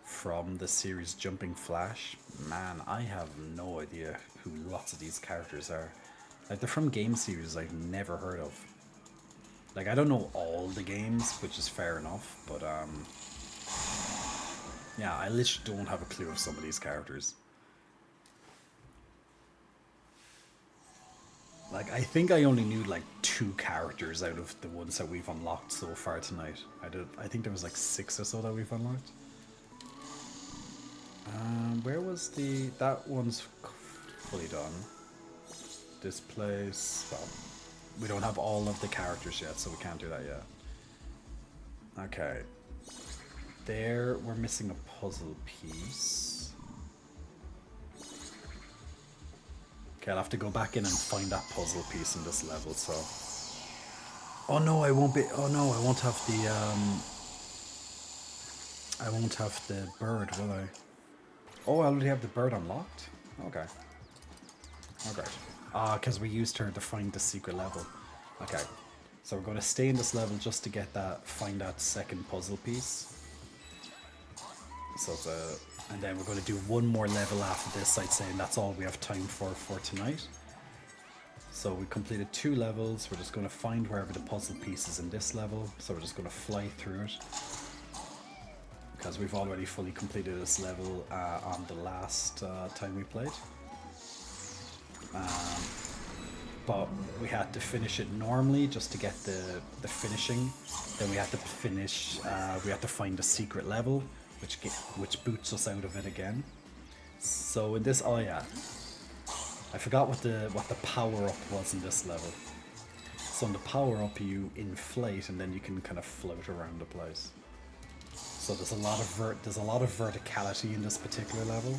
S1: from the series Jumping Flash. Man, I have no idea who lots of these characters are. Like, they're from game series I've never heard of. Like, I don't know all the games, which is fair enough, but yeah, I literally don't have a clue of some of these characters. Like, I think I only knew like 2 characters out of the ones that we've unlocked so far tonight. I think there was like 6 or so that we've unlocked. Where was that one's fully done. This place, well, we don't have all of the characters yet, so we can't do that yet. Okay. There, we're missing a puzzle piece. Okay, I'll have to go back in and find that puzzle piece in this level, so... Oh no, I won't be... Oh no, I won't have the, I won't have the bird, will I? Oh, I already have the bird unlocked? Okay. Okay. Because we used her to find the secret level. Okay. So we're going to stay in this level just to get that, find that second puzzle piece. So it's and then we're going to do one more level after this, I'd say, and that's all we have time for tonight. So we completed 2 levels. We're just going to find wherever the puzzle piece is in this level. So we're just going to fly through it. Because we've already fully completed this level on the last time we played. But we had to finish it normally just to get the finishing. Then we had to finish, we had to find the secret level, which boots us out of it again. So in this, oh yeah, I forgot what the power up was in this level. So in the power up you inflate and then you can kind of float around the place. So there's a lot of verticality in this particular level.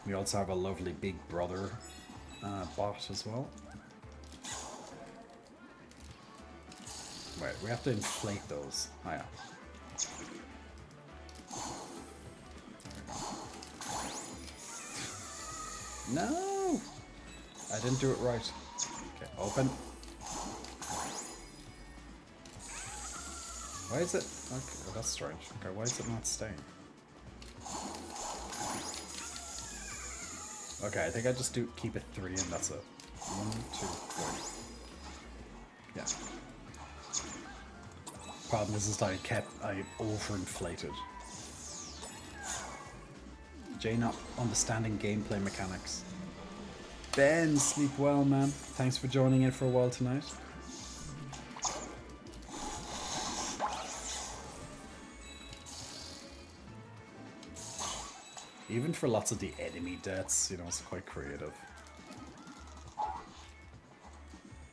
S1: We also have a lovely Big Brother bot as well. Wait, we have to inflate those. Oh yeah. No! I didn't do it right. Okay, open. Why is it? Okay, well, that's strange. Okay, why is it not staying? Okay, I think I just keep it 3 and that's it. 1, 2, 3. Yeah. Problem is I overinflated. Jay not understanding gameplay mechanics. Ben, sleep well, man. Thanks for joining in for a while tonight. Even for lots of the enemy deaths, you know, it's quite creative.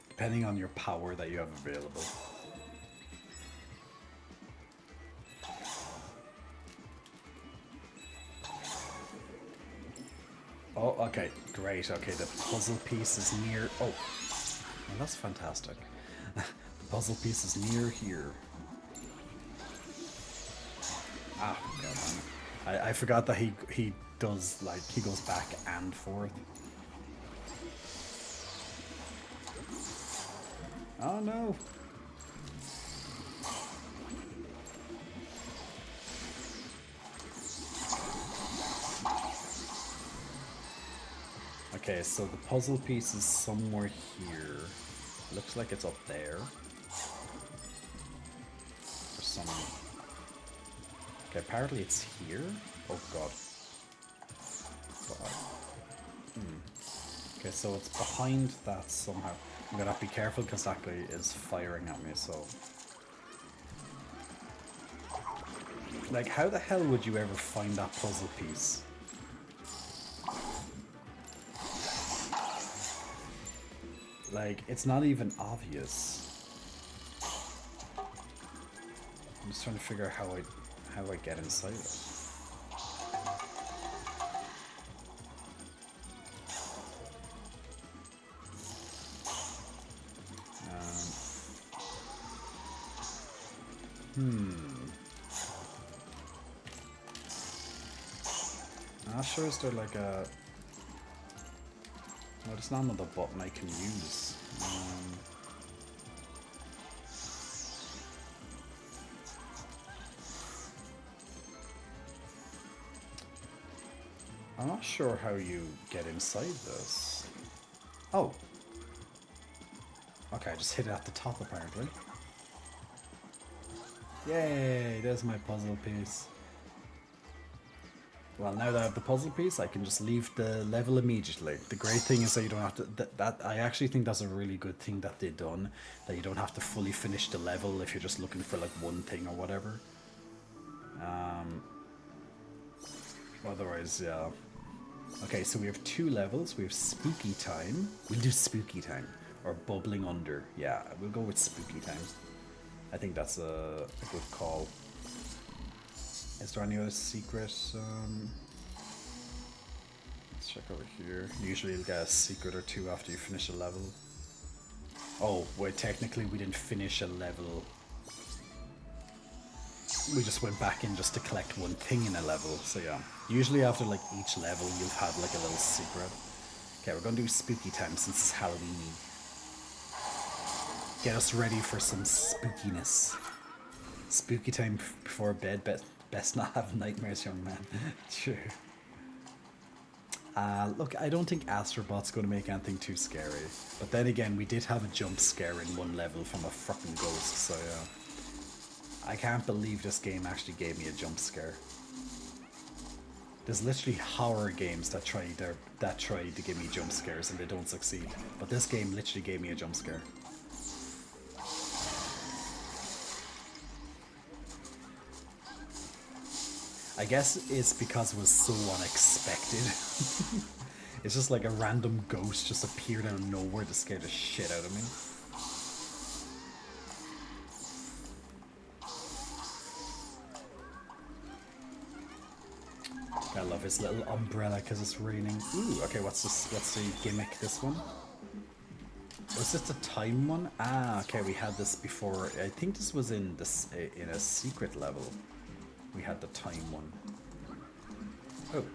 S1: Depending on your power that you have available. Oh, okay, great. Okay, the puzzle piece is near... Oh, well, that's fantastic. The puzzle piece is near here. Ah, God, man. I forgot that he does, like, he goes back and forth. Oh, no. Okay, so the puzzle piece is somewhere here. Looks like it's up there. For some... Okay, apparently it's here. Oh god. Okay, so it's behind that somehow. I'm gonna have to be careful because that guy is firing at me, so... Like, how the hell would you ever find that puzzle piece? Like, it's not even obvious. I'm just trying to figure out how I get inside it. I'm not sure, is there like a... No, there's not another button I can use. I'm not sure how you get inside this. Oh. Okay, I just hit it at the top apparently. Yay, there's my puzzle piece. Well, now that I have the puzzle piece, I can just leave the level immediately. The great thing is that you don't have to... That I actually think that's a really good thing that they've done. That you don't have to fully finish the level if you're just looking for like one thing or whatever. Otherwise, yeah. Okay, so we have 2 levels. We have Spooky Time. We'll do Spooky Time. Or Bubbling Under. Yeah, we'll go with Spooky Time. I think that's a good call. Is there any other secret? Let's check over here. Usually you'll get a secret or 2 after you finish a level. Oh, wait, technically we didn't finish a level. We just went back in just to collect one thing in a level, so yeah. Usually after like each level you'll have like a little secret. Okay, we're gonna do Spooky Time since it's Halloween. Get us ready for some spookiness. Spooky time before bed, best not have nightmares, young man. True. Look, I don't think Astrobot's going to make anything too scary. But then again, we did have a jump scare in one level from a fucking ghost, so yeah. I can't believe this game actually gave me a jump scare. There's literally horror games that try to give me jump scares and they don't succeed. But this game literally gave me a jump scare. I guess it's because it was so unexpected. It's just like a random ghost just appeared out of nowhere to scare the shit out of me. I love his little umbrella because it's raining. Ooh, okay, what's this? What's the gimmick? This one? Was this the time one? Ah, okay, we had this before. I think this was in this in a secret level. We had the time one. Oh.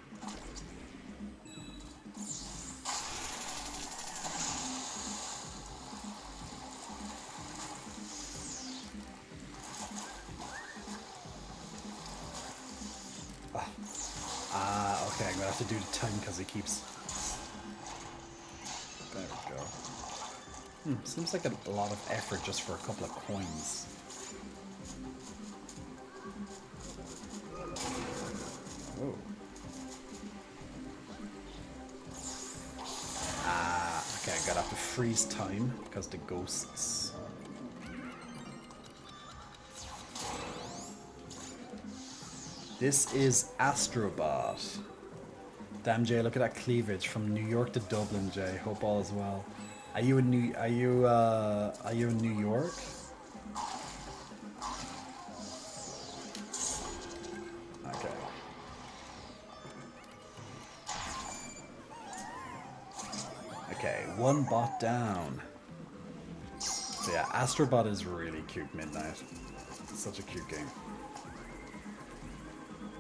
S1: Okay, I'm gonna have to do the time because he keeps... There we go. Seems like a lot of effort just for a couple of coins. Oh. Okay, I gotta have to freeze time because the ghosts. This is Astrobot. Damn, Jay, look at that cleavage from New York to Dublin, Jay. Hope all is well. Are you in New York? Okay. Okay, one bot down. So yeah, Astrobot is really cute, Midnight. It's such a cute game.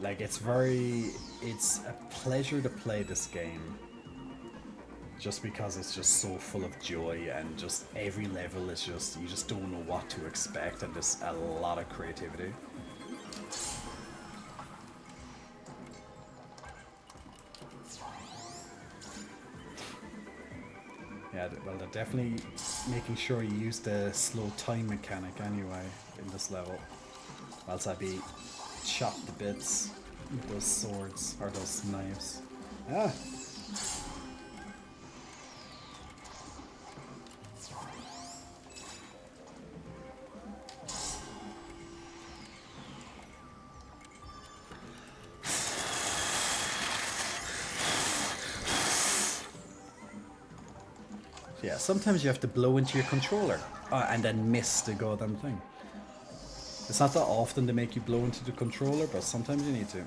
S1: Like, it's a pleasure to play this game. Just because it's just so full of joy and just every level is just, you just don't know what to expect and there's a lot of creativity. Yeah, well, they're definitely making sure you use the slow time mechanic anyway in this level. Or else I'd be chopped to bits with those swords or those knives. Ah! Yeah, sometimes you have to blow into your controller and then miss the goddamn thing. It's not that often they make you blow into the controller, but sometimes you need to.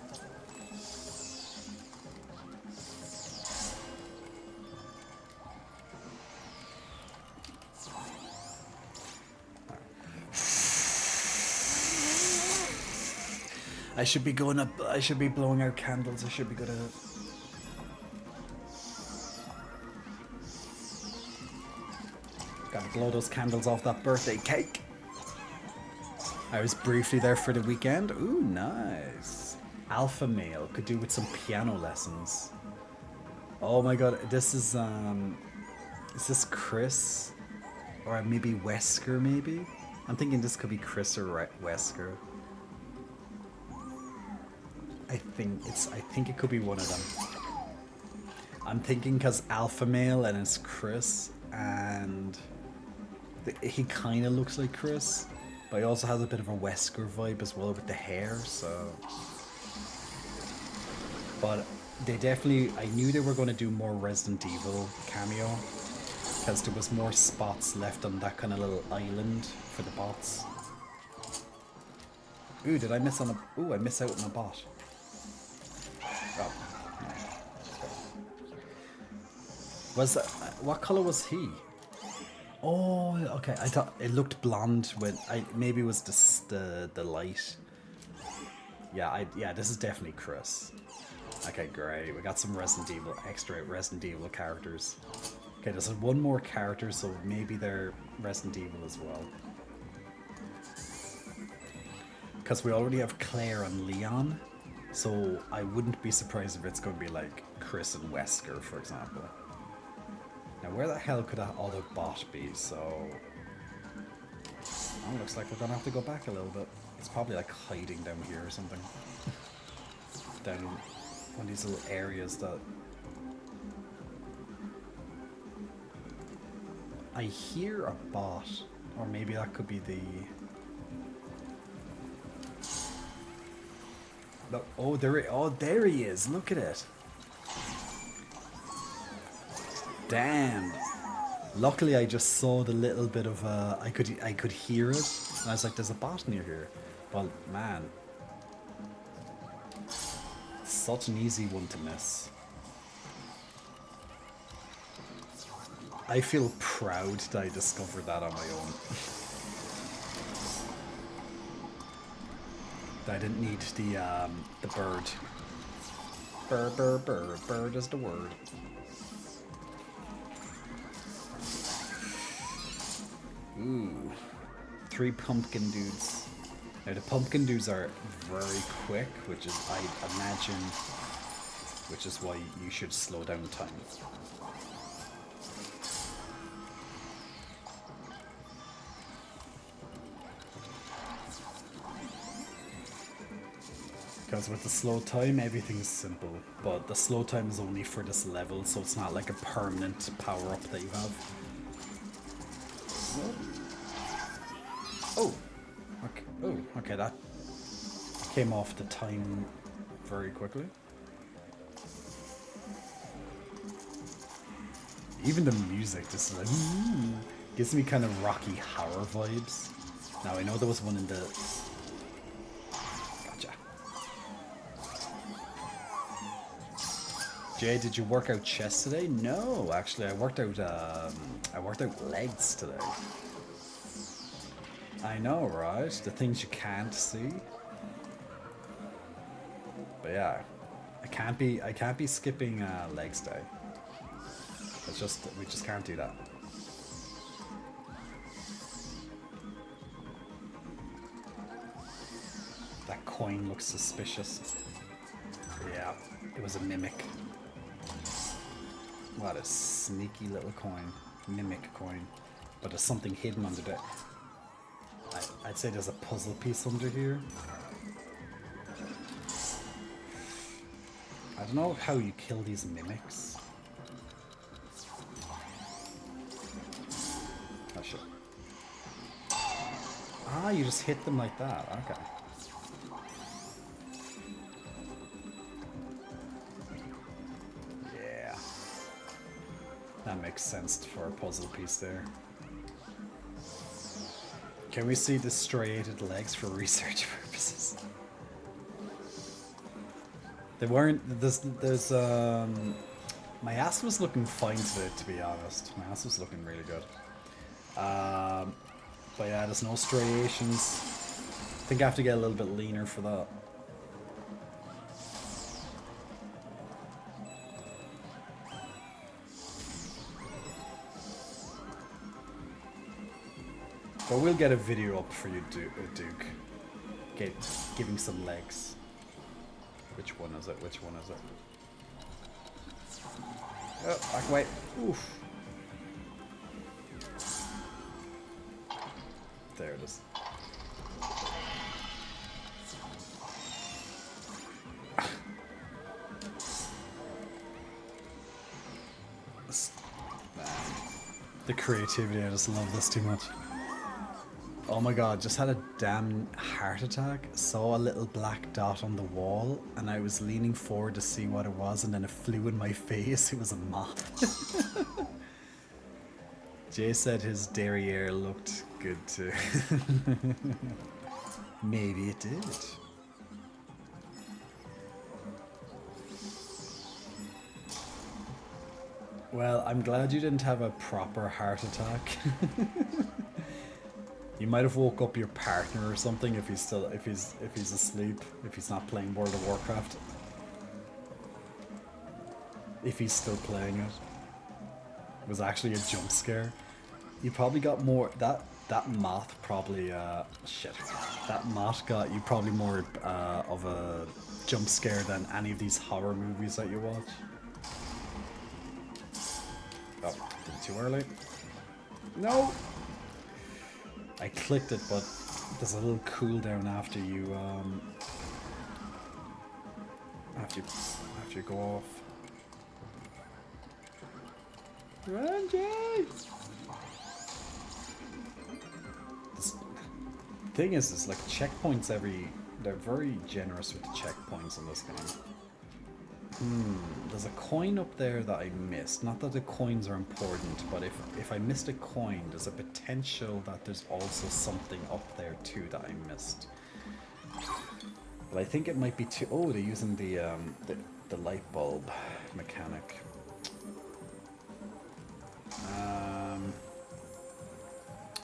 S1: I should be going up, I should be blowing out candles, I should be good at it. Gotta blow those candles off that birthday cake. I was briefly there for the weekend. Ooh, nice. Alpha male, could do with some piano lessons. Oh my god, this is this Chris? Or maybe Wesker, maybe? I'm thinking this could be Chris or Wesker. I think it could be one of them. I'm thinking because alpha male and it's Chris, and he kind of looks like Chris, but he also has a bit of a Wesker vibe as well with the hair. So, but they definitely, I knew they were going to do more Resident Evil cameo because there was more spots left on that kind of little island for the bots. Ooh, did I miss on a? Ooh, I missed out on a bot. Oh. Was that, what color was he? Oh, okay. I thought it looked blonde when maybe it was the light. Yeah, this is definitely Chris. Okay, great. We got some extra Resident Evil characters. Okay, there's one more character, so maybe they're Resident Evil as well. Because we already have Claire and Leon. So I wouldn't be surprised if it's going to be like Chris and Wesker, for example. Now where the hell could that other bot be? So, oh, looks like we're going to have to go back a little bit. It's probably like hiding down here or something. Down in one of these little areas that... I hear a bot. Or maybe that could be the... Oh, there he is. Look at it. Damn. Luckily, I just saw the little bit of I could hear it, and I was like, "There's a bot near here." But man, such an easy one to miss. I feel proud that I discovered that on my own. I didn't need the bird. Bird is the word. Ooh, 3 pumpkin dudes. Now the pumpkin dudes are very quick, which is, I imagine, which is why you should slow down time. Because with the slow time, everything's simple. But the slow time is only for this level, so it's not like a permanent power-up that you have. Oh! Okay. Oh, okay, that came off the time very quickly. Even the music just like, gives me kind of Rocky Horror vibes. Now, I know there was one in the... Jay, did you work out chest today? No, actually, I worked out legs today. I know, right? The things you can't see. But yeah, I can't be skipping legs day. We just can't do that. That coin looks suspicious. Yeah, it was a mimic. What a sneaky little coin. Mimic coin. But there's something hidden under there. I'd say there's a puzzle piece under here. I don't know how you kill these mimics. Oh shit. Ah, you just hit them like that. Okay. That makes sense for a puzzle piece there. Can we see the striated legs for research purposes? They weren't. There's my ass was looking fine today, to be honest. My ass was looking really good. But yeah, there's no striations. I think I have to get a little bit leaner for that. But we'll get a video up for you, Duke. Giving some legs. Which one is it? Which one is it? Oh, back away. Oof. There it is. The creativity, I just love this too much. Oh my god, just had a damn heart attack. Saw a little black dot on the wall and I was leaning forward to see what it was and then it flew in my face. It was a moth. Jay said his derriere looked good too. Maybe it did. Well, I'm glad you didn't have a proper heart attack. You might have woke up your partner or something if he's asleep, if he's not playing World of Warcraft. If he's still playing it. It was actually a jump scare. You probably got more that moth probably that moth got you probably more of a jump scare than any of these horror movies that you watch. Oh, did it too early. No! I clicked it, but there's a little cooldown after you after you go off. Run, Jay! This thing is, it's like checkpoints they're very generous with the checkpoints in this game. There's a coin up there that I missed. Not that the coins are important, but if I missed a coin, there's a potential that there's also something up there too that I missed. But I think it might be too. Oh, they're using the light bulb mechanic.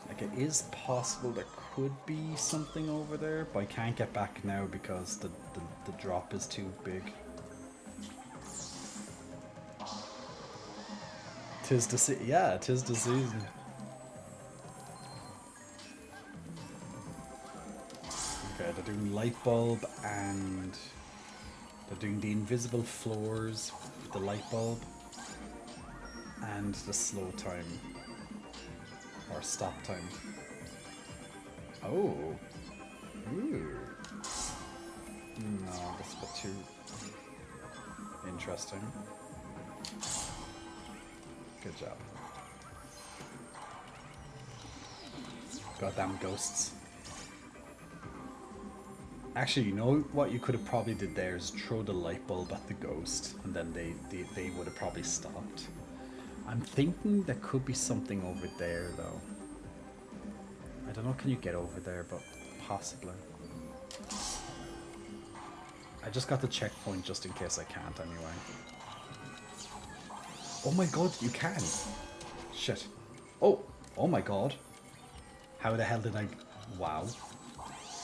S1: Like it is possible there could be something over there, but I can't get back now because the drop is too big. Tis the season. Yeah, tis the season. Okay, they're doing light bulb and they're doing the invisible floors with the light bulb and the slow time or stop time. Oh, ooh. No, that's a bit too interesting. Good job. Goddamn ghosts. Actually, you know what you could have probably did there is throw the light bulb at the ghost and then they would have probably stopped. I'm thinking there could be something over there though. I don't know, can you get over there, but possibly. I just got the checkpoint just in case I can't anyway. Oh my god, you can! Shit. Oh! Oh my god. How the hell did I... Wow.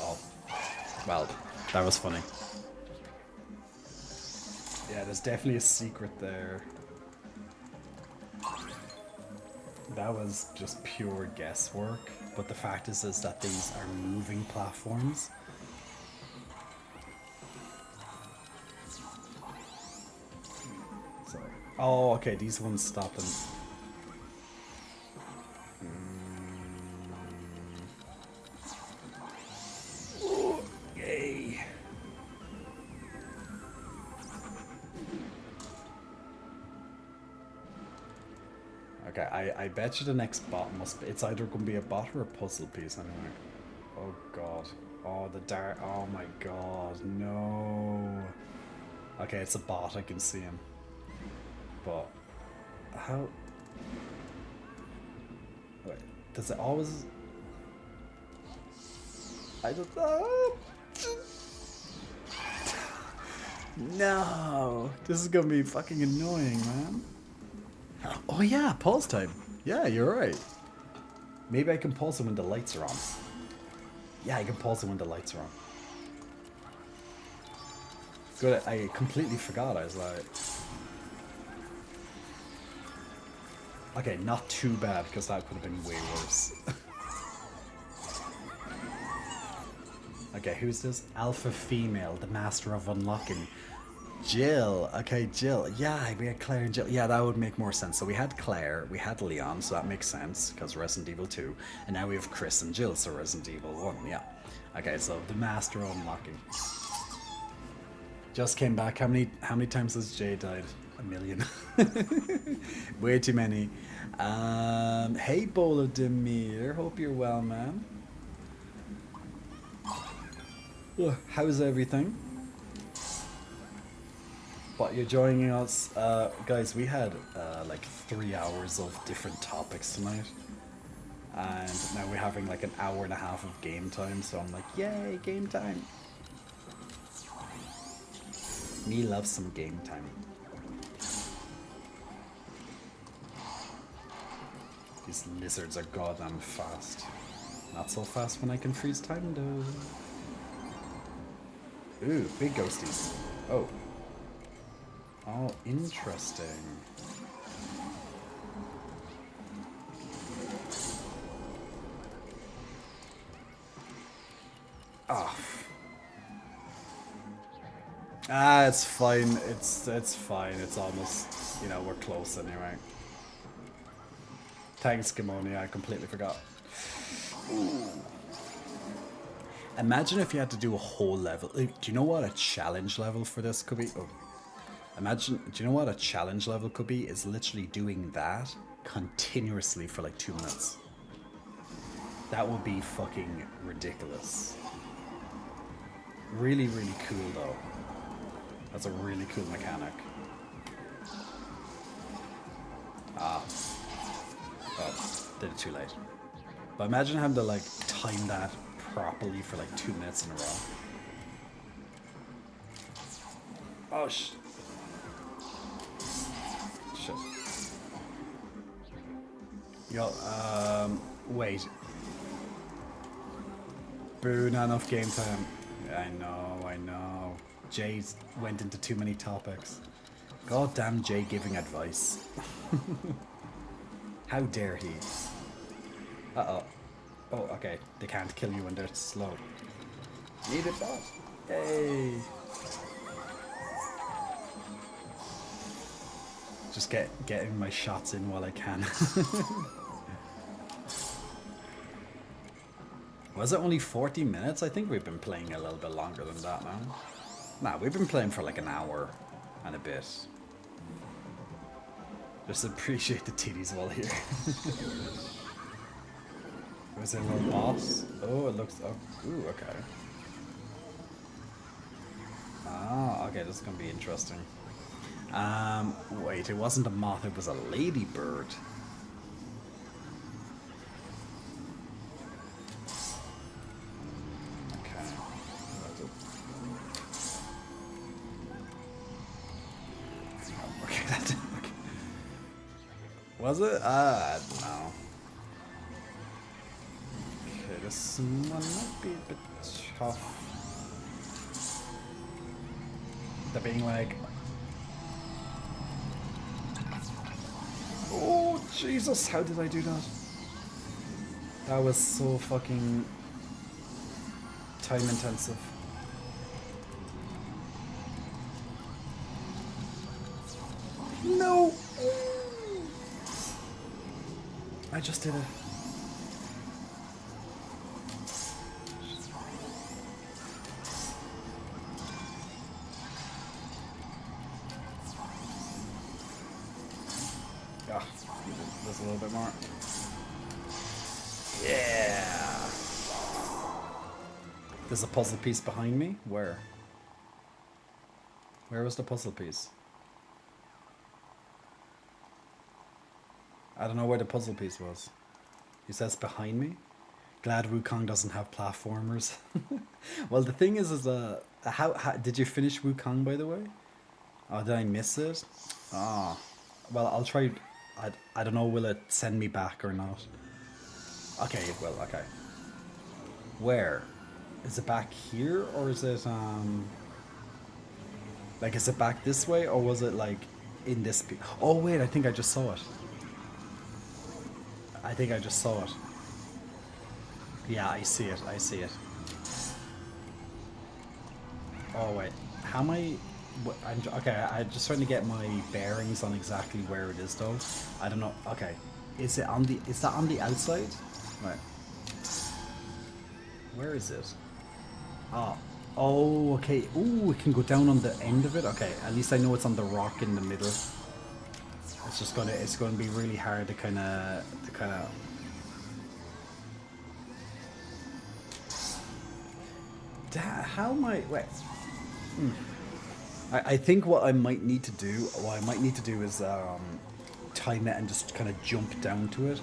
S1: Oh. Well, that was funny. Yeah, there's definitely a secret there. That was just pure guesswork. But the fact is that these are moving platforms. So, oh, okay, these ones stop them. Oh, yay. Okay, I bet you the next bot must be, it's either going to be a bot or a puzzle piece anyway. Oh god. Oh, the dark, oh my god, no. Okay, it's a bot, I can see him. But, how, Wait, does it always... I don't know. No, this is gonna be fucking annoying, man. Oh yeah, pause time. Yeah, you're right. Maybe I can pause it when the lights are on. Yeah, I can pause it when the lights are on. Good, I completely forgot. I was like... Okay, not too bad, because that could have been way worse. Okay, who's this? Alpha female, the master of unlocking. Jill. Okay, Jill. Yeah, we had Claire and Jill. Yeah, that would make more sense. So we had Claire, we had Leon, so that makes sense, because Resident Evil 2. And now we have Chris and Jill, so Resident Evil 1, yeah. Okay, so the master of unlocking. Just came back. How many times has Jay died? A million. Way too many. Hey Bolo Demir, hope you're well, man. How's everything? But you're joining us, guys. We had like 3 hours of different topics tonight, and now we're having like an hour and a half of game time. So I'm like, yay, game time! Me loves some game time. These lizards are goddamn fast. Not so fast when I can freeze time though. Ooh, big ghosties. Oh. Oh, interesting. Ah. Ah, it's fine. It's fine. It's almost, you know, we're close anyway. Thanks, Kimonia. I completely forgot. Ooh. Imagine if you had to do a whole level. Do you know what a challenge level for this could be? Oh. Imagine, do you know what a challenge level could be? Is literally doing that continuously for like 2 minutes. That would be fucking ridiculous. Really, really cool though. That's a really cool mechanic. Ah. Oh, did it too late. But imagine having to like time that properly for like 2 minutes in a row. Oh shit. Yo, wait. Boo, not enough game time. I know. Jay went into too many topics. God damn Jay giving advice. How dare he? Uh-oh. Oh, okay. They can't kill you when they're slow. Need it, boss. Hey. Just getting my shots in while I can. Was it only 40 minutes? I think we've been playing a little bit longer than that now. Nah, we've been playing for like an hour and a bit. Just appreciate the titties while here. Was there a little boss? Oh, it looks... Oh, ooh, okay. Ah, okay, this is gonna be interesting. Wait, it wasn't a moth, it was a ladybird. Okay. Okay, that's... Okay. Was it? I don't know. Okay, this one might be a bit tough. They're being like... Oh, Jesus, how did I do that? That was so fucking time intensive. No! I just did it. Ah, there's a little bit more. Yeah! There's a puzzle piece behind me? Where? Where was the puzzle piece? I don't know where the puzzle piece was. He says behind me. Glad Wukong doesn't have platformers. Well, the thing is how did you finish Wukong, by the way? Oh, did I miss it? Ah, well, I'll try. I don't know, will it send me back or not? Okay, it will, okay. Where? Is it back here, or is it, like, is it back this way, or was it, like, in this... Oh, wait, I think I just saw it. I think I just saw it. Yeah, I see it, I see it. Oh, wait. How am I... Okay, I'm just trying to get my bearings on exactly where it is, though. I don't know. Okay. Is it on the... Is that on the outside? Right. Where is it? Oh. Oh, okay. Ooh, it can go down on the end of it. Okay, at least I know it's on the rock in the middle. It's just gonna... It's gonna be really hard to kind of... How am I... Wait. I think what I might need to do... What I might need to do is time it and just kind of jump down to it.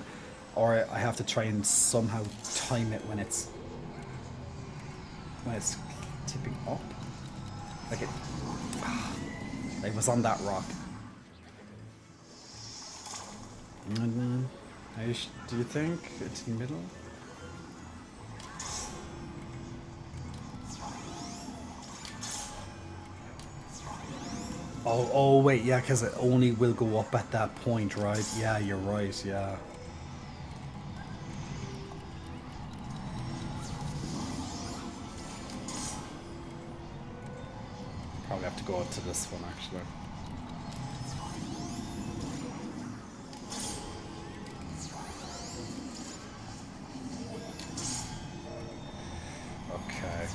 S1: Or I have to try and somehow time it when it's tipping up. Like it... Like it was on that rock. And, do you think it's in the middle? Oh wait, yeah, because it only will go up at that point, right? Yeah, you're right, yeah. Probably have to go up to this one, actually. Okay.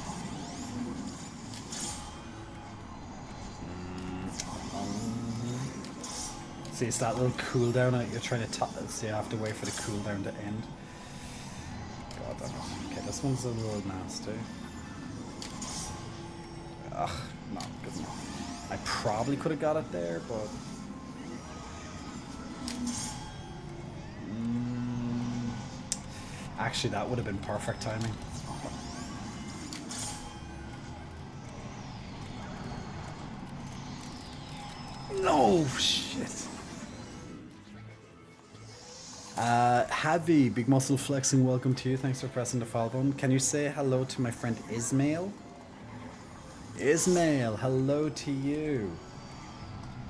S1: See, it's that little cooldown. You're trying to so you have to wait for the cooldown to end. God damn it. Okay, this one's a little nasty. Ugh, not good enough. I probably could have got it there, but... Actually, that would have been perfect timing. No, shit. Javi, Big Muscle Flexing, welcome to you. Thanks for pressing the follow button. Can you say hello to my friend Ismail? Ismail, hello to you.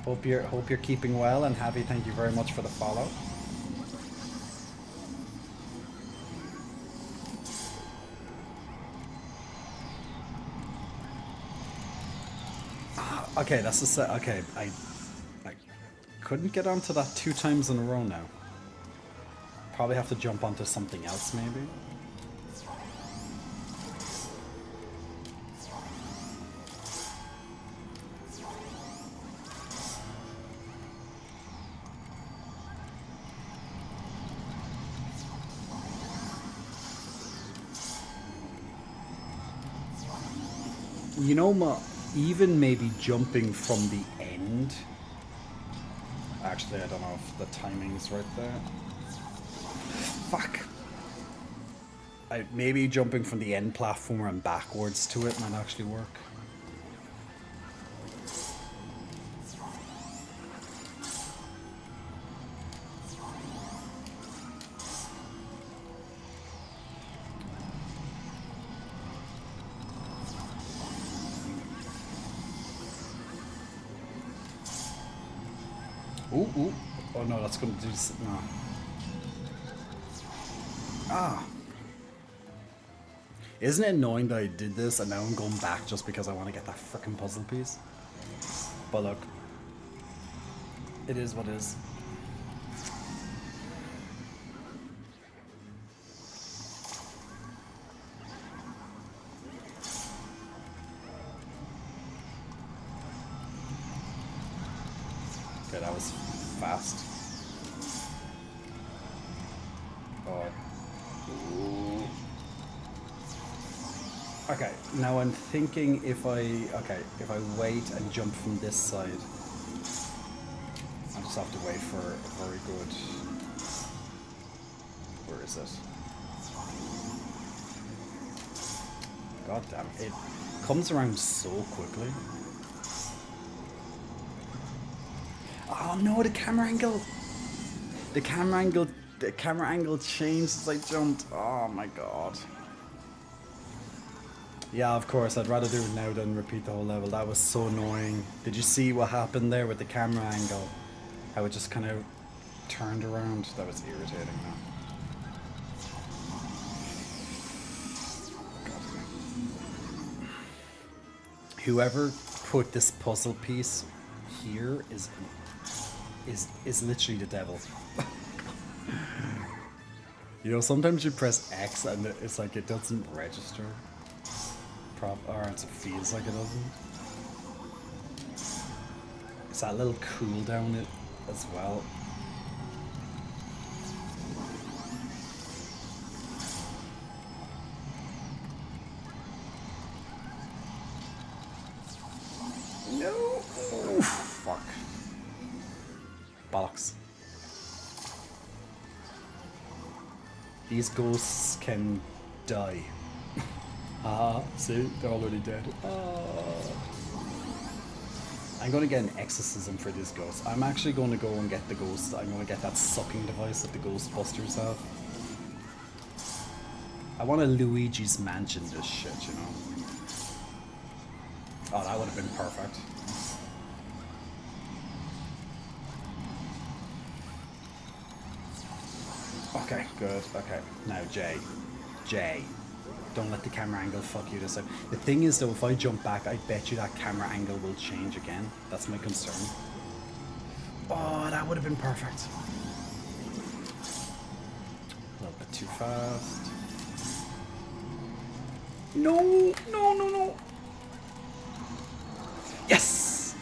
S1: Hope you're keeping well, and Javi, thank you very much for the follow. Okay, that's the set. Okay, I couldn't get onto that 2 times in a row now. Probably have to jump onto something else, maybe. You know, even maybe jumping from the end. Actually, I don't know if the timing's right there. Fuck. Maybe jumping from the end platform and backwards to it might actually work. Ooh. Oh no, that's gonna do this. No. Ah. Isn't it annoying that I did this and now I'm going back just because I want to get that frickin' puzzle piece? But look. It is what it is. Okay, that was fast. Oh. Okay, now I'm thinking if I wait and jump from this side, I just have to wait for a very good is it? God damn, it comes around so quickly. Oh no, the camera angle! The camera angle changed as I jumped. Oh my god. Yeah, of course, I'd rather do it now than repeat the whole level. That was so annoying. Did you see what happened there with the camera angle? How it just kind of turned around? That was irritating now. Whoever put this puzzle piece here is literally the devil. You know, sometimes you press X and it's like it doesn't register. Or it feels like it doesn't. It's that little cooldown as well. No! Oof, fuck. Bollocks. These ghosts can die. Ah, see? They're already dead. I'm going to get an exorcism for this ghost. I'm actually going to go and get the ghost. I'm going to get that sucking device that the Ghostbusters have. I want a Luigi's Mansion this shit, you know? Oh, that would have been perfect. Okay, good. Okay, now Jay. Don't let the camera angle fuck you this time. The thing is though, if I jump back, I bet you that camera angle will change again. That's my concern. Oh, that would have been perfect. A little bit too fast. No. Yes!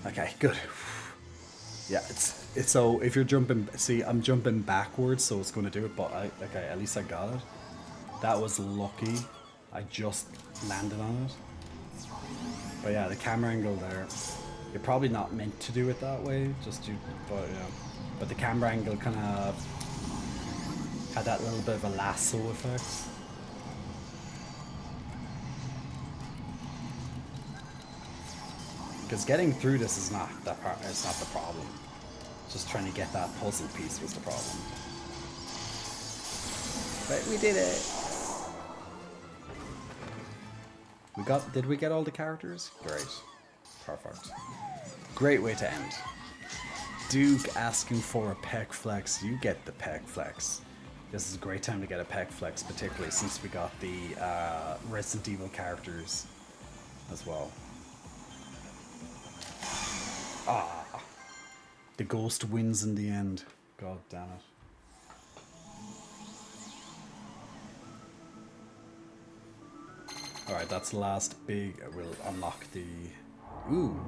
S1: Okay, good. Yeah, it's so if you're jumping, see, I'm jumping backwards, so it's going to do it, but okay, at least I got it. That was lucky. I just landed on it. But yeah, the camera angle there, you're probably not meant to do it that way, but yeah. But the camera angle kind of had that little bit of a lasso effect. Because getting through this is not that part. It's not the problem. Just trying to get that puzzle piece was the problem. But we did it. Did we get all the characters? Great. Perfect. Great way to end. Duke asking for a pec flex. You get the pec flex. This is a great time to get a pec flex, particularly since we got the Resident Evil characters as well. Ah, the ghost wins in the end. God damn it. Alright, that's the last big. We'll unlock the. Ooh,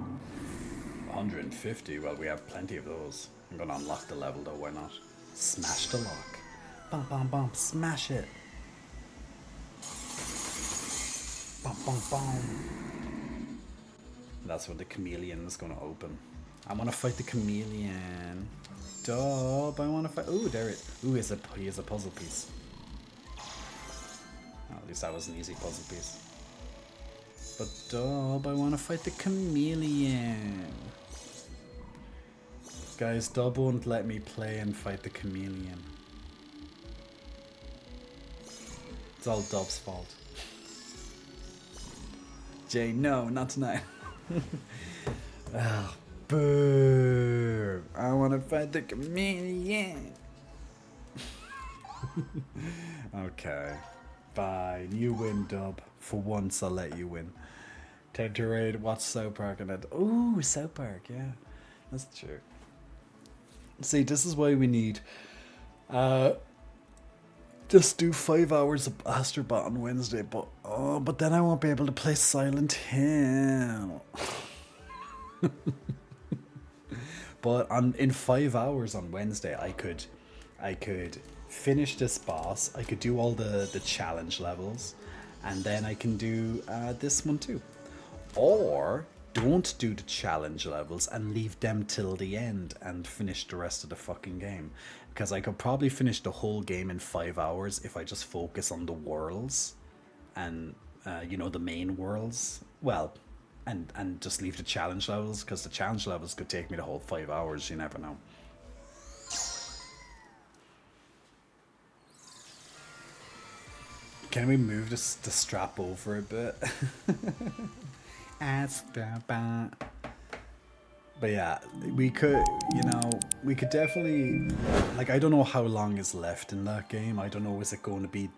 S1: 150. Well, we have plenty of those. I'm gonna unlock the level though, why not? Smash the lock. Bum bum bum, smash it. Bum bum bum. That's what the chameleon is gonna open. I wanna fight the chameleon. Dub, I wanna fight. Ooh, there it. Ooh, he is a puzzle piece. Oh, at least that was an easy puzzle piece. But Dub, I wanna fight the chameleon. Guys, Dub won't let me play and fight the chameleon. It's all Dub's fault. Jay, no, not tonight. Oh, boo! I want to fight the chameleon. Okay, fine. You win, Dub. For once, I'll let you win. Time to raid. Watch South Park and it. Ooh, South Park. Yeah, that's true. See, this is why we need. Just do 5 hours of Astro on Wednesday, but then I won't be able to play Silent Hill. But in 5 hours on Wednesday, I could finish this boss. I could do all the challenge levels, and then I can do this one too. Or don't do the challenge levels and leave them till the end and finish the rest of the fucking game. because I could probably finish the whole game in 5 hours if I just focus on the worlds and you know, the main worlds. Well, and just leave the challenge levels, because the challenge levels could take me the whole 5 hours. You never know. Can we move the strap over a bit? But yeah, we could, you know, we could definitely, like, I don't know how long is left in that game. I don't know, is it going to be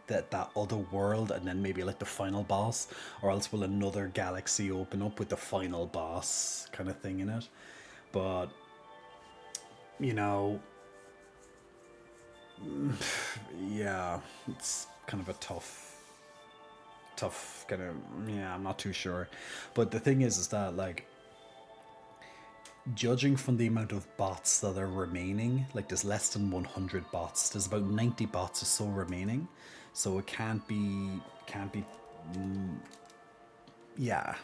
S1: that other world and then maybe like the final boss, or else will another galaxy open up with the final boss kind of thing in it? But, you know, yeah, it's kind of a tough kind of, yeah, I'm not too sure. But the thing is that, like, judging from the amount of bots that are remaining, like, there's less than 100 bots. There's about 90 bots or so remaining, so it can't be yeah,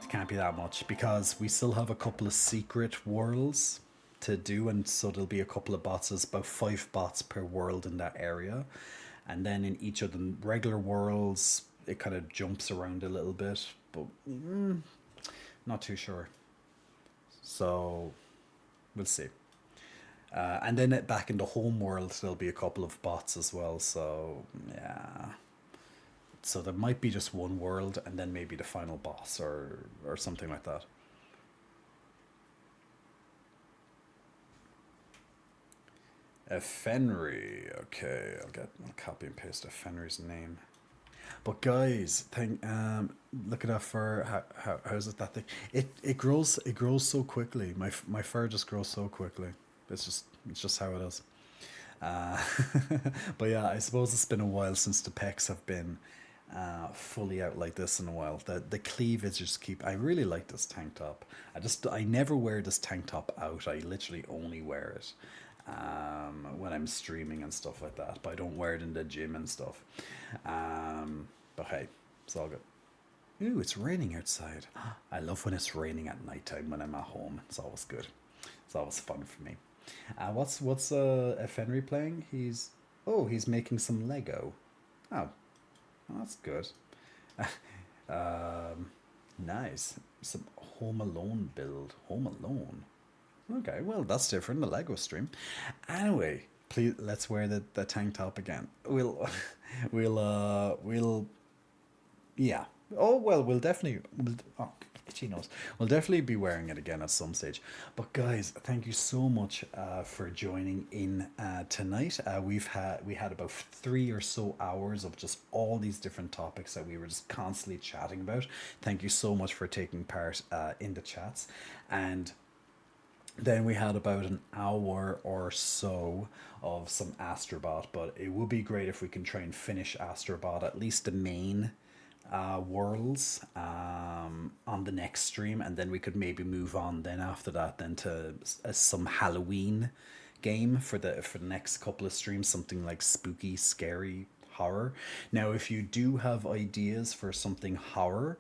S1: it can't be that much, because we still have a couple of secret worlds to do, and so there'll be a couple of bots. There's about 5 bots per world in that area, and then in each of the regular worlds it kind of jumps around a little bit, but not too sure. So we'll see. And then back in the home world there'll be a couple of bots as well, so yeah. So there might be just one world and then maybe the final boss or something like that. Fenry. Okay, I'll copy and paste Fenry's name. But guys, look at that fur. How's it that thing? It grows so quickly. My fur just grows so quickly. It's just how it is. But yeah, I suppose it's been a while since the pecs have been fully out like this in a while. The cleavage just I really like this tank top. I never wear this tank top out. I literally only wear it when I'm streaming and stuff like that, but I don't wear it in the gym and stuff. But hey, it's all good. Ooh, it's raining outside. I love when it's raining at nighttime when I'm at home. It's always good. It's always fun for me. What's Fenry playing? He's making some Lego. Oh, that's good. Nice. Some Home Alone build. Home Alone. Okay, well, that's different. The Lego stream. Anyway, please, let's wear the tank top again. Yeah. Oh, well, we'll definitely be wearing it again at some stage. But guys, thank you so much for joining in tonight. We had about 3 or so hours of just all these different topics that we were just constantly chatting about. Thank you so much for taking part in the chats. And then we had about an hour or so of some Astrobot, but it would be great if we can try and finish Astrobot, at least the main worlds, on the next stream, and then we could maybe move on then after that then to some Halloween game for the next couple of streams, something like spooky, scary, horror. Now, if you do have ideas for something horror,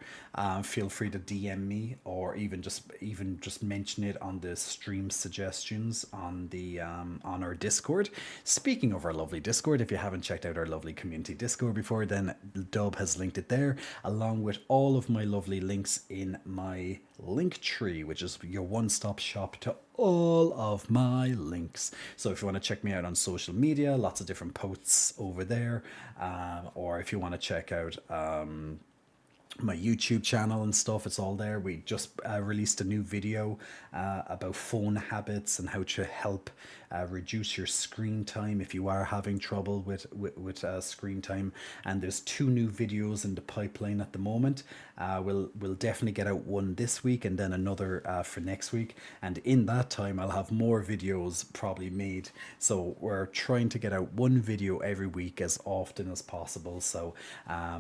S1: feel free to DM me, or even just mention it on the stream suggestions on the on our Discord. Speaking of our lovely Discord, if you haven't checked out our lovely community Discord before, then Dub has linked it there, along with all of my lovely links in my link tree, which is your one-stop shop to all of my links. So if you want to check me out on social media, lots of different posts over there, or if you want to check out my YouTube channel and stuff, it's all there. We just released a new video about phone habits and how to help reduce your screen time if you are having trouble with screen time. And there's 2 new videos in the pipeline at the moment. We'll definitely get out one this week and then another for next week. And in that time, I'll have more videos probably made. So we're trying to get out one video every week as often as possible. So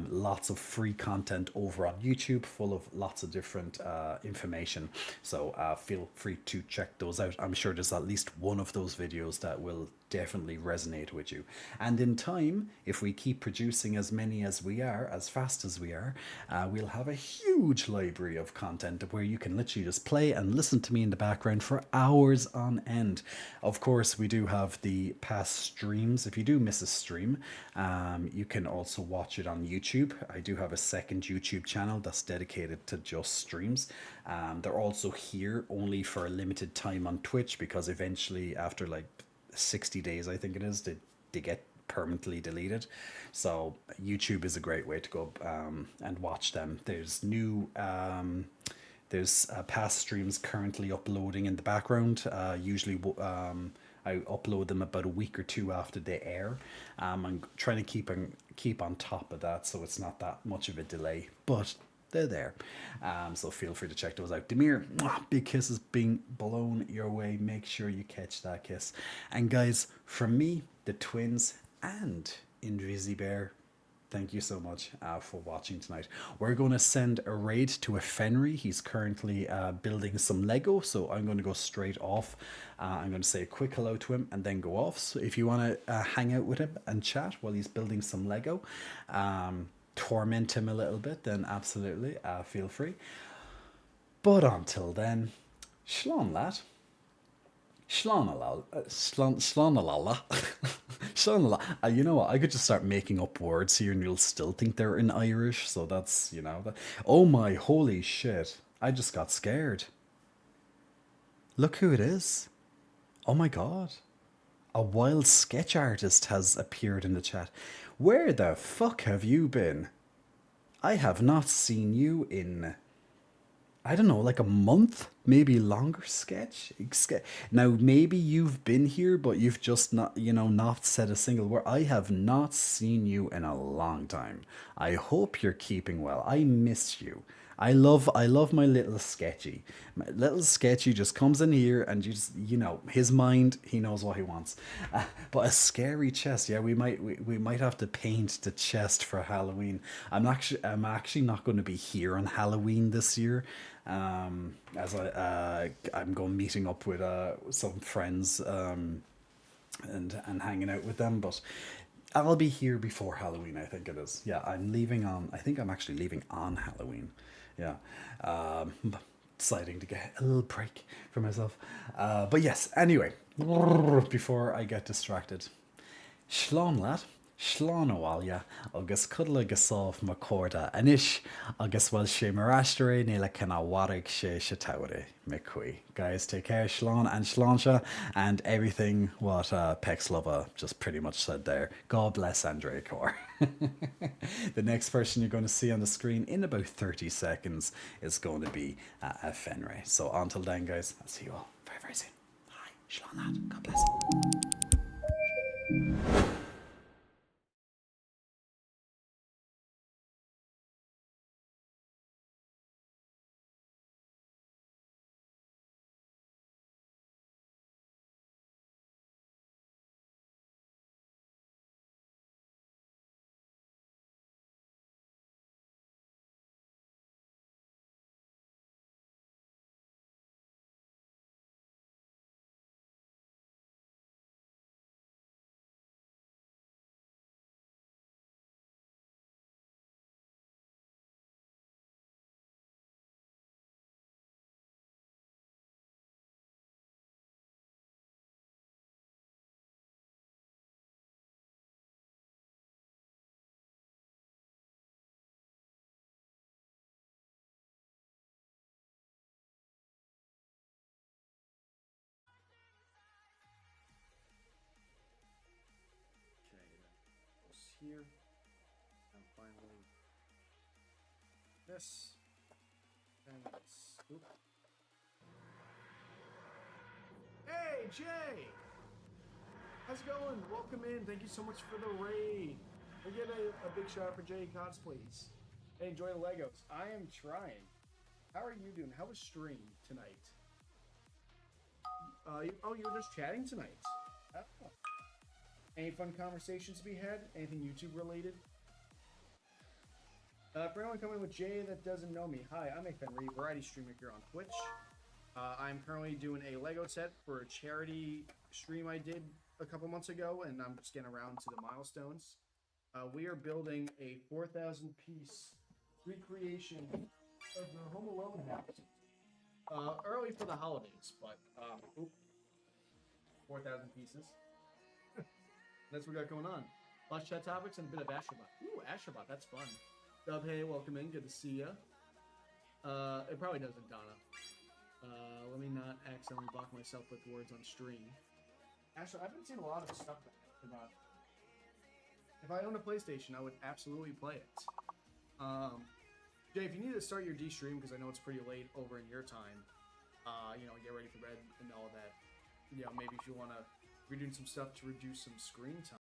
S1: lots of free content over on YouTube, full of lots of different information. So feel free to check those out. I'm sure there's at least one of those videos that will definitely resonate with you. And in time, if we keep producing as many as we are, as fast as we are, we'll have a huge library of content where you can literally just play and listen to me in the background for hours on end. Of course, we do have the past streams. If you do miss a stream, you can also watch it on YouTube. I do have a second YouTube channel that's dedicated to just streams. They're also here only for a limited time on Twitch, because eventually, after like 60 days, I think it is, they get permanently deleted. So YouTube is a great way to go and watch them. There's new past streams currently uploading in the background. Usually I upload them about a week or two after they air. I'm trying to keep on top of that, so it's not that much of a delay, but they're there. So feel free to check those out. Demir, big kisses being blown your way. Make sure you catch that kiss. And guys, from me, the twins, and Invisi Bear, thank you so much for watching tonight. We're going to send a raid to a Fenry. He's currently building some Lego, so I'm going to go straight off. I'm going to say a quick hello to him and then go off. So if you want to hang out with him and chat while he's building some Lego, torment him a little bit, then absolutely feel free. But until then, shlán lad. Slánalala. You know what? I could just start making up words here and you'll still think they're in Irish. So that's, you know. Oh my holy shit. I just got scared. Look who it is. Oh my god. A wild sketch artist has appeared in the chat. Where the fuck have you been? I have not seen you in, I don't know, like a month, maybe longer. Sketch. Now, maybe you've been here, but you've just not, not said a single word. I have not seen you in a long time. I hope you're keeping well. I miss you. I love my little sketchy. My little sketchy just comes in here and his mind, he knows what he wants. But a scary chest, yeah, we might have to paint the chest for Halloween. I'm actually not going to be here on Halloween this year. As I'm going meeting up with some friends and hanging out with them, but I'll be here before Halloween, I think it is. Yeah, I think I'm actually leaving on Halloween. Yeah, deciding to get a little break for myself. But yes, anyway, before I get distracted, Shlán lad, Shlán óháilja, agus cudla go sáf ma córda anish, agus bhfuil sé mar asteire níla cinna warrig sé se taure me cui. Guys, take care, Shlán and Sláinte, and everything what Pexlova just pretty much said there. God bless Andrea Core. The next person you're going to see on the screen in about 30 seconds is going to be a Fenray. So until then, guys, I'll see you all very, very soon. Hi, Shlán lad. God bless. Here and finally this and this. Oop. Hey Jay, how's it going? Welcome in. Thank you so much for the raid. We get a big shout out for Jay Cottz, please. Hey, enjoy the Legos. I am trying. How are you doing? How was stream tonight? You were just chatting tonight. Oh. Any fun conversations to be had? Anything YouTube related? For anyone coming with Jay that doesn't know me, hi, I'm a Fenry, variety streamer here on Twitch. I'm currently doing a Lego set for a charity stream I did
S6: a couple months ago, and I'm just getting around to the milestones. We are building a 4,000 piece recreation of the Home Alone house. Early for the holidays, but 4,000 pieces. That's what we got going on. Plus chat topics and a bit of Astrobot. Ooh, Astrobot, that's fun. Dub, hey, welcome in. Good to see ya. It probably doesn't, Donna. Let me not accidentally block myself with words on stream. Astro, I've been seeing a lot of stuff about. If I owned a PlayStation, I would absolutely play it. Jay, if you need to start your D stream, because I know it's pretty late over in your time, get ready for bed and all that. Maybe if you want to, if you're doing some stuff to reduce some screen time.